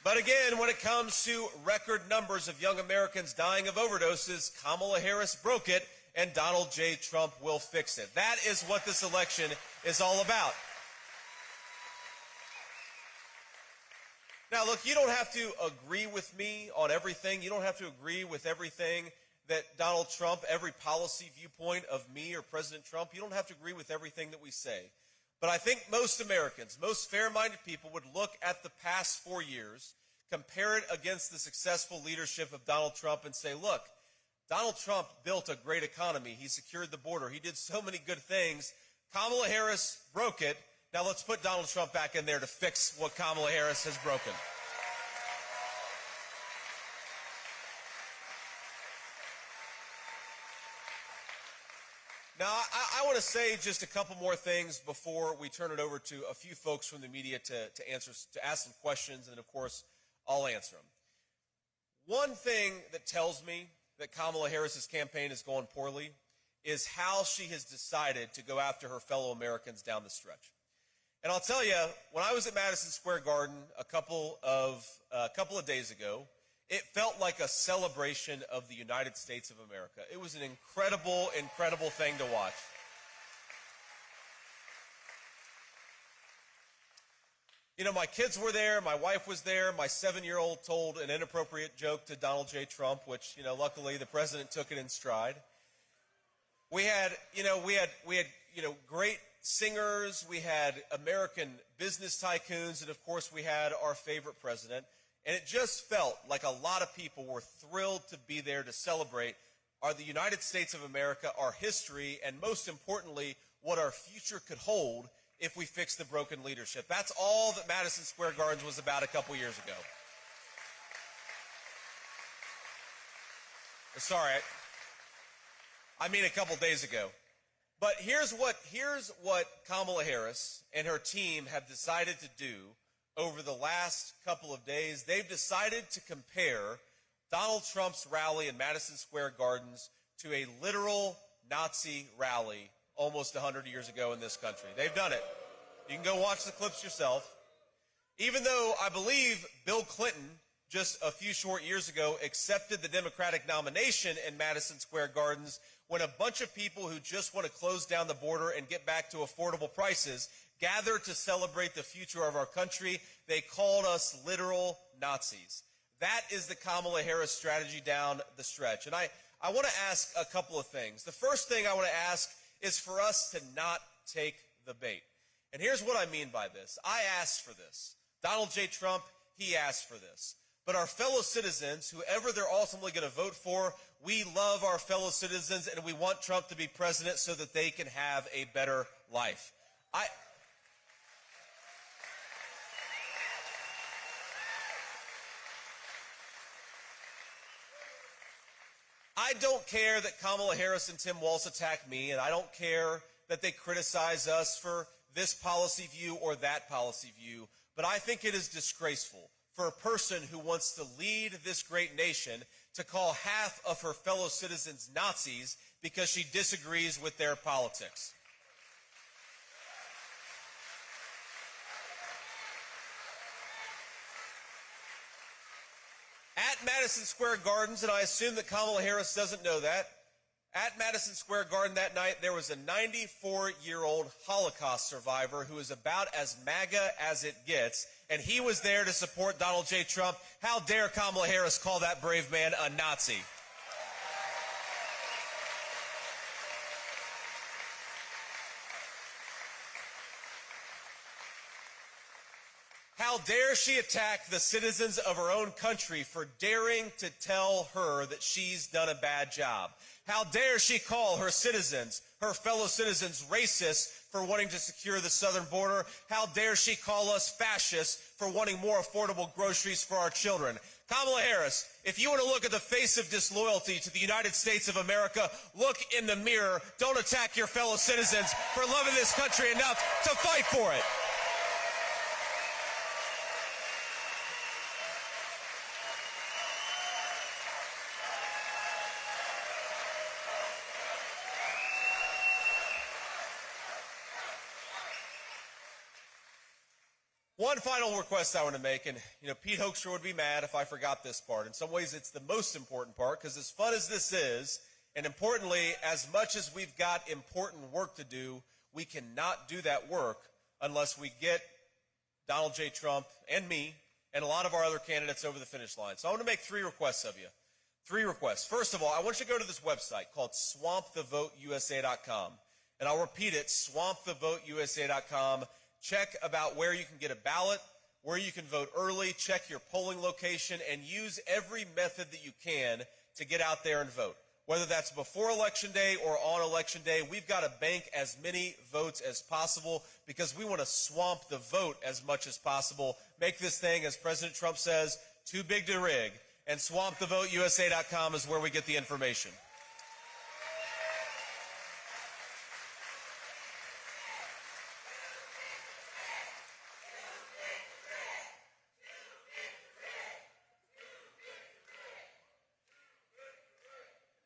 [SPEAKER 21] But again, when it comes to record numbers of young Americans dying of overdoses, Kamala Harris broke it, and Donald J. Trump will fix it. That is what this election is all about. Now, look, you don't have to agree with me on everything. You don't have to agree with everything that Donald Trump, every policy viewpoint of me or President Trump. You don't have to agree with everything that we say. But I think most Americans, most fair-minded people would look at the past 4 years, compare it against the successful leadership of Donald Trump and say, look, Donald Trump built a great economy. He secured the border. He did so many good things. Kamala Harris broke it. Now let's put Donald Trump back in there to fix what Kamala Harris has broken. Now, I want to say just a couple more things before we turn it over to a few folks from the media to ask some questions, and of course, I'll answer them. One thing that tells me that Kamala Harris's campaign is going poorly is how she has decided to go after her fellow Americans down the stretch. And I'll tell you, when I was at Madison Square Garden a couple of days ago, it felt like a celebration of the United States of America. It was an incredible, incredible thing to watch. You know, my kids were there, my wife was there, my 7-year-old told an inappropriate joke to Donald J. Trump, which, you know, luckily the president took it in stride. We had great singers, we had American business tycoons, and of course we had our favorite president. And it just felt like a lot of people were thrilled to be there to celebrate the United States of America, our history, and most importantly, what our future could hold if we fix the broken leadership. That's all that Madison Square Garden was about a couple years ago. Sorry, I mean a couple days ago. But here's what Kamala Harris and her team have decided to do over the last couple of days. They've decided to compare Donald Trump's rally in Madison Square Gardens to a literal Nazi rally almost 100 years ago in this country. They've done it. You can go watch the clips yourself. Even though I believe Bill Clinton, just a few short years ago, accepted the Democratic nomination in Madison Square Gardens when a bunch of people who just want to close down the border and get back to affordable prices gathered to celebrate the future of our country, they called us literal Nazis. That is the Kamala Harris strategy down the stretch. And I want to ask a couple of things. The first thing I want to ask is for us to not take the bait. And here's what I mean by this. I asked for this. Donald J. Trump, he asked for this. But our fellow citizens, whoever they're ultimately going to vote for, we love our fellow citizens and we want Trump to be president so that they can have a better life. I don't care that Kamala Harris and Tim Walz attack me, and I don't care that they criticize us for this policy view or that policy view, but I think it is disgraceful for a person who wants to lead this great nation to call half of her fellow citizens Nazis because she disagrees with their politics. At Madison Square Gardens, and I assume that Kamala Harris doesn't know that, at Madison Square Garden that night, there was a 94-year-old Holocaust survivor who is about as MAGA as it gets, and he was there to support Donald J. Trump. How dare Kamala Harris call that brave man a Nazi? How dare she attack the citizens of her own country for daring to tell her that she's done a bad job? How dare she call her citizens, her fellow citizens, racist for wanting to secure the southern border? How dare she call us fascists for wanting more affordable groceries for our children? Kamala Harris, if you want to look at the face of disloyalty to the United States of America, look in the mirror. Don't attack your fellow citizens for loving this country enough to fight for it. One final request I want to make, and Pete Hoekstra would be mad if I forgot this part. In some ways, it's the most important part, because as fun as this is, and importantly, as much as we've got important work to do, we cannot do that work unless we get Donald J. Trump and me and a lot of our other candidates over the finish line. So I want to make 3 requests of you. 3 requests. First of all, I want you to go to this website called swampthevoteusa.com. And I'll repeat it, swampthevoteusa.com. Check about where you can get a ballot, where you can vote early, check your polling location, and use every method that you can to get out there and vote. Whether that's before Election Day or on Election Day, we've got to bank as many votes as possible because we want to swamp the vote as much as possible. Make this thing, as President Trump says, too big to rig. And swampthevoteusa.com is where we get the information.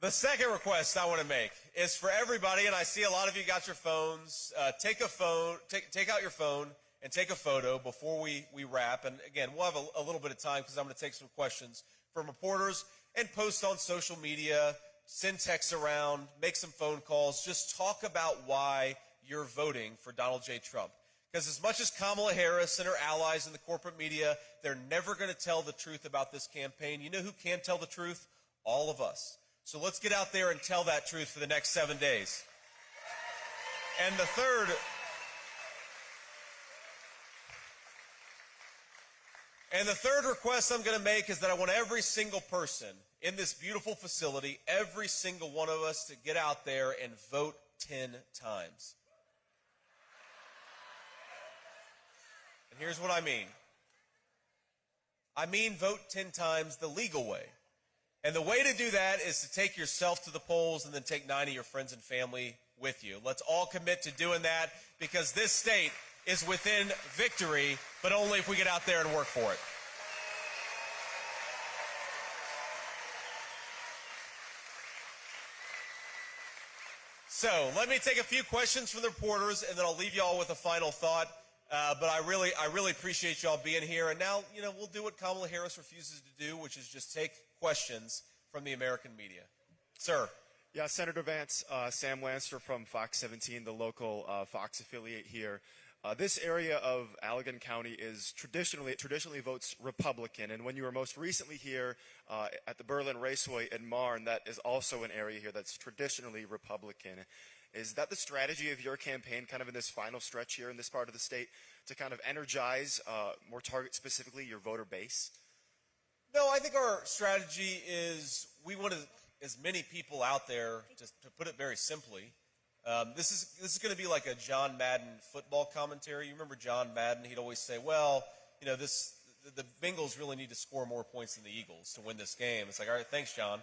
[SPEAKER 21] The second request I want to make is for everybody, and I see a lot of you got your phones. Take out your phone and take a photo before we wrap. And again, we'll have a little bit of time because I'm going to take some questions from reporters and post on social media, send texts around, make some phone calls. Just talk about why you're voting for Donald J. Trump. Because as much as Kamala Harris and her allies in the corporate media, they're never going to tell the truth about this campaign. You know who can tell the truth? All of us. So let's get out there and tell that truth for the next 7 days. And the third request I'm going to make is that I want every single person in this beautiful facility, every single one of us, to get out there and vote 10 times. And here's what I mean. I mean vote 10 times the legal way. And the way to do that is to take yourself to the polls and then take 9 of your friends and family with you. Let's all commit to doing that because this state is within victory, but only if we get out there and work for it. So let me take a few questions from the reporters, and then I'll leave you all with a final thought. But I really appreciate y'all being here. And now, we'll do what Kamala Harris refuses to do, which is just take questions from the American media. Sir.
[SPEAKER 2] Yeah, Senator Vance, Sam Lancer from Fox 17, the local Fox affiliate here. This area of Allegan County is traditionally votes Republican, and when you were most recently here at the Berlin Raceway in Marne, that is also an area here that's traditionally Republican. Is that the strategy of your campaign, kind of in this final stretch here in this part of the state, to kind of energize, more target specifically, your voter base?
[SPEAKER 21] No, I think our strategy is we want as many people out there, just to put it very simply. This is going to be like a John Madden football commentary. You remember John Madden? He'd always say, well, the Bengals really need to score more points than the Eagles to win this game. It's like, all right, thanks, John.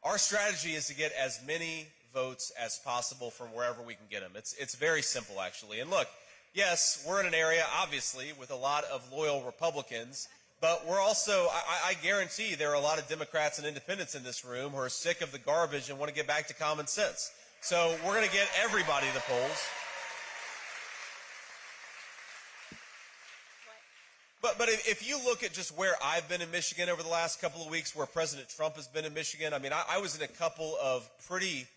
[SPEAKER 21] Our strategy is to get as many votes as possible from wherever we can get them. It's very simple, actually. And look, yes, we're in an area, obviously, with a lot of loyal Republicans, but we're also, I guarantee there are a lot of Democrats and independents in this room who are sick of the garbage and want to get back to common sense. So we're going to get everybody to the polls. But if you look at just where I've been in Michigan over the last couple of weeks, where President Trump has been in Michigan, I mean, I was in a couple of pretty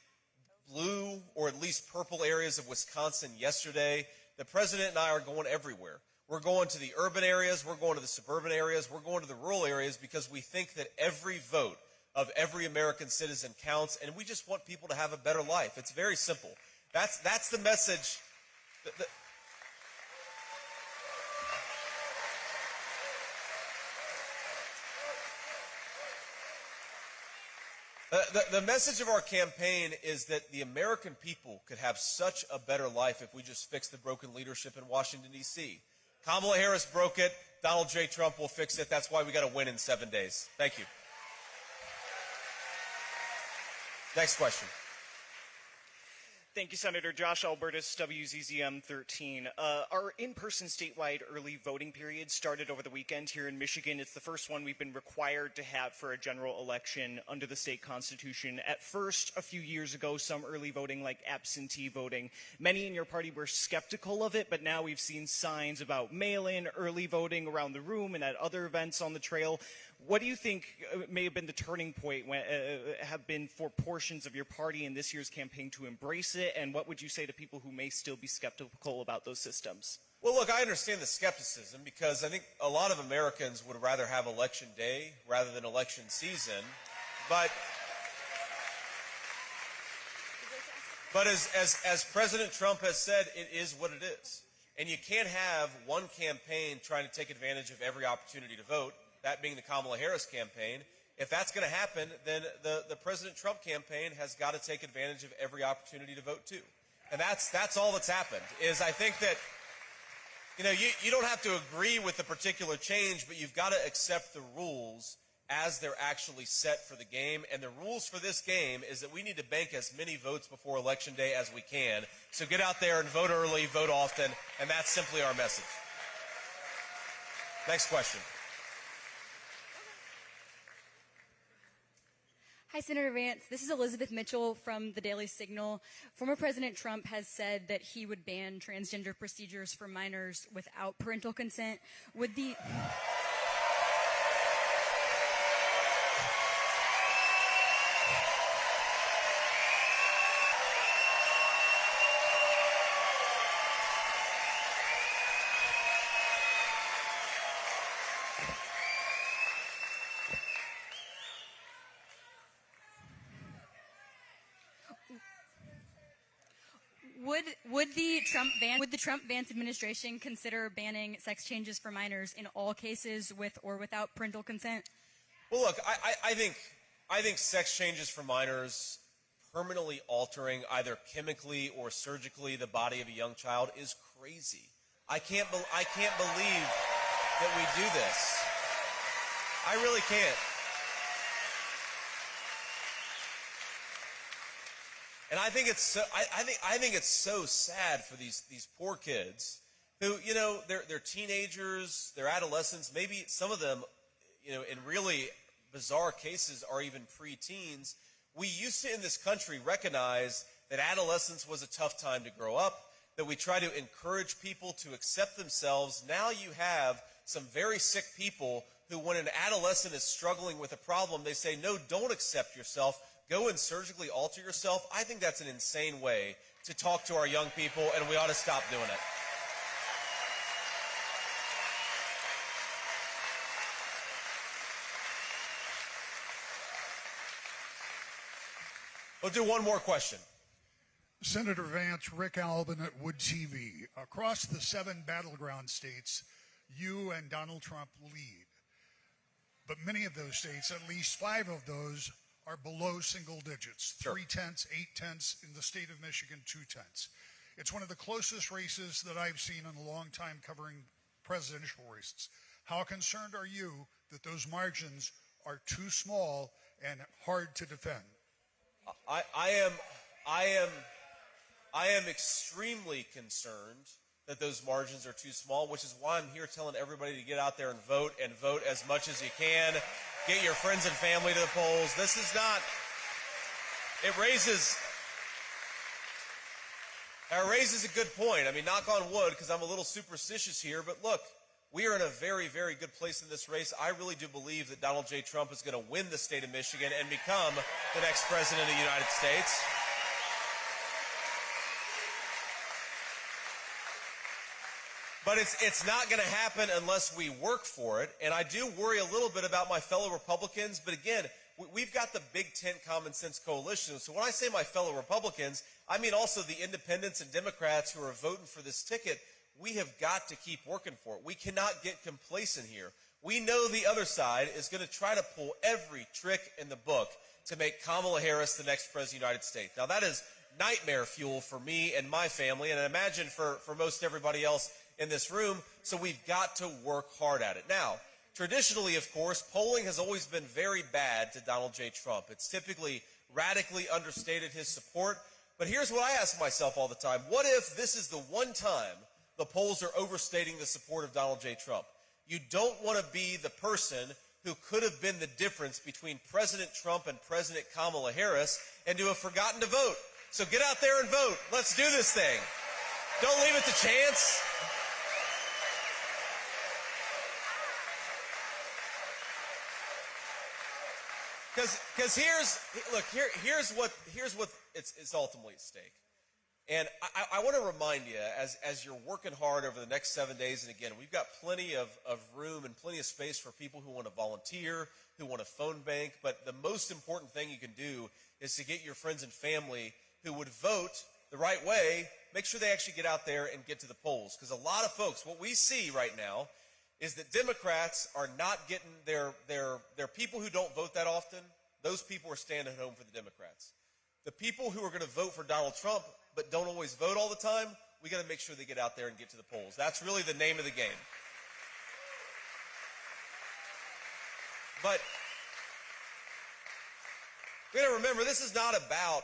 [SPEAKER 21] blue or at least purple areas of Wisconsin yesterday. The president and I are going everywhere. We're going to the urban areas. We're going to the suburban areas. We're going to the rural areas because we think that every vote of every American citizen counts, and we just want people to have a better life. It's very simple. That's the message. The message of our campaign is that the American people could have such a better life if we just fix the broken leadership in Washington, D.C. Kamala Harris broke it. Donald J. Trump will fix it. That's why we got to win in 7 days. Thank you. Next question.
[SPEAKER 3] Thank you, Senator. Josh Albertus, WZZM 13. Our in-person statewide early voting period started over the weekend here in Michigan. It's the first one we've been required to have for a general election under the state constitution. At first, a few years ago, some early voting like absentee voting. Many in your party were skeptical of it, but now we've seen signs about mail-in, early voting around the room and at other events on the trail. What do you think may have been the turning point have been for portions of your party in this year's campaign to embrace it? And what would you say to people who may still be skeptical about those systems?
[SPEAKER 21] Well, look, I understand the skepticism because I think a lot of Americans would rather have election day rather than election season. But as President Trump has said, it is what it is. And you can't have one campaign trying to take advantage of every opportunity to vote, that being the Kamala Harris campaign. If that's going to happen, then the President Trump campaign has got to take advantage of every opportunity to vote too. And that's all that's happened, is I think that, you don't have to agree with the particular change, but you've got to accept the rules as they're actually set for the game. And the rules for this game is that we need to bank as many votes before Election Day as we can. So get out there and vote early, vote often, and that's simply our message. Next question.
[SPEAKER 22] Hi, Senator Vance. This is Elizabeth Mitchell from the Daily Signal. Former President Trump has said that he would ban transgender procedures for minors without parental consent. Would the... Would the Trump-Vance administration consider banning sex changes for minors in all cases with or without parental consent?
[SPEAKER 21] Well, look, I think sex changes for minors, permanently altering either chemically or surgically the body of a young child, is crazy. I can't believe that we do this. I really can't. And I think it's so sad for these poor kids who, they're teenagers, they're adolescents, maybe some of them, in really bizarre cases are even preteens. We used to in this country recognize that adolescence was a tough time to grow up, that we try to encourage people to accept themselves. Now you have some very sick people who, when an adolescent is struggling with a problem, they say, no, don't accept yourself. Go and surgically alter yourself. I think that's an insane way to talk to our young people, and we ought to stop doing it. We'll do one more question.
[SPEAKER 23] Senator Vance, Rick Albin at Wood TV. Across the 7 battleground states, you and Donald Trump lead. But many of those states, at least 5 of those, are below single digits.
[SPEAKER 21] Sure.
[SPEAKER 23] 3/10, 8/10 in the state of Michigan, 2/10. It's one of the closest races that I've seen in a long time covering presidential races. How concerned are you that those margins are too small and hard to defend?
[SPEAKER 21] I am extremely concerned that those margins are too small, which is why I'm here telling everybody to get out there and vote as much as you can. Get your friends and family to the polls. This is not, it raises a good point. I mean, knock on wood, because I'm a little superstitious here, but look, we are in a very, very good place in this race. I really do believe that Donald J. Trump is going to win the state of Michigan and become the next president of the United States. But it's not going to happen unless we work for it. And I do worry a little bit about my fellow Republicans. But again, we've got the Big Tent Common Sense Coalition. So when I say my fellow Republicans, I mean also the independents and Democrats who are voting for this ticket. We have got to keep working for it. We cannot get complacent here. We know the other side is going to try to pull every trick in the book to make Kamala Harris the next president of the United States. Now, that is nightmare fuel for me and my family, and I imagine for most everybody else in this room, so we've got to work hard at it. Now, traditionally, of course, polling has always been very bad to Donald J. Trump. It's typically radically understated his support. But here's what I ask myself all the time. What if this is the one time the polls are overstating the support of Donald J. Trump? You don't want to be the person who could have been the difference between President Trump and President Kamala Harris and to have forgotten to vote. So get out there and vote. Let's do this thing. Don't leave it to chance. Because here's what it's ultimately at stake. And I want to remind you, as you're working hard over the next 7 days, and again, we've got plenty of room and plenty of space for people who want to volunteer, who want to phone bank, but the most important thing you can do is to get your friends and family who would vote the right way, make sure they actually get out there and get to the polls. Because a lot of folks, what we see right now is that Democrats are not getting their people who don't vote that often, those people are staying at home for the Democrats. The people who are going to vote for Donald Trump but don't always vote all the time, we got to make sure they get out there and get to the polls. That's really the name of the game. But we got to remember, this is not about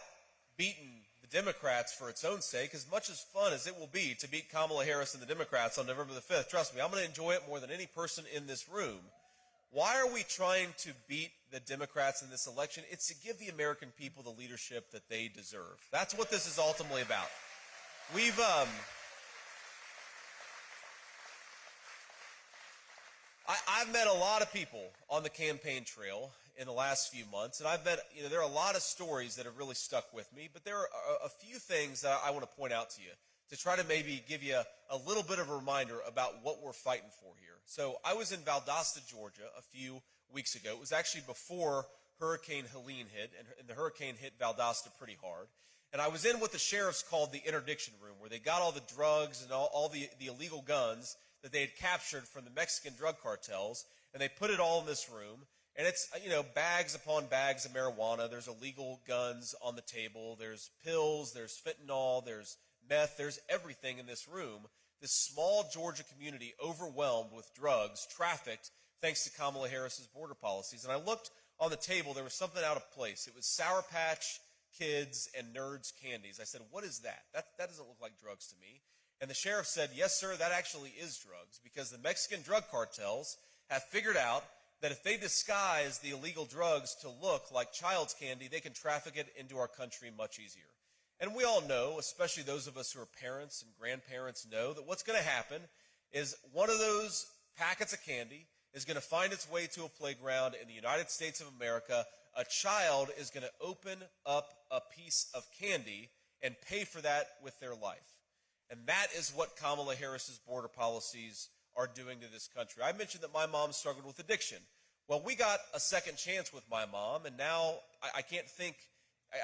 [SPEAKER 21] beating the Democrats for its own sake. As much as fun as it will be to beat Kamala Harris and the Democrats on November the 5th, trust me, I'm going to enjoy it more than any person in this room. Why are we trying to beat the Democrats in this election? It's to give the American people the leadership that they deserve. That's what this is ultimately about. I've met a lot of people on the campaign trail in the last few months, and I've met, there are a lot of stories that have really stuck with me, but there are a few things that I want to point out to you to try to maybe give you a little bit of a reminder about what we're fighting for here. So I was in Valdosta, Georgia a few weeks ago. It was actually before Hurricane Helene hit, and the hurricane hit Valdosta pretty hard. And I was in what the sheriffs called the interdiction room, where they got all the drugs and all the illegal guns that they had captured from the Mexican drug cartels, and they put it all in this room. And it's, bags upon bags of marijuana. There's illegal guns on the table. There's pills. There's fentanyl. There's meth. There's everything in this room. This small Georgia community overwhelmed with drugs, trafficked, thanks to Kamala Harris's border policies. And I looked on the table. There was something out of place. It was Sour Patch Kids and Nerds candies. I said, what is that? That doesn't look like drugs to me. And the sheriff said, yes, sir, that actually is drugs, because the Mexican drug cartels have figured out that if they disguise the illegal drugs to look like child's candy, they can traffic it into our country much easier. And we all know, especially those of us who are parents and grandparents, know that what's going to happen is one of those packets of candy is going to find its way to a playground in the United States of America. A child is going to open up a piece of candy and pay for that with their life. And that is what Kamala Harris's border policies are doing to this country. I mentioned that my mom struggled with addiction. Well, we got a second chance with my mom, and now I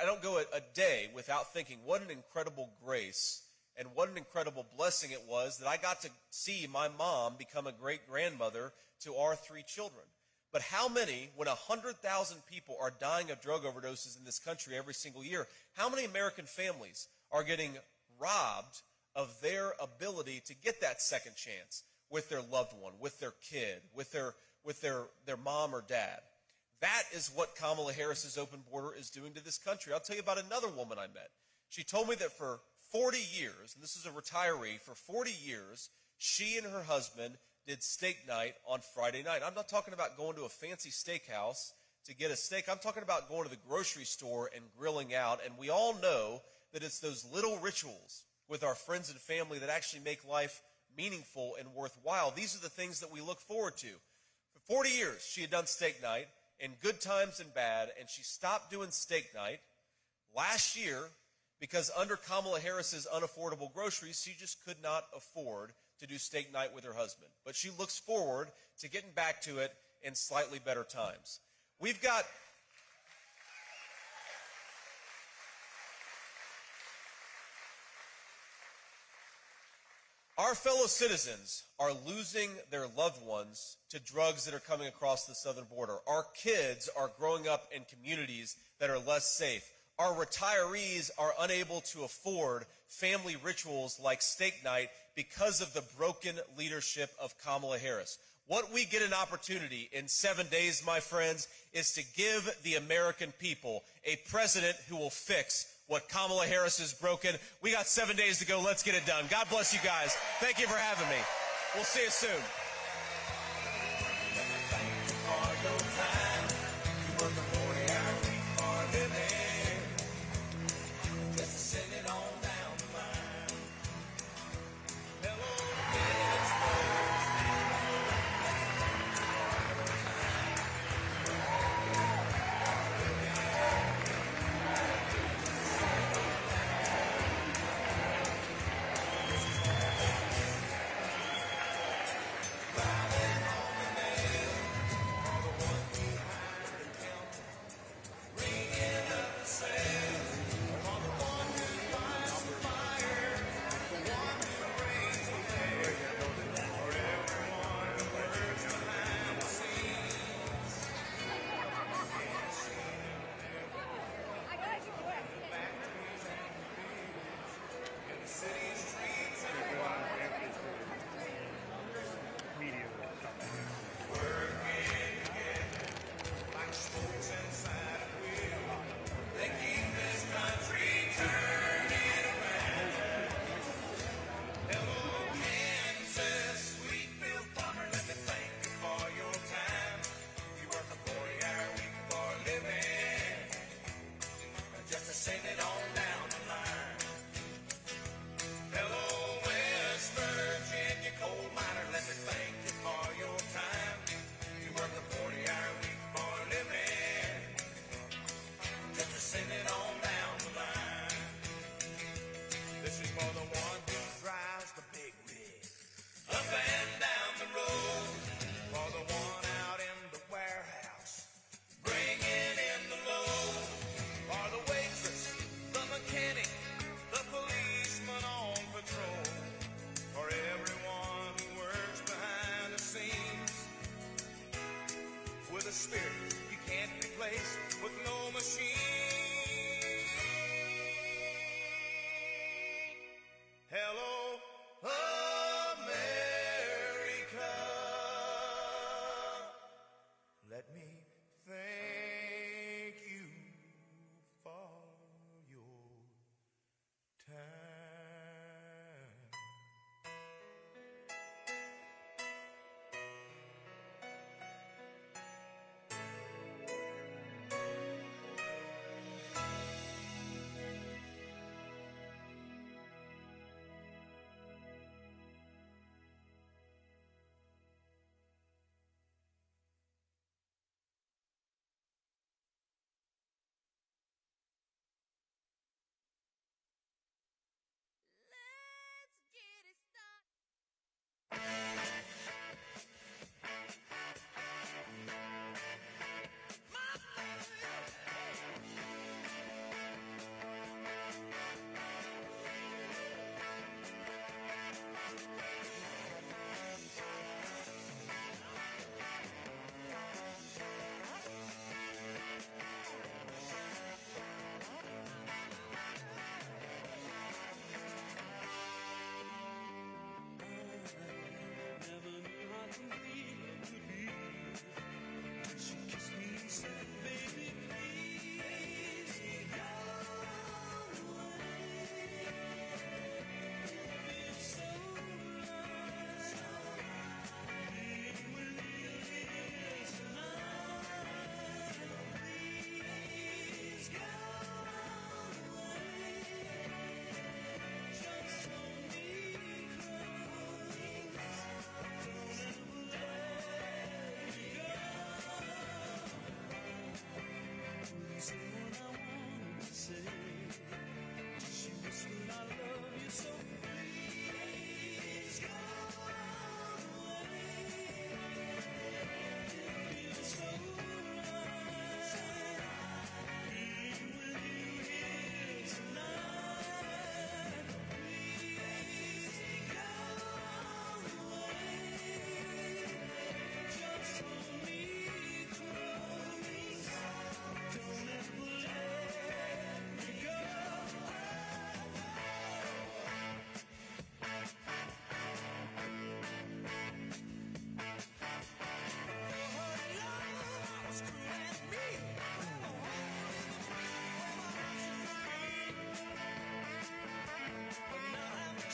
[SPEAKER 21] don't go a day without thinking what an incredible grace and what an incredible blessing it was that I got to see my mom become a great-grandmother to our 3 children. But how many, when 100,000 people are dying of drug overdoses in this country every single year, how many American families are getting robbed of their ability to get that second chance with their loved one, with their kid, with their mom or dad? That is what Kamala Harris's open border is doing to this country. I'll tell you about another woman I met. She told me that for 40 years, and this is a retiree, for 40 years, she and her husband did steak night on Friday night. I'm not talking about going to a fancy steakhouse to get a steak. I'm talking about going to the grocery store and grilling out. And we all know that it's those little rituals with our friends and family that actually make life meaningful and worthwhile. These are the things that we look forward to. For 40 years, she had done steak night in good times and bad, and she stopped doing steak night last year because under Kamala Harris's unaffordable groceries, she just could not afford to do steak night with her husband. But she looks forward to getting back to it in slightly better times. We've got our fellow citizens are losing their loved ones to drugs that are coming across the southern border. Our kids are growing up in communities that are less safe. our retirees are unable to afford family rituals like steak night because of the broken leadership of Kamala Harris. What we get an opportunity in 7 days, my friends, is to give the American people a president who will fix what Kamala Harris has broken. We got 7 days to go. Let's get it done. God bless you guys. Thank you for having me. We'll see you soon.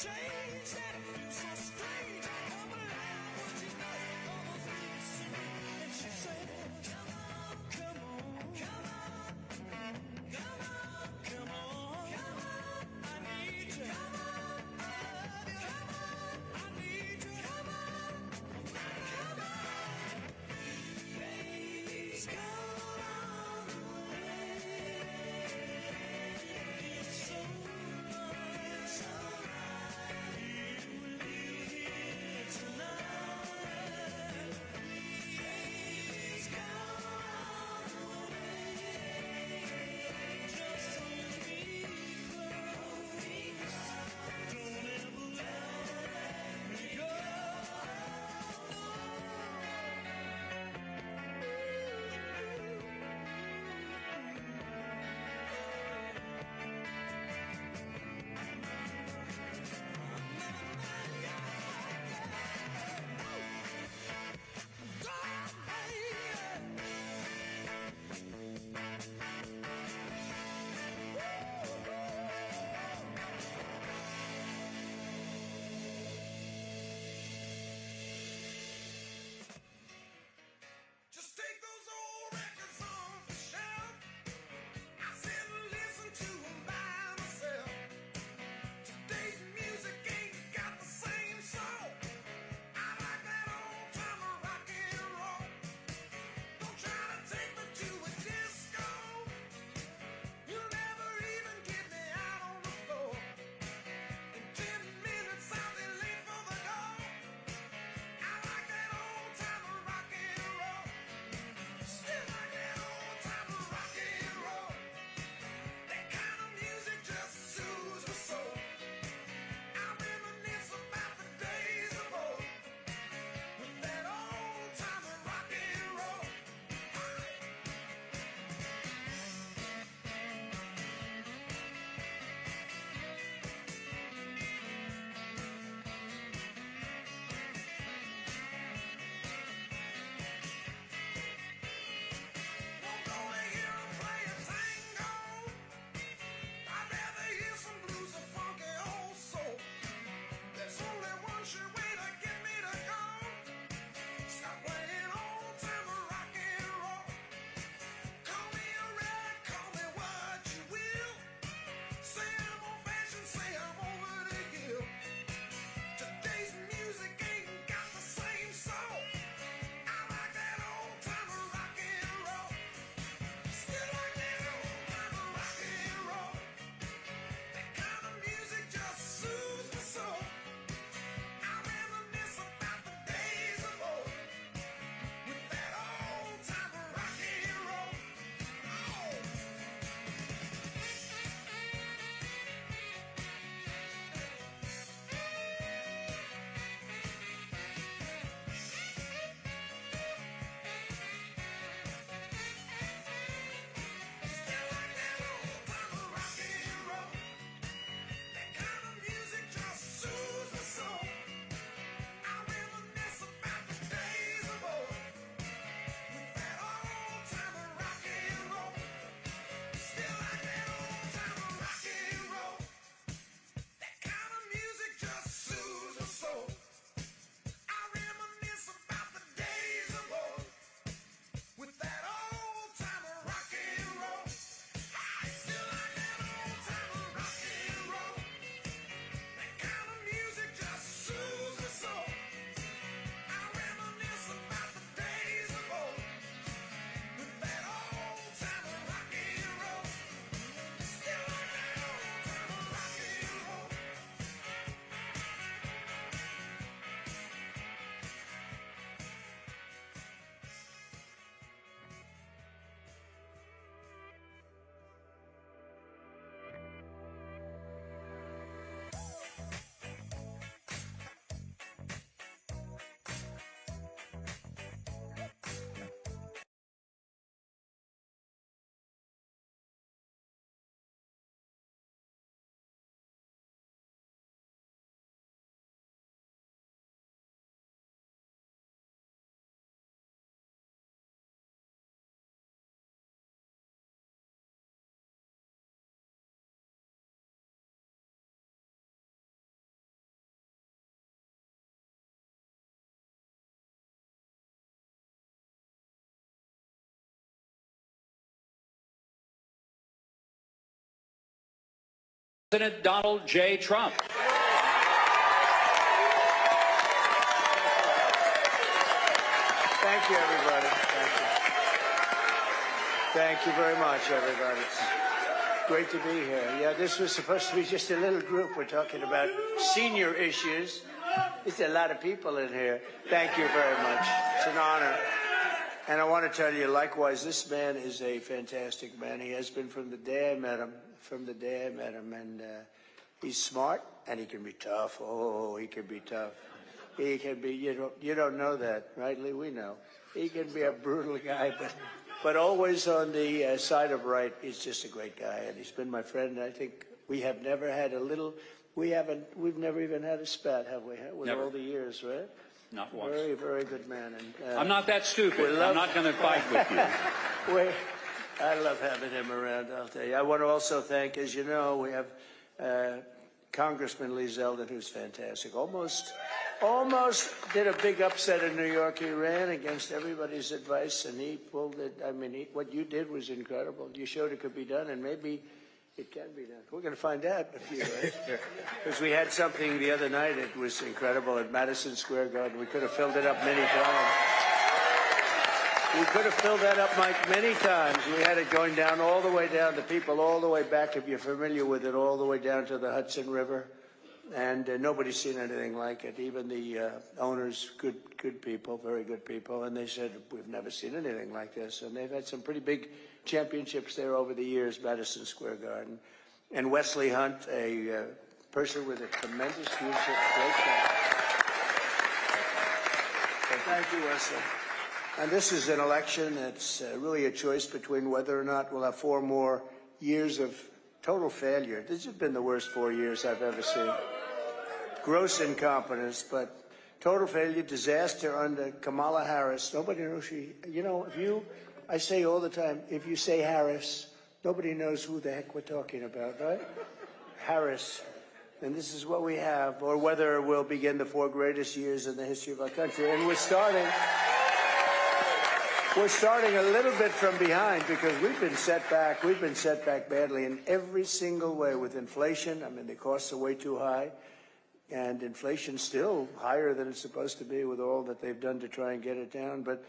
[SPEAKER 19] change that feels so strange. Come alive, what you know, almost needs to me. And she said, come on, come on, come on, come on, come on, come on. I need you, come on, I love you, come on, I need you, come on, come on. Please come on away. It's so right, so right. You will be here tonight. Please come
[SPEAKER 1] President Donald J. Trump.
[SPEAKER 5] Thank you, everybody. Thank you. Thank you very much, everybody. It's great to be here. Yeah, this was supposed to be just a little group. We're talking about senior issues. There's a lot of people in here. Thank you very much. It's an honor. And I want to tell you, likewise, this man is a fantastic man. He has been from the day I met him. And he's smart, and he can be tough. Oh, he can be tough. He can be, you don't know that, right, Lee? We know. He can be a brutal guy, but always on the side of right. He's just a great guy, and he's been my friend. And I think we have never had we've never even had a spat, have we? With
[SPEAKER 1] Never.
[SPEAKER 5] all the years, right?
[SPEAKER 1] Not once.
[SPEAKER 5] Very, very good man. And
[SPEAKER 1] I'm not that stupid. I'm not going to fight with you.
[SPEAKER 5] I love having him around, I'll tell you. I want to also thank, as you know, we have Congressman Lee Zeldin, who's fantastic. Almost did a big upset in New York. He ran against everybody's advice, and he pulled it. I mean, what you did was incredible. You showed it could be done, and maybe it can be done. We're going to find out in a few days. Because we had something the other night. It was incredible at Madison Square Garden. We could have filled it up many times. We could have filled that up, Mike, many times. We had it going down all the way down, the people all the way back, if you're familiar with it, all the way down to the Hudson River. And nobody's seen anything like it. Even the owners, good people, very good people. And they said, we've never seen anything like this. And they've had some pretty big championships there over the years, Madison Square Garden. And Wesley Hunt, a person with a tremendous future, great guy. So thank you, Wesley. And this is an election that's really a choice between whether or not we'll have 4 more years of total failure. This has been the worst 4 years I've ever seen. Gross incompetence, but total failure, disaster under Kamala Harris. Nobody knows I say all the time, if you say Harris, nobody knows who the heck we're talking about, right? Harris. And this is what we have, or whether we'll begin the 4 greatest years in the history of our country. And we're starting a little bit from behind because we've been set back. We've been set back badly in every single way with inflation. I mean, the costs are way too high. And inflation's still higher than it's supposed to be with all that they've done to try and get it down. But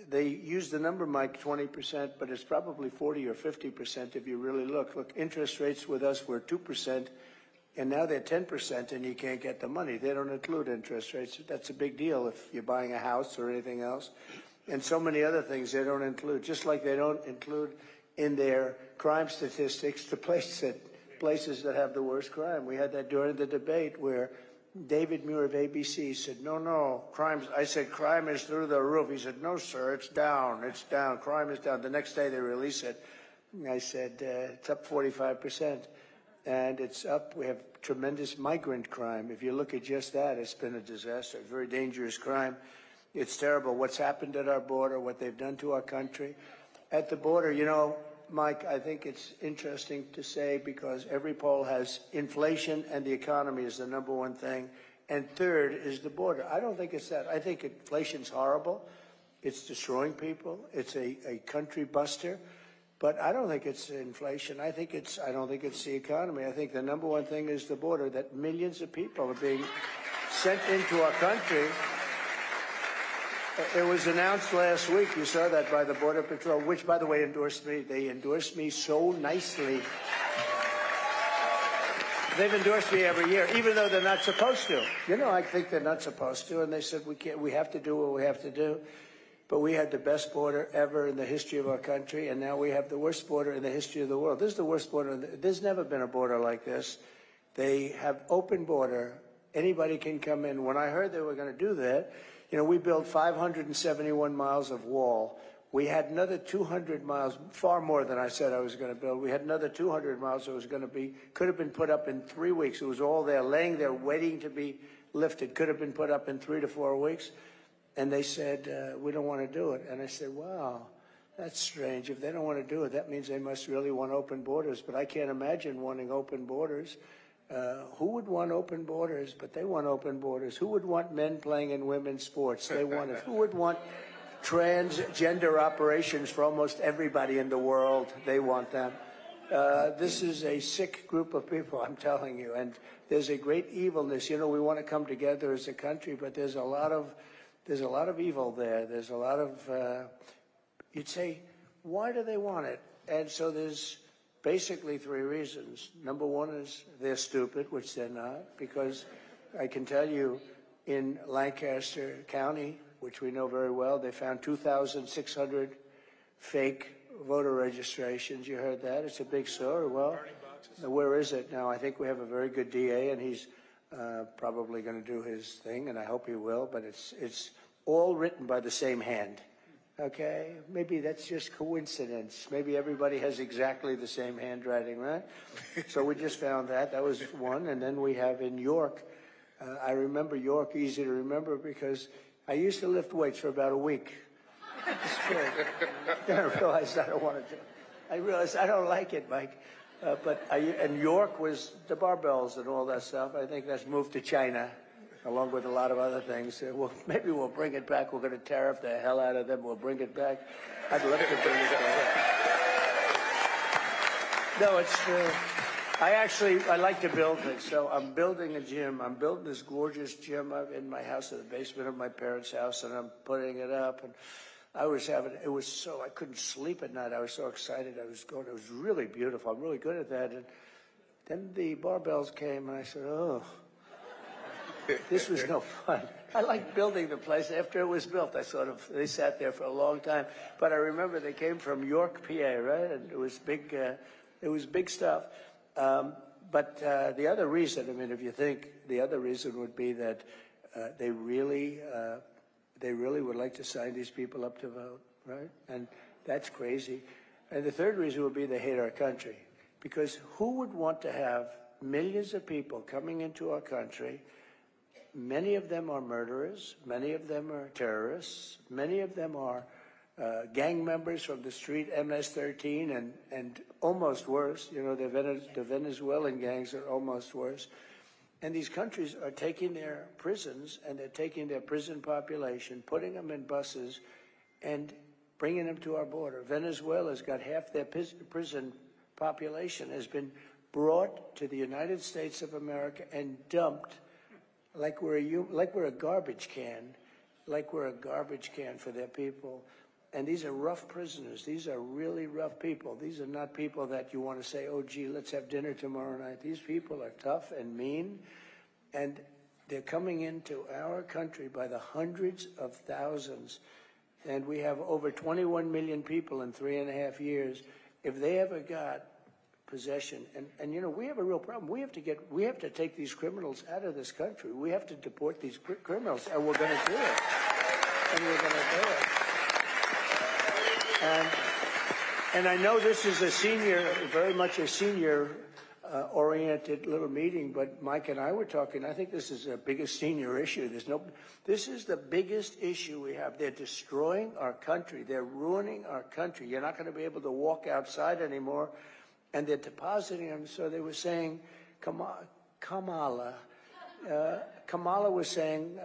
[SPEAKER 5] they use the number, Mike, 20%, but it's probably 40 or 50% if you really look. Look, interest rates with us were 2%, and now they're 10%, and you can't get the money. They don't include interest rates. That's a big deal if you're buying a house or anything else. And so many other things they don't include, just like they don't include in their crime statistics the places that have the worst crime. We had that during the debate where David Muir of ABC said, no, I said, crime is through the roof. He said, no, sir, it's down. Crime is down. The next day they release it. I said, it's up 45%. And it's up. We have tremendous migrant crime. If you look at just that, it's been a disaster, a very dangerous crime. It's terrible what's happened at our border, what they've done to our country. At the border, Mike, I think it's interesting to say because every poll has inflation and the economy is the #1 thing, and third is the border. I don't think it's that. I think inflation's horrible. It's destroying people. It's a country buster. But I don't think it's inflation. I don't think it's the economy. I think the #1 thing is the border, that millions of people are being sent into our country. It was announced last week, you saw that, by the Border Patrol, which, by the way, endorsed me. They endorsed me so nicely. They've endorsed me every year, even though they're not supposed to. I think they're not supposed to, and they said, we have to do what we have to do. But we had the best border ever in the history of our country, and now we have the worst border in the history of the world. This is the worst border. There's never been a border like this. They have open border. Anybody can come in. When I heard they were going to do that, we built 571 miles of wall. We had another 200 miles, far more than I said I was going to build. We had another 200 miles that could have been put up in 3 weeks. It was all there, laying there, waiting to be lifted. Could have been put up in 3 to 4 weeks. And they said, we don't want to do it. And I said, wow, that's strange. If they don't want to do it, that means they must really want open borders. But I can't imagine wanting open borders. Who would want open borders? But they want open borders. Who would want men playing in women's sports? They want it. Who would want transgender operations for almost everybody in the world? They want them. This is a sick group of people, I'm telling you, and there's a great evilness. You know, we want to come together as a country, but there's a lot of evil there. There's a lot of, you'd say, why do they want it? And so there's basically three reasons. Number one is they're stupid, which they're not, because I can tell you in Lancaster County, which we know very well, they found 2,600 fake voter registrations. You heard that? It's a big story. Well, where is it now? I think we have a very good DA, and he's probably going to do his thing, and I hope he will, but it's all written by the same hand. Okay? Maybe that's just coincidence. Maybe everybody has exactly the same handwriting, right? So we just found that. That was one. And then we have in York, I remember York easy to remember because I used to lift weights for about a week. Then I realized I don't want to do it. I realized I don't like it, Mike. And York was the barbells and all that stuff. I think that's moved to China, along with a lot of other things. Maybe we'll bring it back. We're going to tariff the hell out of them. We'll bring it back. I'd love to bring it back. No, it's I like to build things. So I'm building a gym. I'm building this gorgeous gym in my house in the basement of my parents' house, and I'm putting it up. And I couldn't sleep at night. I was so excited. It was really beautiful. I'm really good at that. And then the barbells came, and I said, oh, this was no fun. I liked building the place. After it was built, they sat there for a long time. But I remember they came from York, PA, right? And it was big stuff. But the other reason, I mean, if you think, the other reason would be that they really would like to sign these people up to vote, right? And that's crazy. And the third reason would be they hate our country. Because who would want to have millions of people coming into our country? Many of them are murderers. Many of them are terrorists. Many of them are gang members from the street, MS-13, and almost worse. You know, the Venezuelan gangs are almost worse. And these countries are taking their prisons, and they're taking their prison population, putting them in buses, and bringing them to our border. Venezuela's got half their prison population has been brought to the United States of America and dumped like we're a garbage can for their people. And these are rough prisoners. These are really rough people. These are not people that you want to say, oh, gee, let's have dinner tomorrow night. These people are tough and mean, and they're coming into our country by the hundreds of thousands. And we have over 21 million people in 3.5 years. If they ever got possession, and you know, we have a real problem. We have to take these criminals out of this country. We have to deport these criminals, and we're going to do it. And we're going to do it. And I know this is very much a senior oriented little meeting, but Mike and I were talking. I think this is the biggest senior issue. This is the biggest issue we have. They're destroying our country. They're ruining our country. You're not going to be able to walk outside anymore, and they're depositing them. So they were saying, Kamala was saying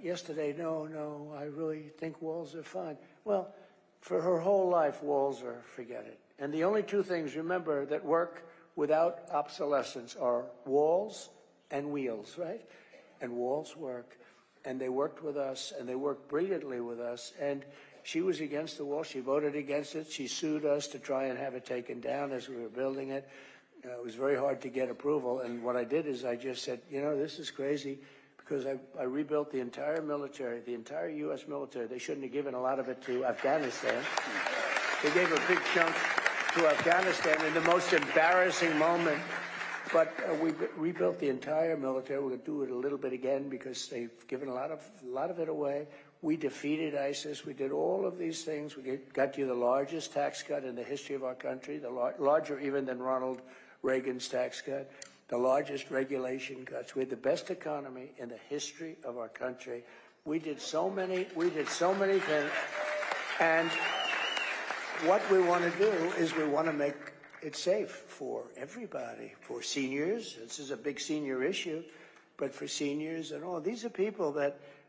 [SPEAKER 5] yesterday, no, I really think walls are fine. Well, for her whole life, walls are, forget it. And the only two things, remember, that work without obsolescence are walls and wheels, right? And walls work. And they worked with us, and they worked brilliantly with us. And she was against the wall. She voted against it. She sued us to try and have it taken down as we were building it. It was very hard to get approval. And what I did is I just said, you know, this is crazy. Because I rebuilt the entire military, the entire U.S. military. They shouldn't have given a lot of it to Afghanistan. They gave a big chunk to Afghanistan in the most embarrassing moment. But we rebuilt the entire military. We're going to do it a little bit again because they've given a lot of it away. We defeated ISIS. We did all of these things. We got you the largest tax cut in the history of our country, larger even than Ronald Reagan's tax cut. The largest regulation cuts. We had the best economy in the history of our country. We did so many things. And what we want to do is we want to make it safe for everybody, for seniors. This is a big senior issue, but for seniors and all. These are people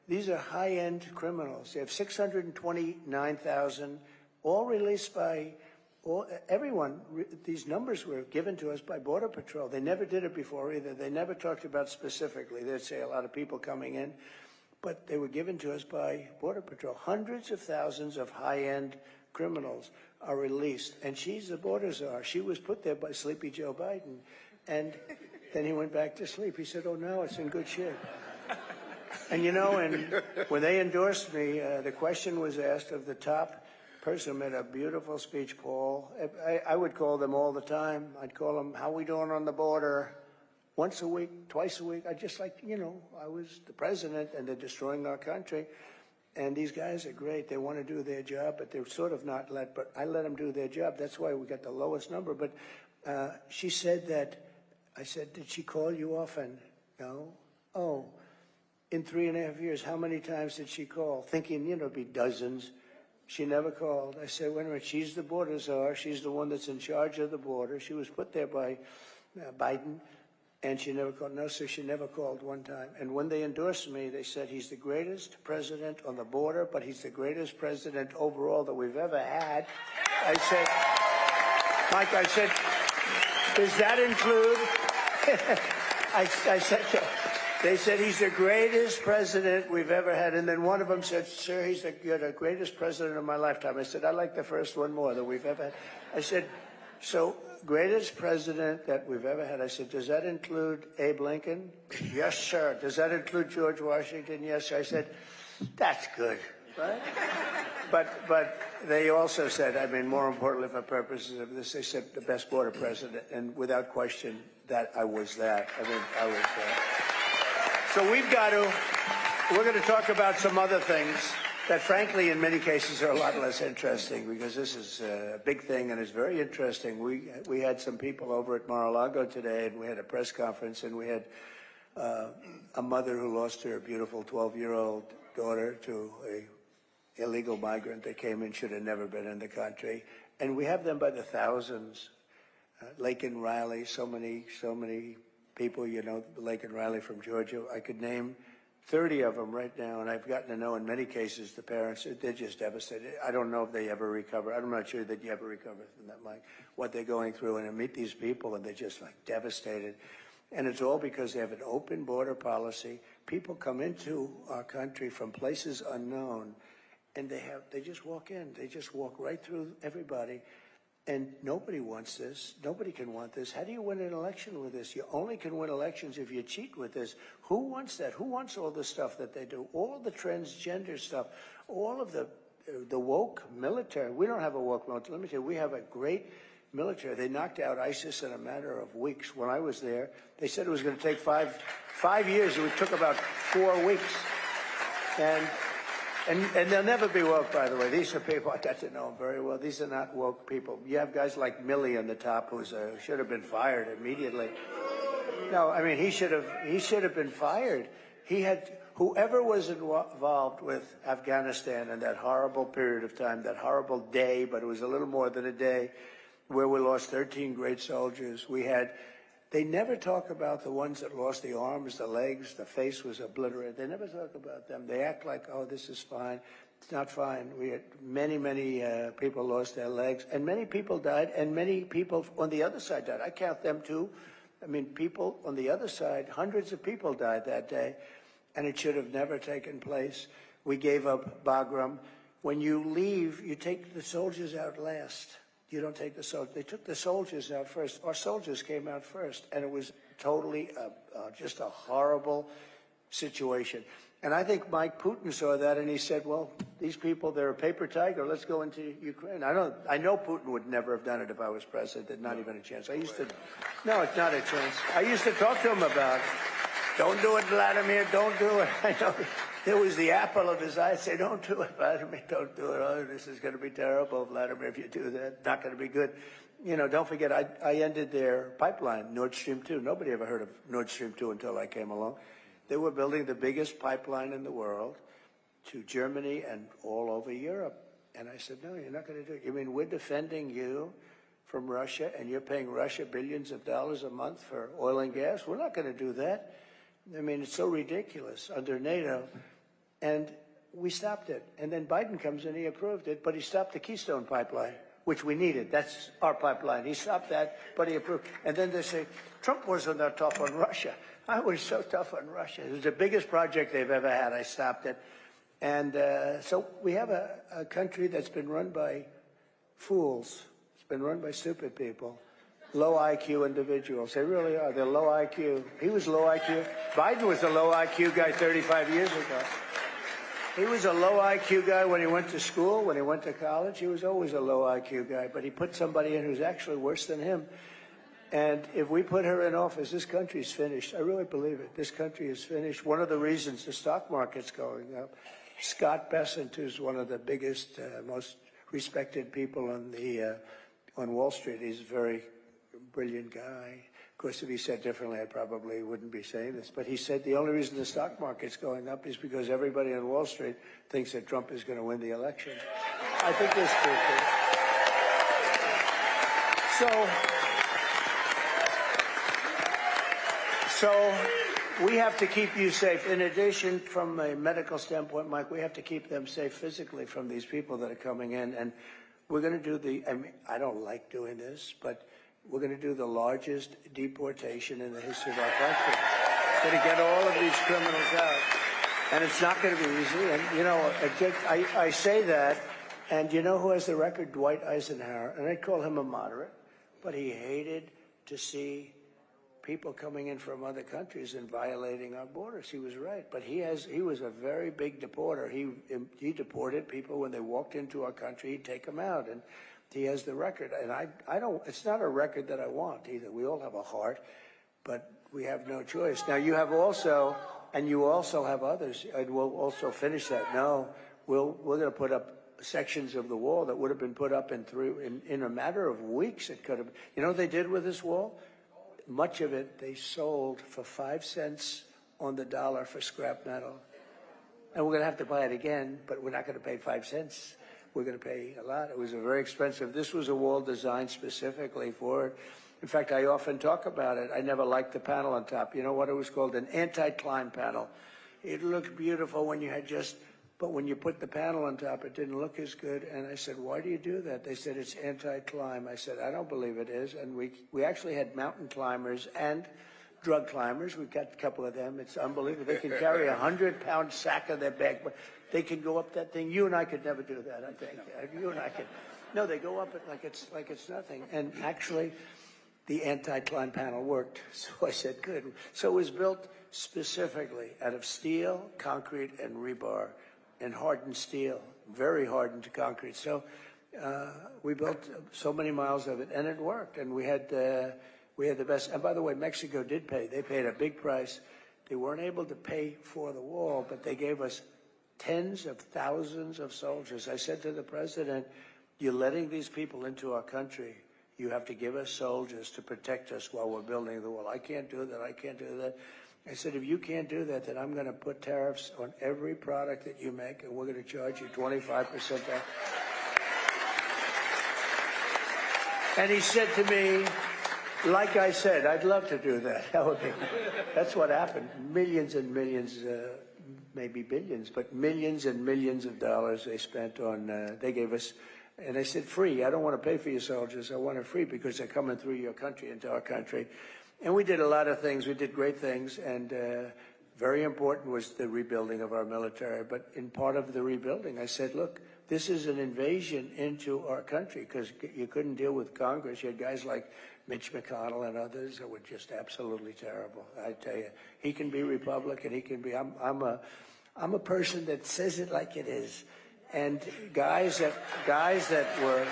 [SPEAKER 5] these are high-end criminals. They have 629,000, all released by these numbers were given to us by Border Patrol. They never did it before either. They never talked about specifically. They'd say a lot of people coming in, but they were given to us by Border Patrol. Hundreds of thousands of high-end criminals are released, and she's the border czar. She was put there by Sleepy Joe Biden, and then he went back to sleep. He said, "Oh, now it's in good shape." And you know, and when they endorsed me, the question was asked of the top person who made a beautiful speech, Paul. I would call them all the time. I'd call them, "How we doing on the border?" Once a week, twice a week. I just like, you know, I was the president and they're destroying our country. And these guys are great. They want to do their job, but they're sort of not let, but I let them do their job. That's why we got the lowest number. But she said that, I said, "Did she call you often?" "No." "Oh, in 3.5 years, how many times did she call?" Thinking, you know, it'd be dozens. She never called. I said, "Wait a minute, she's the border czar. She's the one that's in charge of the border. She was put there by Biden, and she never called." No, sir, she never called one time. And when they endorsed me, they said, "He's the greatest president on the border, but he's the greatest president overall that we've ever had." I said, "Mike," I said, "does that include?" I said, they said, "He's the greatest president we've ever had." And then one of them said, "Sir, you're the greatest president of my lifetime." I said, "I like the first one more that we've ever had." I said, "So, greatest president that we've ever had." I said, "Does that include Abe Lincoln?" "Yes, sir." "Does that include George Washington?" "Yes, sir." I said, "That's good." Right? But they also said, I mean, more importantly for purposes of this, they said the best border president. And without question, that I was that. I mean, I was that. So we're going to talk about some other things that, frankly, in many cases are a lot less interesting, because this is a big thing and it's very interesting. We had some people over at Mar-a-Lago today, and we had a press conference, and we had a mother who lost her beautiful 12-year-old daughter to a illegal migrant that came in, should have never been in the country. And we have them by the thousands. Laken Riley, so many people, you know, Laken Riley from Georgia. I could name 30 of them right now, and I've gotten to know in many cases the parents, they're just devastated. I don't know if they ever recover. I'm not sure that you ever recover from that, Mike, what they're going through. And I meet these people, and they're just like devastated. And it's all because they have an open border policy. People come into our country from places unknown, and they just walk in. They just walk right through everybody. And nobody wants this. Nobody can want this. How do you win an election with this? You only can win elections if you cheat with this. Who wants that? Who wants all the stuff that they do? All the transgender stuff, all of the woke military. We don't have a woke military. Let me tell you, we have a great military. They knocked out ISIS in a matter of weeks. When I was there, they said it was going to take five years. It took about 4 weeks. And they'll never be woke, by the way. These are people, I got to know them very well. These are not woke people. You have guys like Milley on the top, who should have been fired immediately. No, I mean, he should have been fired. Whoever was involved with Afghanistan in that horrible period of time, that horrible day, but it was a little more than a day, where we lost 13 great soldiers. They never talk about the ones that lost the arms, the legs, the face was obliterated. They never talk about them. They act like, oh, this is fine. It's not fine. We had many people lost their legs, and many people died, and many people on the other side died. I count them too. I mean, people on the other side, hundreds of people died that day, and it should have never taken place. We gave up Bagram. When you leave, you take the soldiers out last. You don't take the soldiers. They took the soldiers out first. Our soldiers came out first, and it was totally just a horrible situation. And I think Mike Putin saw that, and he said, well, these people, they're a paper tiger. Let's go into Ukraine. I know Putin would never have done it if I was president. Not even a chance. No, it's not a chance. I used to talk to him about, don't do it, Vladimir, don't do it. I know. It was the apple of his eye. Say, don't do it, Vladimir, don't do it. Oh, this is going to be terrible, Vladimir, if you do that. Not going to be good. You know, don't forget, I ended their pipeline, Nord Stream 2. Nobody ever heard of Nord Stream 2 until I came along. They were building the biggest pipeline in the world to Germany and all over Europe. And I said, no, you're not going to do it. You mean we're defending you from Russia, and you're paying Russia billions of dollars a month for oil and gas? We're not going to do that. I mean, it's so ridiculous under NATO. And we stopped it. And then Biden comes in, he approved it, but he stopped the Keystone Pipeline. which we needed. That's our pipeline. He stopped that, but he approved. And then they say, Trump wasn't that tough on Russia. I was so tough on Russia. It was the biggest project they've ever had. I stopped it. And so we have a country that's been run by fools. It's been run by stupid people, low IQ individuals. They really are. They're low IQ. He was low IQ. Biden was a low IQ guy 35 years ago. He was a low IQ guy when he went to school, when he went to college. He was always a low IQ guy, but he put somebody in who's actually worse than him. And if we put her in office, this country's finished. I really believe it. This country is finished. One of the reasons the stock market's going up, Scott Bessent, who's one of the biggest, most respected people on Wall Street, he's a very brilliant guy. Of course, if he said differently, I probably wouldn't be saying this. But he said the only reason the stock market's going up is because everybody on Wall Street thinks that Trump is going to win the election. I think that's true. So we have to keep you safe. In addition, from a medical standpoint, Mike, we have to keep them safe physically from these people that are coming in. And we're going to do I don't like doing this, but we're going to do the largest deportation in the history of our country. We're going to get all of these criminals out. And it's not going to be easy. And, you know, I say that, and you know who has the record? Dwight Eisenhower. And I call him a moderate, but he hated to see people coming in from other countries and violating our borders. He was right. But he was a very big deporter. He deported people when they walked into our country. He'd take them out. And he has the record. And I don't, it's not a record that I want either. We all have a heart, but we have no choice. Now you have also, and you also have others, and we'll also finish that. No, we're going to put up sections of the wall that would have been put up in a matter of weeks. It could have, you know what they did with this wall? Much of it they sold for 5 cents on the dollar for scrap metal. And we're going to have to buy it again, but we're not going to pay 5 cents. We're going to pay a lot. It was very expensive. This was a wall designed specifically for it. In fact, I often talk about it. I never liked the panel on top. You know what it was called? An anti-climb panel. It looked beautiful when you had but when you put the panel on top, it didn't look as good. And I said, why do you do that? They said, it's anti-climb. I said, I don't believe it is. And we actually had mountain climbers and drug climbers. We've got a couple of them. It's unbelievable. They can carry a 100-pound sack on their back. They can go up that thing. You and I could never do that, I think. You and I could. No, they go up it like it's nothing. And actually, the anti-climb panel worked. So I said, good. So it was built specifically out of steel, concrete, and rebar, and hardened steel, very hardened concrete. So we built so many miles of it, and it worked. And we had the best. And by the way, Mexico did pay. They paid a big price. They weren't able to pay for the wall, but they gave us tens of thousands of soldiers. I said to the president, you're letting these people into our country. You have to give us soldiers to protect us while we're building the wall. I can't do that. I can't do that. I said, if you can't do that, then I'm going to put tariffs on every product that you make, and we're going to charge you 25% back. And he said to me, like I said, I'd love to do that. That's what happened. Millions and millions, maybe billions, but millions and millions of dollars they spent on, they gave us, and I said, free. I don't want to pay for your soldiers. I want it free because they're coming through your country, into our country. And we did a lot of things. We did great things. And very important was the rebuilding of our military. But in part of the rebuilding, I said, look, this is an invasion into our country because you couldn't deal with Congress. You had guys like Mitch McConnell and others that were just absolutely terrible. I tell you, he can be Republican. He can be. I'm a person that says it like it is. And guys that were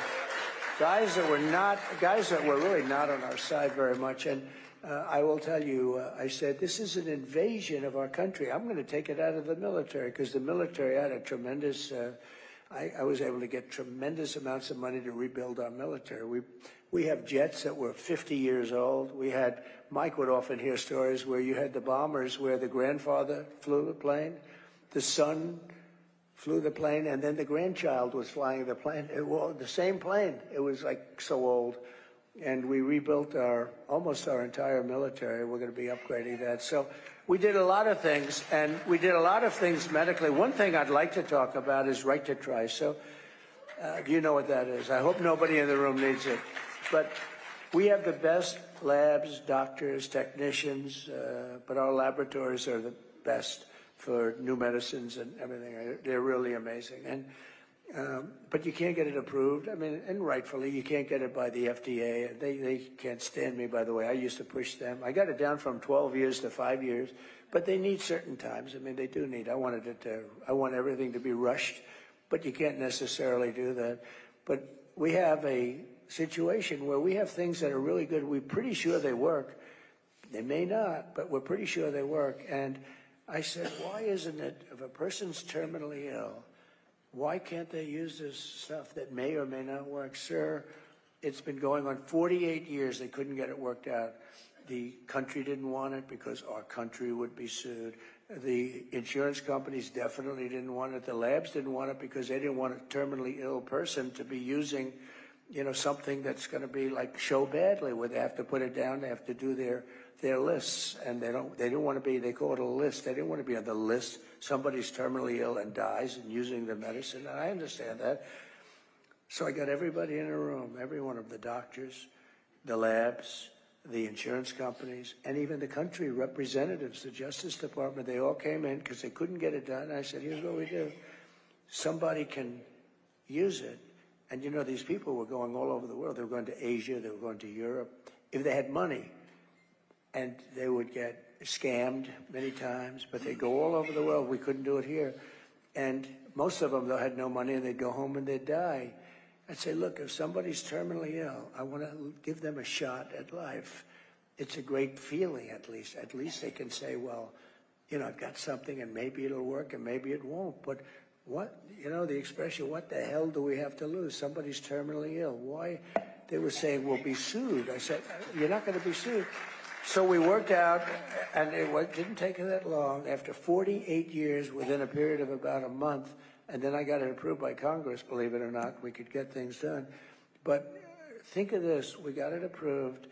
[SPEAKER 5] really not on our side very much. And I will tell you, I said, this is an invasion of our country. I'm going to take it out of the military because the military had a tremendous, I was able to get tremendous amounts of money to rebuild our military. We have jets that were 50 years old. Mike would often hear stories where you had the bombers where the grandfather flew the plane, the son flew the plane, and then the grandchild was flying the plane. The same plane. It was like so old. And we rebuilt almost our entire military. We're going to be upgrading that. So we did a lot of things, and we did a lot of things medically. One thing I'd like to talk about is right to try. So You know what that is. I hope nobody in the room needs it. But we have the best labs, doctors, technicians, but our laboratories are the best for new medicines and everything. They're really amazing. And but you can't get it approved. I mean, and rightfully, you can't get it by the FDA. They can't stand me, by the way. I used to push them. I got it down from 12 years to 5 years, but they need certain times. I mean, they do need. I want everything to be rushed, but you can't necessarily do that. But we have a situation where we have things that are really good. We're pretty sure they work. They may not, but we're pretty sure they work. And I said, why isn't it, if a person's terminally ill, why can't they use this stuff that may or may not work? Sir, it's been going on 48 years. They couldn't get it worked out. The country didn't want it because our country would be sued. The insurance companies definitely didn't want it. The labs didn't want it because they didn't want a terminally ill person to be using, you know, something that's going to be like show badly, where they have to put it down. They have to do their lists, and they don't want to be, they call it a list. They didn't want to be on the list. Somebody's terminally ill and dies and using the medicine, and I understand that. So I got everybody in a room, every one of the doctors, the labs, the insurance companies, and even the country representatives, the Justice Department. They all came in because they couldn't get it done. I said, here's what we do. Somebody can use it. And you know, these people were going all over the world. They were going to Asia, they were going to Europe. If they had money, and they would get scammed many times, but they'd go all over the world. We couldn't do it here. And most of them, though, had no money, and they'd go home and they'd die. I'd say, look, if somebody's terminally ill, I want to give them a shot at life. It's a great feeling, at least. At least they can say, well, you know, I've got something, and maybe it'll work, and maybe it won't. But what, you know, the expression, what the hell do we have to lose? Somebody's terminally ill. Why? They were saying, we'll be sued. I said, you're not going to be sued. So we worked out, and it didn't take that long. After 48 years, within a period of about a month, and then I got it approved by Congress, believe it or not, we could get things done. But think of this, we got it approved,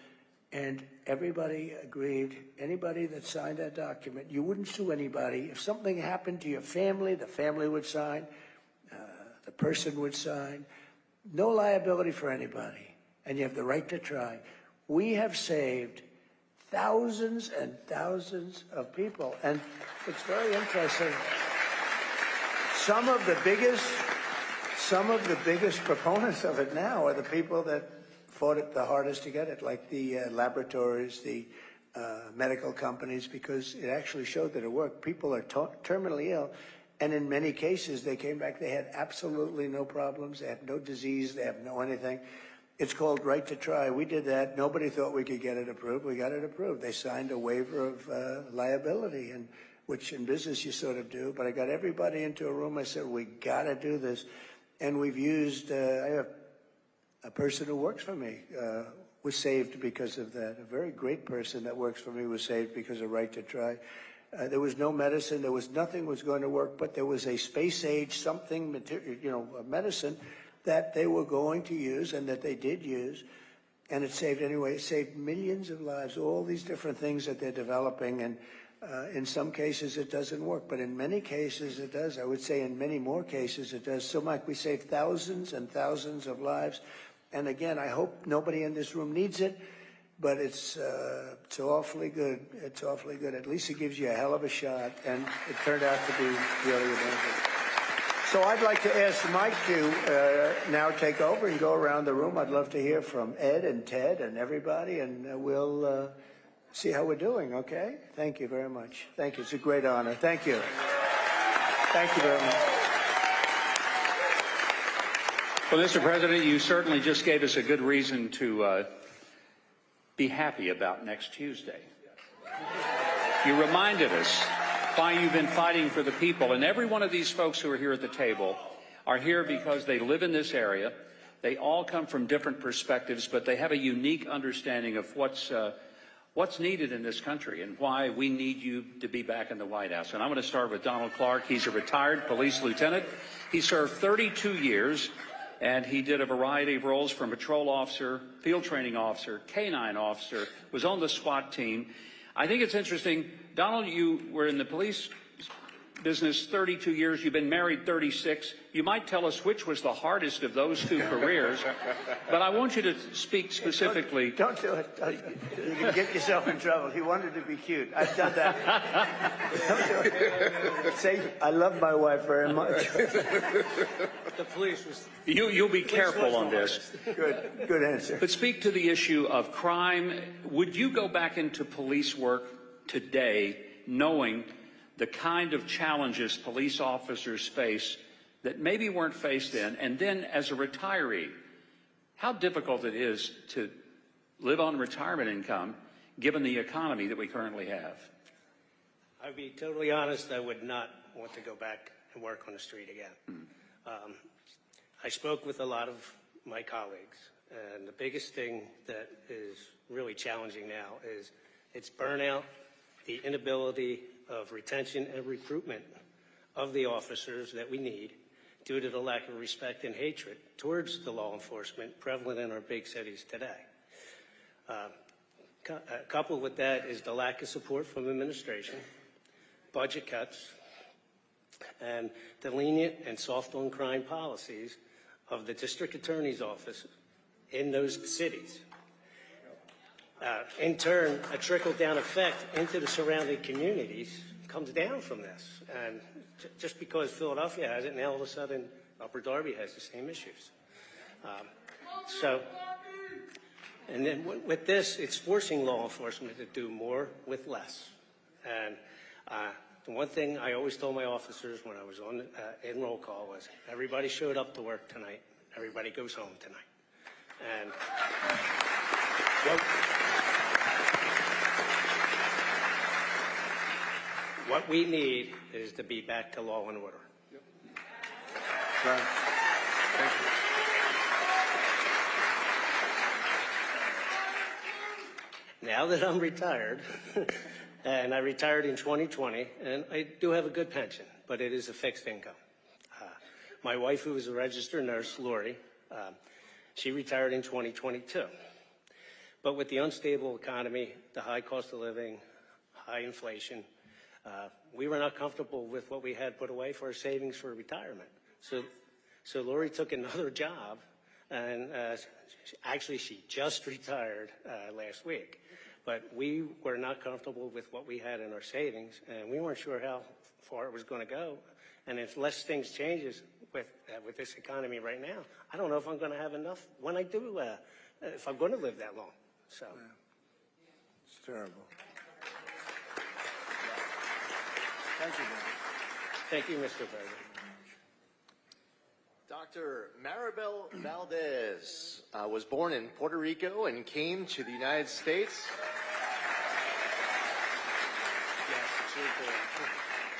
[SPEAKER 5] and everybody agreed. Anybody that signed that document, you wouldn't sue anybody. If something happened to your family, the family would sign, the person would sign. No liability for anybody, and you have the right to try. We have saved thousands and thousands of people, and it's very interesting. Some of the biggest proponents of it now are the people that fought it the hardest to get it, like the laboratories, the medical companies, because it actually showed that it worked. People are terminally ill, and in many cases they came back, they had absolutely no problems, they have no disease, they have no anything. It's called right to try. We did that. Nobody thought we could get it approved. We got it approved. They signed a waiver of liability, and which in business you sort of do. But I got everybody into a room. I said, we got to do this. And we've used, I have a person who works for me was saved because of that. A very great person that works for me was saved because of right to try. There was no medicine. There was nothing was going to work, but there was a space age something, material, you know, a medicine that they were going to use and that they did use, and it saved anyway. It saved millions of lives, all these different things that they're developing, and in some cases it doesn't work, but in many cases it does. I would say in many more cases it does. So, Mike, we saved thousands and thousands of lives, and again, I hope nobody in this room needs it, but it's awfully good. It's awfully good. At least it gives you a hell of a shot, and it turned out to be really amazing. So I'd like to ask Mike to now take over and go around the room. I'd love to hear from Ed and Ted and everybody, and we'll see how we're doing, okay? Thank you very much. Thank you. It's a great honor. Thank you. Thank you very much.
[SPEAKER 1] Well, Mr. President, you certainly just gave us a good reason to be happy about next Tuesday. You reminded us why you've been fighting for the people. And every one of these folks who are here at the table are here because they live in this area. They all come from different perspectives, but they have a unique understanding of what's needed in this country and why we need you to be back in the White House. And I'm going to start with Donald Clark. He's a retired police lieutenant. He served 32 years, and he did a variety of roles from patrol officer, field training officer, K-9 officer, was on the SWAT team. I think it's interesting, Donald, you were in the police business 32 years. You've been married 36. You might tell us which was the hardest of those two careers, but I want you to speak specifically.
[SPEAKER 5] Don't do it. You can get yourself in trouble. He wanted to be cute. I've done that. Don't do it. Say, I love my wife very much.
[SPEAKER 10] The police was...
[SPEAKER 1] You'll be careful on this.
[SPEAKER 5] Good answer.
[SPEAKER 1] But speak to the issue of crime. Would you go back into police work today knowing the kind of challenges police officers face that maybe weren't faced then? And then as a retiree, how difficult it is to live on retirement income given the economy that we currently have?
[SPEAKER 10] I'll be totally honest, I would not want to go back and work on the street again. I spoke with a lot of my colleagues, and the biggest thing that is really challenging now is it's burnout, the inability of retention and recruitment of the officers that we need due to the lack of respect and hatred towards the law enforcement prevalent in our big cities today. Coupled with that is the lack of support from administration, budget cuts, and the lenient and soft on crime policies of the district attorney's office in those cities. In turn, a trickle-down effect into the surrounding communities comes down from this. And just because Philadelphia has it, now all of a sudden Upper Darby has the same issues. And then with this, it's forcing law enforcement to do more with less. And the one thing I always told my officers when I was on in roll call was, everybody showed up to work tonight, everybody goes home tonight. And what we need is to be back to law and order.
[SPEAKER 5] Yep. Thank you.
[SPEAKER 10] Now that I'm retired, and I retired in 2020, and I do have a good pension, but it is a fixed income. My wife, who is a registered nurse, Lori, she retired in 2022. But with the unstable economy, the high cost of living, high inflation, we were not comfortable with what we had put away for our savings for retirement. So Lori took another job, and actually she just retired last week. But we were not comfortable with what we had in our savings, and we weren't sure how far it was going to go. And if less things changes with this economy right now, I don't know if I'm going to have enough when I do, if I'm going to live that long. So
[SPEAKER 5] it's terrible. Thank you, man.
[SPEAKER 10] Thank you, Mr. President.
[SPEAKER 6] Dr. Maribel Valdez was born in Puerto Rico and came to the United States.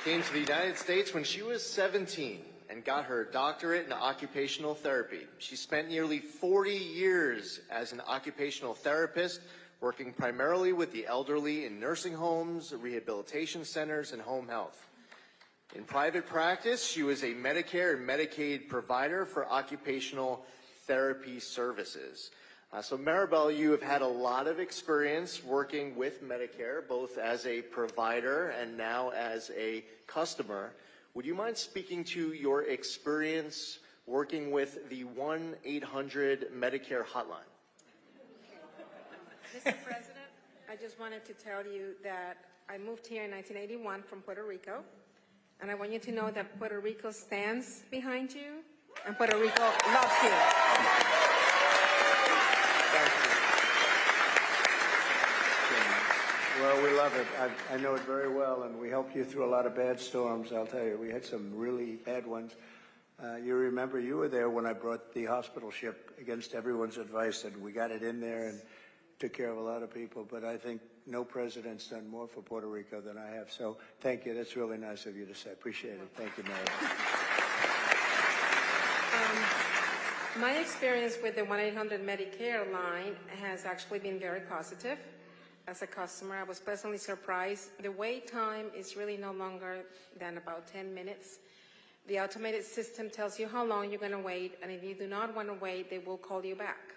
[SPEAKER 6] Came to the United States when she was 17 and got her doctorate in occupational therapy. She spent nearly 40 years as an occupational therapist, working primarily with the elderly in nursing homes, rehabilitation centers, and home health. In private practice, she was a Medicare and Medicaid provider for occupational therapy services. So Maribel, you have had a lot of experience working with Medicare, both as a provider and now as a customer. Would you mind speaking to your experience working with the 1-800 Medicare hotline?
[SPEAKER 7] Mr. President, I just wanted to tell you that I moved here in 1981 from Puerto Rico, and I want you to know that Puerto Rico stands behind you, and Puerto Rico loves you.
[SPEAKER 5] Well, we love it. I know it very well, and we helped you through a lot of bad storms, I'll tell you. We had some really bad ones. You remember you were there when I brought the hospital ship against everyone's advice, and we got it in there and took care of a lot of people. But I think no president's done more for Puerto Rico than I have. So thank you. That's really nice of you to say. Appreciate it. Thank you, Mary.
[SPEAKER 7] My experience with the 1-800 Medicare line has actually been very positive. As a customer, I was pleasantly surprised. The wait time is really no longer than about 10 minutes. The automated system tells you how long you're going to wait, and if you do not want to wait, they will call you back.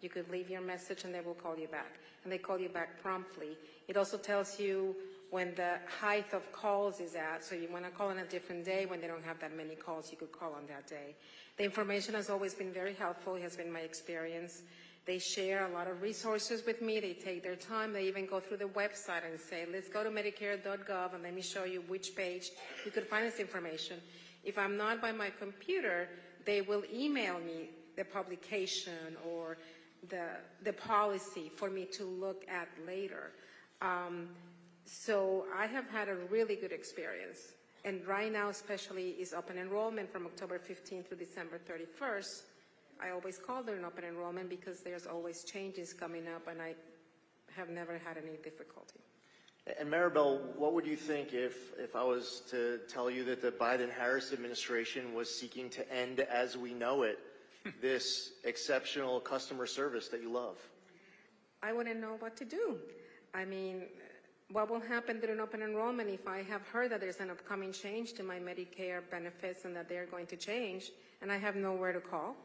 [SPEAKER 7] You could leave your message and they will call you back, and they call you back promptly. It also tells you when the height of calls is at. So you want to call on a different day when they don't have that many calls, you could call on that day. The information has always been very helpful. It has been my experience. They share a lot of resources with me. They take their time. They even go through the website and say, let's go to Medicare.gov and let me show you which page you could find this information. If I'm not by my computer, they will email me the publication or the policy for me to look at later. So I have had a really good experience. And right now, especially, is open enrollment from October 15th to December 31st. I always call during open enrollment because there's always changes coming up, and I have never had any difficulty.
[SPEAKER 6] And Maribel, what would you think if I was to tell you that the Biden-Harris administration was seeking to end as we know it this exceptional customer service that you love?
[SPEAKER 7] I wouldn't know what to do. I mean, what will happen during open enrollment if I have heard that there's an upcoming change to my Medicare benefits and that they're going to change, and I have nowhere to call?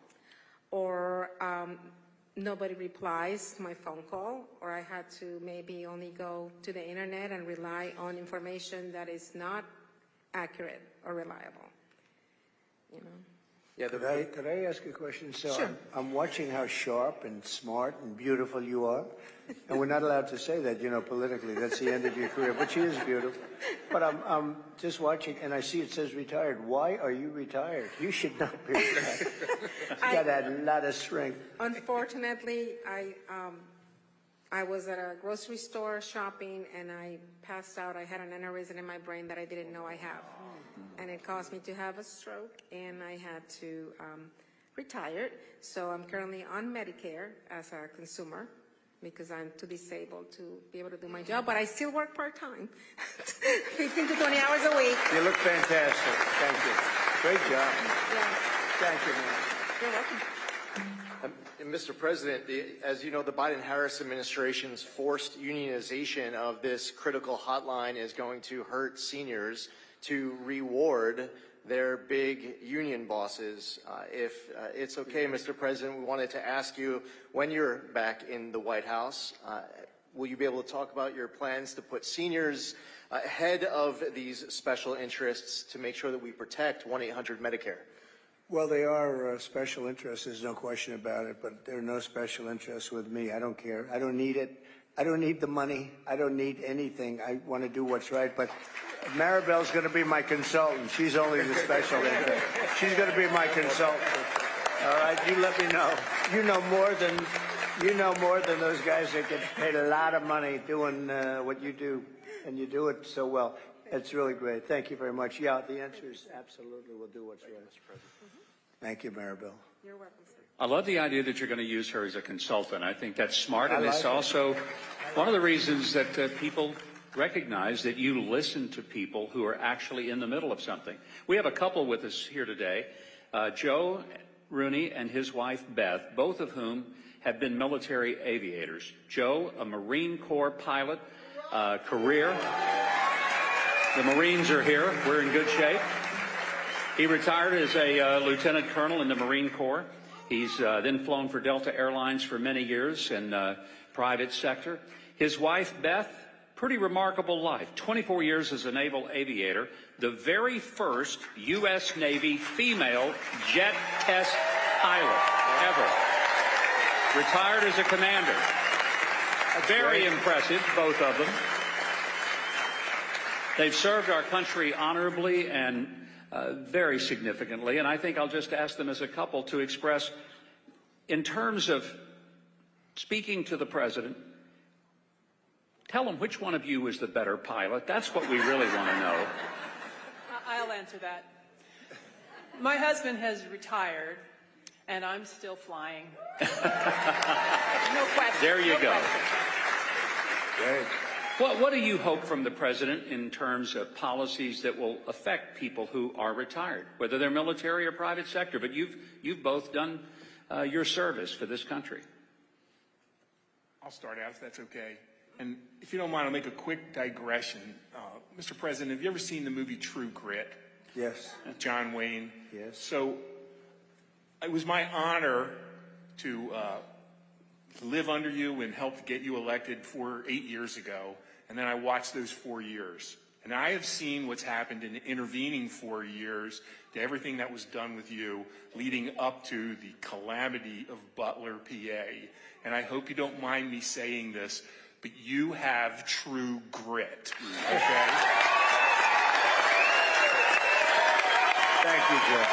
[SPEAKER 7] Or nobody replies to my phone call, or I had to maybe only go to the internet and rely on information that is not accurate or reliable, you know?
[SPEAKER 6] Yeah,
[SPEAKER 5] Could I ask a question? So
[SPEAKER 7] Sure.
[SPEAKER 5] I'm watching how sharp and smart and beautiful you are, and we're not allowed to say that, politically. That's the end of your career, but she is beautiful. But I'm just watching, and I see it says retired. Why are you retired? You should not be retired. You got a lot of strength.
[SPEAKER 7] Unfortunately, I was at a grocery store shopping and I passed out. I had an aneurysm in my brain that I didn't know I have. And it caused me to have a stroke, and I had to retire. So I'm currently on Medicare as a consumer because I'm too disabled to be able to do my job, but I still work part-time, 15 to 20 hours a week.
[SPEAKER 5] You look fantastic. Thank you. Great job.
[SPEAKER 7] Yeah.
[SPEAKER 5] Thank you, man.
[SPEAKER 7] You're welcome.
[SPEAKER 6] And Mr. President, as you know, the Biden-Harris administration's forced unionization of this critical hotline is going to hurt seniors to reward their big union bosses. If it's okay, Mr. President, we wanted to ask you, when you're back in the White House, will you be able to talk about your plans to put seniors ahead of these special interests to make sure that we protect 1-800-Medicare?
[SPEAKER 5] Well, they are special interests, there's no question about it, but there are no special interests with me. I don't care. I don't need it. I don't need the money. I don't need anything. I want to do what's right, but Maribel's going to be my consultant. She's only the special interest. She's going to be my consultant. All right, you let me know. You know more than those guys that get paid a lot of money doing what you do, and you do it so well. It's really great. Thank you very much. Yeah, the answer is absolutely. We'll do what's right. Mr. President. Thank you, Maribel.
[SPEAKER 7] You're welcome, sir.
[SPEAKER 1] I love the idea that you're going to use her as a consultant. I think that's smart, and it's
[SPEAKER 5] like it.
[SPEAKER 1] also one of the reasons that people recognize that you listen to people who are actually in the middle of something. We have a couple with us here today, Joe Rooney and his wife Beth, both of whom have been military aviators. Joe, a Marine Corps pilot, career. The Marines are here. We're in good shape. He retired as a lieutenant colonel in the Marine Corps. He's then flown for Delta Airlines for many years in private sector. His wife, Beth, pretty remarkable life. 24 years as a naval aviator, the very first U.S. Navy female jet test pilot ever. Retired as a commander. Very impressive, both of them. They've served our country honorably and very significantly, and I think I'll just ask them as a couple to express, in terms of speaking to the president, tell him which one of you is the better pilot. That's what we really want to know.
[SPEAKER 4] I'll answer that. My husband has retired, and I'm still flying. No question.
[SPEAKER 1] There you go.
[SPEAKER 5] Great.
[SPEAKER 1] What do you hope from the president in terms of policies that will affect people who are retired, whether they're military or private sector? But you've both done your service for this country.
[SPEAKER 8] I'll start out, if that's okay. And if you don't mind, I'll make a quick digression. Mr. President, have you ever seen the movie True Grit?
[SPEAKER 5] Yes.
[SPEAKER 8] John Wayne?
[SPEAKER 5] Yes.
[SPEAKER 8] So it was my honor to live under you and help get you elected 8 years ago. and then I watched those 4 years. And I have seen what's happened in the intervening 4 years to everything that was done with you leading up to the calamity of Butler, PA. And I hope you don't mind me saying this, but you have true grit, okay?
[SPEAKER 5] Thank you, Joe.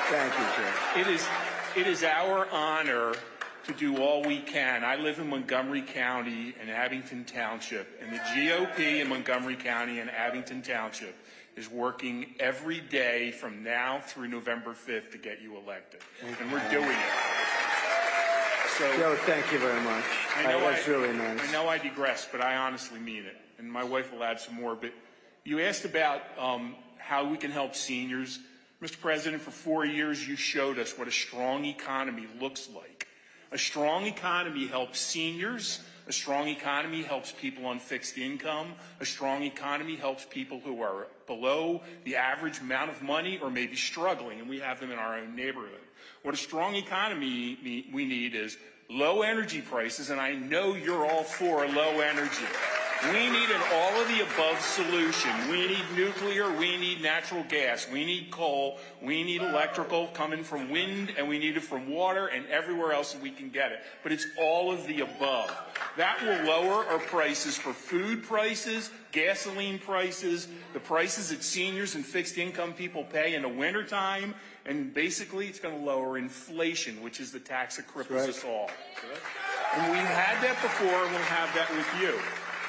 [SPEAKER 5] Thank you, Joe.
[SPEAKER 8] It is our honor to do all we can. I live in Montgomery County and Abington Township, and the GOP in Montgomery County and Abington Township is working every day from now through November 5th to get you elected. And we're doing it. So,
[SPEAKER 5] Joe, thank you very much. That's really nice.
[SPEAKER 8] I know I digress, but I honestly mean it. And my wife will add some more. But you asked about how we can help seniors. Mr. President, for 4 years, you showed us what a strong economy looks like. A strong economy helps seniors. A strong economy helps people on fixed income. A strong economy helps people who are below the average amount of money or maybe struggling, and we have them in our own neighborhood. What a strong economy we need is low energy prices, and I know you're all for low energy. We need an all-of-the-above solution. We need nuclear, we need natural gas, we need coal, we need electrical coming from wind, and we need it from water and everywhere else that we can get it. But it's all of the above. That will lower our prices for food prices, gasoline prices, the prices that seniors and fixed income people pay in the wintertime, and basically it's going to lower inflation, which is the tax that cripples us all. And we had that before, and we'll have that with you.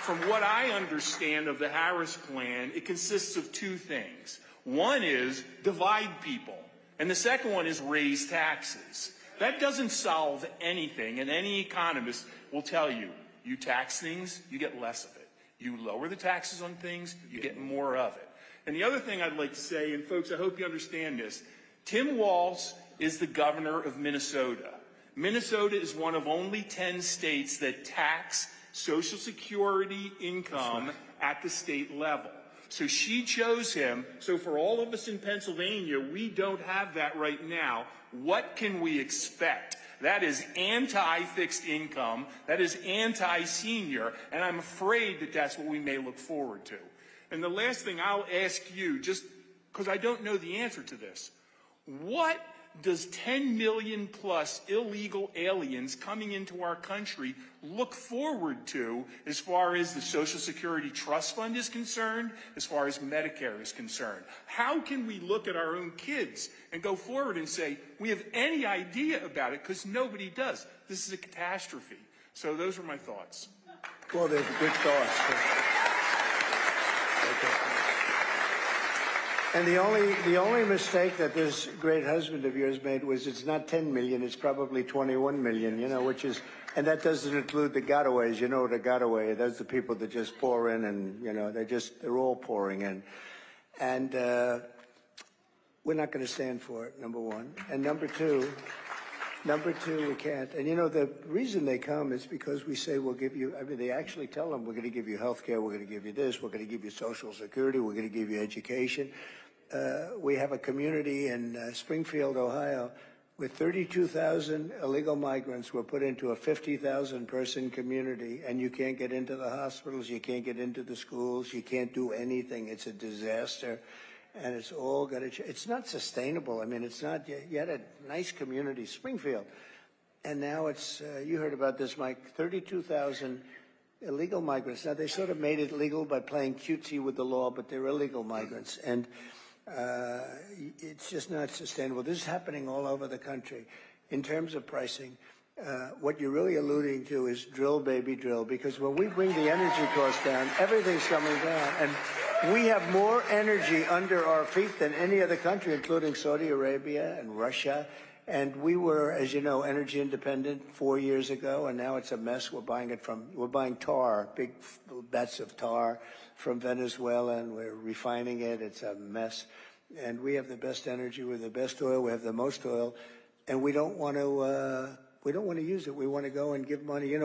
[SPEAKER 8] From what I understand of the Harris plan, it consists of two things. One is divide people, and the second one is raise taxes. That doesn't solve anything, and any economist will tell you, you tax things, you get less of it. You lower the taxes on things, you get more of it. And the other thing I'd like to say, and folks, I hope you understand this, Tim Walz is the governor of Minnesota. Minnesota is one of only 10 states that tax Social Security income at the state level. So she chose him. So for all of us in Pennsylvania, we don't have that right now. What can we expect? That is anti-fixed income. That is anti-senior. And I'm afraid that that's what we may look forward to. And the last thing I'll ask you, just because I don't know the answer to this, what does 10 million plus illegal aliens coming into our country look forward to as far as the Social Security Trust Fund is concerned, as far as Medicare is concerned? How can we look at our own kids and go forward and say, we have any idea about it, because nobody does. This is a catastrophe. So those are my thoughts.
[SPEAKER 5] Well, they're good thoughts. And the only mistake that this great husband of yours made was it's not 10 million, it's probably 21 million, which is, and that doesn't include the gotaways. You know what a gotaway is? That's the people that just pour in and, they're all pouring in. And we're not going to stand for it, number one. And number two, we can't. And the reason they come is because we say we'll give you, they actually tell them we're going to give you health care, we're going to give you this, we're going to give you Social Security, we're going to give you education. We have a community in Springfield, Ohio, with 32,000 illegal migrants were put into a 50,000 person community, and you can't get into the hospitals, you can't get into the schools, you can't do anything. It's a disaster. And it's all got to, it's not sustainable. It's not, you had a nice community, Springfield. And now it's, you heard about this, Mike, 32,000 illegal migrants. Now, they sort of made it legal by playing cutesy with the law, but they're illegal migrants. And it's just not sustainable. This is happening all over the country. In terms of pricing, what you're really alluding to is drill, baby, drill, because when we bring the energy costs down, everything's coming down. And we have more energy under our feet than any other country, including Saudi Arabia and Russia. And we were, as you know, energy independent 4 years ago, and now it's a mess. We're buying tar, big bets of tar from Venezuela, and we're refining it. It's a mess. And we have the best energy, we have the best oil, we have the most oil, and we don't want to use it. We want to go and give money.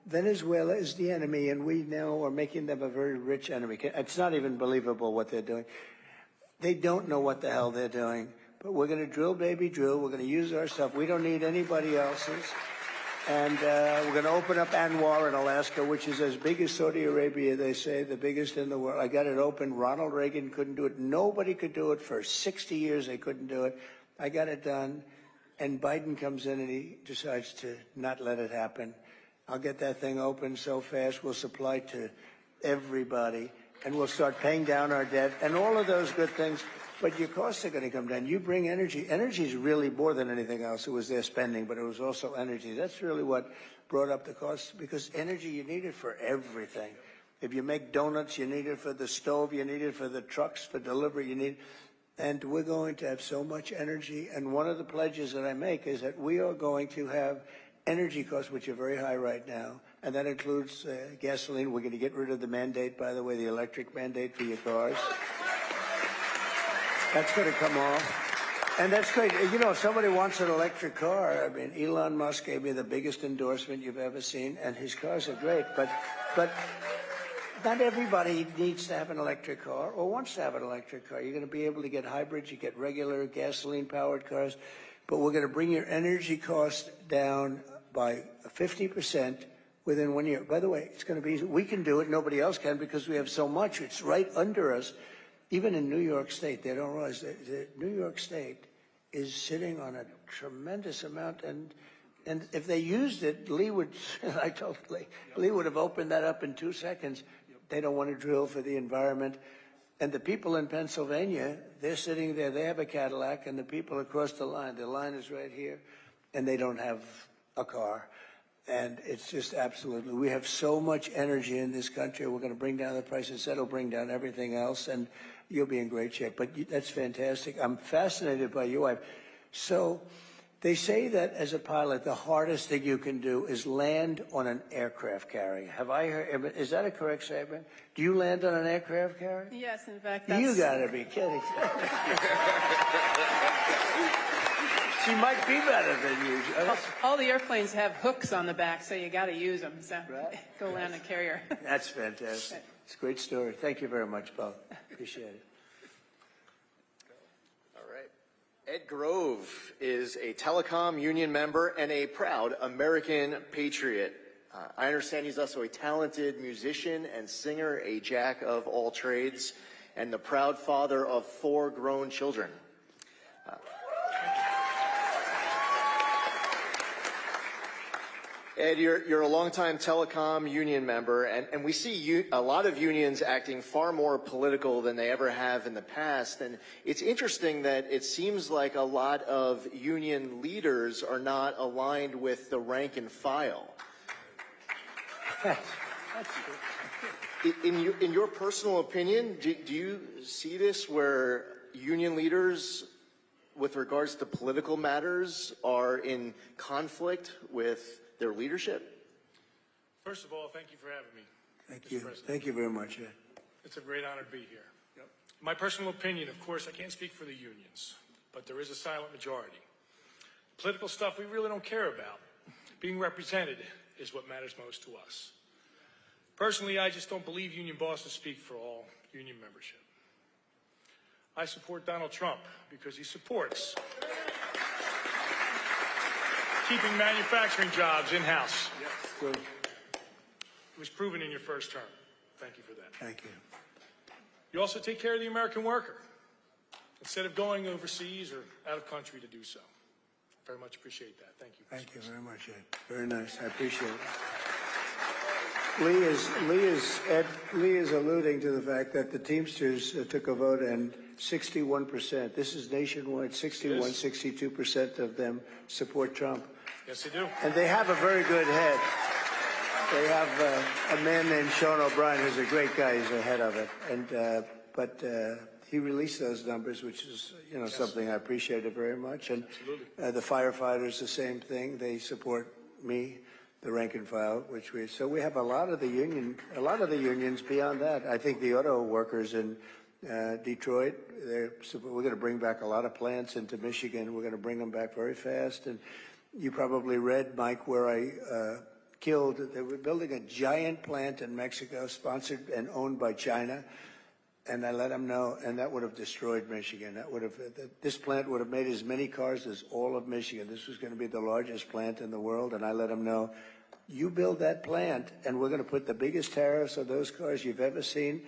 [SPEAKER 5] Venezuela is the enemy, and we now are making them a very rich enemy. It's not even believable what they're doing. They don't know what the hell they're doing, but we're going to drill, baby, drill. We're going to use our stuff. We don't need anybody else's. And we're going to open up Anwar in Alaska, which is as big as Saudi Arabia, they say, the biggest in the world. I got it open. Ronald Reagan couldn't do it. Nobody could do it. For 60 years, they couldn't do it. I got it done. And Biden comes in and he decides to not let it happen. I'll get that thing open so fast, we'll supply to everybody, and we'll start paying down our debt and all of those good things. But your costs are going to come down. You bring energy. Energy is really more than anything else. It was their spending, but it was also energy. That's really what brought up the costs, because energy, you need it for everything. If you make donuts, you need it for the stove, you need it for the trucks, for delivery, you need. And we're going to have so much energy. And one of the pledges that I make is that we are going to have energy costs, which are very high right now, and that includes gasoline. We're going to get rid of the mandate, by the way, the electric mandate for your cars. That's going to come off. And that's great. You know, if somebody wants an electric car, I mean, Elon Musk gave me the biggest endorsement you've ever seen, and his cars are great. But not everybody needs to have an electric car or wants to have an electric car. You're going to be able to get hybrids, you get regular gasoline-powered cars, but we're going to bring your energy cost down by 50% within 1 year. By the way, it's going to be easy. We can do it. Nobody else can because we have so much. It's right under us. Even in New York State, they don't realize that New York State is sitting on a tremendous amount. And if they used it, Lee would, I told Lee would have opened that up in 2 seconds. They don't want to drill for the environment. And the people in Pennsylvania, they're sitting there, they have a Cadillac, and the people across the line is right here, and they don't have a car. And it's just absolutely, we have so much energy in this country. We're going to bring down the prices. That'll bring down everything else, and you'll be in great shape. But that's fantastic. I'm fascinated by your wife. So they say that as a pilot, the hardest thing you can do is land on an aircraft carrier. Have I heard? Is that a correct statement? Do you land on an aircraft carrier?
[SPEAKER 4] Yes, in fact, that's...
[SPEAKER 5] You got to be kidding. She might be better than you.
[SPEAKER 4] All the airplanes have hooks on the back, so you got to use them. So go land a carrier.
[SPEAKER 5] That's fantastic. It's a great story. Thank you very much, both. Appreciate it.
[SPEAKER 6] All right. Ed Grove is a telecom union member and a proud American patriot. I understand he's also a talented musician and singer, a jack of all trades, and the proud father of 4 grown children. Ed, you're a longtime telecom union member, and we see a lot of unions acting far more political than they ever have in the past. And it's interesting that it seems like a lot of union leaders are not aligned with the rank and file. In your personal opinion, do you see this where union leaders, with regards to political matters, are in conflict with their leadership?
[SPEAKER 13] First of all, thank you for having me.
[SPEAKER 5] Thank you. Thank you very much, Ed.
[SPEAKER 13] It's a great honor to be here. Yep. My personal opinion, of course, I can't speak for the unions, but there is a silent majority. Political stuff we really don't care about. Being represented is what matters most to us. Personally, I just don't believe union bosses speak for all union membership. I support Donald Trump because he supports keeping manufacturing jobs in-house.
[SPEAKER 5] Good.
[SPEAKER 13] It was proven in your first term. Thank you for that.
[SPEAKER 5] Thank you.
[SPEAKER 13] You also take care of the American worker instead of going overseas or out of country to do so. Very much appreciate that. Thank you.
[SPEAKER 5] Thank you very much, Ed. Very nice. I appreciate it. Lee is alluding to the fact that the Teamsters took a vote and 61%, this is nationwide, 62% of them support Trump.
[SPEAKER 13] Yes, they do.
[SPEAKER 5] And they have a very good head. They have a man named Sean O'Brien who's a great guy. He's the head of it. And but he released those numbers, which is something I appreciated very much. And the firefighters, the same thing. They support me, the rank and file, so we have a lot of the unions beyond that. I think the auto workers in Detroit, we're going to bring back a lot of plants into Michigan. We're going to bring them back very fast. And you probably read, Mike, where I killed. They were building a giant plant in Mexico, sponsored and owned by China. And I let them know, and that would have destroyed Michigan. This plant would have made as many cars as all of Michigan. This was going to be the largest plant in the world, and I let them know, you build that plant, and we're going to put the biggest tariffs on those cars you've ever seen.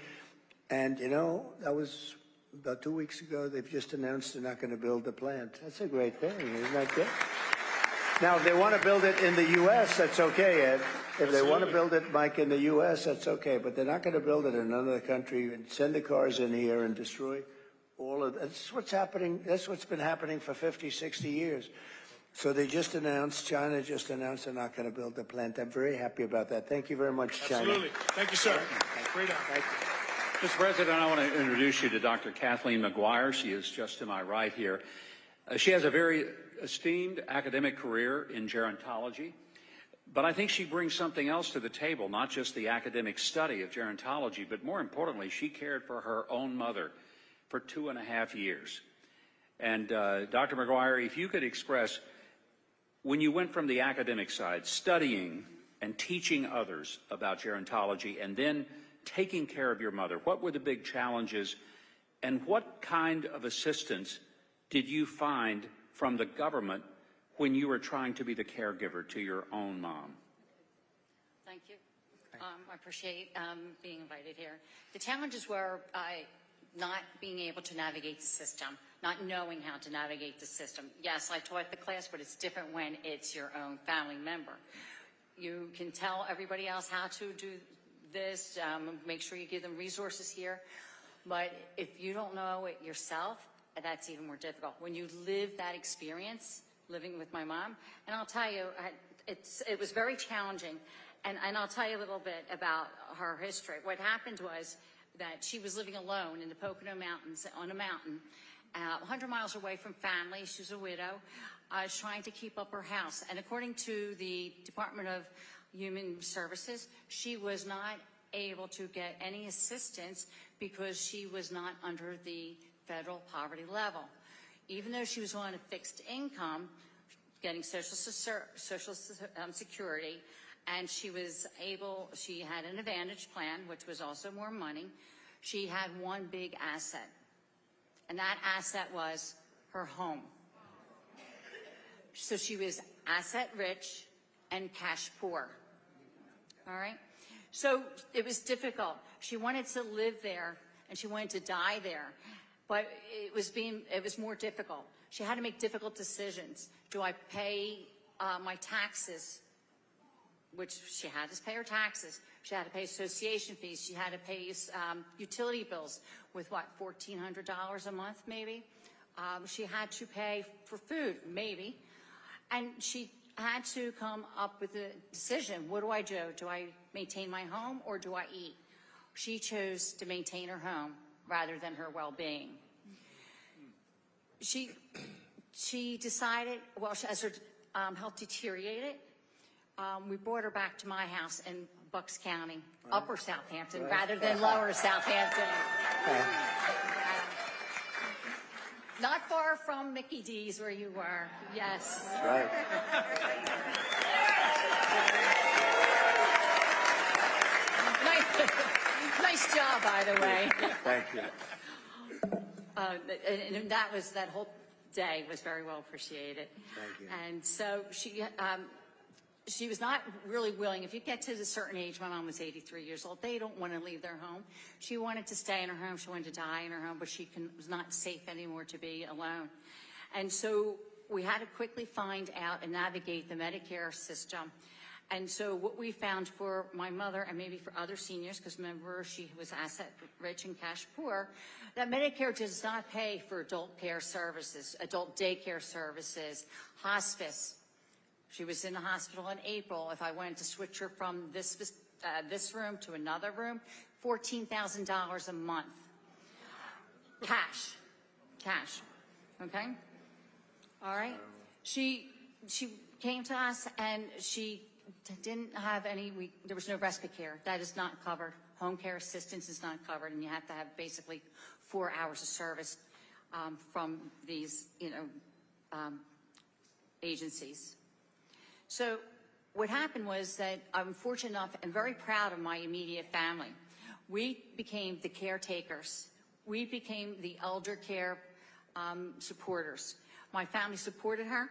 [SPEAKER 5] And, you know, that was about 2 weeks ago. They've just announced they're not going to build the plant. That's a great thing, isn't that good? Now, if they want to build it in the U.S., that's okay, Ed. If they want to build it, Mike, in the U.S., that's okay. But they're not going to build it in another country and send the cars in here and destroy all of that. That's what's happening. That's what's been happening for 50, 60 years. So they just announced, China just announced they're not going to build the plant. I'm very happy about that. Thank you very much, China.
[SPEAKER 13] Absolutely. Thank you, sir. Great honor.
[SPEAKER 5] Thank you.
[SPEAKER 1] Mr. President, I want to introduce you to Dr. Kathleen McGuire. She is just to my right here. She has a very esteemed academic career in gerontology, but I think she brings something else to the table, not just the academic study of gerontology, but more importantly, she cared for her own mother for 2.5 years. And Dr. McGuire, if you could express, when you went from the academic side, studying and teaching others about gerontology, and then taking care of your mother, what were the big challenges, and what kind of assistance did you find from the government when you were trying to be the caregiver to your own mom?
[SPEAKER 11] Thank you. I appreciate being invited here. The challenges were not being able to navigate the system, not knowing how to navigate the system. Yes, I taught the class, but it's different when it's your own family member. You can tell everybody else how to do this, make sure you give them resources here, but if you don't know it yourself, that's even more difficult. When you live that experience, living with my mom, and I'll tell you, it was very challenging, and I'll tell you a little bit about her history. What happened was that she was living alone in the Pocono Mountains, on a mountain, 100 miles away from family. She was a widow, trying to keep up her house. And according to the Department of Human Services, she was not able to get any assistance because she was not under the federal poverty level. Even though she was on a fixed income, getting Social Security, and she had an Advantage plan, which was also more money. She had one big asset, and that asset was her home. So she was asset rich and cash poor. All right? So it was difficult. She wanted to live there, and she wanted to die there. But it was more difficult. She had to make difficult decisions. Do I pay my taxes, which she had to pay her taxes. She had to pay association fees. She had to pay utility bills with, what, $1,400 a month, maybe? She had to pay for food, maybe. And she had to come up with a decision. What do I do? Do I maintain my home or do I eat? She chose to maintain her home rather than her well-being. She decided, well, as her health deteriorated, we brought her back to my house in Bucks County, Upper Southampton, rather than Lower Southampton. Not far from Mickey D's where you were, yes.
[SPEAKER 5] That's right.
[SPEAKER 11] Nice job, by the way.
[SPEAKER 5] Thank you.
[SPEAKER 11] And that whole day was very well appreciated.
[SPEAKER 5] Thank you.
[SPEAKER 11] And so she was not really willing. If you get to a certain age, my mom was 83 years old, they don't want to leave their home. She wanted to stay in her home. She wanted to die in her home, but she was not safe anymore to be alone. And so we had to quickly find out and navigate the Medicare system. And so what we found for my mother, and maybe for other seniors, because remember she was asset rich and cash poor, that Medicare does not pay for adult care services, adult daycare services, hospice. She was in the hospital in April. If I wanted to switch her from this room to another room, $14,000 a month. Cash. Okay? All right? She came to us and she didn't have there was no respite care. That is not covered. Home care assistance is not covered, and you have to have basically 4 hours of service from these, agencies. So what happened was that I'm fortunate enough and very proud of my immediate family. We became the caretakers. We became the elder care supporters. My family supported her.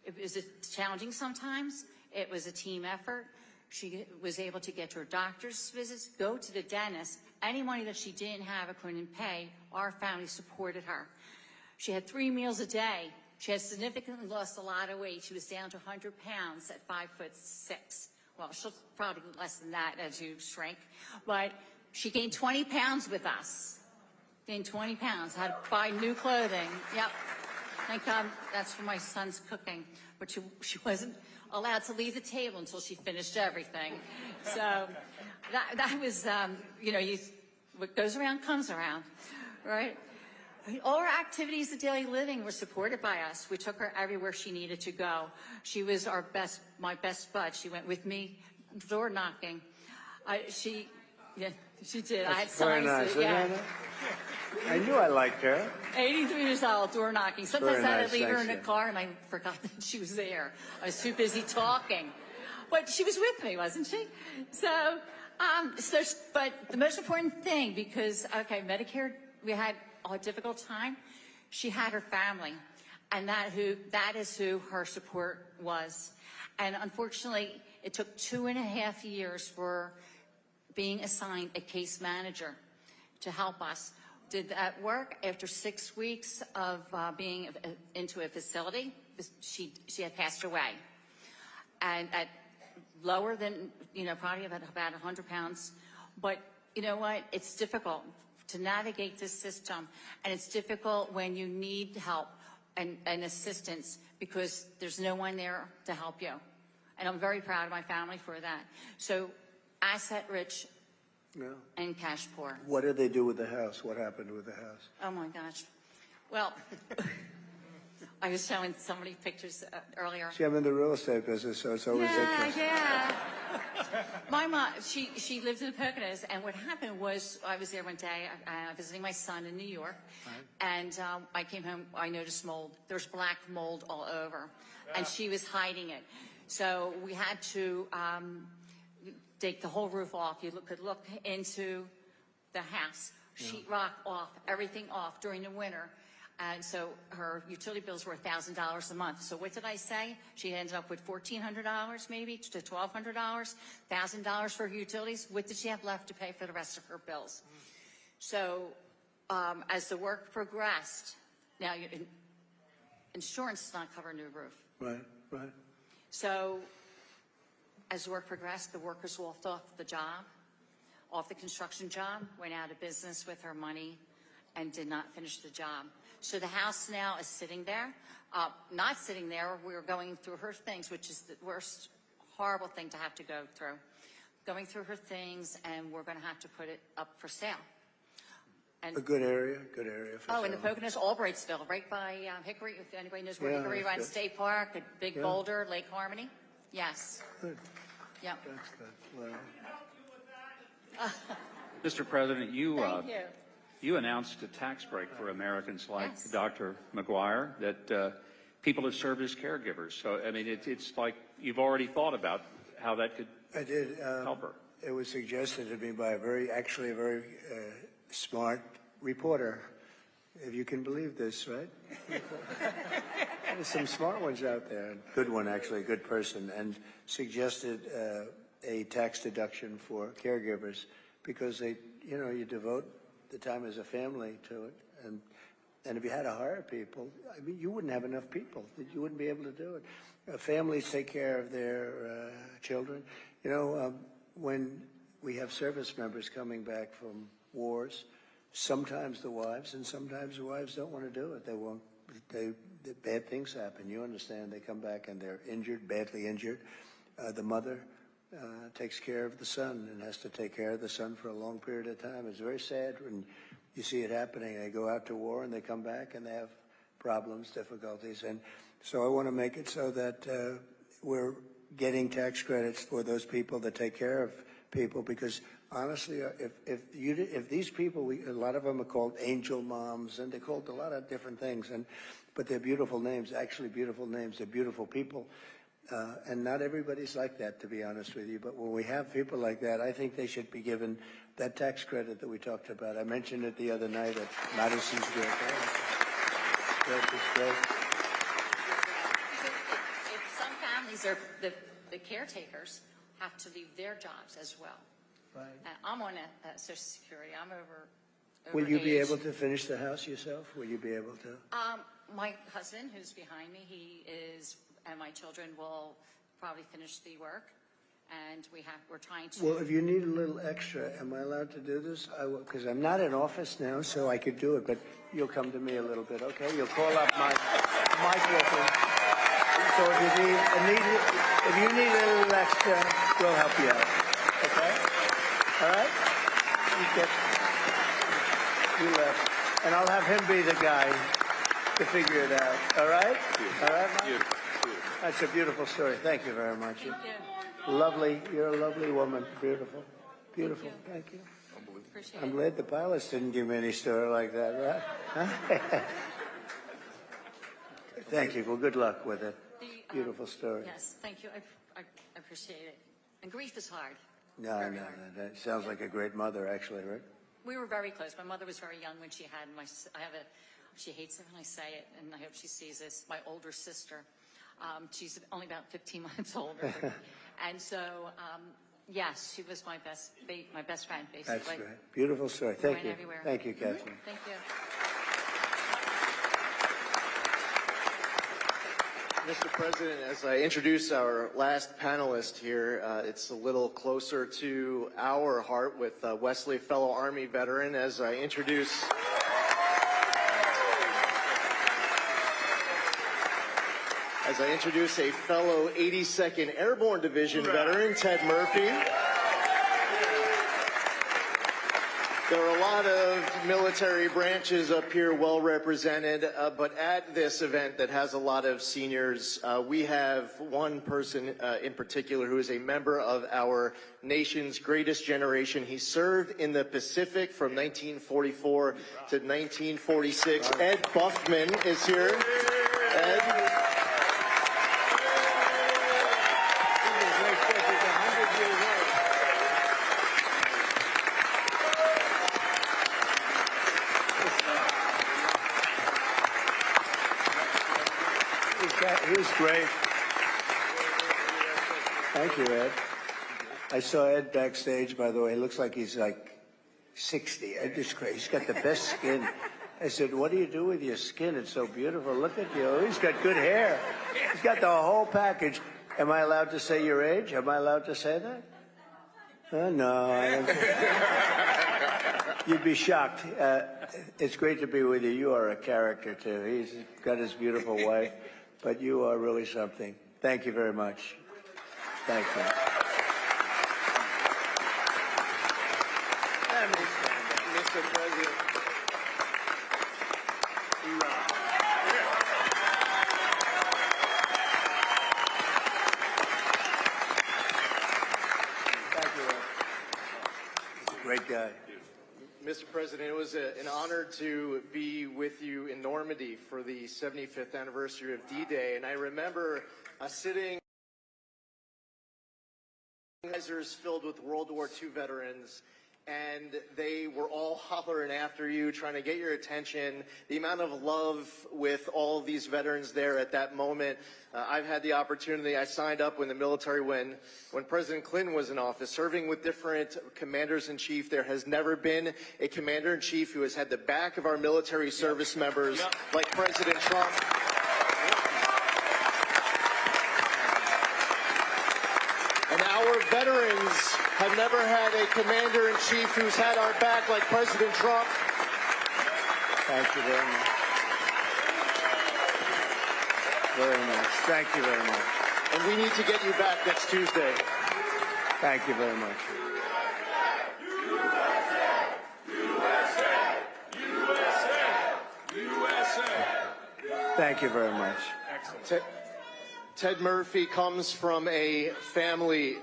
[SPEAKER 11] It was challenging sometimes. It was a team effort. She was able to get to her doctor's visits, go to the dentist. Any money that she didn't have or couldn't pay, our family supported her. She had 3 meals a day. She had significantly lost a lot of weight. She was down to 100 pounds at 5'6". Well, she'll probably less than that as you shrink. But she gained 20 pounds with us. Gained 20 pounds. Had to buy new clothing. Yep. Thank God that's for my son's cooking. But she wasn't allowed to leave the table until she finished everything. So that was, what goes around comes around, right? All her activities of daily living were supported by us. We took her everywhere she needed to go. She was my best bud. She went with me door knocking. She did. I had
[SPEAKER 5] very
[SPEAKER 11] signs.
[SPEAKER 5] nice,
[SPEAKER 11] Yeah.
[SPEAKER 5] I knew I liked her.
[SPEAKER 11] 83 years old, door knocking. Sometimes
[SPEAKER 5] Very
[SPEAKER 11] I
[SPEAKER 5] nice,
[SPEAKER 11] would leave her in
[SPEAKER 5] thanks,
[SPEAKER 11] the car and I forgot that she was there. I was too busy talking. But she was with me, wasn't she? So, but the most important thing, because, Medicare, we had a difficult time. She had her family, and that is who her support was. And unfortunately, it took 2.5 years for being assigned a case manager to help us. Did that work? After 6 weeks of being into a facility, she had passed away. And at lower than, probably about 100 pounds. But you know what? It's difficult to navigate this system. And it's difficult when you need help and assistance because there's no one there to help you. And I'm very proud of my family for that. So asset rich and cash poor.
[SPEAKER 5] What did they do with the house? What happened with the house?
[SPEAKER 11] Oh my gosh. Well, I was showing somebody pictures earlier.
[SPEAKER 5] See, I'm in the real estate business, so it's always interesting.
[SPEAKER 11] Yeah. My mom, she lived in the Poconos, and what happened was I was there one day visiting my son in New York, and I came home, I noticed mold. There's black mold all over, and she was hiding it. So we had to take the whole roof off. You could look into the house, sheetrock off, everything off during the winter. And so her utility bills were $1,000 a month. So what did I say? She ended up with $1,400 maybe to $1,200, $1,000 for her utilities. What did she have left to pay for the rest of her bills? So as the work progressed, now insurance does not cover a new roof.
[SPEAKER 5] Right.
[SPEAKER 11] So as the work progressed, the workers walked off the job, off the construction job, went out of business with her money, and did not finish the job. So the house now is sitting there. Not sitting there, we're going through her things, which is the worst, horrible thing to have to go through. Going through her things, and we're going to have to put it up for sale. And
[SPEAKER 5] A good area for
[SPEAKER 11] in the Poconos, Albrightsville, right by Hickory, if anybody knows where Hickory runs,
[SPEAKER 5] good.
[SPEAKER 11] State Park, a big boulder, Lake Harmony. Yes.
[SPEAKER 5] Good.
[SPEAKER 11] Yep.
[SPEAKER 5] That's good. Well,
[SPEAKER 1] Mr. President,
[SPEAKER 11] Thank you.
[SPEAKER 1] you announced a tax break for Americans like Dr. McGuire that people have served as caregivers. So, I mean, it's like you've already thought about how that could
[SPEAKER 5] I did.
[SPEAKER 1] help her.
[SPEAKER 5] It was suggested to me by a very smart reporter, if you can believe this, right? There's some smart ones out there, good one actually, a good person, and suggested a tax deduction for caregivers because you devote the time as a family to it, and if you had to hire people, I mean, you wouldn't have enough people. You wouldn't be able to do it. Families take care of their children. When we have service members coming back from wars, sometimes the wives and sometimes the wives don't want to do it. They won't. Bad things happen. You understand? They come back and they're injured, badly injured. The mother takes care of the son and has to take care of the son for a long period of time. It's very sad when you see it happening. They go out to war and they come back and they have problems, difficulties. And so I want to make it so that we're getting tax credits for those people that take care of people, because honestly, if these people, a lot of them are called angel moms, and they're called a lot of different things, but they're beautiful names, actually beautiful names. They're beautiful people, And not everybody's like that, to be honest with you. But when we have people like that, I think they should be given that tax credit that we talked about. I mentioned it the other night at Madison Square Garden. It's great.
[SPEAKER 11] If some families are, the caretakers have to leave their jobs as well.
[SPEAKER 5] Right.
[SPEAKER 11] I'm on a Social Security. I'm over
[SPEAKER 5] Will you be
[SPEAKER 11] age.
[SPEAKER 5] able to finish the house yourself? Will you be able to?
[SPEAKER 11] My husband, who's behind me, and my children will probably finish the work, and we're trying to.
[SPEAKER 5] Well, if you need a little extra, am I allowed to do this? Because I'm not in office now, so I could do it, but you'll come to me a little bit, okay? You'll call up Mike Wilson. So if you need a little extra, we'll help you out, okay? All right? You left. And I'll have him be the guy to figure it out, all right? All right, Mike? That's a beautiful story. Thank you very much.
[SPEAKER 11] Thank you.
[SPEAKER 5] Lovely. You're a lovely woman. Beautiful. Beautiful. Thank you.
[SPEAKER 11] Appreciate
[SPEAKER 5] I'm
[SPEAKER 11] it.
[SPEAKER 5] glad the pilots didn't give me any story like that, right? Huh? Thank you. Well, good luck with it. Beautiful story.
[SPEAKER 11] Yes, thank you. I appreciate it. And grief is hard.
[SPEAKER 5] No. That sounds like a great mother, actually, right?
[SPEAKER 11] We were very close. My mother was very young when she had she hates it when I say it, and I hope she sees this, my older sister. She's only about 15 months older. And so, yes, she was my best friend, basically.
[SPEAKER 5] That's great. Beautiful story. Thank you.
[SPEAKER 11] Everywhere.
[SPEAKER 5] Thank you, Catherine.
[SPEAKER 11] Thank you.
[SPEAKER 6] Mr. President, as I introduce our last panelist here, it's a little closer to our heart with Wesley, fellow Army veteran, as I introduce a fellow 82nd Airborne Division veteran, Ted Murphy. There are a lot of military branches up here well represented, but at this event that has a lot of seniors, we have one person in particular who is a member of our nation's greatest generation. He served in the Pacific from 1944 to 1946. Ed Buffman is here. Ed.
[SPEAKER 5] He was great. Thank you, Ed. I saw Ed backstage, by the way. He looks like he's like 60. Ed is crazy. He's got the best skin. I said, what do you do with your skin? It's so beautiful. Look at you. He's got good hair. He's got the whole package. Am I allowed to say your age? Am I allowed to say that? No, I don't think. You'd be shocked. It's great to be with you. You are a character, too. He's got his beautiful wife. But you are really something. Thank you very much. Thank you.
[SPEAKER 6] Mr. President.
[SPEAKER 5] Thank you. He's a great guy.
[SPEAKER 6] Mr. President, it was an honor to be with you in Normandy for the 75th anniversary of D-Day, and I remember sitting filled with World War II veterans, and they were all hollering after you, trying to get your attention. The amount of love with all of these veterans there at that moment. I've had the opportunity. I signed up in the military when President Clinton was in office, serving with different commanders-in-chief. There has never been a commander-in-chief who has had the back of our military service members like President Trump. And our veterans have never had a commander-in-chief who's had our back like President Trump.
[SPEAKER 5] Thank you very much. Very nice. Thank you very much.
[SPEAKER 6] And we need to get you back next Tuesday.
[SPEAKER 5] Thank you very much. Thank you very much.
[SPEAKER 6] Ted Murphy comes from a family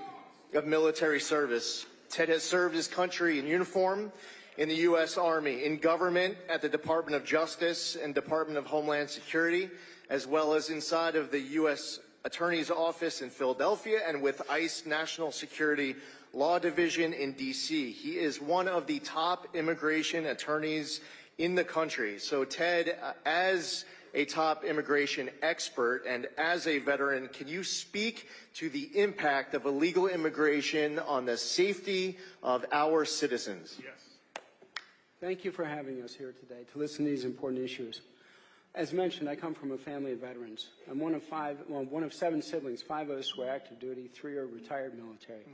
[SPEAKER 6] of military service. Ted has served his country in uniform in the U.S. Army, in government at the Department of Justice and Department of Homeland Security, as well as inside of the U.S. Attorney's Office in Philadelphia and with ICE National Security Law Division in D.C. He is one of the top immigration attorneys in the country. So Ted, as a top immigration expert and as a veteran, can you speak to the impact of illegal immigration on the safety of our citizens?
[SPEAKER 14] Yes. Thank you for having us here today to listen to these important issues. As mentioned, I come from a family of veterans. I'm one of 7 siblings. 5 of us were active duty, 3 are retired military.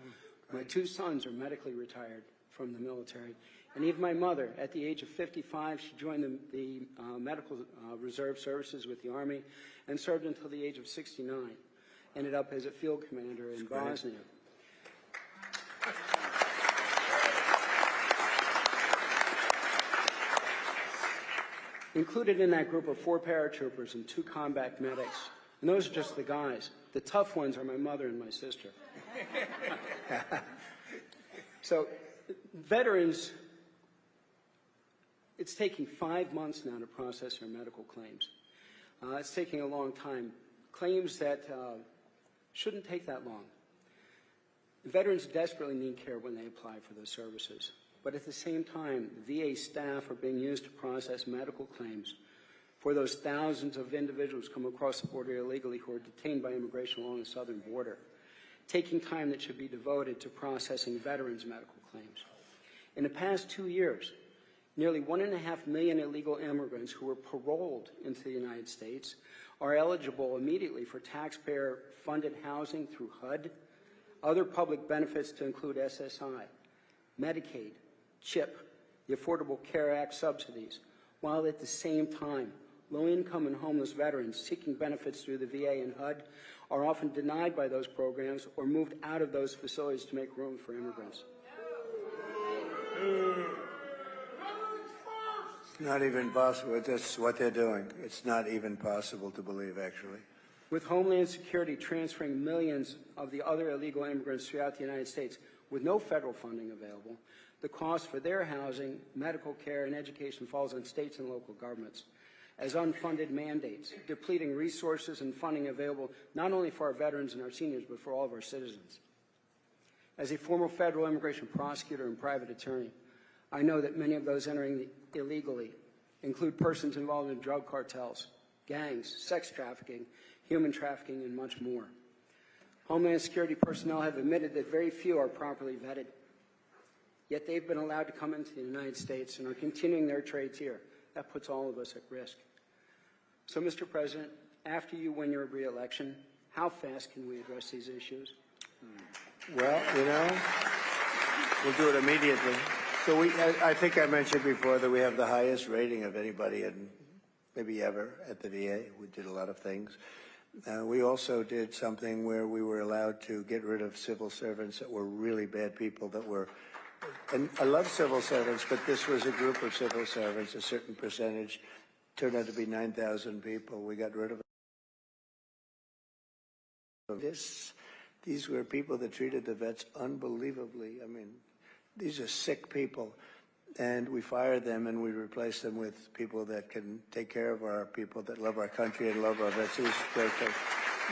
[SPEAKER 14] My 2 sons are medically retired from the military. And even my mother, at the age of 55, she joined the medical reserve services with the Army and served until the age of 69. Ended up as a field commander in Bosnia. Included in that group are 4 paratroopers and 2 combat medics. And those are just the guys. The tough ones are my mother and my sister. So, veterans, it's taking 5 months now to process their medical claims. It's taking a long time. Claims that shouldn't take that long. Veterans desperately need care when they apply for those services. But at the same time, the VA staff are being used to process medical claims for those thousands of individuals come across the border illegally who are detained by immigration along the southern border, taking time that should be devoted to processing veterans' medical claims. In the past 2 years, nearly 1.5 million illegal immigrants who were paroled into the United States are eligible immediately for taxpayer-funded housing through HUD, other public benefits to include SSI, Medicaid, CHIP, the Affordable Care Act subsidies, while at the same time, low-income and homeless veterans seeking benefits through the VA and HUD are often denied by those programs or moved out of those facilities to make room for immigrants.
[SPEAKER 5] It's not even possible. That's what they're doing. It's not even possible to believe, actually.
[SPEAKER 14] With Homeland Security transferring millions of the other illegal immigrants throughout the United States with no federal funding available, the cost for their housing, medical care, and education falls on states and local governments as unfunded mandates, depleting resources and funding available not only for our veterans and our seniors, but for all of our citizens. As a former federal immigration prosecutor and private attorney, I know that many of those entering illegally include persons involved in drug cartels, gangs, sex trafficking, human trafficking, and much more. Homeland Security personnel have admitted that very few are properly vetted, yet they've been allowed to come into the United States and are continuing their trades here. That puts all of us at risk. So, Mr. President, after you win your re-election, how fast can we address these issues?
[SPEAKER 5] Well, you know, we'll do it immediately. So I think I mentioned before that we have the highest rating of anybody in maybe ever at the VA. We did a lot of things. We also did something where we were allowed to get rid of civil servants that were really bad people that were, and I love civil servants, but this was a group of civil servants, a certain percentage, turned out to be 9,000 people. We got rid of this. These were people that treated the vets unbelievably. I mean, these are sick people. And we fired them and we replaced them with people that can take care of our people that love our country and love our vets. It was a great thing.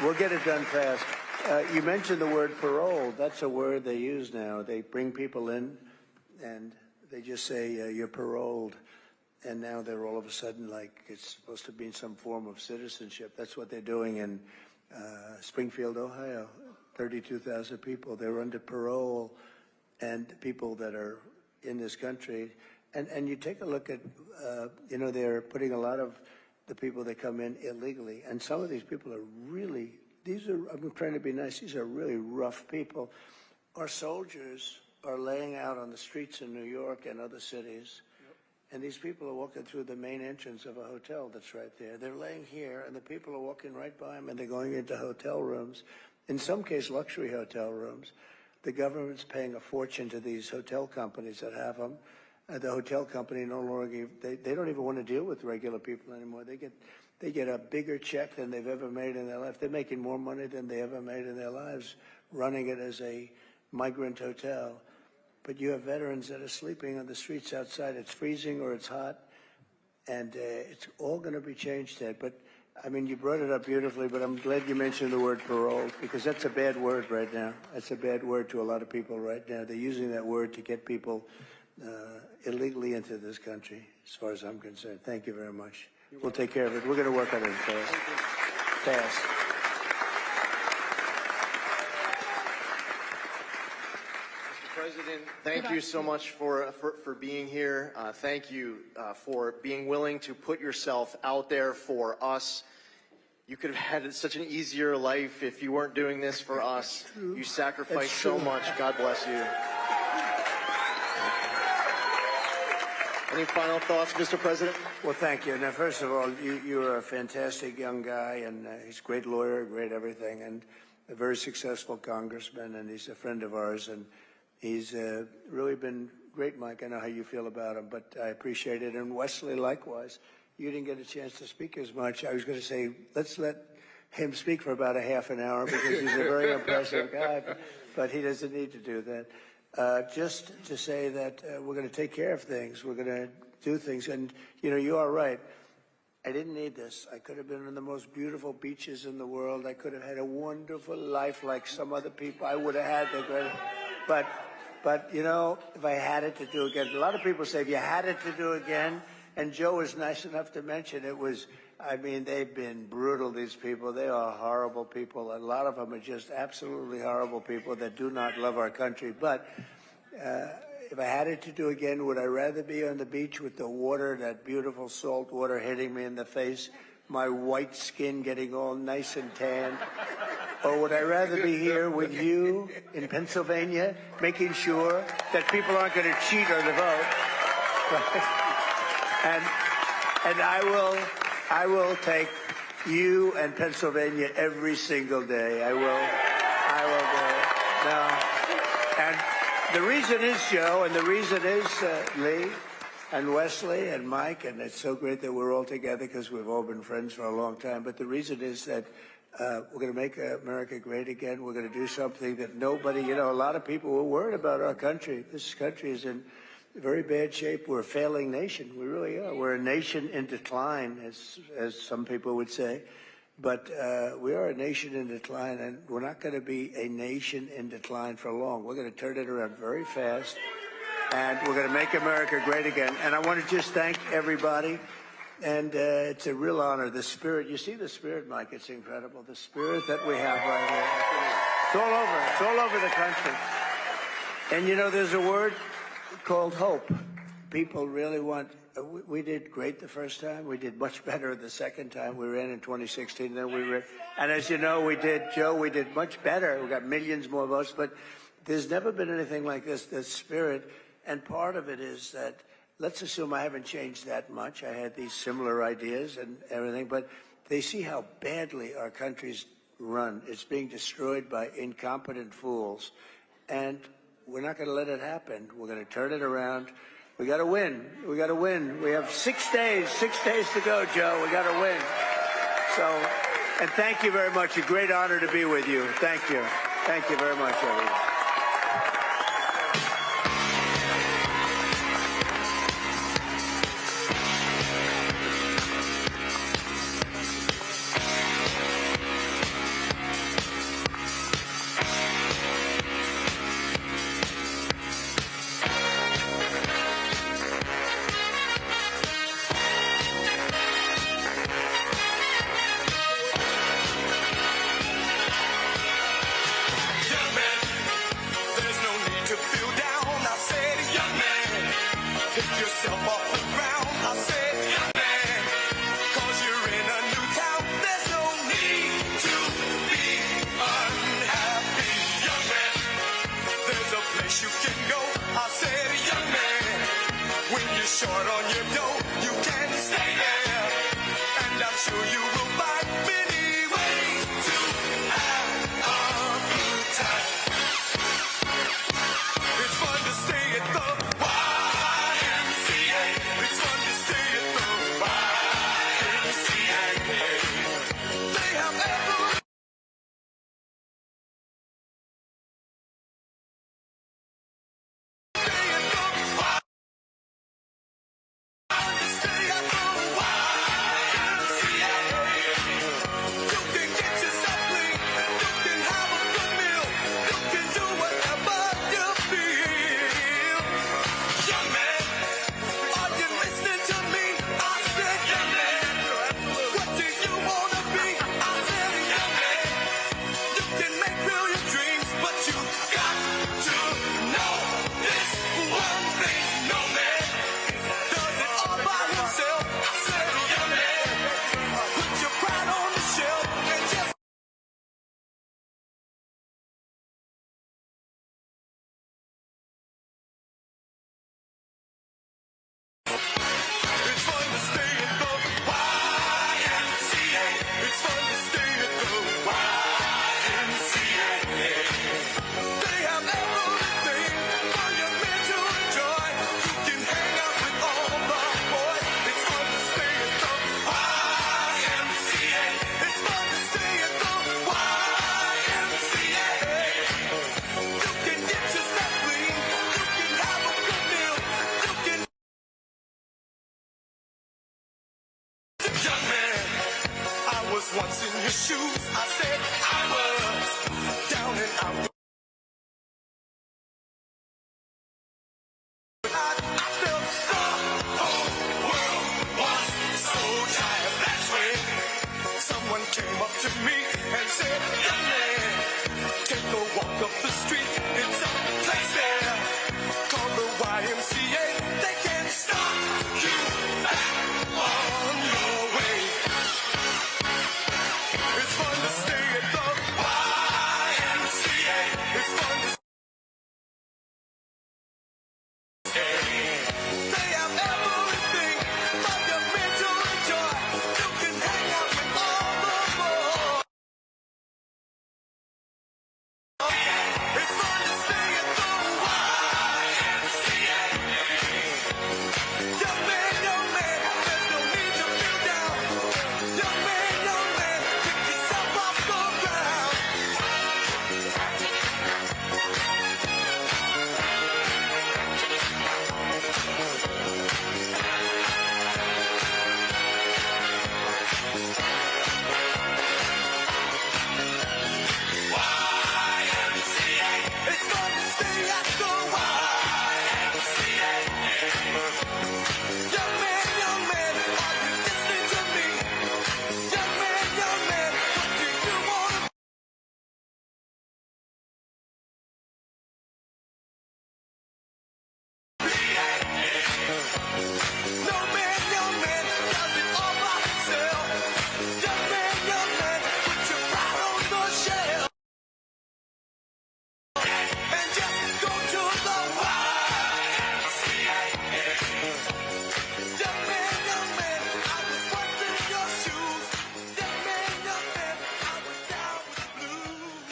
[SPEAKER 5] We'll get it done fast. You mentioned the word parole. That's a word they use now. They bring people in and they just say, you're paroled. And now they're all of a sudden like it's supposed to be some form of citizenship. That's what they're doing in Springfield, Ohio. 32,000 people. They're under parole, and people that are in this country, and you take a look at, you know, they're putting a lot of the people that come in illegally, and some of these people are really, I'm trying to be nice, these are really rough people. Our soldiers are laying out on the streets in New York and other cities, and these people are walking through the main entrance of a hotel that's right there. They're laying here, and the people are walking right by them, and they're going into hotel rooms, in some case luxury hotel rooms. The government's paying a fortune to these hotel companies that have them. The hotel company no longer, they don't even want to deal with regular people anymore. They get a bigger check than they've ever made in their life. They're making more money than they ever made in their lives running it as a migrant hotel. But you have veterans that are sleeping on the streets outside. It's freezing or it's hot, and it's all going to be changed, Ted. But I mean, you brought it up beautifully, but I'm glad you mentioned the word parole, because that's a bad word right now. That's a bad word to a lot of people right now. They're using that word to get people illegally into this country, as far as I'm concerned. Thank you very much. We'll take care of it. We're going to work on it fast. Fast.
[SPEAKER 6] President, thank you so much for being here. Thank you for being willing to put yourself out there for us. You could have had such an easier life if you weren't doing this for us. You sacrificed so much. God bless you. Any final thoughts, Mr. President?
[SPEAKER 5] Well, thank you. Now, first of all, you're a fantastic young guy, and he's a great lawyer, great everything, and a very successful congressman, and he's a friend of ours, and he's really been great, Mike. I know how you feel about him, but I appreciate it. And Wesley, likewise. You didn't get a chance to speak as much. I was going to say, let's let him speak for about a half an hour because he's a very impressive guy, but he doesn't need to do that. Just to say that we're going to take care of things. We're going to do things. And, you know, you are right. I didn't need this. I could have been on the most beautiful beaches in the world. I could have had a wonderful life like some other people. I would have had the great. But, you know, if I had it to do again, a lot of people say, if you had it to do again, and Joe was nice enough to mention it was, I mean, they've been brutal, these people. They are horrible people. A lot of them are just absolutely horrible people that do not love our country. But if I had it to do again, would I rather be on the beach with the water, that beautiful salt water hitting me in the face, my white skin getting all nice and tanned? Or would I rather be here with you in Pennsylvania, making sure that people aren't going to cheat on the vote? Right? And I will take you and Pennsylvania every single day. I will do it. No. And the reason is, Joe, and the reason is Lee and Wesley and Mike, and it's so great that we're all together because we've all been friends for a long time. But the reason is that we're going to make America great again. We're going to do something that nobody, you know, a lot of people were worried about our country. This country is in very bad shape. We're a failing nation. We really are. We're a nation in decline, as some people would say. But we are a nation in decline, and we're not going to be a nation in decline for long. We're going to turn it around very fast, and we're going to make America great again. And I want to just thank everybody. And it's a real honor. The spirit, you see the spirit, Mike, it's incredible. The spirit that we have right here. It's all over. It's all over the country. And, you know, there's a word called hope. People really want, we did great the first time. We did much better the second time we ran in 2016 than we ran. And as you know, we did much better. We got millions more votes. But there's never been anything like this spirit. And part of it is that, let's assume I haven't changed that much. I had these similar ideas and everything, but they see how badly our country's run. It's being destroyed by incompetent fools, and we're not going to let it happen. We're going to turn it around. We got to win. We got to win. We have 6 days to go, Joe. We got to win. So, and thank you very much. A great honor to be with you. Thank you. Thank you very much, everyone.
[SPEAKER 19] Short on your dough, you can stay there, and I'm sure you will find many ways to have a good time. It's fun to stay at the
[SPEAKER 9] in your shoes. I said I was down and out. I felt the whole world was so tired. That's when someone came up to me and said, young man, take a walk up the street. It's a place there called the YMCA. They can start you back on your way. It's fun to stay at the YMCA. It's fun to they have everything but your mental enjoy. You can hang out with all the boys. It's fun to stay at the YMCA. Young man, there's no need to feel down. Young man, pick yourself off the ground. YMCA. It's fun to stay at the YMCA. Young man, are you listening to me? Young man, what do you want to No man, does it all by himself. Young man, put your pride on the shelf. And just go to the YMCA. Young man, I was once in your shoes. Young man, I was down with the blues.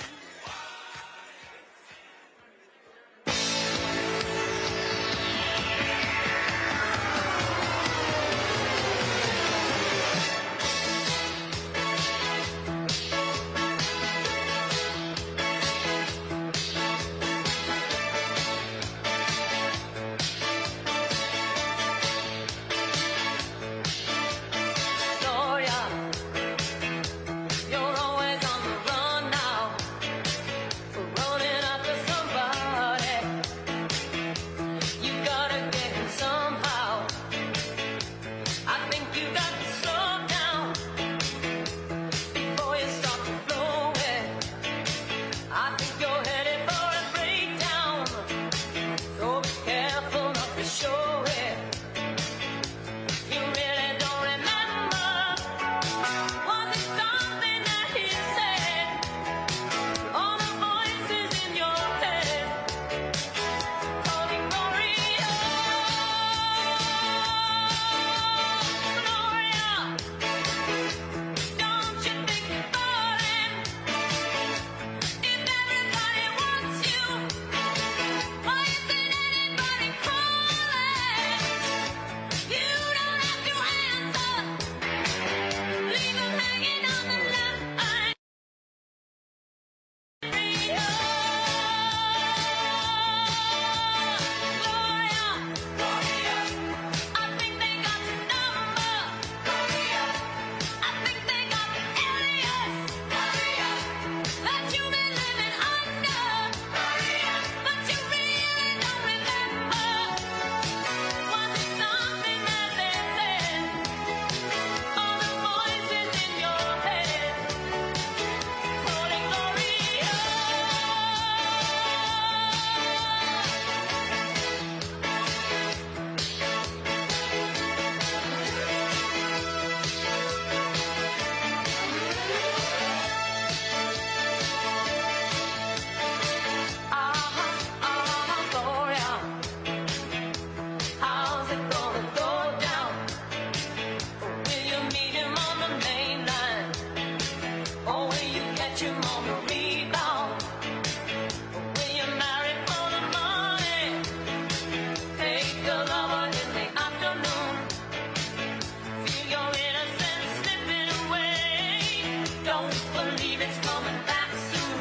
[SPEAKER 19] Gloria, you're always on the run now, running after somebody. You gotta get him somehow. I think you got to slow down before you start to blow it. I think you're headed for a breakdown, so be careful not to show it. You really don't remember. Was it something that he said? All the voices in your head calling Gloria. Gloria, don't you think you're falling? If everybody wants you, why isn't anybody calling? You don't have to answer. Leave 'em hanging on the line. Gloria, I think they got your number. Gloria, I think they got the alias. Gloria, that you've been living under. Gloria, but you really don't remember. Was it something that they said? All the voices in your head calling Gloria. Gloria, how's it gonna go down? Will you meet him on the main line? Or will you catch him on the rebound? Will you marry for the money? Take a lover in the afternoon. Feel your innocence slipping away. Don't believe it's coming back soon.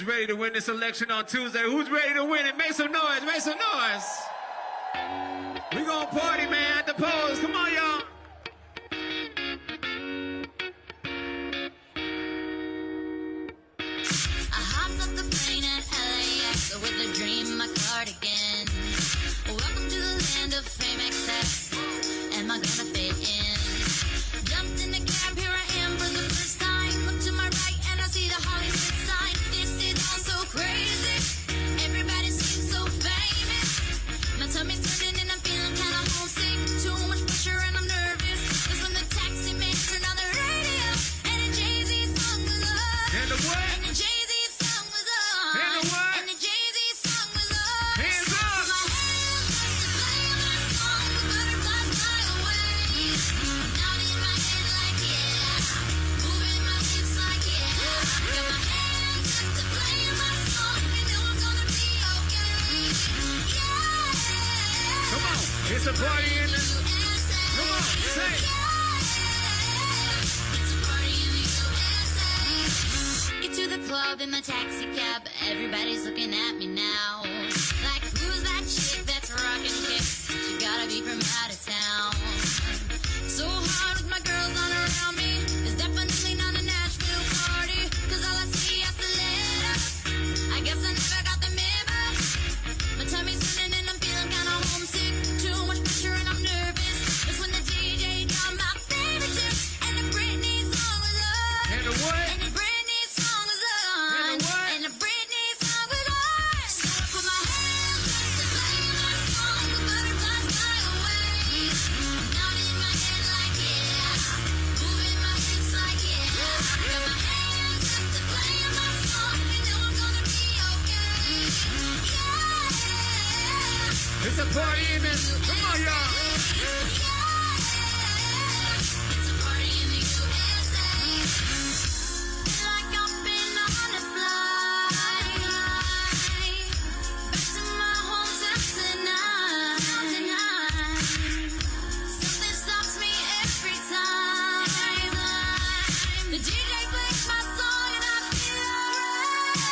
[SPEAKER 12] ready to win this election on Tuesday? Who's ready to win it? Make some noise, make some noise. We gonna party, man, at the polls. Come on, y'all.
[SPEAKER 16] I hopped off the plane at LAX with a dream in my cardigan. Welcome to the land of fame excess. Am I gonna fit in? Jumped in the cab, here I am for the first time. Look to my right and I see the Hollywood sign. This is all so crazy. Everybody seems so famous. My tummy's turning and I'm feeling kinda homesick. Too much pressure and I'm nervous. That's when the taxi man turned on the radio and the Jay-Z song was on.
[SPEAKER 12] And the what?
[SPEAKER 16] And the Jay-Z song was on.
[SPEAKER 12] And the what?
[SPEAKER 16] And the Jay-Z song was on.
[SPEAKER 12] Hands
[SPEAKER 16] So
[SPEAKER 12] up.
[SPEAKER 16] put my hands up to play my song. The butterflies fly away. Nodding my head like yeah. Moving my hips like yeah. Got my hands up to play my song. You know I'm gonna be okay. Yeah.
[SPEAKER 12] Come on, it's a party in the... Come on, say it.
[SPEAKER 16] Get to the club in my taxi cab. Everybody's looking at me now. Like, who's that chick that's rocking kicks? She gotta be from out of town. So hard with my girls on around me. It's definitely not a Nashville party. Cause all I see is the letters. I guess I never got the memo. My tummy's turning and I'm feeling kinda homesick. Too much pressure and I'm nervous. That's when the DJ got my favorite tune. And the Britney song was on.
[SPEAKER 12] And the what?
[SPEAKER 16] And the Britney song was on.
[SPEAKER 12] And the what?
[SPEAKER 16] And the Britney song was on. So I put my hands up to play my song. The butterflies fly away. Nodding my head like yeah. Moving my hips like yeah. Got my hands up to play my song. You know I'm gonna be okay. Yeah.
[SPEAKER 12] It's a party in the... Come on, y'all.
[SPEAKER 16] It's a party in the USA. Like I've been on a flight back to my hometown tonight. Something stops me every time. The DJ plays my song and I feel alright.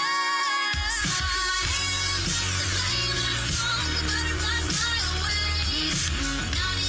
[SPEAKER 16] So I put my hands up to play my song. The butterflies fly away. Nodding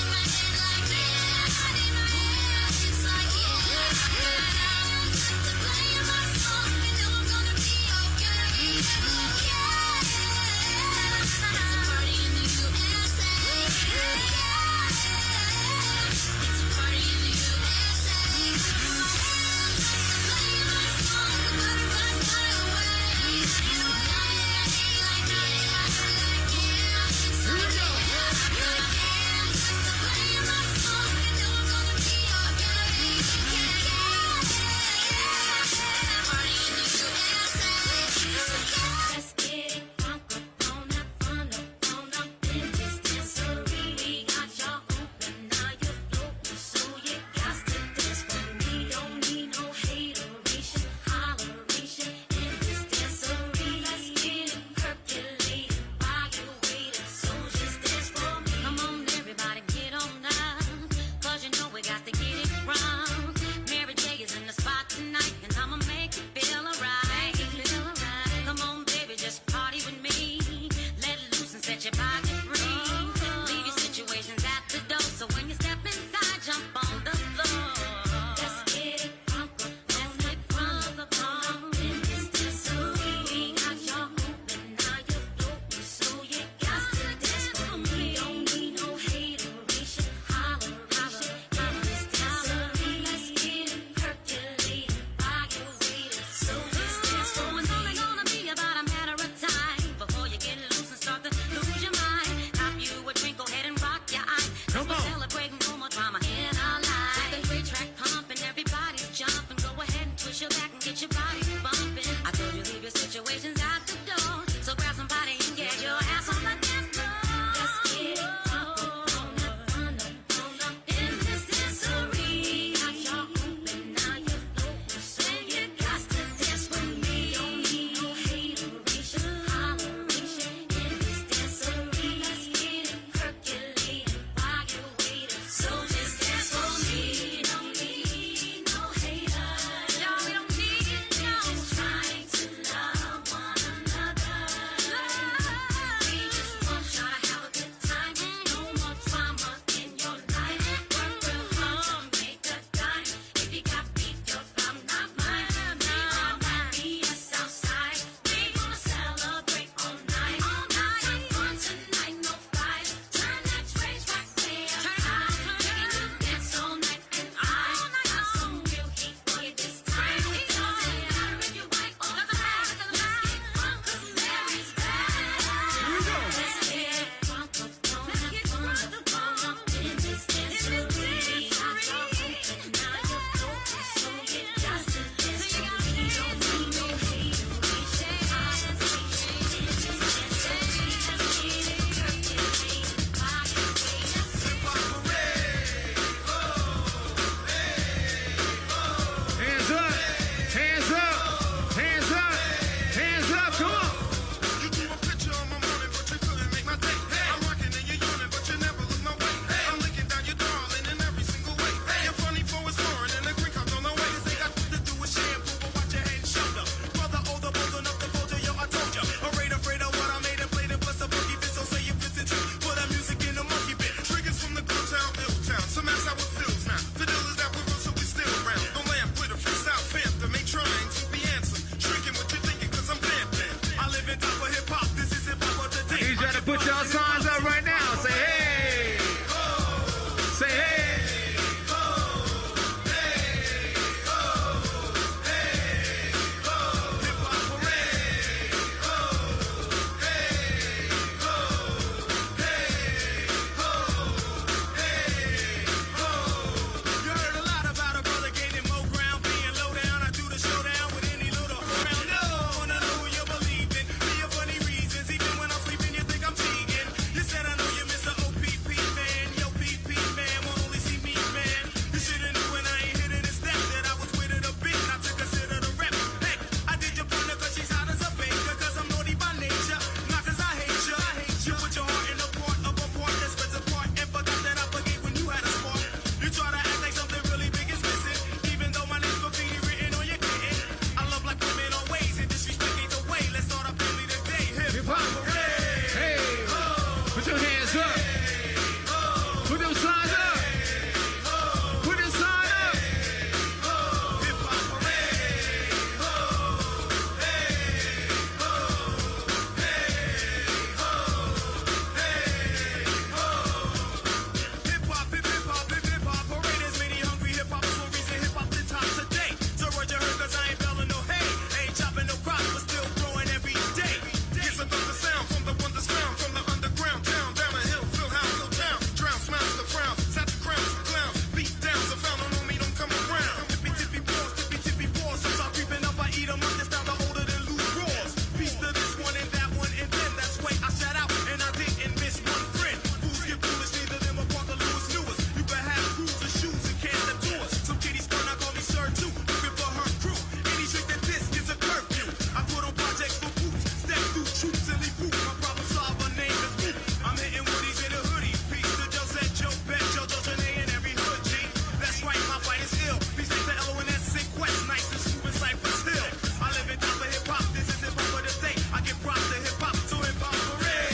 [SPEAKER 9] Troop, silly poop, my problem solver name is Moop. I'm hitting woodies in a hoodie. Peace to Joe said, Joe Bet, Joe Janae in every hood, G. That's right, my fight is ill. Peace to LONS, Sick Quest, nice and smooth and Cypress Hill. I live in top of hip hop, this is hip hop of the day. I give props to hip hop, so hip hop hooray.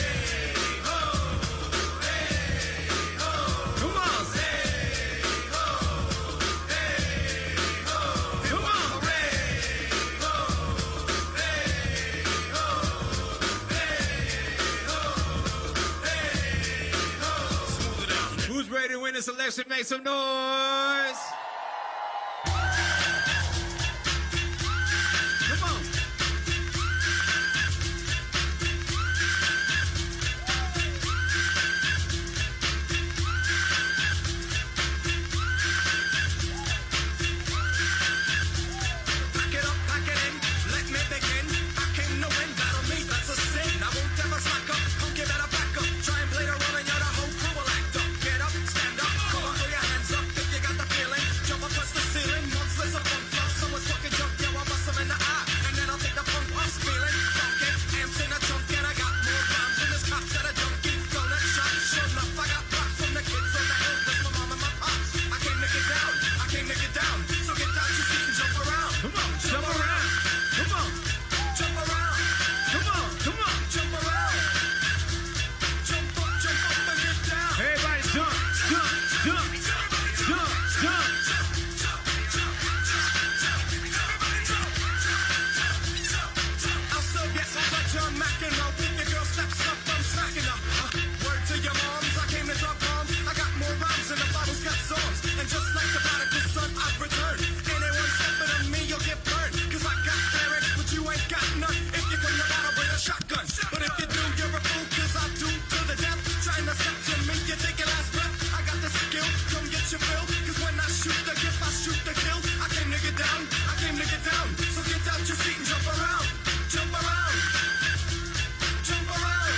[SPEAKER 9] Ho, hey, ho.
[SPEAKER 12] Come on.
[SPEAKER 9] Hey, ho, hey, ho. Come on. Hooray, ho, hey, ho, hey, ho, hey, ho. Smooth it out.
[SPEAKER 12] Who's ready to win this election? Make some noise. Come on.
[SPEAKER 9] Pack it up, pack it in, let me begin. I came to win, battle me, that's a sin. I won't ever slack up, punk, you better back up. Try and play the role and you're the whole crew will act up. Get up, stand up, come on, throw your hands up if you got the feeling. Jump up, touch the ceiling, once there's a bump up. Someone's fucking jump, yeah, I'll bust them in the eye. And then I'll take the punk off, feeling funky. Amps in a trunk and I got more rhymes than this cops at a junkie. Donut shop, sure enough, I got props from the kids on the hill. That's my mom and my pops. I came to get down, I came to get down. So get down your seat and jump around.
[SPEAKER 12] Come on. Jump around. Come on.
[SPEAKER 9] Jump around.
[SPEAKER 12] Come on. Come on.
[SPEAKER 9] Jump around. Jump up and get down.
[SPEAKER 12] Everybody jump, jump, jump, jump, jump.
[SPEAKER 9] I'll serve yes, I'm like John McEnroe. If your girl steps up, I'm smacking her. Word to your moms, I came to drop bombs. I got more rhymes than the Bible's got songs. And just like the prodigal son, I've returned. Anyone stepping on me, you'll get burned. Cause I got lyrics, but you ain't got none. If you come to battle with a shotgun. But if you do, you're a fool, cause I do to the death. Trying to step to me, you take your last breath. I got the skill, come get your fill. Cause when I shoot the gift, I shoot the kill. I came to get down, I came to get down. So get out your seat and jump around. Jump around. Jump around.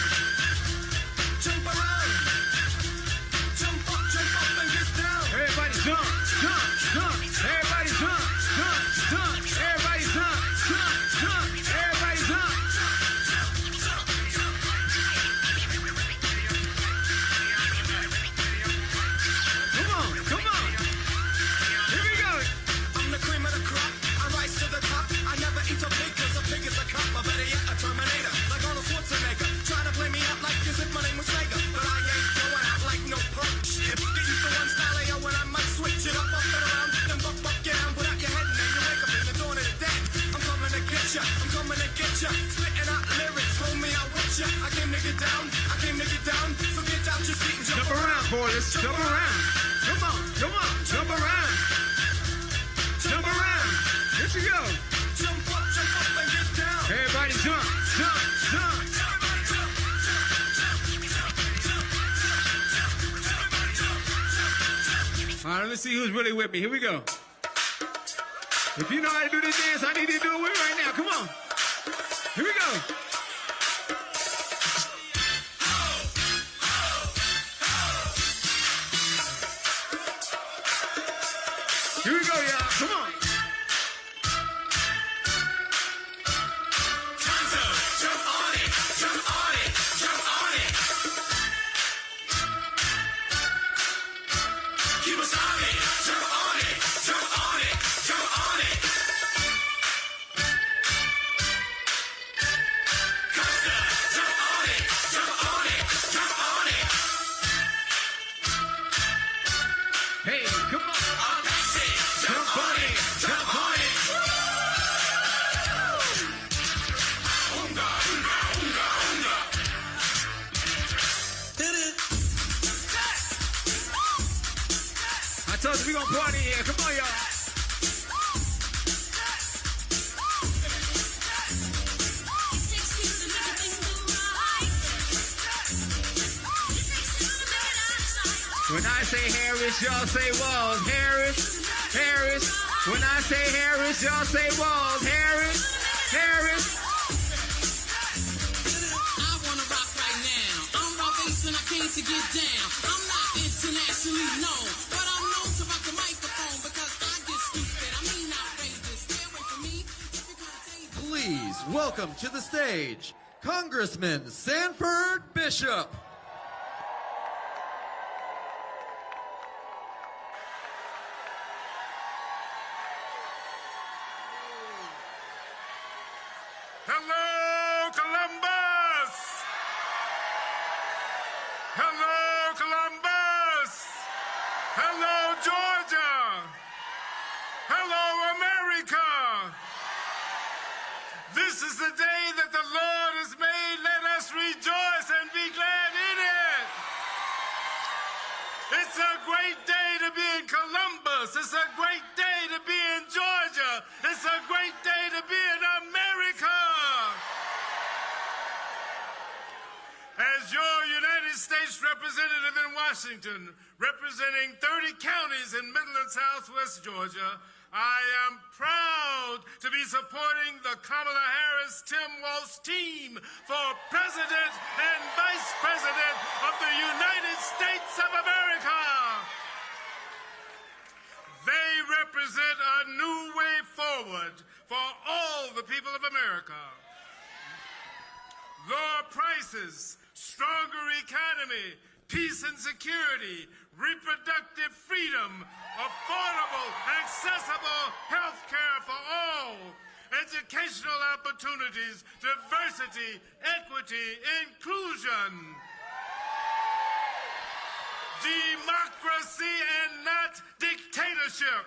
[SPEAKER 9] Jump around. Jump up and get down.
[SPEAKER 12] Everybody jump, jump, jump. Everybody jump, jump, jump. Everybody jump, jump, jump. Everybody jump. Come on, come on. Here we go.
[SPEAKER 9] I'm the cream of the crop. I rise to the top. I never eat a pig cause a pig is a cop. Or better yet, a Terminator. Like Arnold Schwarzenegger. Trying to play me out like as if my name was Sega. But I ain't going out like no punk shit. Get used to one style AO when I might switch it up and around. Then buck, get down, put out your head and then you wake up in the dawn of the day. I'm coming to get ya. I'm coming to get ya. Spitting out lyrics. Hold me out with ya. I came to get down. I came to get down. So get out your seat and
[SPEAKER 12] Jump around, boys. Jump around. Come on, come on. Jump around. Jump around. Here you go.
[SPEAKER 9] Jump up and get down.
[SPEAKER 12] Everybody jump, jump, jump. All right, let's see who's really with me. Here we go. If you know how to do this dance, I need you to do it with me right now. Come on. Here we go. Here we go, y'all. Come on.
[SPEAKER 9] Time to jump on it, jump on it, jump on it. Keep us on it, jump on it, jump on it, jump on it. Costa, jump on it, jump on it, jump on it.
[SPEAKER 12] Hey, come on.
[SPEAKER 9] Jump on it, jump on it. Unga, unga, unga, unga. Hit it.
[SPEAKER 12] I told you we gonna party here. Come on, y'all. When I say Harris, y'all say Walz. Harris, Harris. When I say Harris, y'all say Walz. Harris, Harris.
[SPEAKER 15] I wanna rock right now. I'm Rob Bass and I came to get down. I'm not internationally known, but I'm known to rock the microphone because I get stupid. I mean outrageous. Stay away from me if you're contagious.
[SPEAKER 17] Please welcome to the stage Congressman Sanford Bishop.
[SPEAKER 18] Hello, Columbus! Hello, Columbus! Hello, Georgia! Hello, America! This is the day that the Lord has made. Let us rejoice and be glad in it. It's a great day to be in Columbus. It's a great day to be in Georgia. It's a great day to be in America. As your United States representative in Washington, representing 30 counties in Middle and Southwest Georgia, I am proud to be supporting the Kamala Harris-Tim Walz team for President and Vice President of the United States of America. They represent a new way forward for all the people of America. Lower prices, stronger economy, peace and security, reproductive freedom, affordable, accessible health care for all, educational opportunities, diversity, equity, inclusion, democracy and not dictatorship.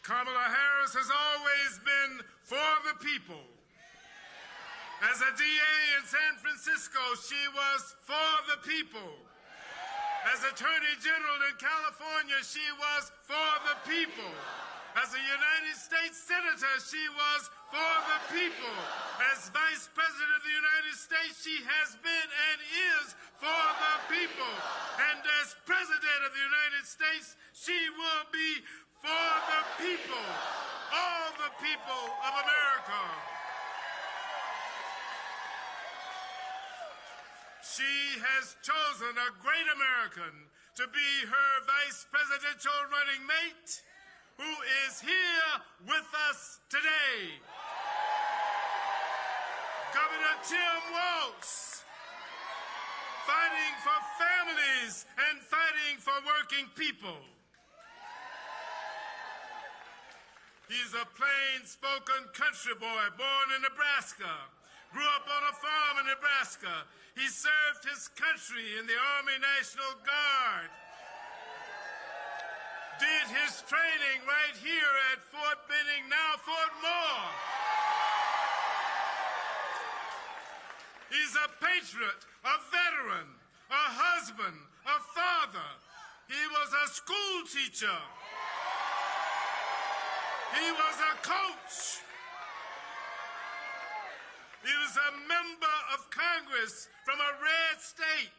[SPEAKER 18] Kamala Harris has always been for the people. As a DA in San Francisco, she was for the people. As Attorney General in California, she was for the people. As a United States Senator, she was for the people. As Vice President of the United States, she has been and is for the people. And as President of the United States, she will be for the people, all the people of America. She has chosen a great American to be her vice presidential running mate, who is here with us today. Governor Tim Walz, fighting for families and fighting for working people. He's a plain-spoken country boy born in Nebraska, grew up on a farm in Nebraska. He served his country in the Army National Guard, did his training right here at Fort Benning, now Fort Moore. He's a patriot, a veteran, a husband, a father. He was a school teacher. He was a coach. He was a member of Congress from a red state.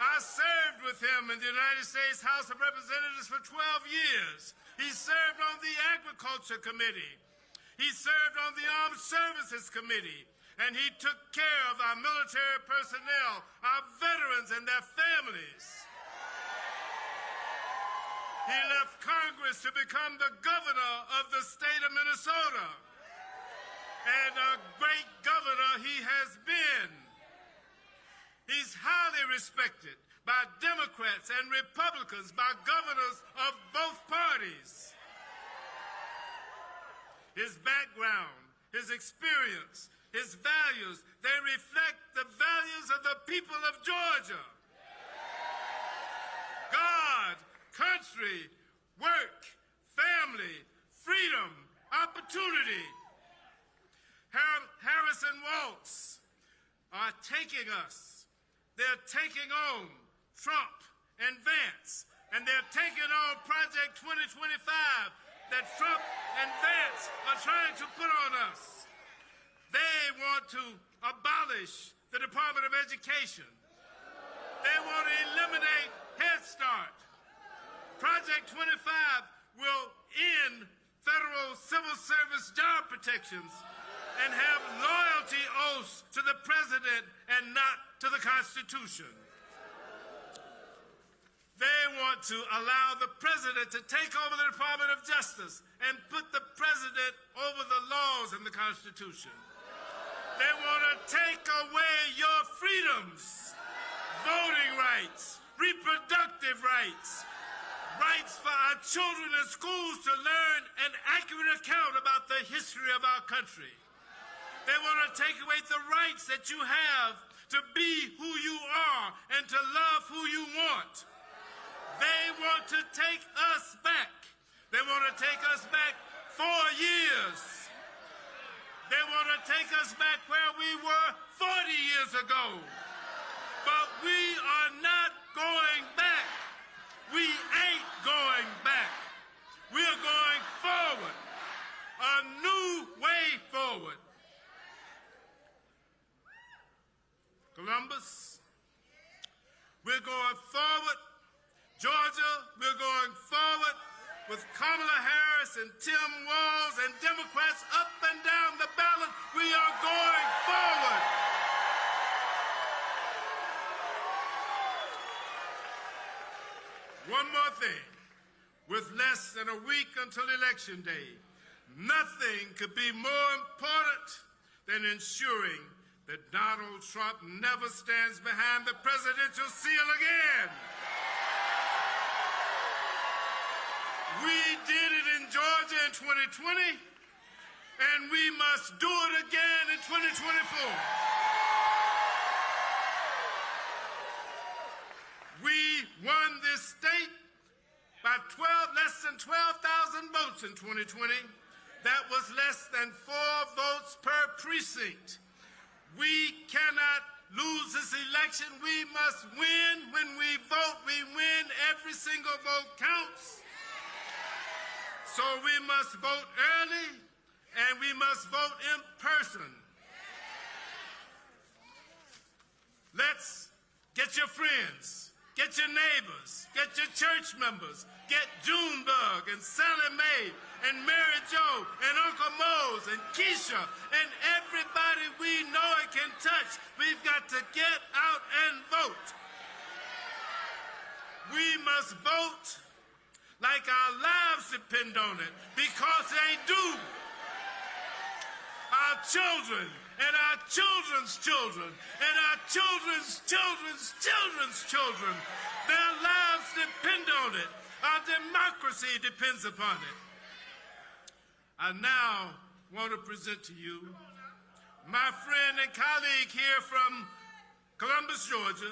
[SPEAKER 18] I served with him in the United States House of Representatives for 12 years. He served on the Agriculture Committee. He served on the Armed Services Committee. And he took care of our military personnel, our veterans and their families. He left Congress to become the governor of the state of Minnesota. And a great governor he has been. He's highly respected by Democrats and Republicans, by governors of both parties. His background, his experience, his values, they reflect the values of the people of Georgia. God, country, work, family, freedom, opportunity. Harris and Walz are taking us. They're taking on Trump and Vance, and they're taking on Project 2025 that Trump and Vance are trying to put on us. They want to abolish the Department of Education. They want to eliminate Head Start. Project 25 will end federal civil service job protections and have loyalty oaths to the president and not to the Constitution. They want to allow the president to take over the Department of Justice and put the president over the laws and the Constitution. They want to take away your freedoms, voting rights, reproductive rights, rights for our children in schools to learn an accurate account about the history of our country. They want to take away the rights that you have to be who you are and to love who you want. They want to take us back. They want to take us back 4 years. They want to take us back where we were 40 years ago. But we are not going back. We ain't going back. We're going forward. A new way forward. Columbus, we're going forward. Georgia, we're going forward with Kamala Harris and Tim Walz and Democrats up and down the ballot. We are going forward. One more thing. With less than a week until Election Day, nothing could be more important than ensuring that Donald Trump never stands behind the presidential seal again. We did it in Georgia in 2020, and we must do it again in 2024. We won this state by less than 12,000 votes in 2020. That was less than 4 votes per precinct. We cannot lose this election. We must win. When we vote, we win. Every single vote counts. So we must vote early, and we must vote in person. Let's get your friends, get your neighbors, get your church members, get Junebug and Sally Mae and Mary Jo and Uncle Mose and Keisha and everybody we know and can touch. We've got to get out and vote. We must vote like our lives depend on it, because they do. Our children and our children's children and our children's children's children's children, their lives depend on it. Our democracy depends upon it. I now want to present to you my friend and colleague here from Columbus, Georgia,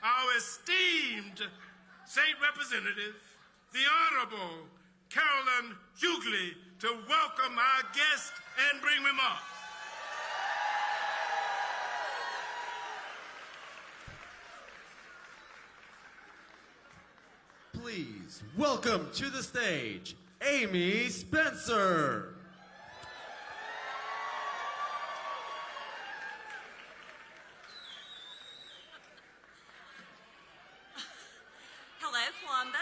[SPEAKER 18] our esteemed state representative, the Honorable Carolyn Hughley, to welcome our guest and bring him up.
[SPEAKER 17] Please welcome to the stage, Amy Spencer.
[SPEAKER 2] Hello, Columbus.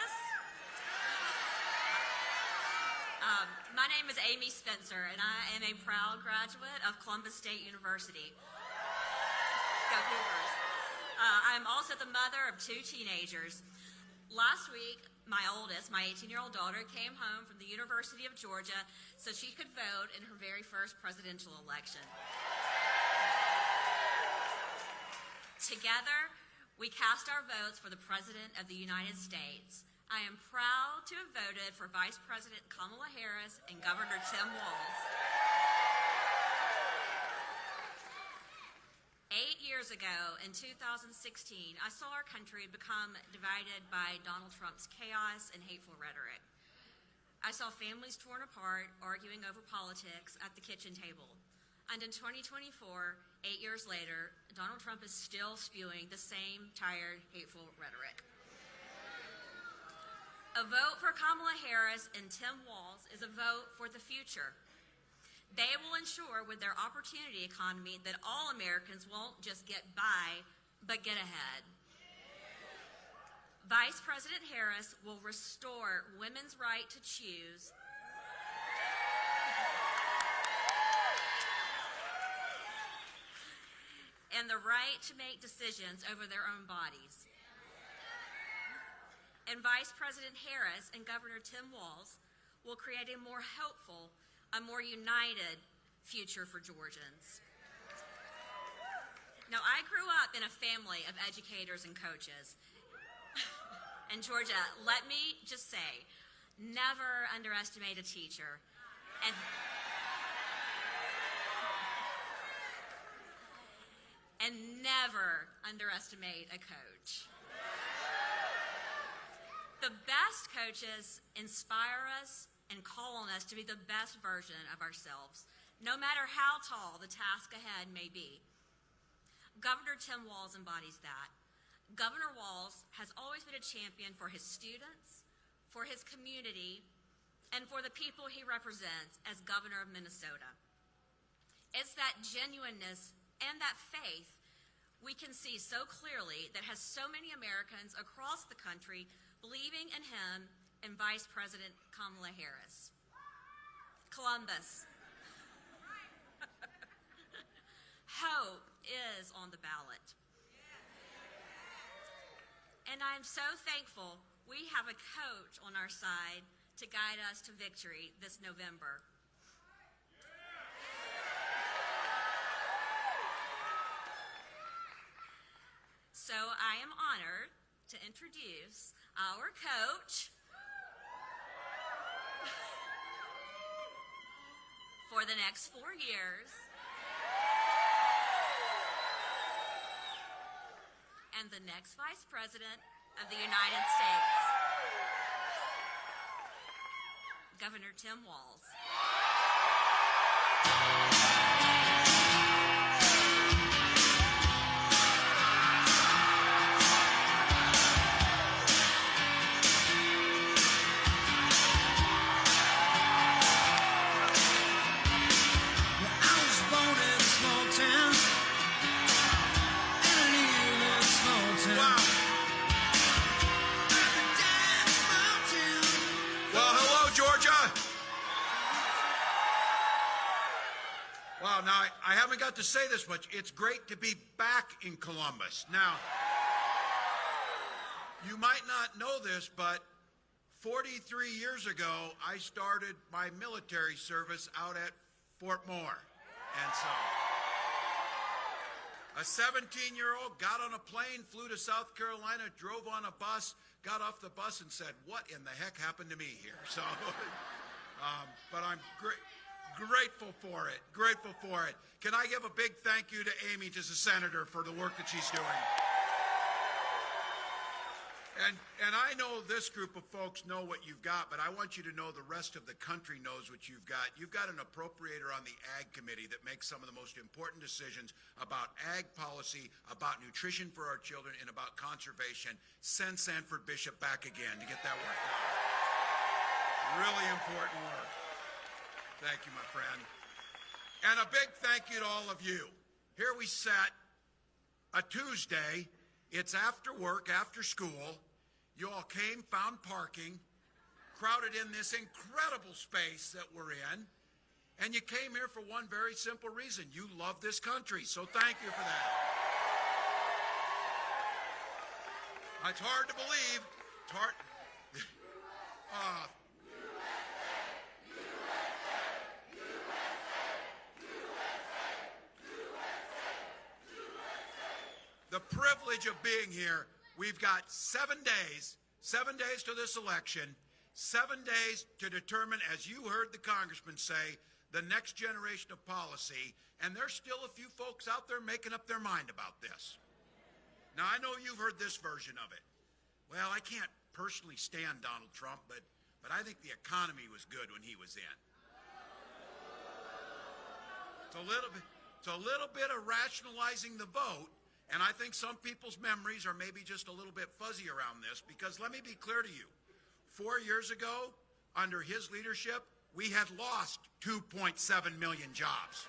[SPEAKER 2] My name is Amy Spencer, and I am a proud graduate of Columbus State University. Go Cougars. I'm also the mother of 2 teenagers. Last week, my oldest, my 18-year-old daughter, came home from the University of Georgia so she could vote in her very first presidential election. Together, we cast our votes for the President of the United States. I am proud to have voted for Vice President Kamala Harris and Governor Tim Walz. 8 years ago, in 2016, I saw our country become divided by Donald Trump's chaos and hateful rhetoric. I saw families torn apart, arguing over politics at the kitchen table. And in 2024, 8 years later, Donald Trump is still spewing the same tired, hateful rhetoric. A vote for Kamala Harris and Tim Walz is a vote for the future. They will ensure with their opportunity economy that all Americans won't just get by, but get ahead. Vice President Harris will restore women's right to choose and the right to make decisions over their own bodies. and Vice President Harris and Governor Tim Walz will create a more hopeful, a more united future for Georgians. Now, I grew up in a family of educators and coaches. And Georgia, let me just say, never underestimate a teacher. And never underestimate a coach. The best coaches inspire us and call on us to be the best version of ourselves, no matter how tall the task ahead may be. Governor Tim Walz embodies that. Governor Walz has always been a champion for his students, for his community, and for the people he represents as governor of Minnesota. It's that genuineness and that faith we can see so clearly that has so many Americans across the country believing in him and Vice President Kamala Harris. Columbus. Hope is on the ballot. And I'm so thankful we have a coach on our side to guide us to victory this November. So I am honored to introduce our coach for the next 4 years and the next Vice President of the United States, Governor Tim Walz.
[SPEAKER 3] Wow, now I haven't got to say this much. It's great to be back in Columbus. Now, you might not know this, but 43 years ago, I started my military service out at Fort Moore. And so, a 17-year-old got on a plane, flew to South Carolina, drove on a bus, got off the bus and said, "What in the heck happened to me here?" So, but I'm grateful for it, grateful for it. Can I give a big thank you to Amy, as a senator, for the work that she's doing? And I know this group of folks know what you've got, but I want you to know the rest of the country knows what you've got. You've got an appropriator on the Ag Committee that makes some of the most important decisions about ag policy, about nutrition for our children, and about conservation. Send Sanford Bishop back again to get that work done. Really important work. Thank you, my friend. And a big thank you to all of you. Here we sat, a Tuesday. It's after work, after school. You all came, found parking, crowded in this incredible space that we're in, and you came here for one very simple reason. You love this country, so thank you for that. It's hard to believe. It's hard. The privilege of being here. We've got 7 days to this election, 7 days to determine, as you heard the congressman say, the next generation of policy, and there's still a few folks out there making up their mind about this. Now, I know you've heard this version of it. Well, I can't personally stand Donald Trump, but I think the economy was good when he was in. It's a little bit of rationalizing the vote. And I think some people's memories are maybe just a little bit fuzzy around this, because let me be clear to you. 4 years ago, under his leadership, we had lost 2.7 million jobs.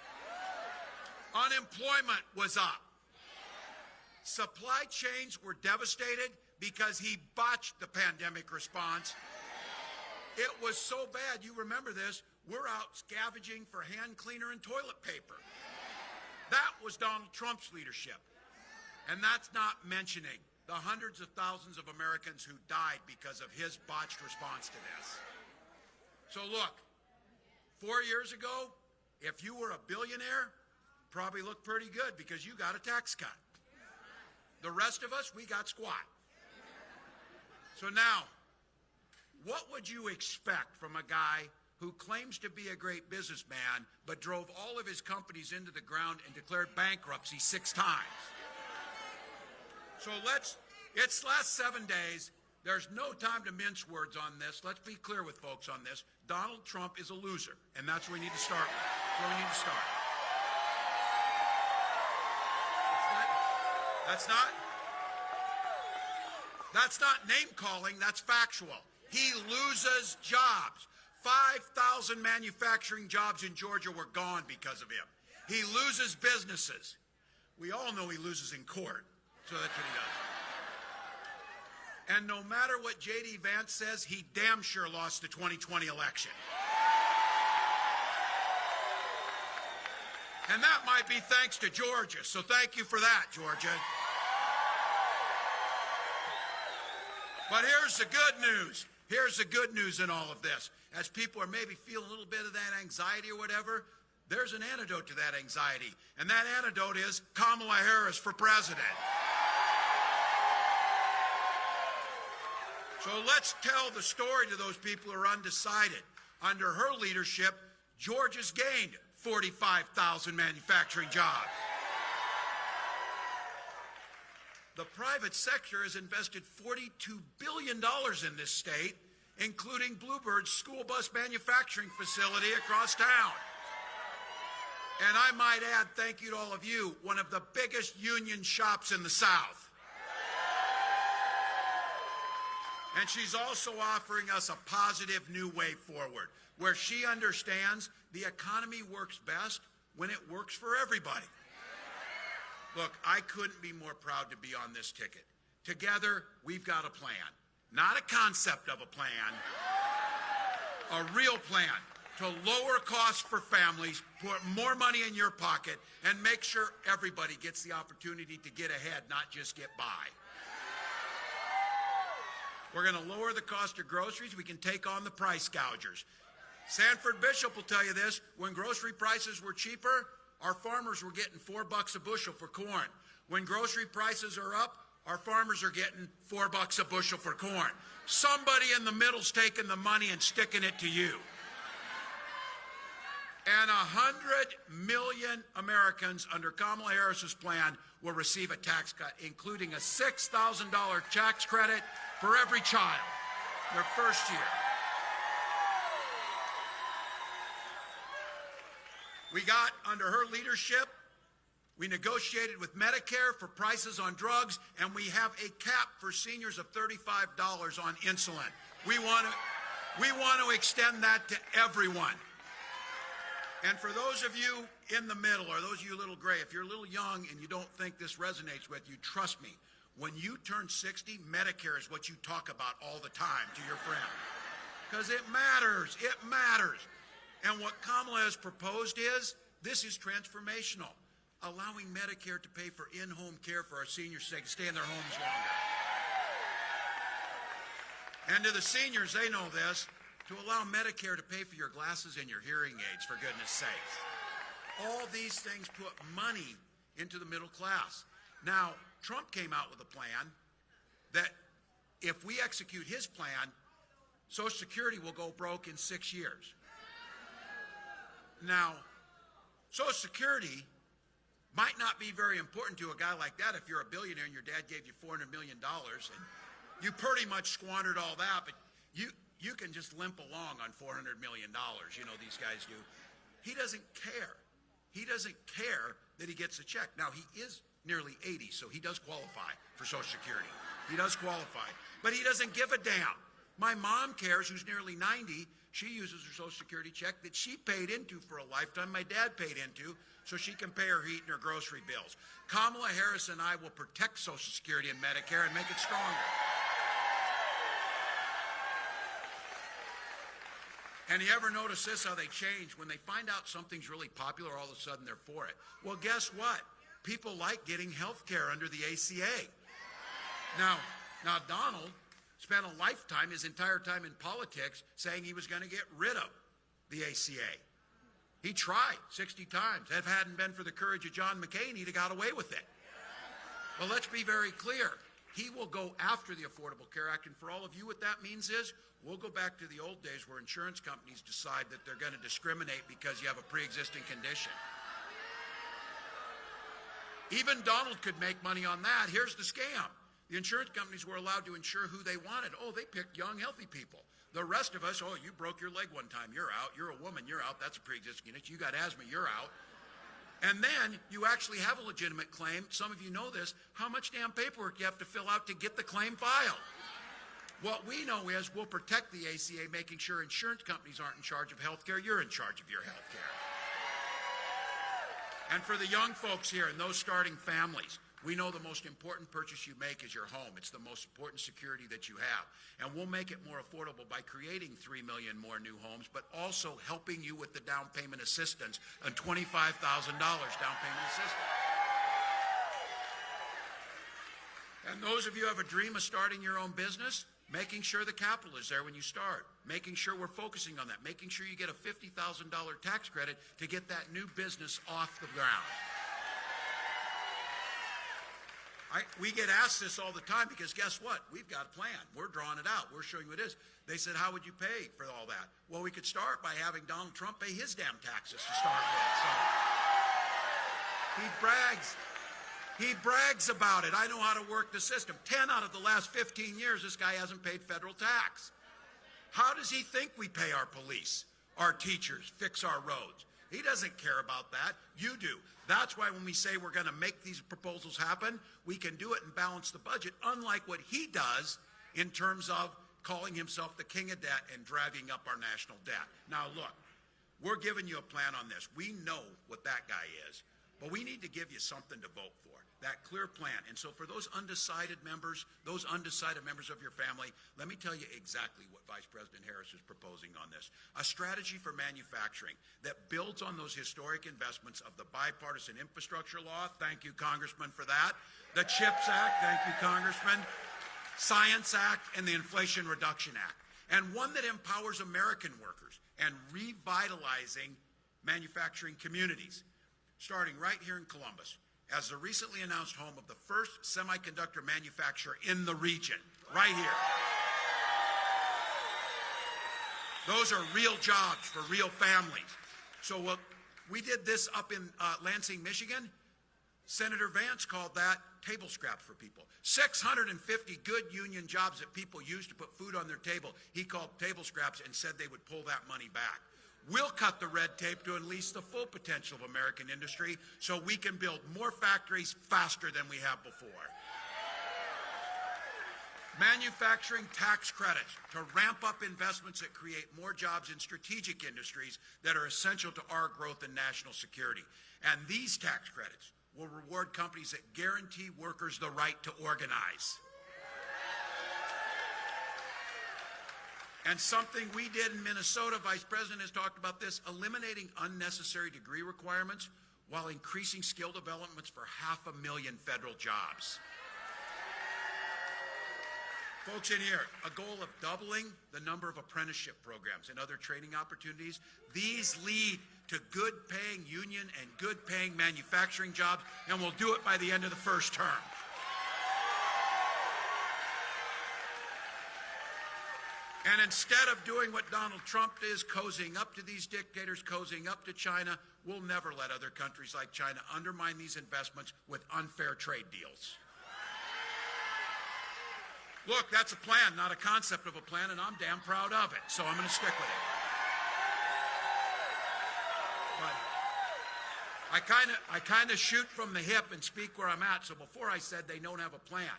[SPEAKER 3] Unemployment was up. Supply chains were devastated because he botched the pandemic response. It was so bad, you remember this, we're out scavenging for hand cleaner and toilet paper. That was Donald Trump's leadership. And that's not mentioning the hundreds of thousands of Americans who died because of his botched response to this. So look, 4 years ago, if you were a billionaire, probably looked pretty good because you got a tax cut. The rest of us, we got squat. So now, what would you expect from a guy who claims to be a great businessman but drove all of his companies into the ground and declared bankruptcy 6 times? So it's last 7 days. There's no time to mince words on this. Let's be clear with folks on this. Donald Trump is a loser, and that's where we need to start with. That's where we need to start. That's not name calling, that's factual. He loses jobs. 5,000 manufacturing jobs in Georgia were gone because of him. He loses businesses. We all know he loses in court, so that's what he does. And no matter what J.D. Vance says, he damn sure lost the 2020 election. And that might be thanks to Georgia, so thank you for that, Georgia. But here's the good news. Here's the good news in all of this. As people are maybe feeling a little bit of that anxiety or whatever, there's an antidote to that anxiety. And that antidote is Kamala Harris for president. So let's tell the story to those people who are undecided. Under her leadership, Georgia's gained 45,000 manufacturing jobs. The private sector has invested $42 billion in this state, including Bluebird's school bus manufacturing facility across town. And I might add, thank you to all of you, one of the biggest union shops in the South. And she's also offering us a positive new way forward, where she understands the economy works best when it works for everybody. Look, I couldn't be more proud to be on this ticket. Together, we've got a plan. Not a concept of a plan, a real plan to lower costs for families, put more money in your pocket, and make sure everybody gets the opportunity to get ahead, not just get by. We're going to lower the cost of groceries. We can take on the price gougers. Sanford Bishop will tell you this. When grocery prices were cheaper, our farmers were getting $4 a bushel for corn. When grocery prices are up, our farmers are getting $4 a bushel for corn. Somebody in the middle's taking the money and sticking it to you. And 100 million Americans under Kamala Harris's plan will receive a tax cut, including a $6,000 tax credit for every child their first year. We got, under her leadership, we negotiated with Medicare for prices on drugs, and we have a cap for seniors of $35 on insulin. We want to extend that to everyone. And for those of you in the middle, or those of you a little gray, if you're a little young and you don't think this resonates with you, trust me, when you turn 60, Medicare is what you talk about all the time to your friend. Because it matters. It matters. And what Kamala has proposed is, this is transformational, allowing Medicare to pay for in-home care for our seniors so they can stay in their homes longer. And to the seniors, they know this, to allow Medicare to pay for your glasses and your hearing aids, for goodness sakes. All these things put money into the middle class. Now, Trump came out with a plan that if we execute his plan, Social Security will go broke in 6 years. Now, Social Security might not be very important to a guy like that if you're a billionaire and your dad gave you $400 million and you pretty much squandered all that, but you can just limp along on $400 million, you know, these guys do. He doesn't care. He doesn't care that he gets a check. Now, he is nearly 80, so he does qualify for Social Security. He does qualify, but he doesn't give a damn. My mom cares, who's nearly 90. She uses her Social Security check that she paid into for a lifetime, my dad paid into, so she can pay her heat and her grocery bills. Kamala Harris and I will protect Social Security and Medicare and make it stronger. And you ever notice this, how they change? When they find out something's really popular, all of a sudden they're for it. Well, guess what? People like getting health care under the ACA. Now, Donald spent a lifetime, his entire time in politics, saying he was going to get rid of the ACA. He tried 60 times. If it hadn't been for the courage of John McCain, he'd have got away with it. Well, let's be very clear. He will go after the Affordable Care Act, and for all of you, what that means is we'll go back to the old days where insurance companies decide that they're going to discriminate because you have a pre-existing condition. Even Donald could make money on that. Here's the scam. The insurance companies were allowed to insure who they wanted. Oh, they picked young, healthy people. The rest of us, oh, you broke your leg one time, you're out. You're a woman, you're out. That's a pre-existing condition. You got asthma, you're out. And then you actually have a legitimate claim. Some of you know this. How much damn paperwork you have to fill out to get the claim filed? What we know is we'll protect the ACA, making sure insurance companies aren't in charge of health care. You're in charge of your health care. And for the young folks here and those starting families, we know the most important purchase you make is your home. It's the most important security that you have. And we'll make it more affordable by creating 3 million more new homes, but also helping you with the down payment assistance and $25,000 down payment assistance. And those of you who have a dream of starting your own business, making sure the capital is there when you start, making sure we're focusing on that, making sure you get a $50,000 tax credit to get that new business off the ground. We get asked this all the time because guess what? We've got a plan. We're drawing it out. We're showing you what it is. They said, how would you pay for all that? Well, we could start by having Donald Trump pay his damn taxes to start with. So he brags. He brags about it. I know how to work the system. 10 out of the last 15 years, this guy hasn't paid federal tax. How does he think we pay our police, our teachers, fix our roads? He doesn't care about that. You do. That's why when we say we're going to make these proposals happen, we can do it and balance the budget, unlike what he does in terms of calling himself the king of debt and driving up our national debt. Now, look, we're giving you a plan on this. We know what that guy is, but we need to give you something to vote for. That clear plan. And so for those undecided members of your family, let me tell you exactly what Vice President Harris is proposing on this. A strategy for manufacturing that builds on those historic investments of the bipartisan infrastructure law. Thank you, Congressman, for that. The CHIPS Act. Thank you, Congressman. Science Act and the Inflation Reduction Act. And one that empowers American workers and revitalizing manufacturing communities, starting right here in Columbus, as the recently announced home of the first semiconductor manufacturer in the region, right here. Those are real jobs for real families. So we did this up in Lansing, Michigan. Senator Vance called that table scraps for people. 650 good union jobs that people use to put food on their table. He called table scraps and said they would pull that money back. We'll cut the red tape to unleash the full potential of American industry so we can build more factories faster than we have before. Manufacturing tax credits to ramp up investments that create more jobs in strategic industries that are essential to our growth and national security. And these tax credits will reward companies that guarantee workers the right to organize. And something we did in Minnesota, Vice President has talked about this, eliminating unnecessary degree requirements while increasing skill developments for 500,000 federal jobs. Folks in here, a goal of doubling the number of apprenticeship programs and other training opportunities. These lead to good-paying union and good-paying manufacturing jobs, and we'll do it by the end of the first term. And instead of doing what Donald Trump is, cozying up to these dictators, cozying up to China, we'll never let other countries like China undermine these investments with unfair trade deals. Look, that's a plan, not a concept of a plan, and I'm damn proud of it, so I'm going to stick with it. But I kind of shoot from the hip and speak where I'm at, so before I said they don't have a plan.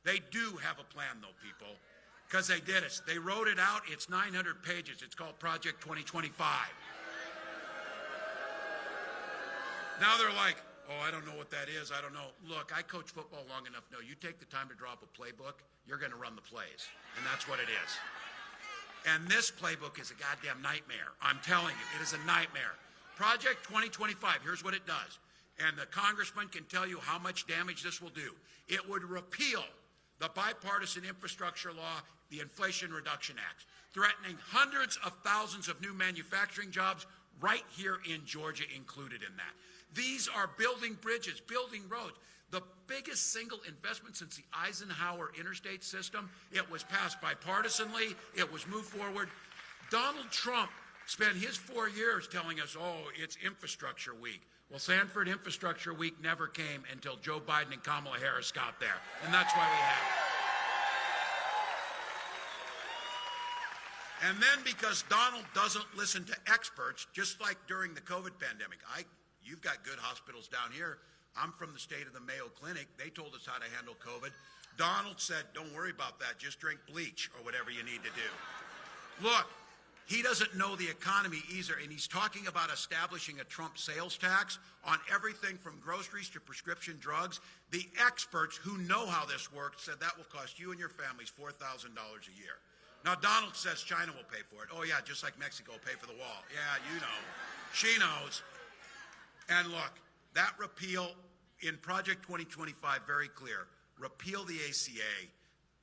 [SPEAKER 3] They do have a plan, though, people. Because they did it. They wrote it out. It's 900 pages. It's called Project 2025. Now they're like, oh, I don't know what that is. I don't know. Look, I coach football long enough. No, you take the time to draw up a playbook, you're going to run the plays. And that's what it is. And this playbook is a goddamn nightmare. I'm telling you, it is a nightmare. Project 2025, here's what it does. And the congressman can tell you how much damage this will do. It would repeal the bipartisan infrastructure law, the Inflation Reduction Act, threatening hundreds of thousands of new manufacturing jobs right here in Georgia included in that. These are building bridges, building roads. The biggest single investment since the Eisenhower interstate system. It was passed bipartisanly. It was moved forward. Donald Trump spent his 4 years telling us, oh, it's infrastructure week. Well, Sanford Infrastructure Week never came until Joe Biden and Kamala Harris got there, and that's why we have it. And then because Donald doesn't listen to experts, just like during the COVID pandemic, you've got good hospitals down here. I'm from the state of the Mayo Clinic. They told us how to handle COVID. Donald said, don't worry about that. Just drink bleach or whatever you need to do. Look, he doesn't know the economy either, and he's talking about establishing a Trump sales tax on everything from groceries to prescription drugs. The experts who know how this works said that will cost you and your families $4,000 a year. Now, Donald says China will pay for it. Oh, yeah, just like Mexico will pay for the wall. Yeah, you know. She knows. And look, that repeal in Project 2025, very clear. Repeal the ACA,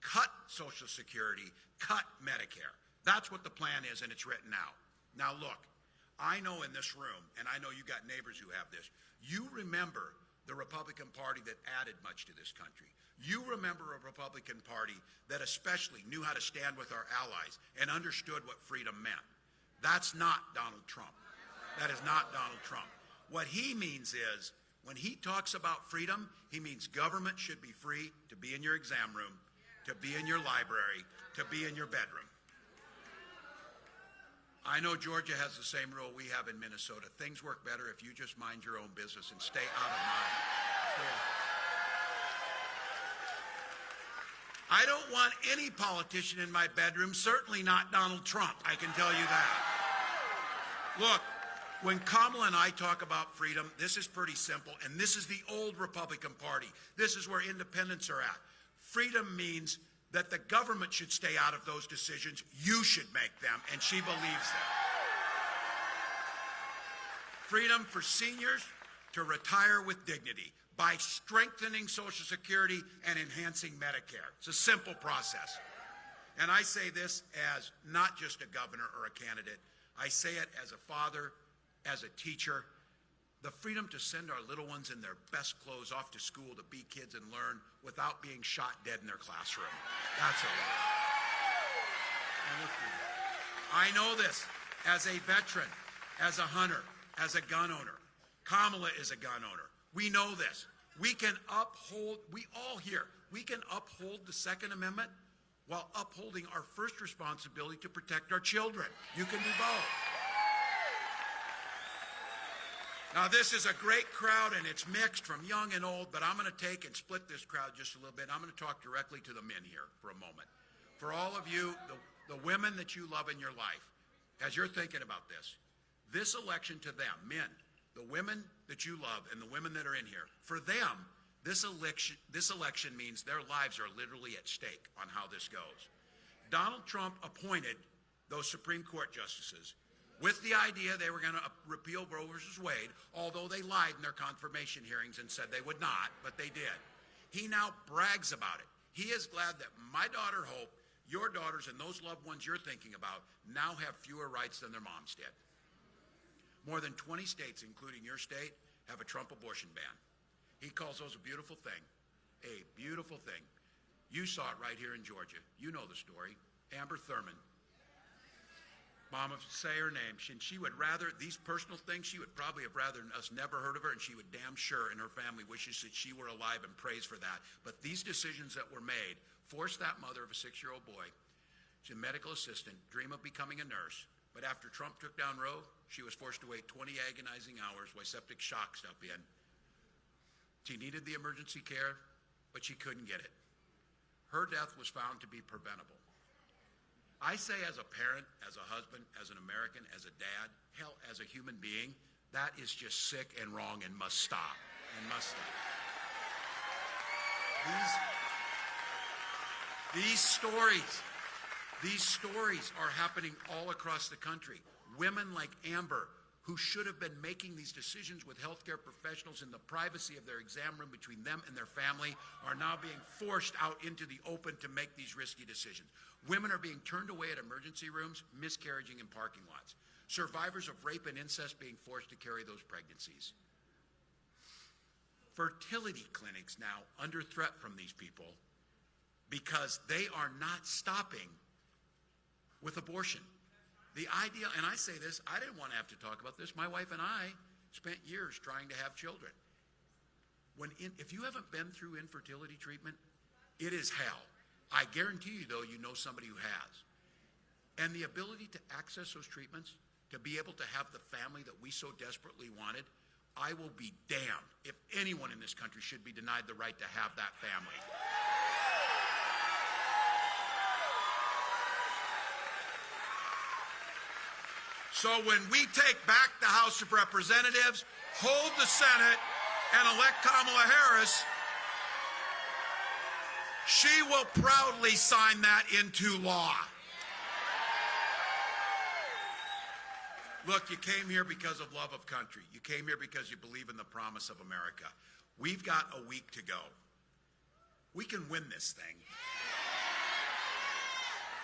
[SPEAKER 3] cut Social Security, cut Medicare. That's what the plan is, and it's written out. Now, look, I know in this room, and I know you got neighbors who have this, you remember the Republican Party that added much to this country. You remember a Republican Party that especially knew how to stand with our allies and understood what freedom meant. That's not Donald Trump. That is not Donald Trump. What he means is, when he talks about freedom, he means government should be free to be in your exam room, to be in your library, to be in your bedroom. I know Georgia has the same rule we have in Minnesota. Things work better if you just mind your own business and stay out of mine. I don't want any politician in my bedroom, certainly not Donald Trump, I can tell you that. Look, when Kamala and I talk about freedom, this is pretty simple, and this is the old Republican Party. This is where independents are at. Freedom means that the government should stay out of those decisions. You should make them, and she believes that. Freedom for seniors to retire with dignity by strengthening Social Security and enhancing Medicare. It's a simple process. And I say this as not just a governor or a candidate. I say it as a father, as a teacher. The freedom to send our little ones in their best clothes off to school to be kids and learn without being shot dead in their classroom. That's a lot. I know this as a veteran, as a hunter, as a gun owner. Kamala is a gun owner. We know this. We can uphold, we all here, we can uphold the Second Amendment while upholding our first responsibility to protect our children. You can do both. Now, this is a great crowd, and it's mixed from young and old, but I'm going to take and split this crowd just a little bit. I'm going to talk directly to the men here for a moment. For all of you, the women that you love in your life, as you're thinking about this election to them, men, the women that you love and the women that are in here, for them, this election means their lives are literally at stake on how this goes. Donald Trump appointed those Supreme Court justices with the idea they were going to repeal Roe versus Wade, although they lied in their confirmation hearings and said they would not, but they did. He now brags about it. He is glad that my daughter Hope, your daughters, and those loved ones you're thinking about now have fewer rights than their moms did. More than 20 states, including your state, have a Trump abortion ban. He calls those a beautiful thing. A beautiful thing. You saw it right here in Georgia. You know the story. Amber Thurman. Mama, say her name. She would rather, these personal things, she would probably have rather us never heard of her, and she would damn sure, and her family wishes that she were alive and prays for that. But these decisions that were made forced that mother of a 6-year-old boy, she's a medical assistant, dream of becoming a nurse. But after Trump took down Roe, she was forced to wait 20 agonizing hours while septic shock stepped in. She needed the emergency care, but she couldn't get it. Her death was found to be preventable. I say as a parent, as a husband, as an American, as a dad, hell, as a human being, that is just sick and wrong and must stop. And must stop. These stories are happening all across the country. Women like Amber who should have been making these decisions with healthcare professionals in the privacy of their exam room between them and their family are now being forced out into the open to make these risky decisions. Women are being turned away at emergency rooms, miscarriaging in parking lots. Survivors of rape and incest being forced to carry those pregnancies. Fertility clinics now under threat from these people because they are not stopping with abortion. The idea, and I say this, I didn't want to have to talk about this. My wife and I spent years trying to have children. If you haven't been through infertility treatment, it is hell. I guarantee you, though, you know somebody who has. And the ability to access those treatments, to be able to have the family that we so desperately wanted, I will be damned if anyone in this country should be denied the right to have that family. So when we take back the House of Representatives, hold the Senate, and elect Kamala Harris, she will proudly sign that into law. Look, you came here because of love of country. You came here because you believe in the promise of America. We've got a week to go. We can win this thing.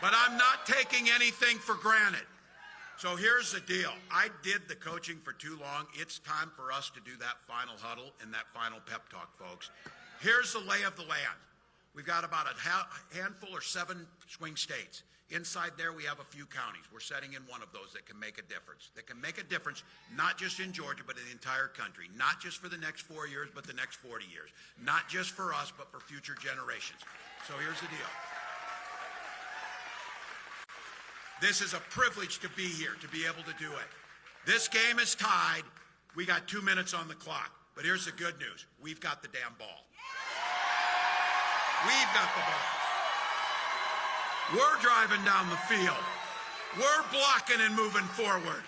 [SPEAKER 3] But I'm not taking anything for granted. So here's the deal. I did the coaching for too long. It's time for us to do that final huddle and that final pep talk, folks. Here's the lay of the land. We've got about a handful or 7 swing states. Inside there, we have a few counties. We're setting in one of those that can make a difference. That can make a difference, not just in Georgia, but in the entire country. Not just for the next 4 years, but the next 40 years. Not just for us, but for future generations. So here's the deal. This is a privilege to be here, to be able to do it. This game is tied. We got 2 minutes on the clock. But here's the good news. We've got the damn ball. We've got the ball. We're driving down the field. We're blocking and moving forward.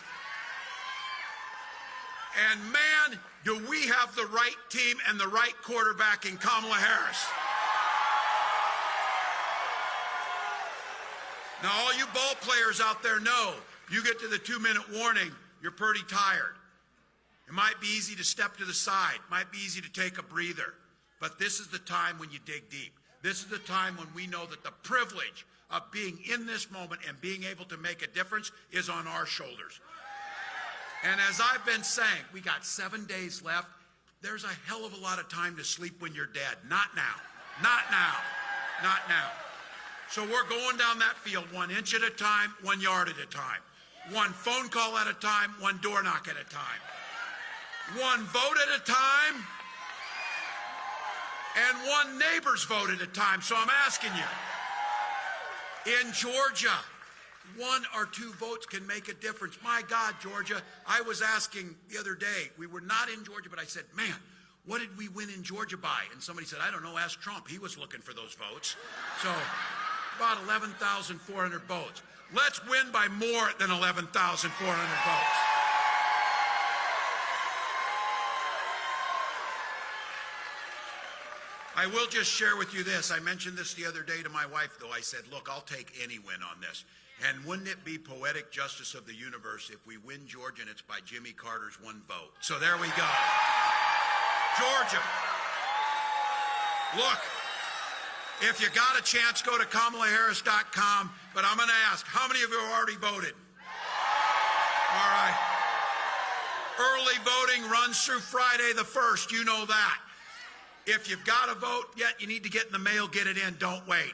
[SPEAKER 3] And man, do we have the right team and the right quarterback in Kamala Harris. Now, all you ball players out there know, you get to the 2-minute warning, you're pretty tired. It might be easy to step to the side. It might be easy to take a breather. But this is the time when you dig deep. This is the time when we know that the privilege of being in this moment and being able to make a difference is on our shoulders. And as I've been saying, we got 7 days left. There's a hell of a lot of time to sleep when you're dead. Not now. Not now. Not now. So we're going down that field 1 inch at a time, 1 yard at a time. 1 phone call at a time, 1 door knock at a time. 1 vote at a time, and 1 neighbor's vote at a time. So I'm asking you, in Georgia, 1 or 2 votes can make a difference. My God, Georgia, I was asking the other day, we were not in Georgia, but I said, man, what did we win in Georgia by? And somebody said, I don't know, ask Trump. He was looking for those votes. So about 11,400 votes. Let's win by more than 11,400 votes. I will just share with you this. I mentioned this the other day to my wife, though. I said, look, I'll take any win on this. And wouldn't it be poetic justice of the universe if we win Georgia and it's by Jimmy Carter's 1 vote? So there we go. Georgia. Look, if you got a chance, go to KamalaHarris.com. But I'm going to ask, how many of you have already voted? All right. Early voting runs through Friday the 1st. You know that. If you've got a vote yet, you need to get in the mail, get it in. Don't wait.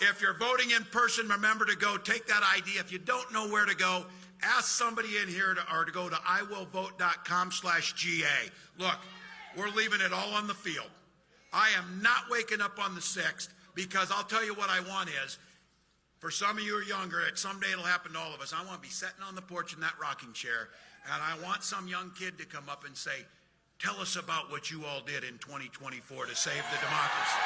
[SPEAKER 3] If you're voting in person, remember to go. Take that ID. If you don't know where to go, ask somebody in here to go to iwillvote.com/GA. Look, we're leaving it all on the field. I am not waking up on the 6th because I'll tell you what I want is, for some of you who are younger, someday it'll happen to all of us. I want to be sitting on the porch in that rocking chair, and I want some young kid to come up and say, tell us about what you all did in 2024 to save the democracy.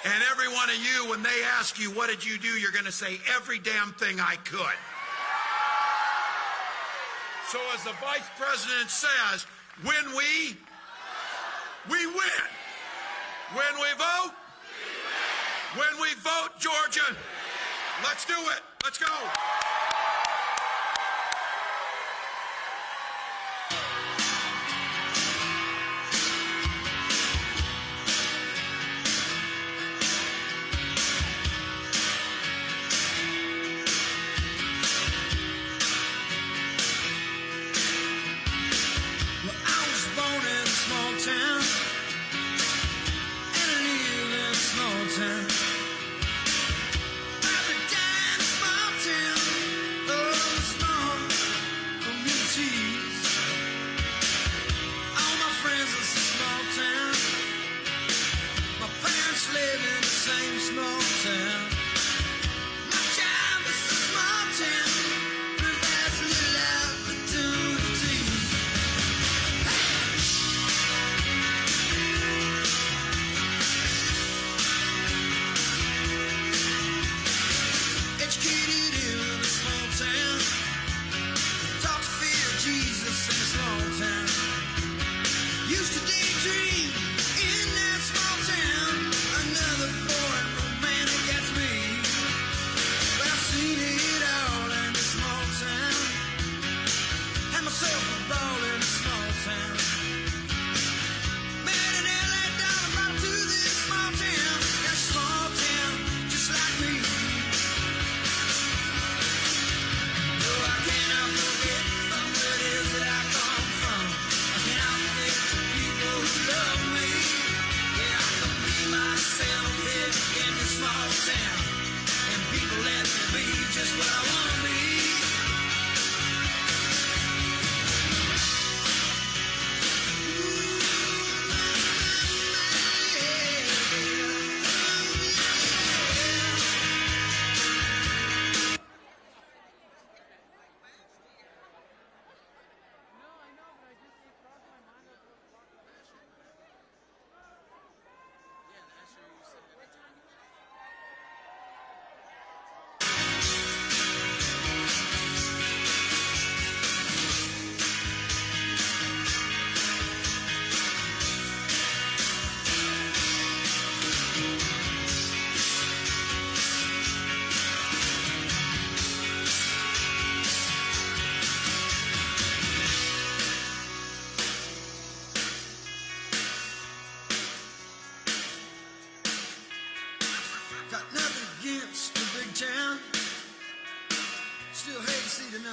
[SPEAKER 3] And every one of you, when they ask you, what did you do, you're going to say, every damn thing I could. So as the vice president says, when we win. When we vote, when we vote, Georgia, let's do it. Let's go.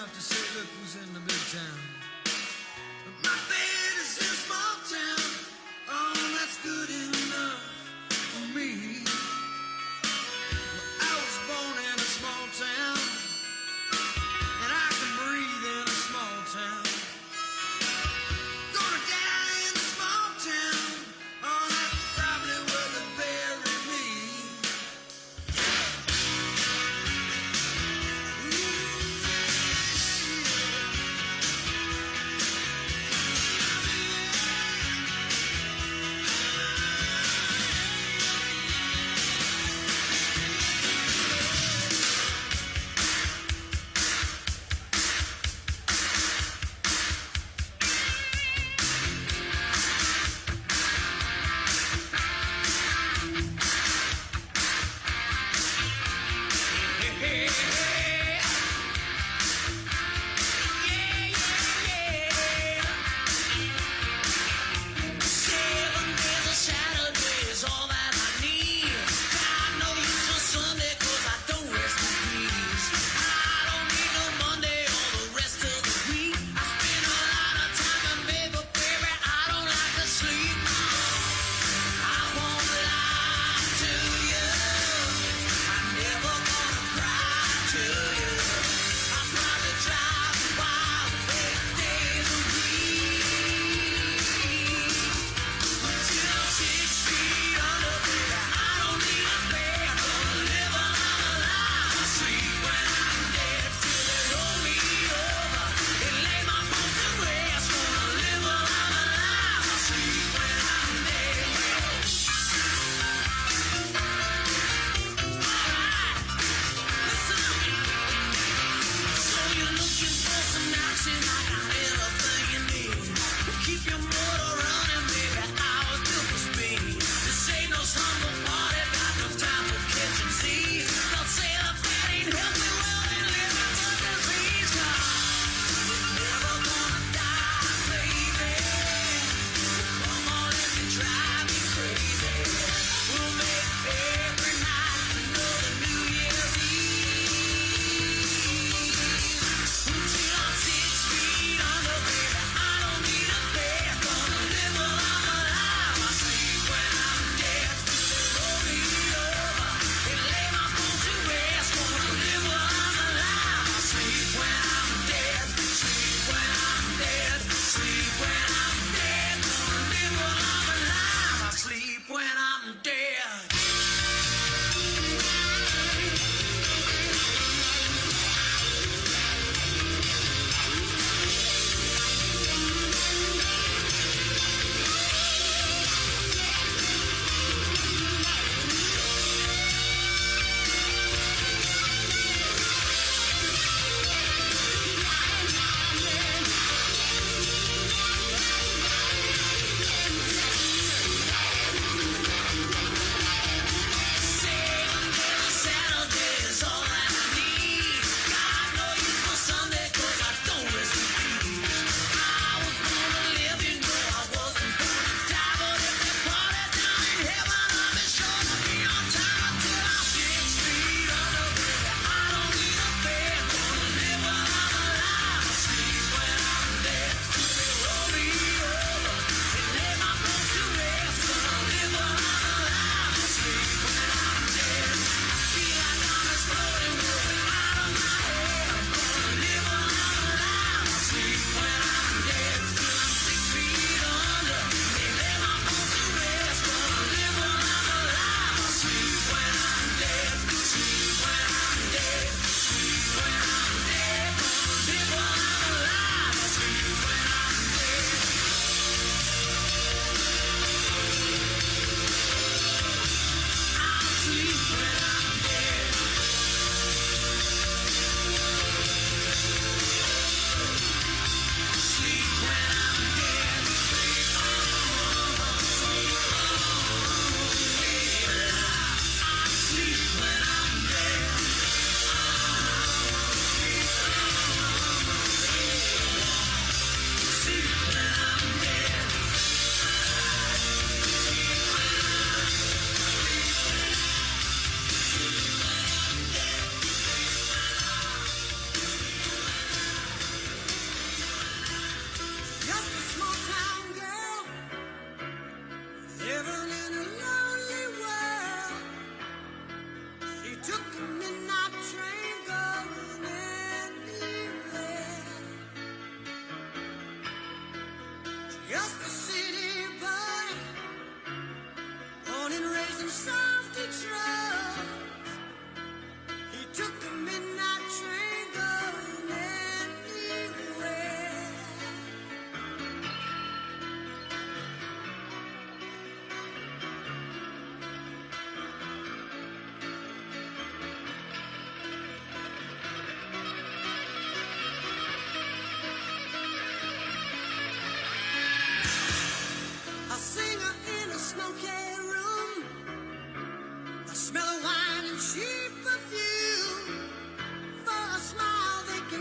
[SPEAKER 9] enough to say, look who's in the big town. But my bed is in a small town. Oh, that's good enough for me. Well, I was born in a small town, and I can breathe in a small town. Gonna die in a small town. Oh, that's probably where they bury me.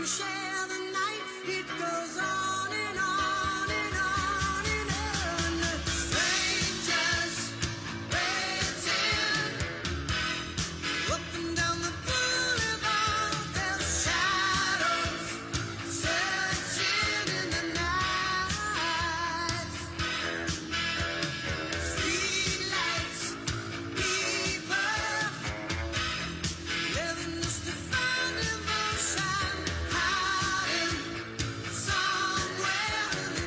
[SPEAKER 15] can share the night. It goes on and on and on and on. Strangers waiting up and down the boulevard. Their shadows searching in the night. Streetlights, people living just to find emotion, hiding somewhere in the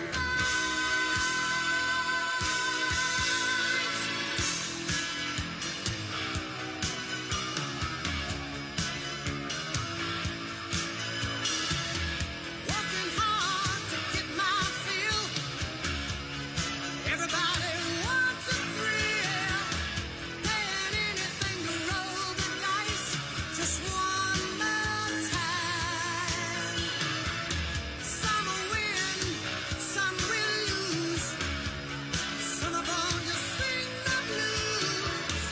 [SPEAKER 15] working hard to get my fill. Everybody wants a thrill. Paying anything to roll the dice just one more time. Some will win, some will lose. Some of them just sing the blues.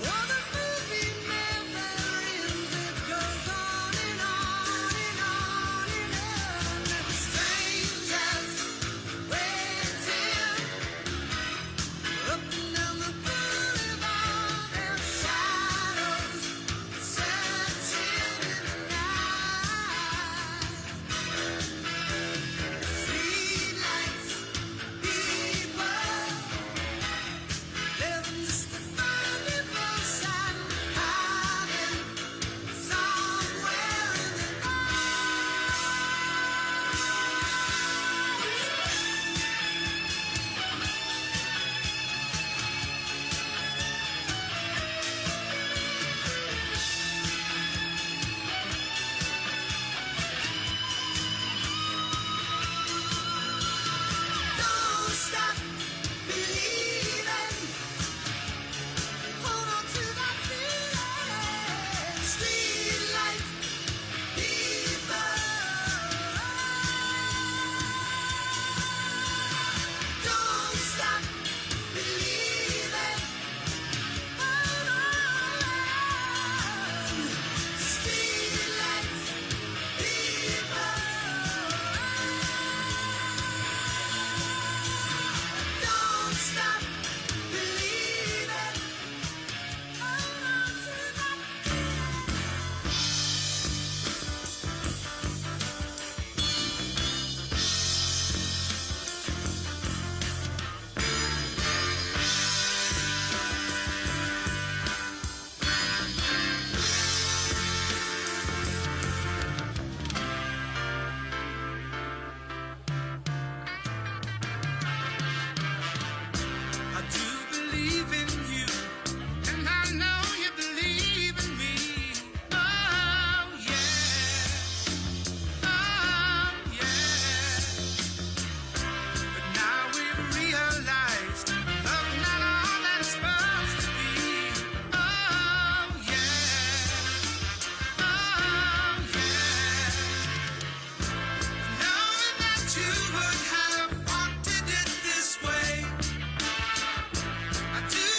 [SPEAKER 15] Oh, the movie never ends. It goes on and on and on and on. Strangers waiting up and down the boulevard. Their shadows searching in the night. Streetlights, people living just to find emotion, hiding somewhere in the Don't stop believing. Hold on to that feeling. Streetlight people. Don't stop believing. Hold on. Streetlight people. Don't stop believing. Hold on to that. I do believe in you, and I know you believe in me. Oh yeah, oh yeah. But now we've realized love's not all that it's supposed to be. Oh yeah, oh yeah. Knowing that you would have wanted it this way. I do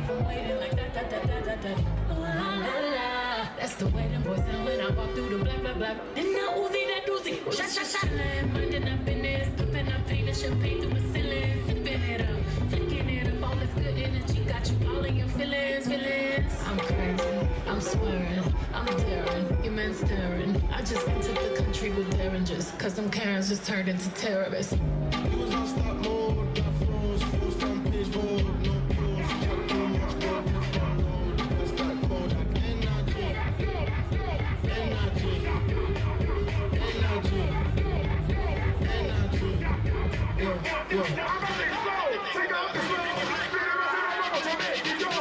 [SPEAKER 20] Waiting like that, that, that, that, that, that. Oh, la, la, la. That's the way them boys sound when I walk through the black, black, black. Then I Uzi that doozy. Shot, shot, shot. Minding up in this, popping up, painting champagne through the ceiling. Sipping it up, flicking it up. All this good energy got you all in your feelings, feelings. I'm crazy, I'm swearing, I'm daring. Your man staring. I just entered the country with derringers. Cause them Karens just turned into terrorists.
[SPEAKER 9] You was on stop mode, got froze, full front page vogue, no pros, got too much love, no download, that's that Kodak, energy, take out the slow, to make it go.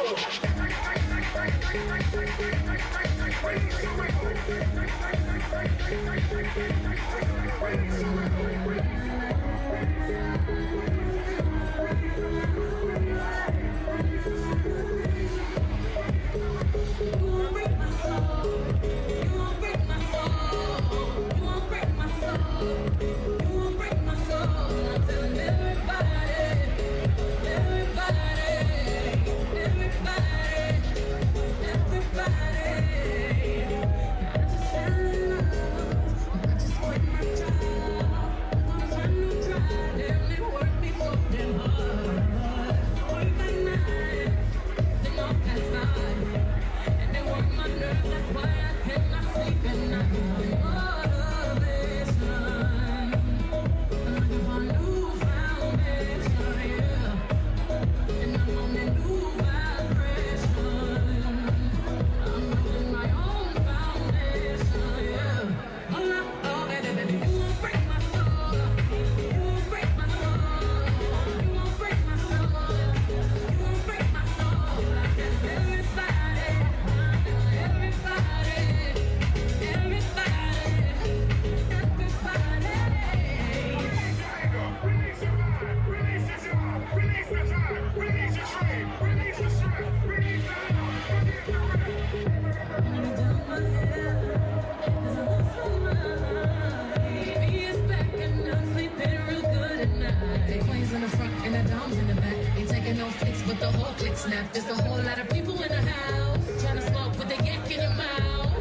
[SPEAKER 20] Snap. There's a whole lot of people in the house trying to smoke with the yak in your mouth.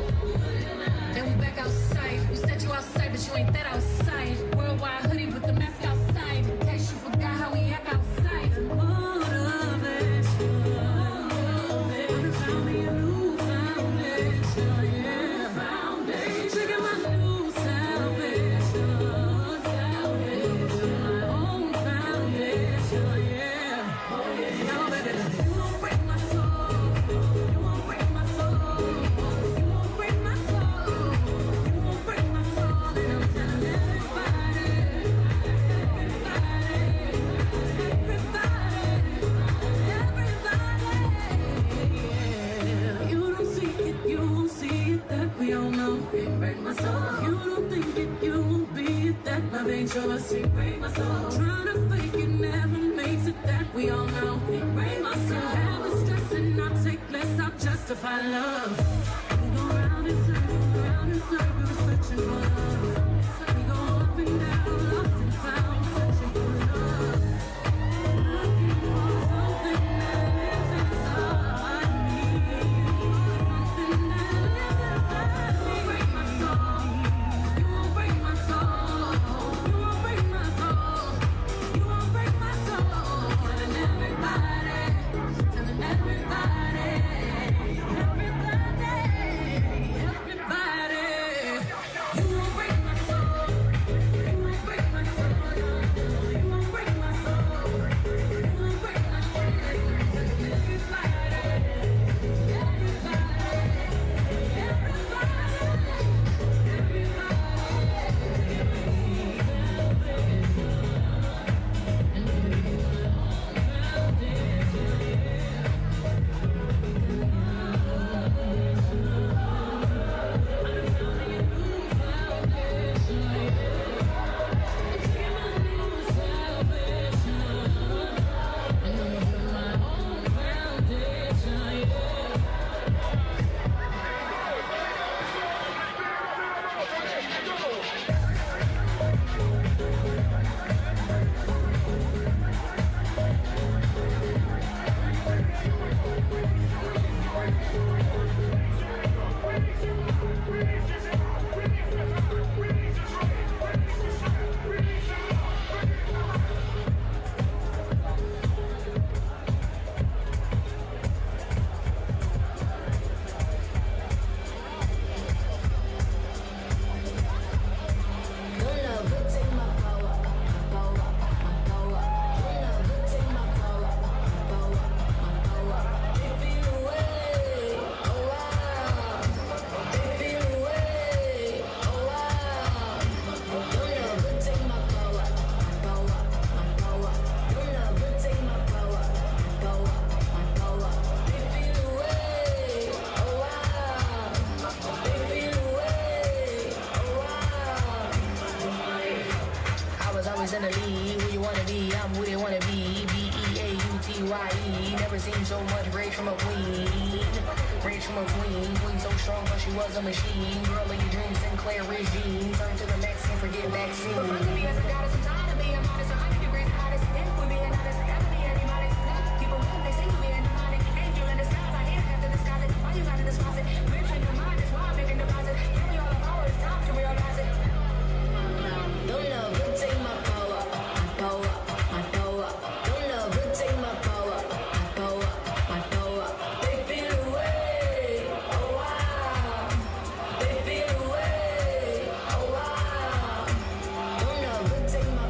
[SPEAKER 20] Then we back outside. We said you outside, but you ain't that outside. Worldwide hoodie with the mask outside. In case you forgot how we act outside. Motivation. Found me a new foundation. Yeah, foundation. Checking my new salvation. Salvation. My own foundation. Yeah. Y'all better. We all know it break my soul. You don't think it, you won't be it. That love ain't yours. It break my soul. Trying to fake it never makes it. That we all know it break my soul. Have a stress and I'll take less. I'll justify love. We go round and circles, searching for love. We go up and down, lost and found, searching for love. Looking for something that lives inside me. Something that lives inside me. Break my soul. You won't break my soul. You won't break my soul. You won't break my soul. Telling everybody. Telling everybody. Everybody.
[SPEAKER 21] wanna leave, who you wanna be, I'm who they wanna be. B-E-A-U-T-Y-E. Never seen so much rage from a queen. Rage from a queen. Queen so strong, but she was a machine. Girl of your dreams, Sinclair regime. Turn to the next and forget vaccine. Refer to me as a goddess, I'm tired of being modest. 100 degrees hottest. If we're being honest, never be any modest. People will, they say you being demonic. Angel in disguise, I hear after this closet. Why you got in this closet? Rich in your mind is why I'm making deposit. Give me all the power, it's time to realize it. Don't love, good take my power. My power, my power. Don't love, good take my power. My power, my power. They feel away, oh wow. They feel away, oh wow. Don't love, good take my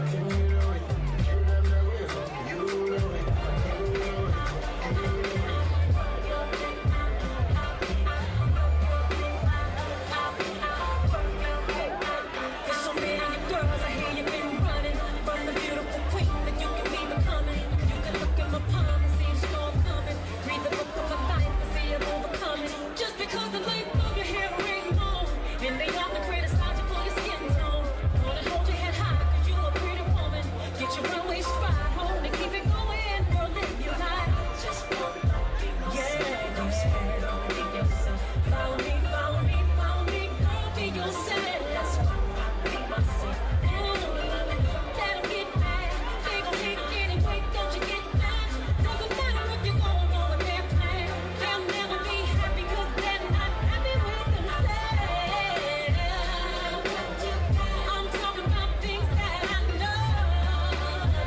[SPEAKER 20] There's so many girls, I hear you've been running from the beautiful queen that you can be becoming. You can look in my palm and see the storm coming. Read the book of my life and see it overcoming. Just because the length of your hair ain't long, and they often criticize you for your skin tone. Wanna hold your head high 'cause you're a pretty woman. Get your runway stride home and keep it going. Girl, live your life. Just don't be yourself. Follow me, follow me, follow me. Girl, be yourself. Be myself. Let 'em get mad. They gon' hate anyway. Don't you get mad? Doesn't matter if you're going on with their plan. They'll never be happy 'cause they're not happy with themselves. I'm talking about things that I know.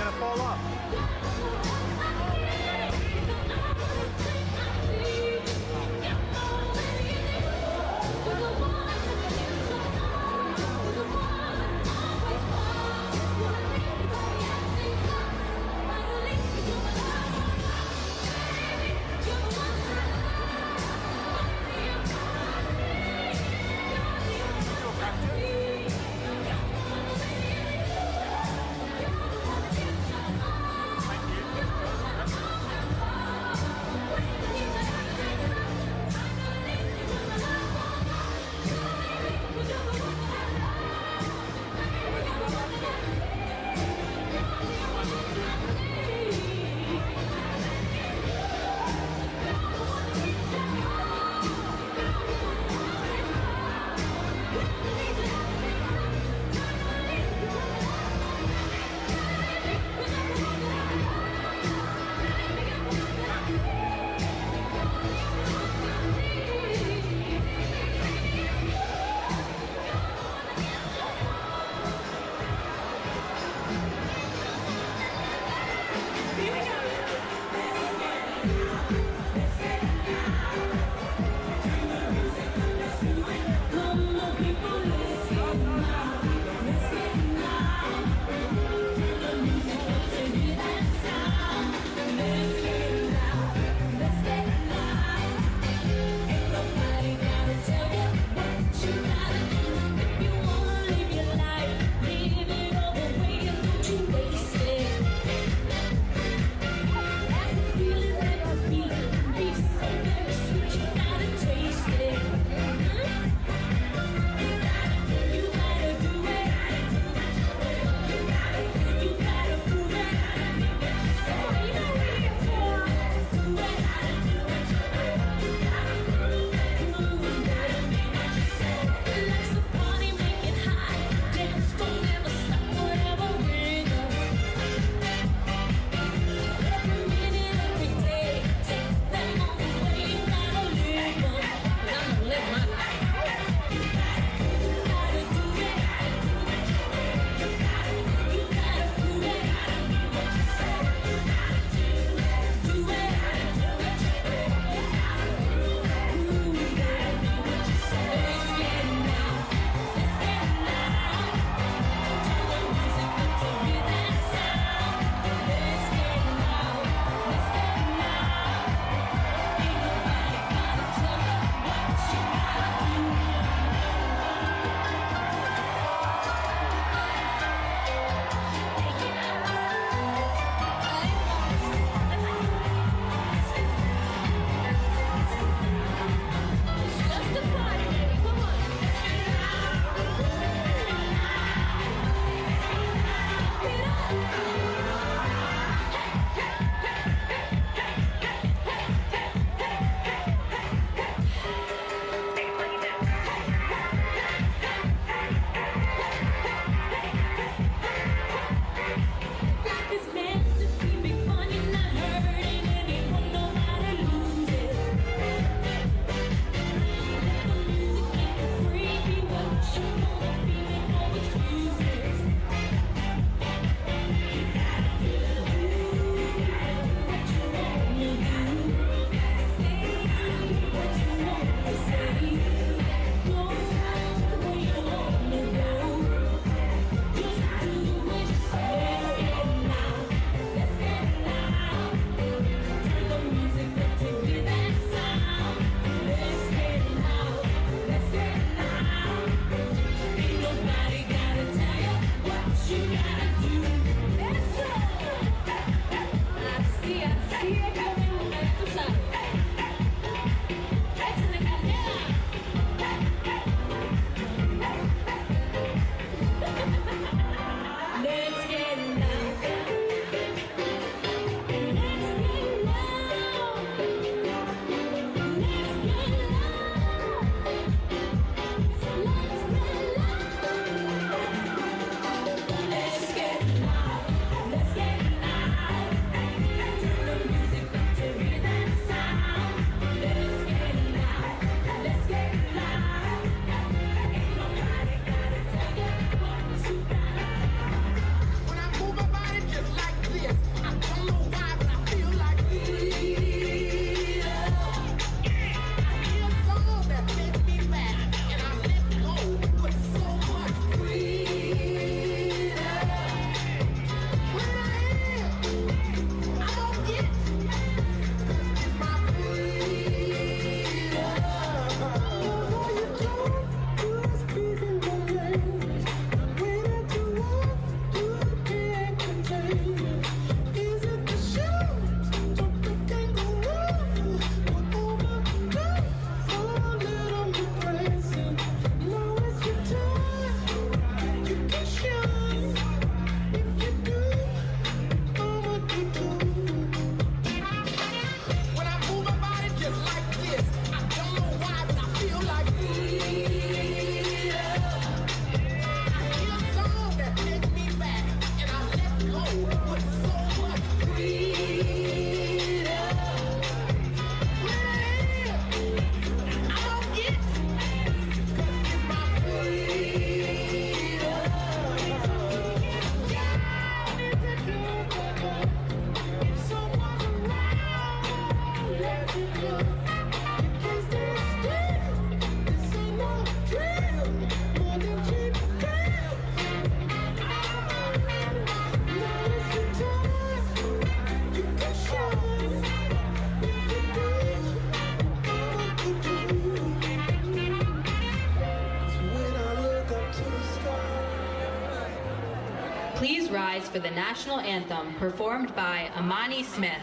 [SPEAKER 10] going to fall off. please rise for the national anthem performed by Amani Smith.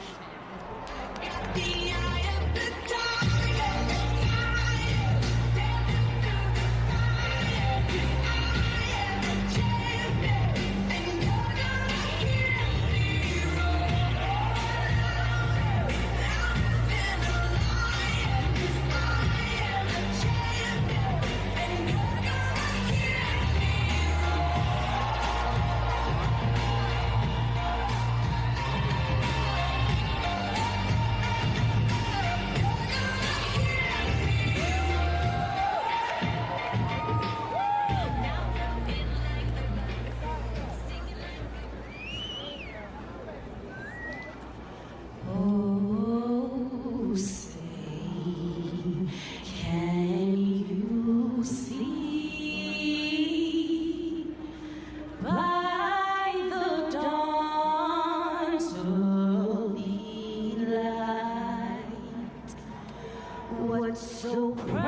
[SPEAKER 20] So proudly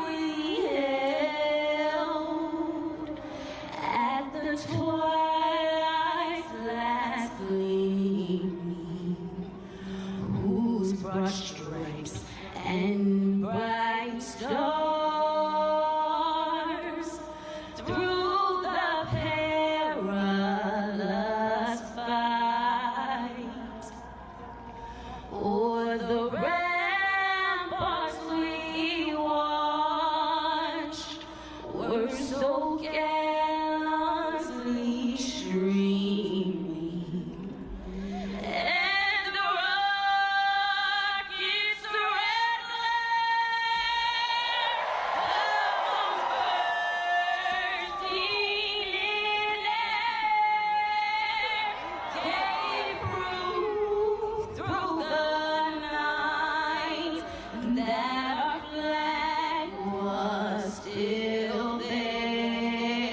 [SPEAKER 20] we held at the twilight's last gleaming, whose broad stripes and bright stars through the perilous fight o'er the ramparts we watched were so gallantly streaming, and the rocket's red glare bursting in air gave proof through the night that our flag was still there.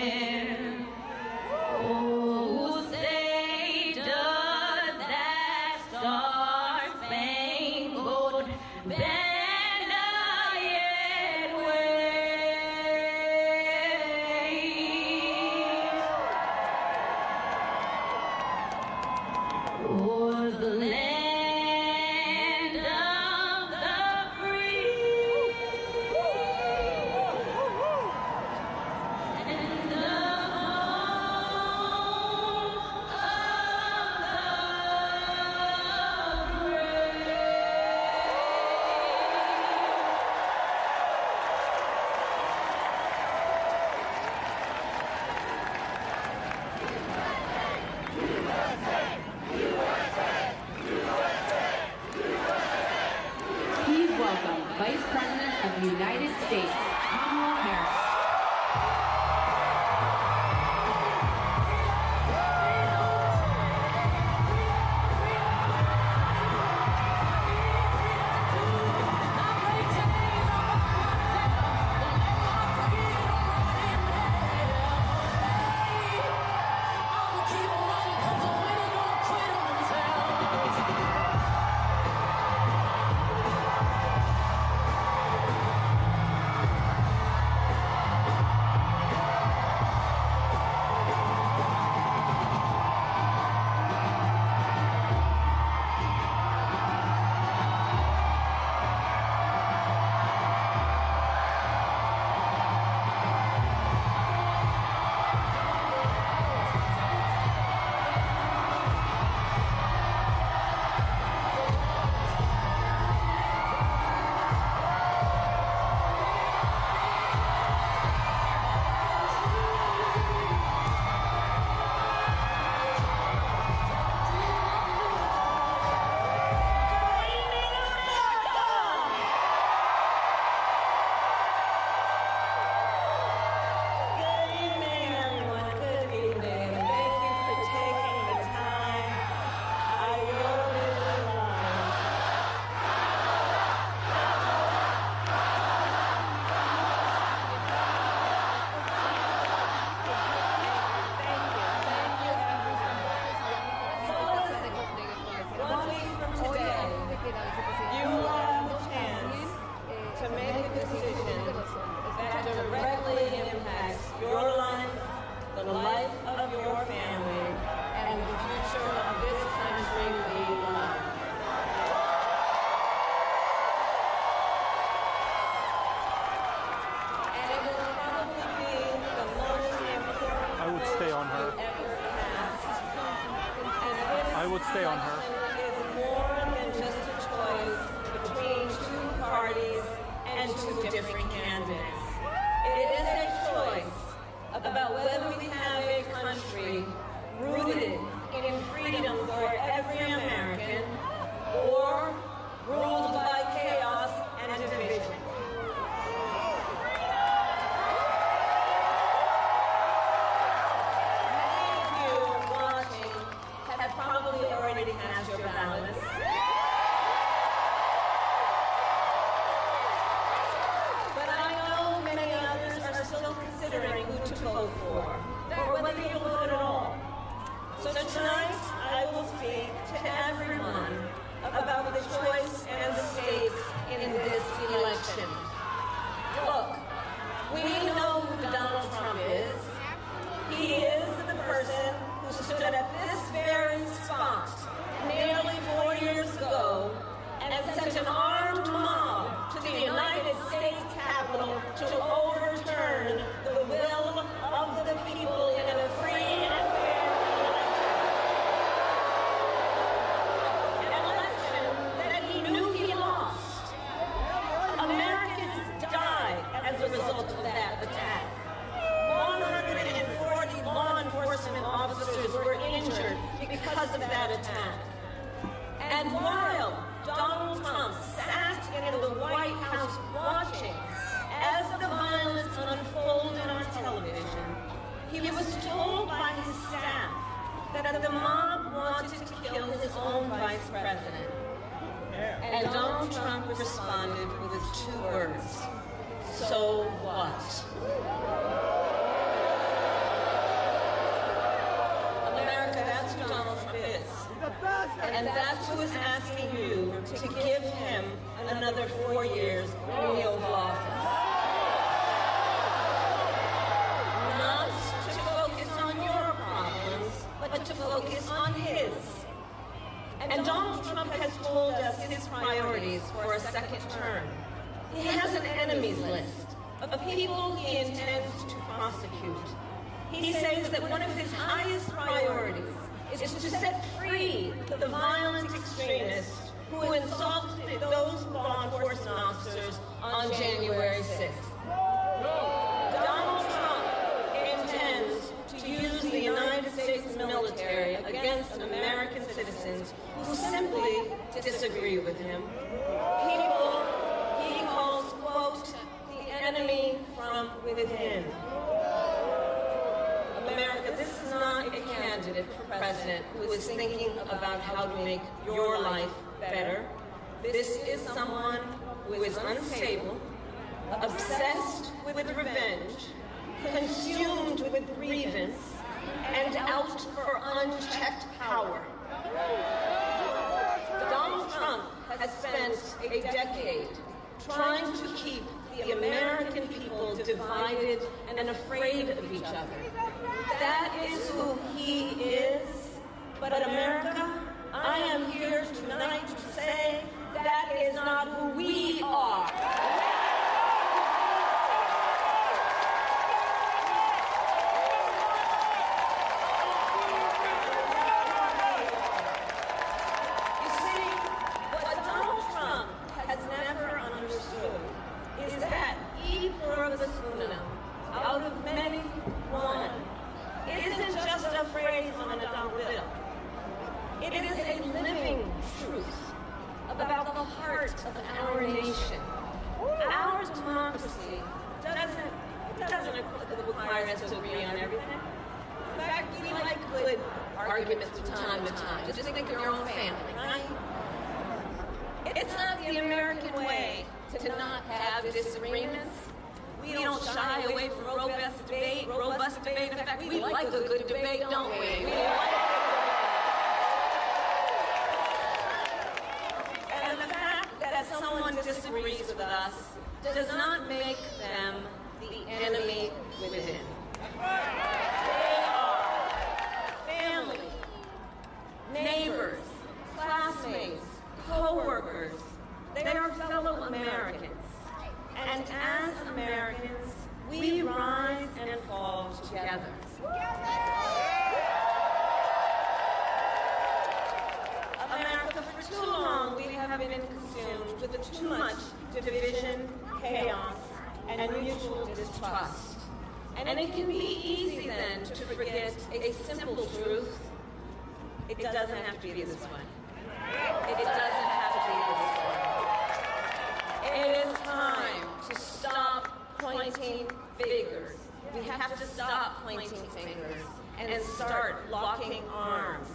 [SPEAKER 7] Let's stay on her.
[SPEAKER 22] Is more than just a choice between two parties and two different candidates. It is a choice about whether we have a country rooted in freedom for every American or ruled by chaos and division. Many of you watching have probably already cast your ballots. But I know many others are still considering who to vote for, or whether you'll vote at all. So tonight, I will speak to everyone about the choice and the stakes in this election. Look, we know who Donald Trump is. He is the person who stood at this very spot nearly 4 years ago and sent an armed mob to the United States Capitol to overturn the will of the people in a free and fair election that he knew he lost. Americans died as a result of that attack. 140 law enforcement officers were injured because of that attack. And while Donald Trump sat in the White House watching as the violence unfolded on television, he was told by his staff that the mob wanted to kill his own vice president. And Donald Trump responded with two words: so what? America, that's who Donald Trump is. And that's who is asking you to give him another 4 years in the Oval Office. Not to focus on your problems, but to focus on his. And Donald Trump has told us his priorities for a second term. He has an enemies list of people he intends to prosecute. He says that one of his highest priorities is to set free the violent extremists who insulted those law enforcement officers on January 6th. Donald Trump intends to use the United States military against American citizens who simply disagree with him. People he calls, quote, the enemy from within. America, this is not a candidate for president who is thinking about how to make your life better. This is someone who is unstable, obsessed with revenge, consumed with grievance, and out for unchecked power. Donald Trump has spent a decade trying to keep the American people divided and afraid of each other. That is who he is. But America, I am here tonight to say that is not who we are. You see, what Donald Trump has never understood is that E pluribus unum, out of many, one, isn't just a phrase on a dollar bill. It is a living truth about the heart of our nation. Our democracy doesn't require us to agree on everything. In fact, we like good arguments from time to time. Just think of your own family, right? It's not the American way to not have disagreements. We don't shy away from robust debate. In fact, we like a good debate, don't we? And the fact that someone disagrees with us does not make them the enemy within. They are family, neighbors, classmates, co-workers. They are fellow Americans. And as Americans, we rise and fall together.
[SPEAKER 7] been consumed with too much division, chaos, and mutual distrust. And it can be easy then to forget a simple truth. It doesn't have to be this way. It doesn't have to be this way. It is time to stop pointing fingers. We have to stop pointing fingers and start locking arms.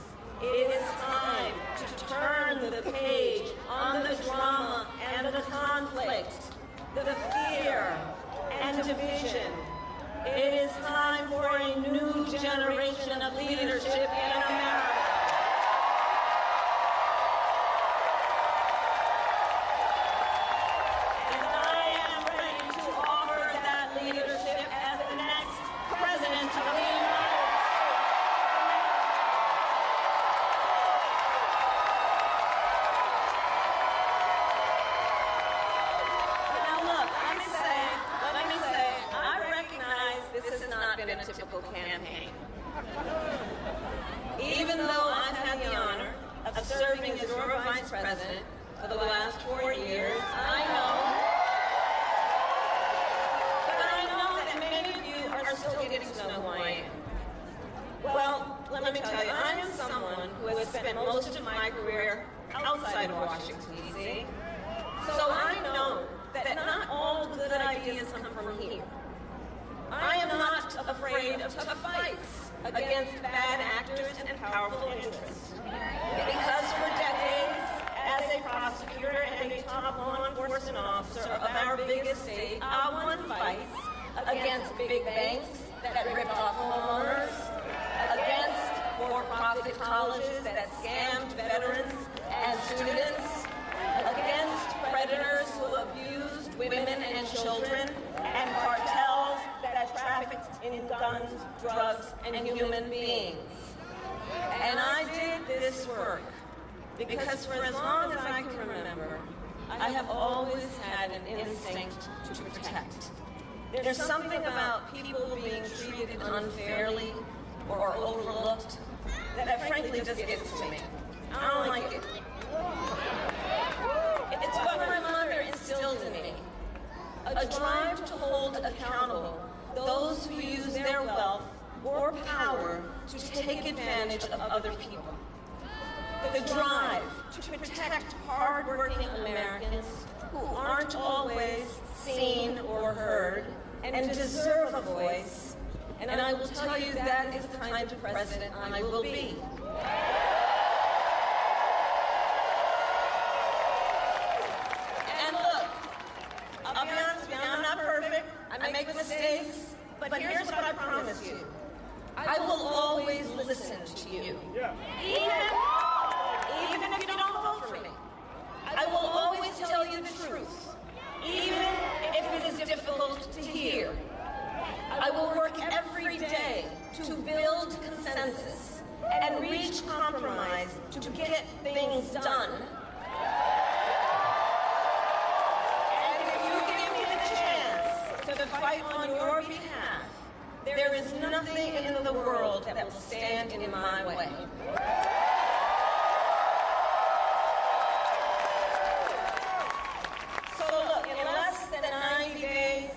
[SPEAKER 7] It is time to turn the page on the drama and the conflict, the fear and division. It is time for a new generation of leadership in America. And I am ready to offer that leadership as the next President of the United States. A typical campaign. Even though I've had the honor of serving as your vice president for the last 4 years, I know that many of you are still getting to know who I am. Well, let me tell you, I am someone who has spent most of my career outside of Washington, D.C. So I know that not all good ideas come from here. I am not afraid of tough fights against bad actors and powerful interests. Because for decades, as a prosecutor and a top law enforcement officer of our biggest state, I won fights against big banks that ripped off homeowners, against for-profit colleges that scammed veterans and students, against predators who abused women and children, and cartels that trafficked in guns, drugs, and human beings. And I did this work because for as long as I can remember, I have always had an instinct to protect. There's something about people being treated unfairly or overlooked that frankly just gets to me. I don't like it. It's what my mother instilled in me. A drive to hold accountable those who use their wealth or power to take advantage of other people. The drive to protect hardworking Americans who aren't always seen or heard and deserve a voice. And I will tell you that is the kind of president I will be. And look, I'll be honest with you, I'm not perfect. I make mistakes, but here's what I promise you. I will always listen to you. Even if you don't vote for me. I will always tell you the truth, even if it is difficult to hear. I will work every day to build consensus and reach compromise to get things done. And if you give me the chance to fight on your behalf, there is nothing in the world that will stand in my way. So look, in less than 90 days,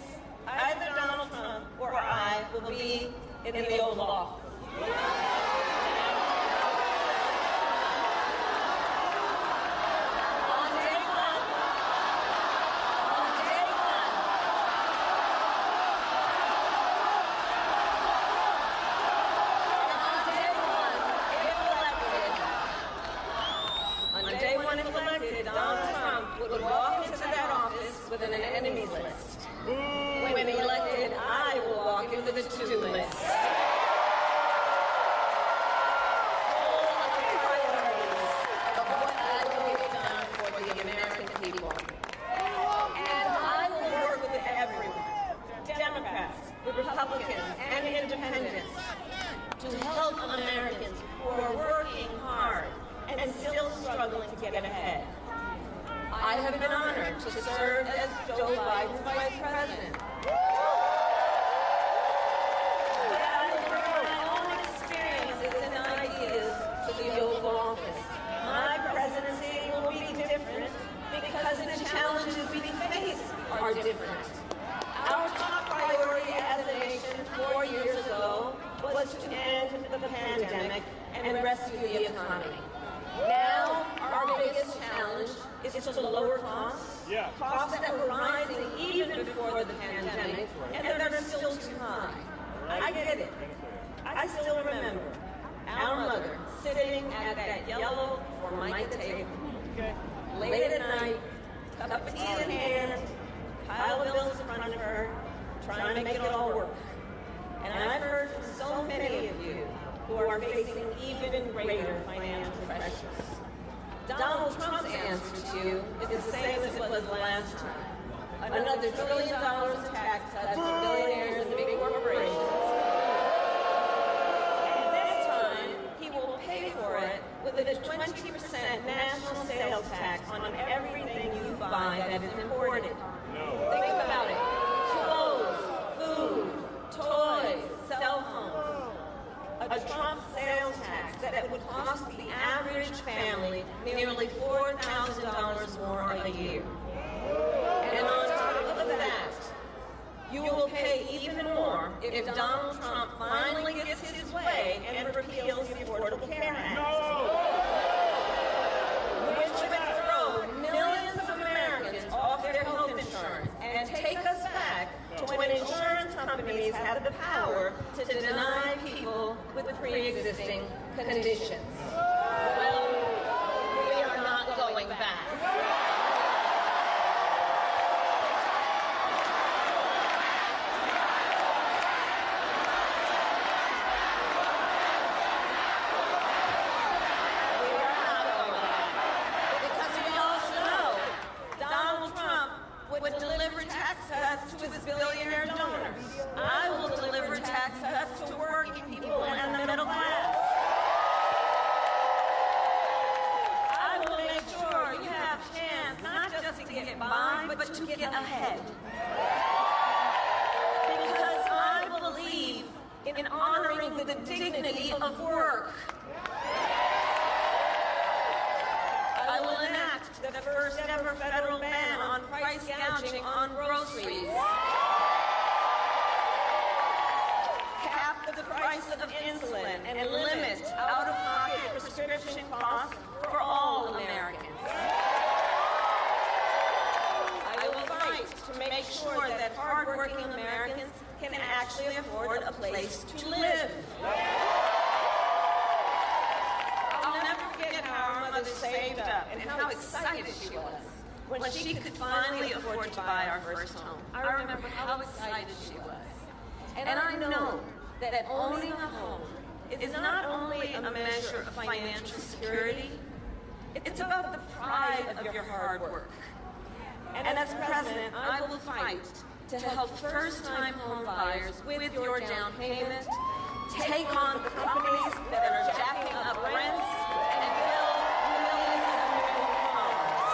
[SPEAKER 7] either Donald Trump or I will be in the Oval Office. With an enemies list. When elected, I will walk in with a to-do list. Full of priorities of what I will get done for the American people. And I will work with everyone, Democrats, Republicans, and independents, to help Americans who are working hard and still struggling to get ahead. I have been honored to serve as Joe Biden's vice president. But I will bring my own experiences and ideas to the Oval Office. My presidency will be different rescue the economy. Now, our biggest challenge is to lower costs, costs that were rising even before the pandemic, and that are still too high. I get it. I still remember our mother sitting at that yellow Formica table, late at night, cup of tea in hand, pile of bills in front of her, trying to make it all work. And I've heard from so many of you who are facing even greater financial pressures. Donald Trump's answer to you is the same as it was last time. Another $1 trillion in tax cuts for billionaires and big corporations. And this time, he will pay for it with a 20% national sales tax on everything you buy that is imported. Think about it. Clothes, food, toys, cell phones. A Trump sales tax that would cost the average family nearly $4,000 more a year. And on top of that, you will pay even more if Donald Trump finally gets his way and repeals the Affordable Care Act. Which would throw millions of Americans off their health insurance and take us back to when insurance companies had the power to deny people with pre-existing conditions. Well, we are not going back. Would deliver tax cuts to his billionaire donors. I will deliver tax cuts to working people and the middle class. I will make sure you have a chance not just to get by, but to get ahead. Because I believe in honoring the dignity of work. I will enact the first ever federal ban on price gouging on groceries. Cap the price of insulin and limit out-of-pocket prescription costs for all Americans. I will fight to make sure that hardworking Americans can actually afford a place to live. I'll never forget how our mother saved up and how excited she was when she could finally afford to buy our first home. I remember how excited she was. And I know that owning a home is not only a measure of financial security, it's about the pride of your hard work. And as president, I will fight to help first-time home buyers with your down payment, take on the companies that are jacking up rents, and build millions of new homes.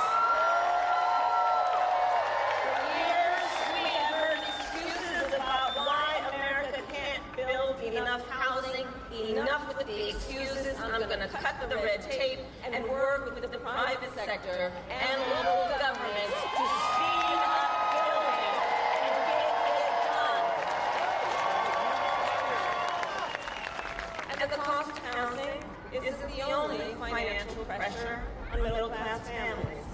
[SPEAKER 7] For years, we have heard excuses about why America can't build enough housing. Enough with the excuses. I'm going to cut the red tape and work with the private sector and local governments to speed up building and get it done. And the cost of housing isn't the only financial pressure on middle-class families.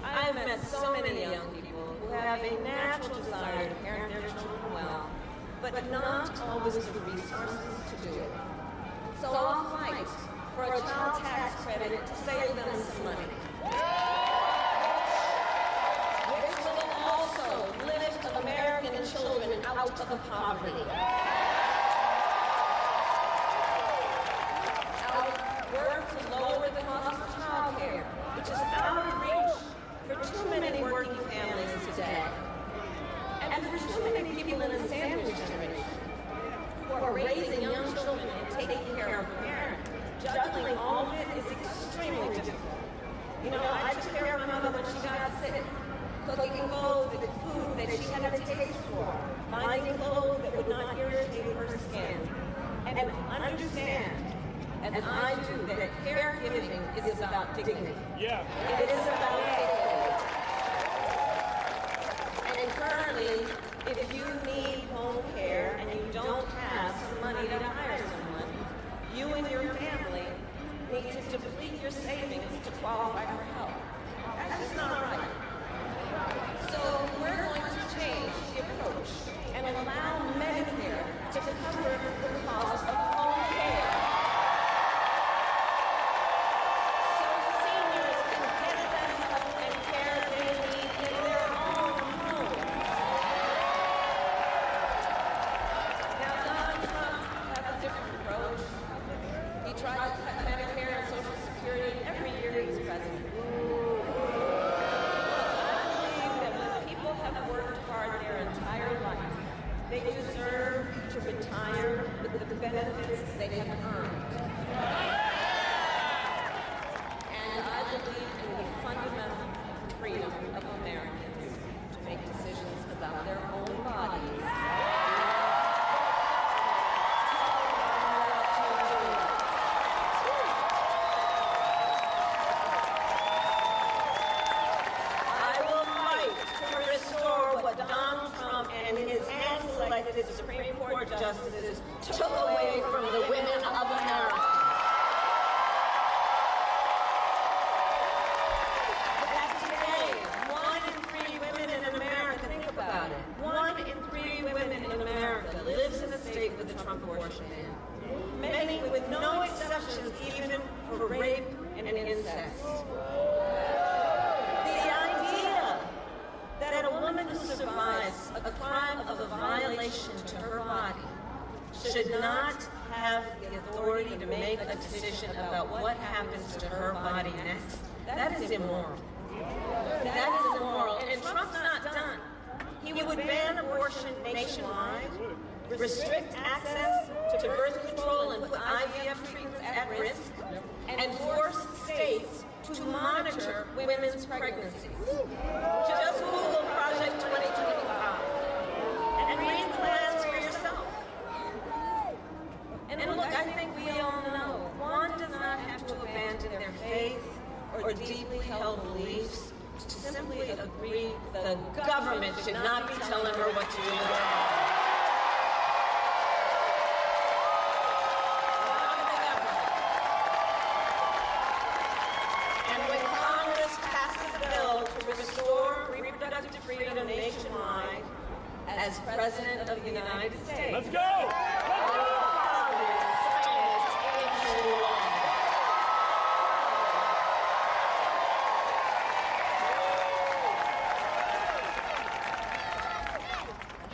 [SPEAKER 7] I've met so many young people who have a natural desire to parent their children well, but not always the resources to do it. So I'll fight for a child tax credit to save them some money. Which will also lift American children out of poverty. I'll work to lower the cost of child care, which is out of reach for too many working families today. And for too many people in the sandwich generation who are raising young children and taking care of parents. Juggling all of it is extremely difficult. You know, I took care of my mother when she got sick, cooking clothes with food that she had a taste for, finding clothes that would not irritate her skin. And understand, as I do, that caregiving is about dignity. Yeah. It is about dignity. And currently, if you need home care and you don't have some money to hire someone, you and your family need to deplete your savings to qualify for help. That's just not right. So we're going to change the approach and allow Medicare to cover the cost of home care. So seniors can get the help and care they need in their own homes. Now, Donald Trump has a different approach. He tried to cut Medicare and Social Security every year he was president. Their entire life. They deserve to retire with the benefits they have earned. And I believe in the fundamental freedom of Americans to make decisions about their own bodies. And his hand-selected Supreme Court justices took away from the women of America. That today, 1 in 3 women in America, think about it, 1 in 3 women in America lives in a state with a Trump abortion ban. Many with no exceptions even for rape and incest. That a woman who survives a crime of a violation to her body should not have the authority to make a decision about what happens to her body next, that is immoral. That is immoral. And Trump's not done. He would ban abortion nationwide, restrict access to birth control and put IVF treatments at risk, and force states to monitor women's pregnancies. Just Google Project 2025 and read the plans for yourself. And look, I think we all know one does not have to abandon their faith or deeply held beliefs to simply agree the government should not be telling her what to do. Freedom nationwide as President of the United States.
[SPEAKER 13] Let's go!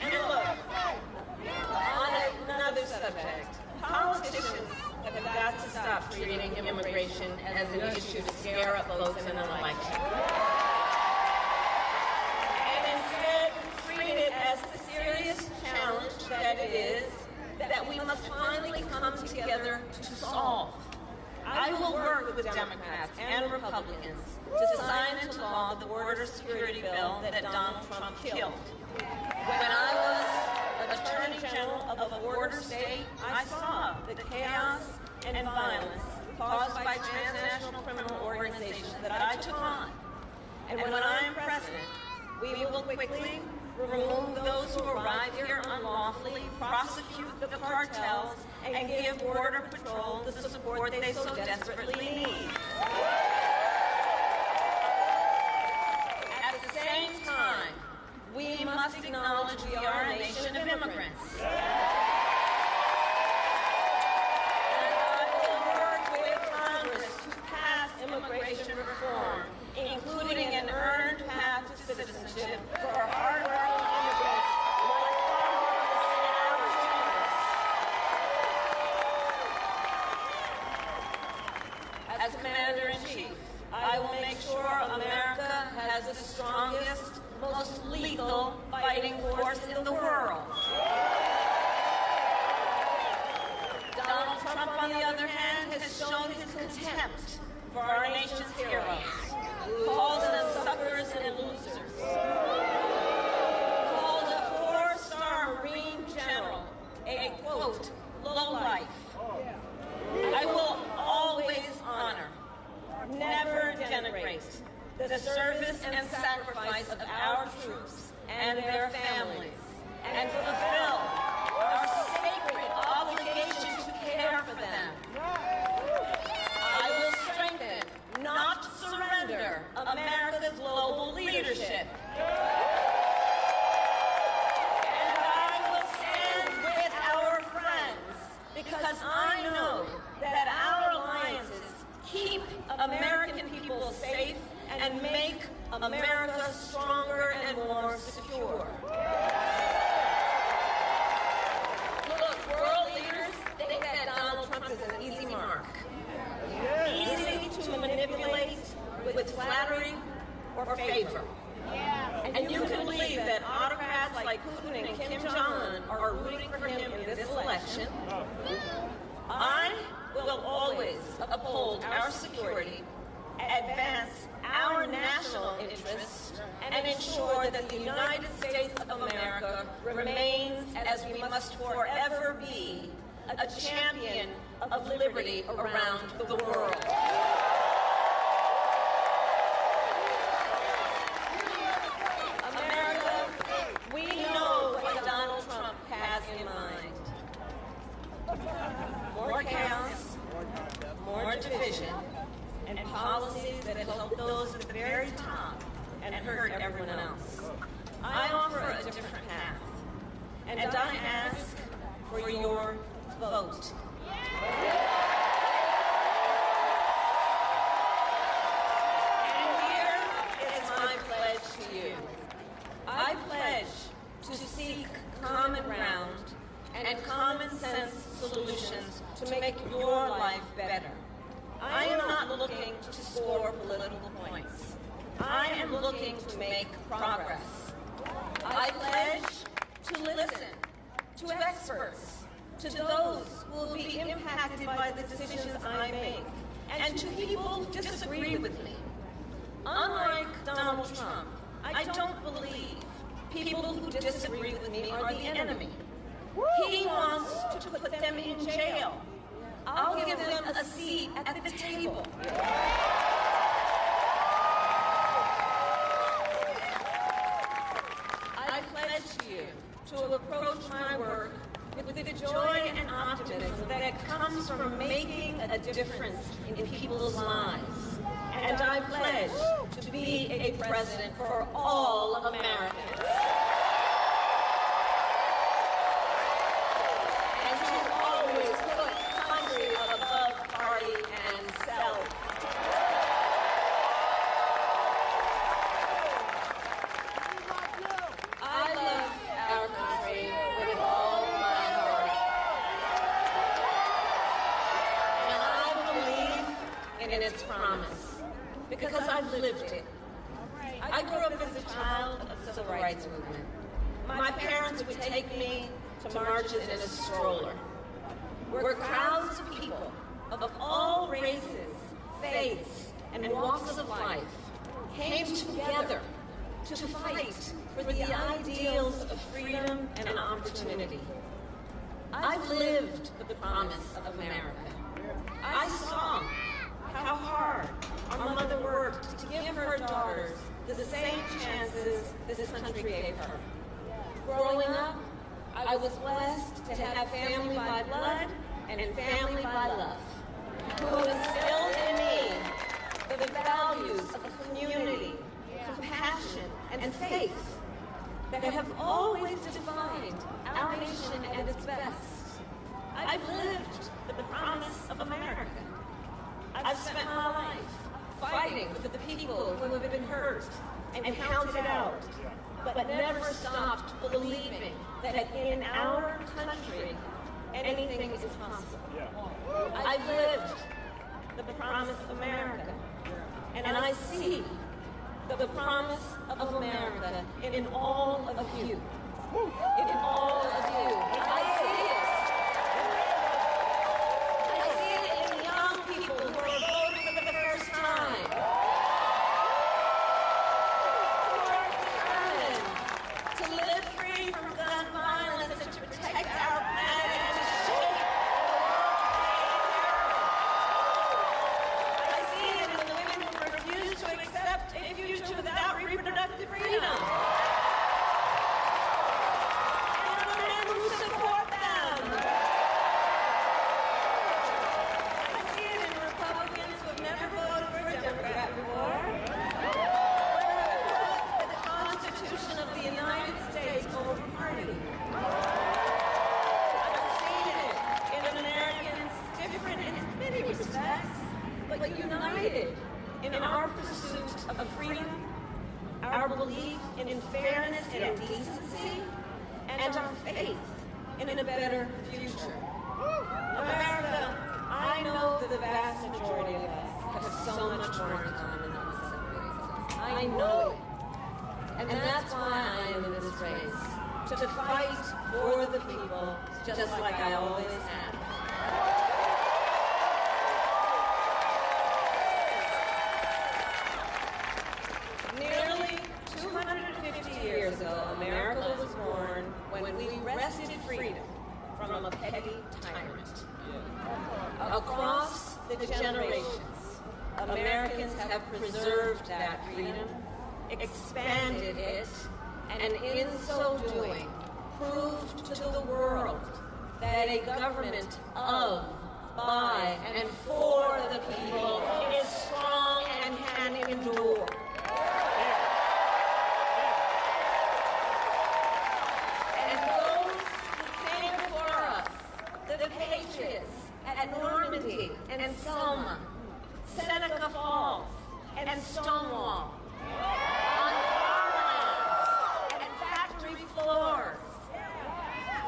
[SPEAKER 7] And look, on another subject, politicians have got to stop treating immigration as an issue to scare up votes in an election. Challenge that it is that we must finally come together to solve. I will work with Democrats and Republicans to sign into law the border security bill that Donald Trump killed. When I was Attorney General of a border state, I saw the chaos and violence caused by transnational criminal organizations that I took on. And when I am president, we will quickly remove those who arrive here unlawfully, prosecute the cartels, and give Border Patrol the support they so desperately need. At the same time, we must acknowledge we are a nation of immigrants. And I will work with Congress to pass immigration reform, including an earned path to citizenship for hard-working immigrants like farmers and our students. As Commander-in-Chief, I will make sure America has the strongest, most lethal fighting force in the world. Donald Trump, on the other hand, has shown his contempt for our nation's heroes, calls them suckers and losers, called a 4-star Marine general a, quote, lowlife. I will always honor, never denigrate, the service and sacrifice of our troops and their families, and fulfill our sacred obligation to care for them. I will because I know that our alliances keep American people safe and make America stronger and more secure. Look, world leaders think that Donald Trump is an easy mark. Easy to manipulate with flattery or favor. And you can believe that autocrats like Putin and Kim Jong-un are rooting for him in this election. I will always uphold our security, advance our national interests, and ensure that the United States of America remains, as we must forever be, a champion of liberty around the world. America, we know what Donald Trump has in mind. More chaos, more division, and policies that help those at the very top and hurt everyone else. I offer a different path, and I ask for your vote. And here is my pledge to you. I pledge to seek common ground and common sense solutions to make your life better. I am not looking to score political points. I am looking to make progress. I pledge to listen to experts, to those who will be impacted by the decisions I make, and to people who disagree with me. Unlike Donald Trump, I don't believe people who disagree with me are the enemy. He wants to put them in jail. I'll give them a seat at the table. I pledge to you to approach my work with the joy and optimism that comes from making a difference in people's lives. And I pledge to be a president for all Americans. And to always put country above party and self. I love our country with all my heart. And I believe in its promise, because I've lived it. I grew up as a child of the civil rights movement. My parents would take me to marches in a stroller, where crowds of people of all races, faiths, and walks of life came together to fight for the ideals of freedom and opportunity. I've lived the promise of America. I saw how hard our mother worked to give her daughters the same chances this country gave her. Growing up, I was blessed to have family by blood and family by love, who instilled in me the values of community, compassion, and faith that have always defined our nation at its best. I've lived the promise of America. I've spent my life fighting for the people who have been hurt and counted out, but never stopped believing that in our country, anything is possible. I've lived the promise of America, and I see the promise of America in all of you. In all of you. I see it. I see it in young people who are voting for the first time. Who are determined to live free from gun violence and to protect our planet and to shape the world. I see it in the women who refuse to accept a future without reproductive freedom. And the men who support respects, but united in our pursuit of freedom, our belief in fairness and decency, and our faith in a better future. America, I know that the vast majority of us have so much more in common than what separates us. I know it. And that's why I am in this race, to fight for the people, just like I always have. Nearly 250 years ago, America was born when we wrested freedom from a petty tyrant. Across the generations, Americans have preserved that freedom, expanded it, and in so doing, proved to the world that a government of, by, and for the people is strong and can endure. And those who came before us, the patriots at Normandy and Selma, Seneca Falls, and Stonewall, on farmlands and factory floors,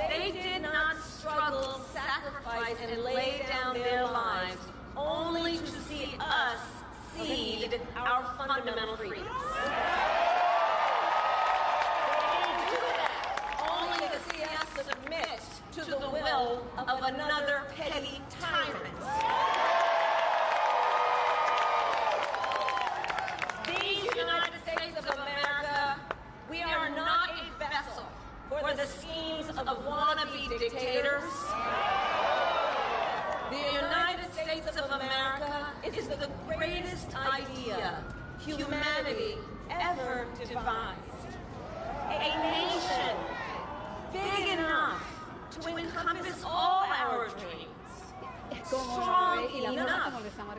[SPEAKER 7] they did not struggle, sacrifice, and lay down their lives only to see us cede our fundamental freedoms. They didn't do that only to see us submit to the will of another petty tyrant. These United States of America, we are not a vessel for the schemes of wannabe dictators. The United States of America is the greatest idea humanity ever devised. A nation big enough to encompass all our dreams. Strong enough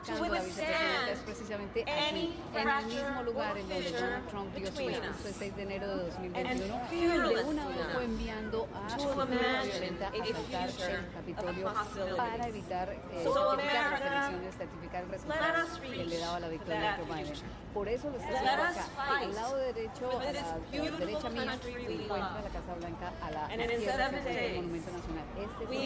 [SPEAKER 7] to withstand any fracture or fissure between us, and fearless enough to imagine a future of possibility. So America, let us reach for that future. Let us fight for this beautiful country we love. And in 7 days, we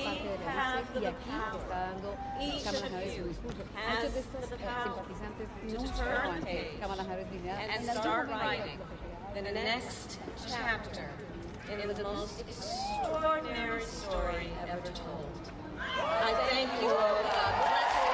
[SPEAKER 7] have the power. Each of you has the power to turn the page and start writing the next chapter in the most extraordinary story ever told. I thank you all. God bless you.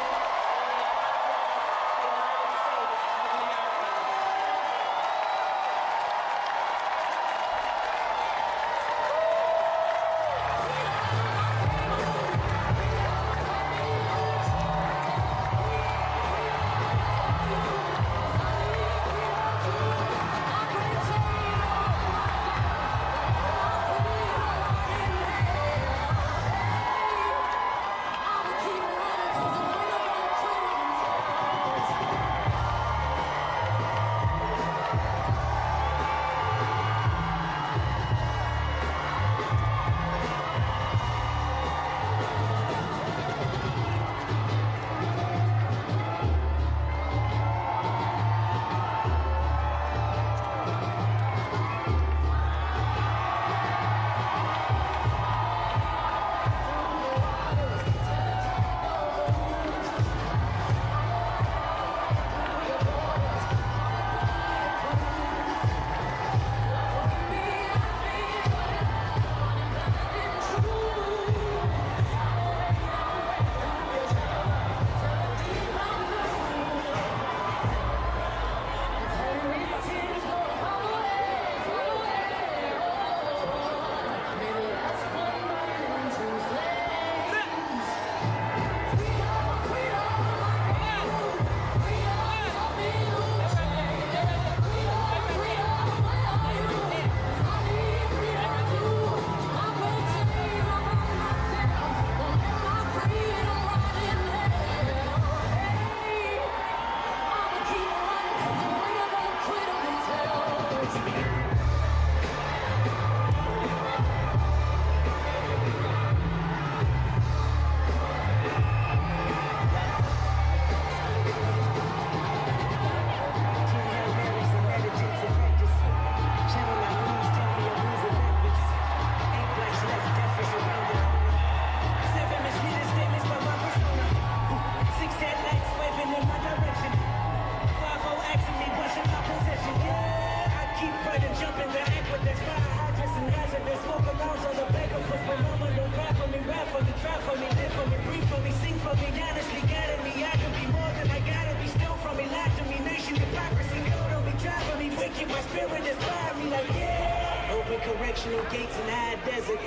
[SPEAKER 4] correctional gates in high desert.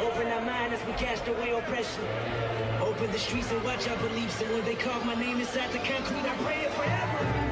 [SPEAKER 4] Open our mind as we cast away oppression. Open the streets and watch our beliefs. And when they carve my name inside the concrete, I pray it forever.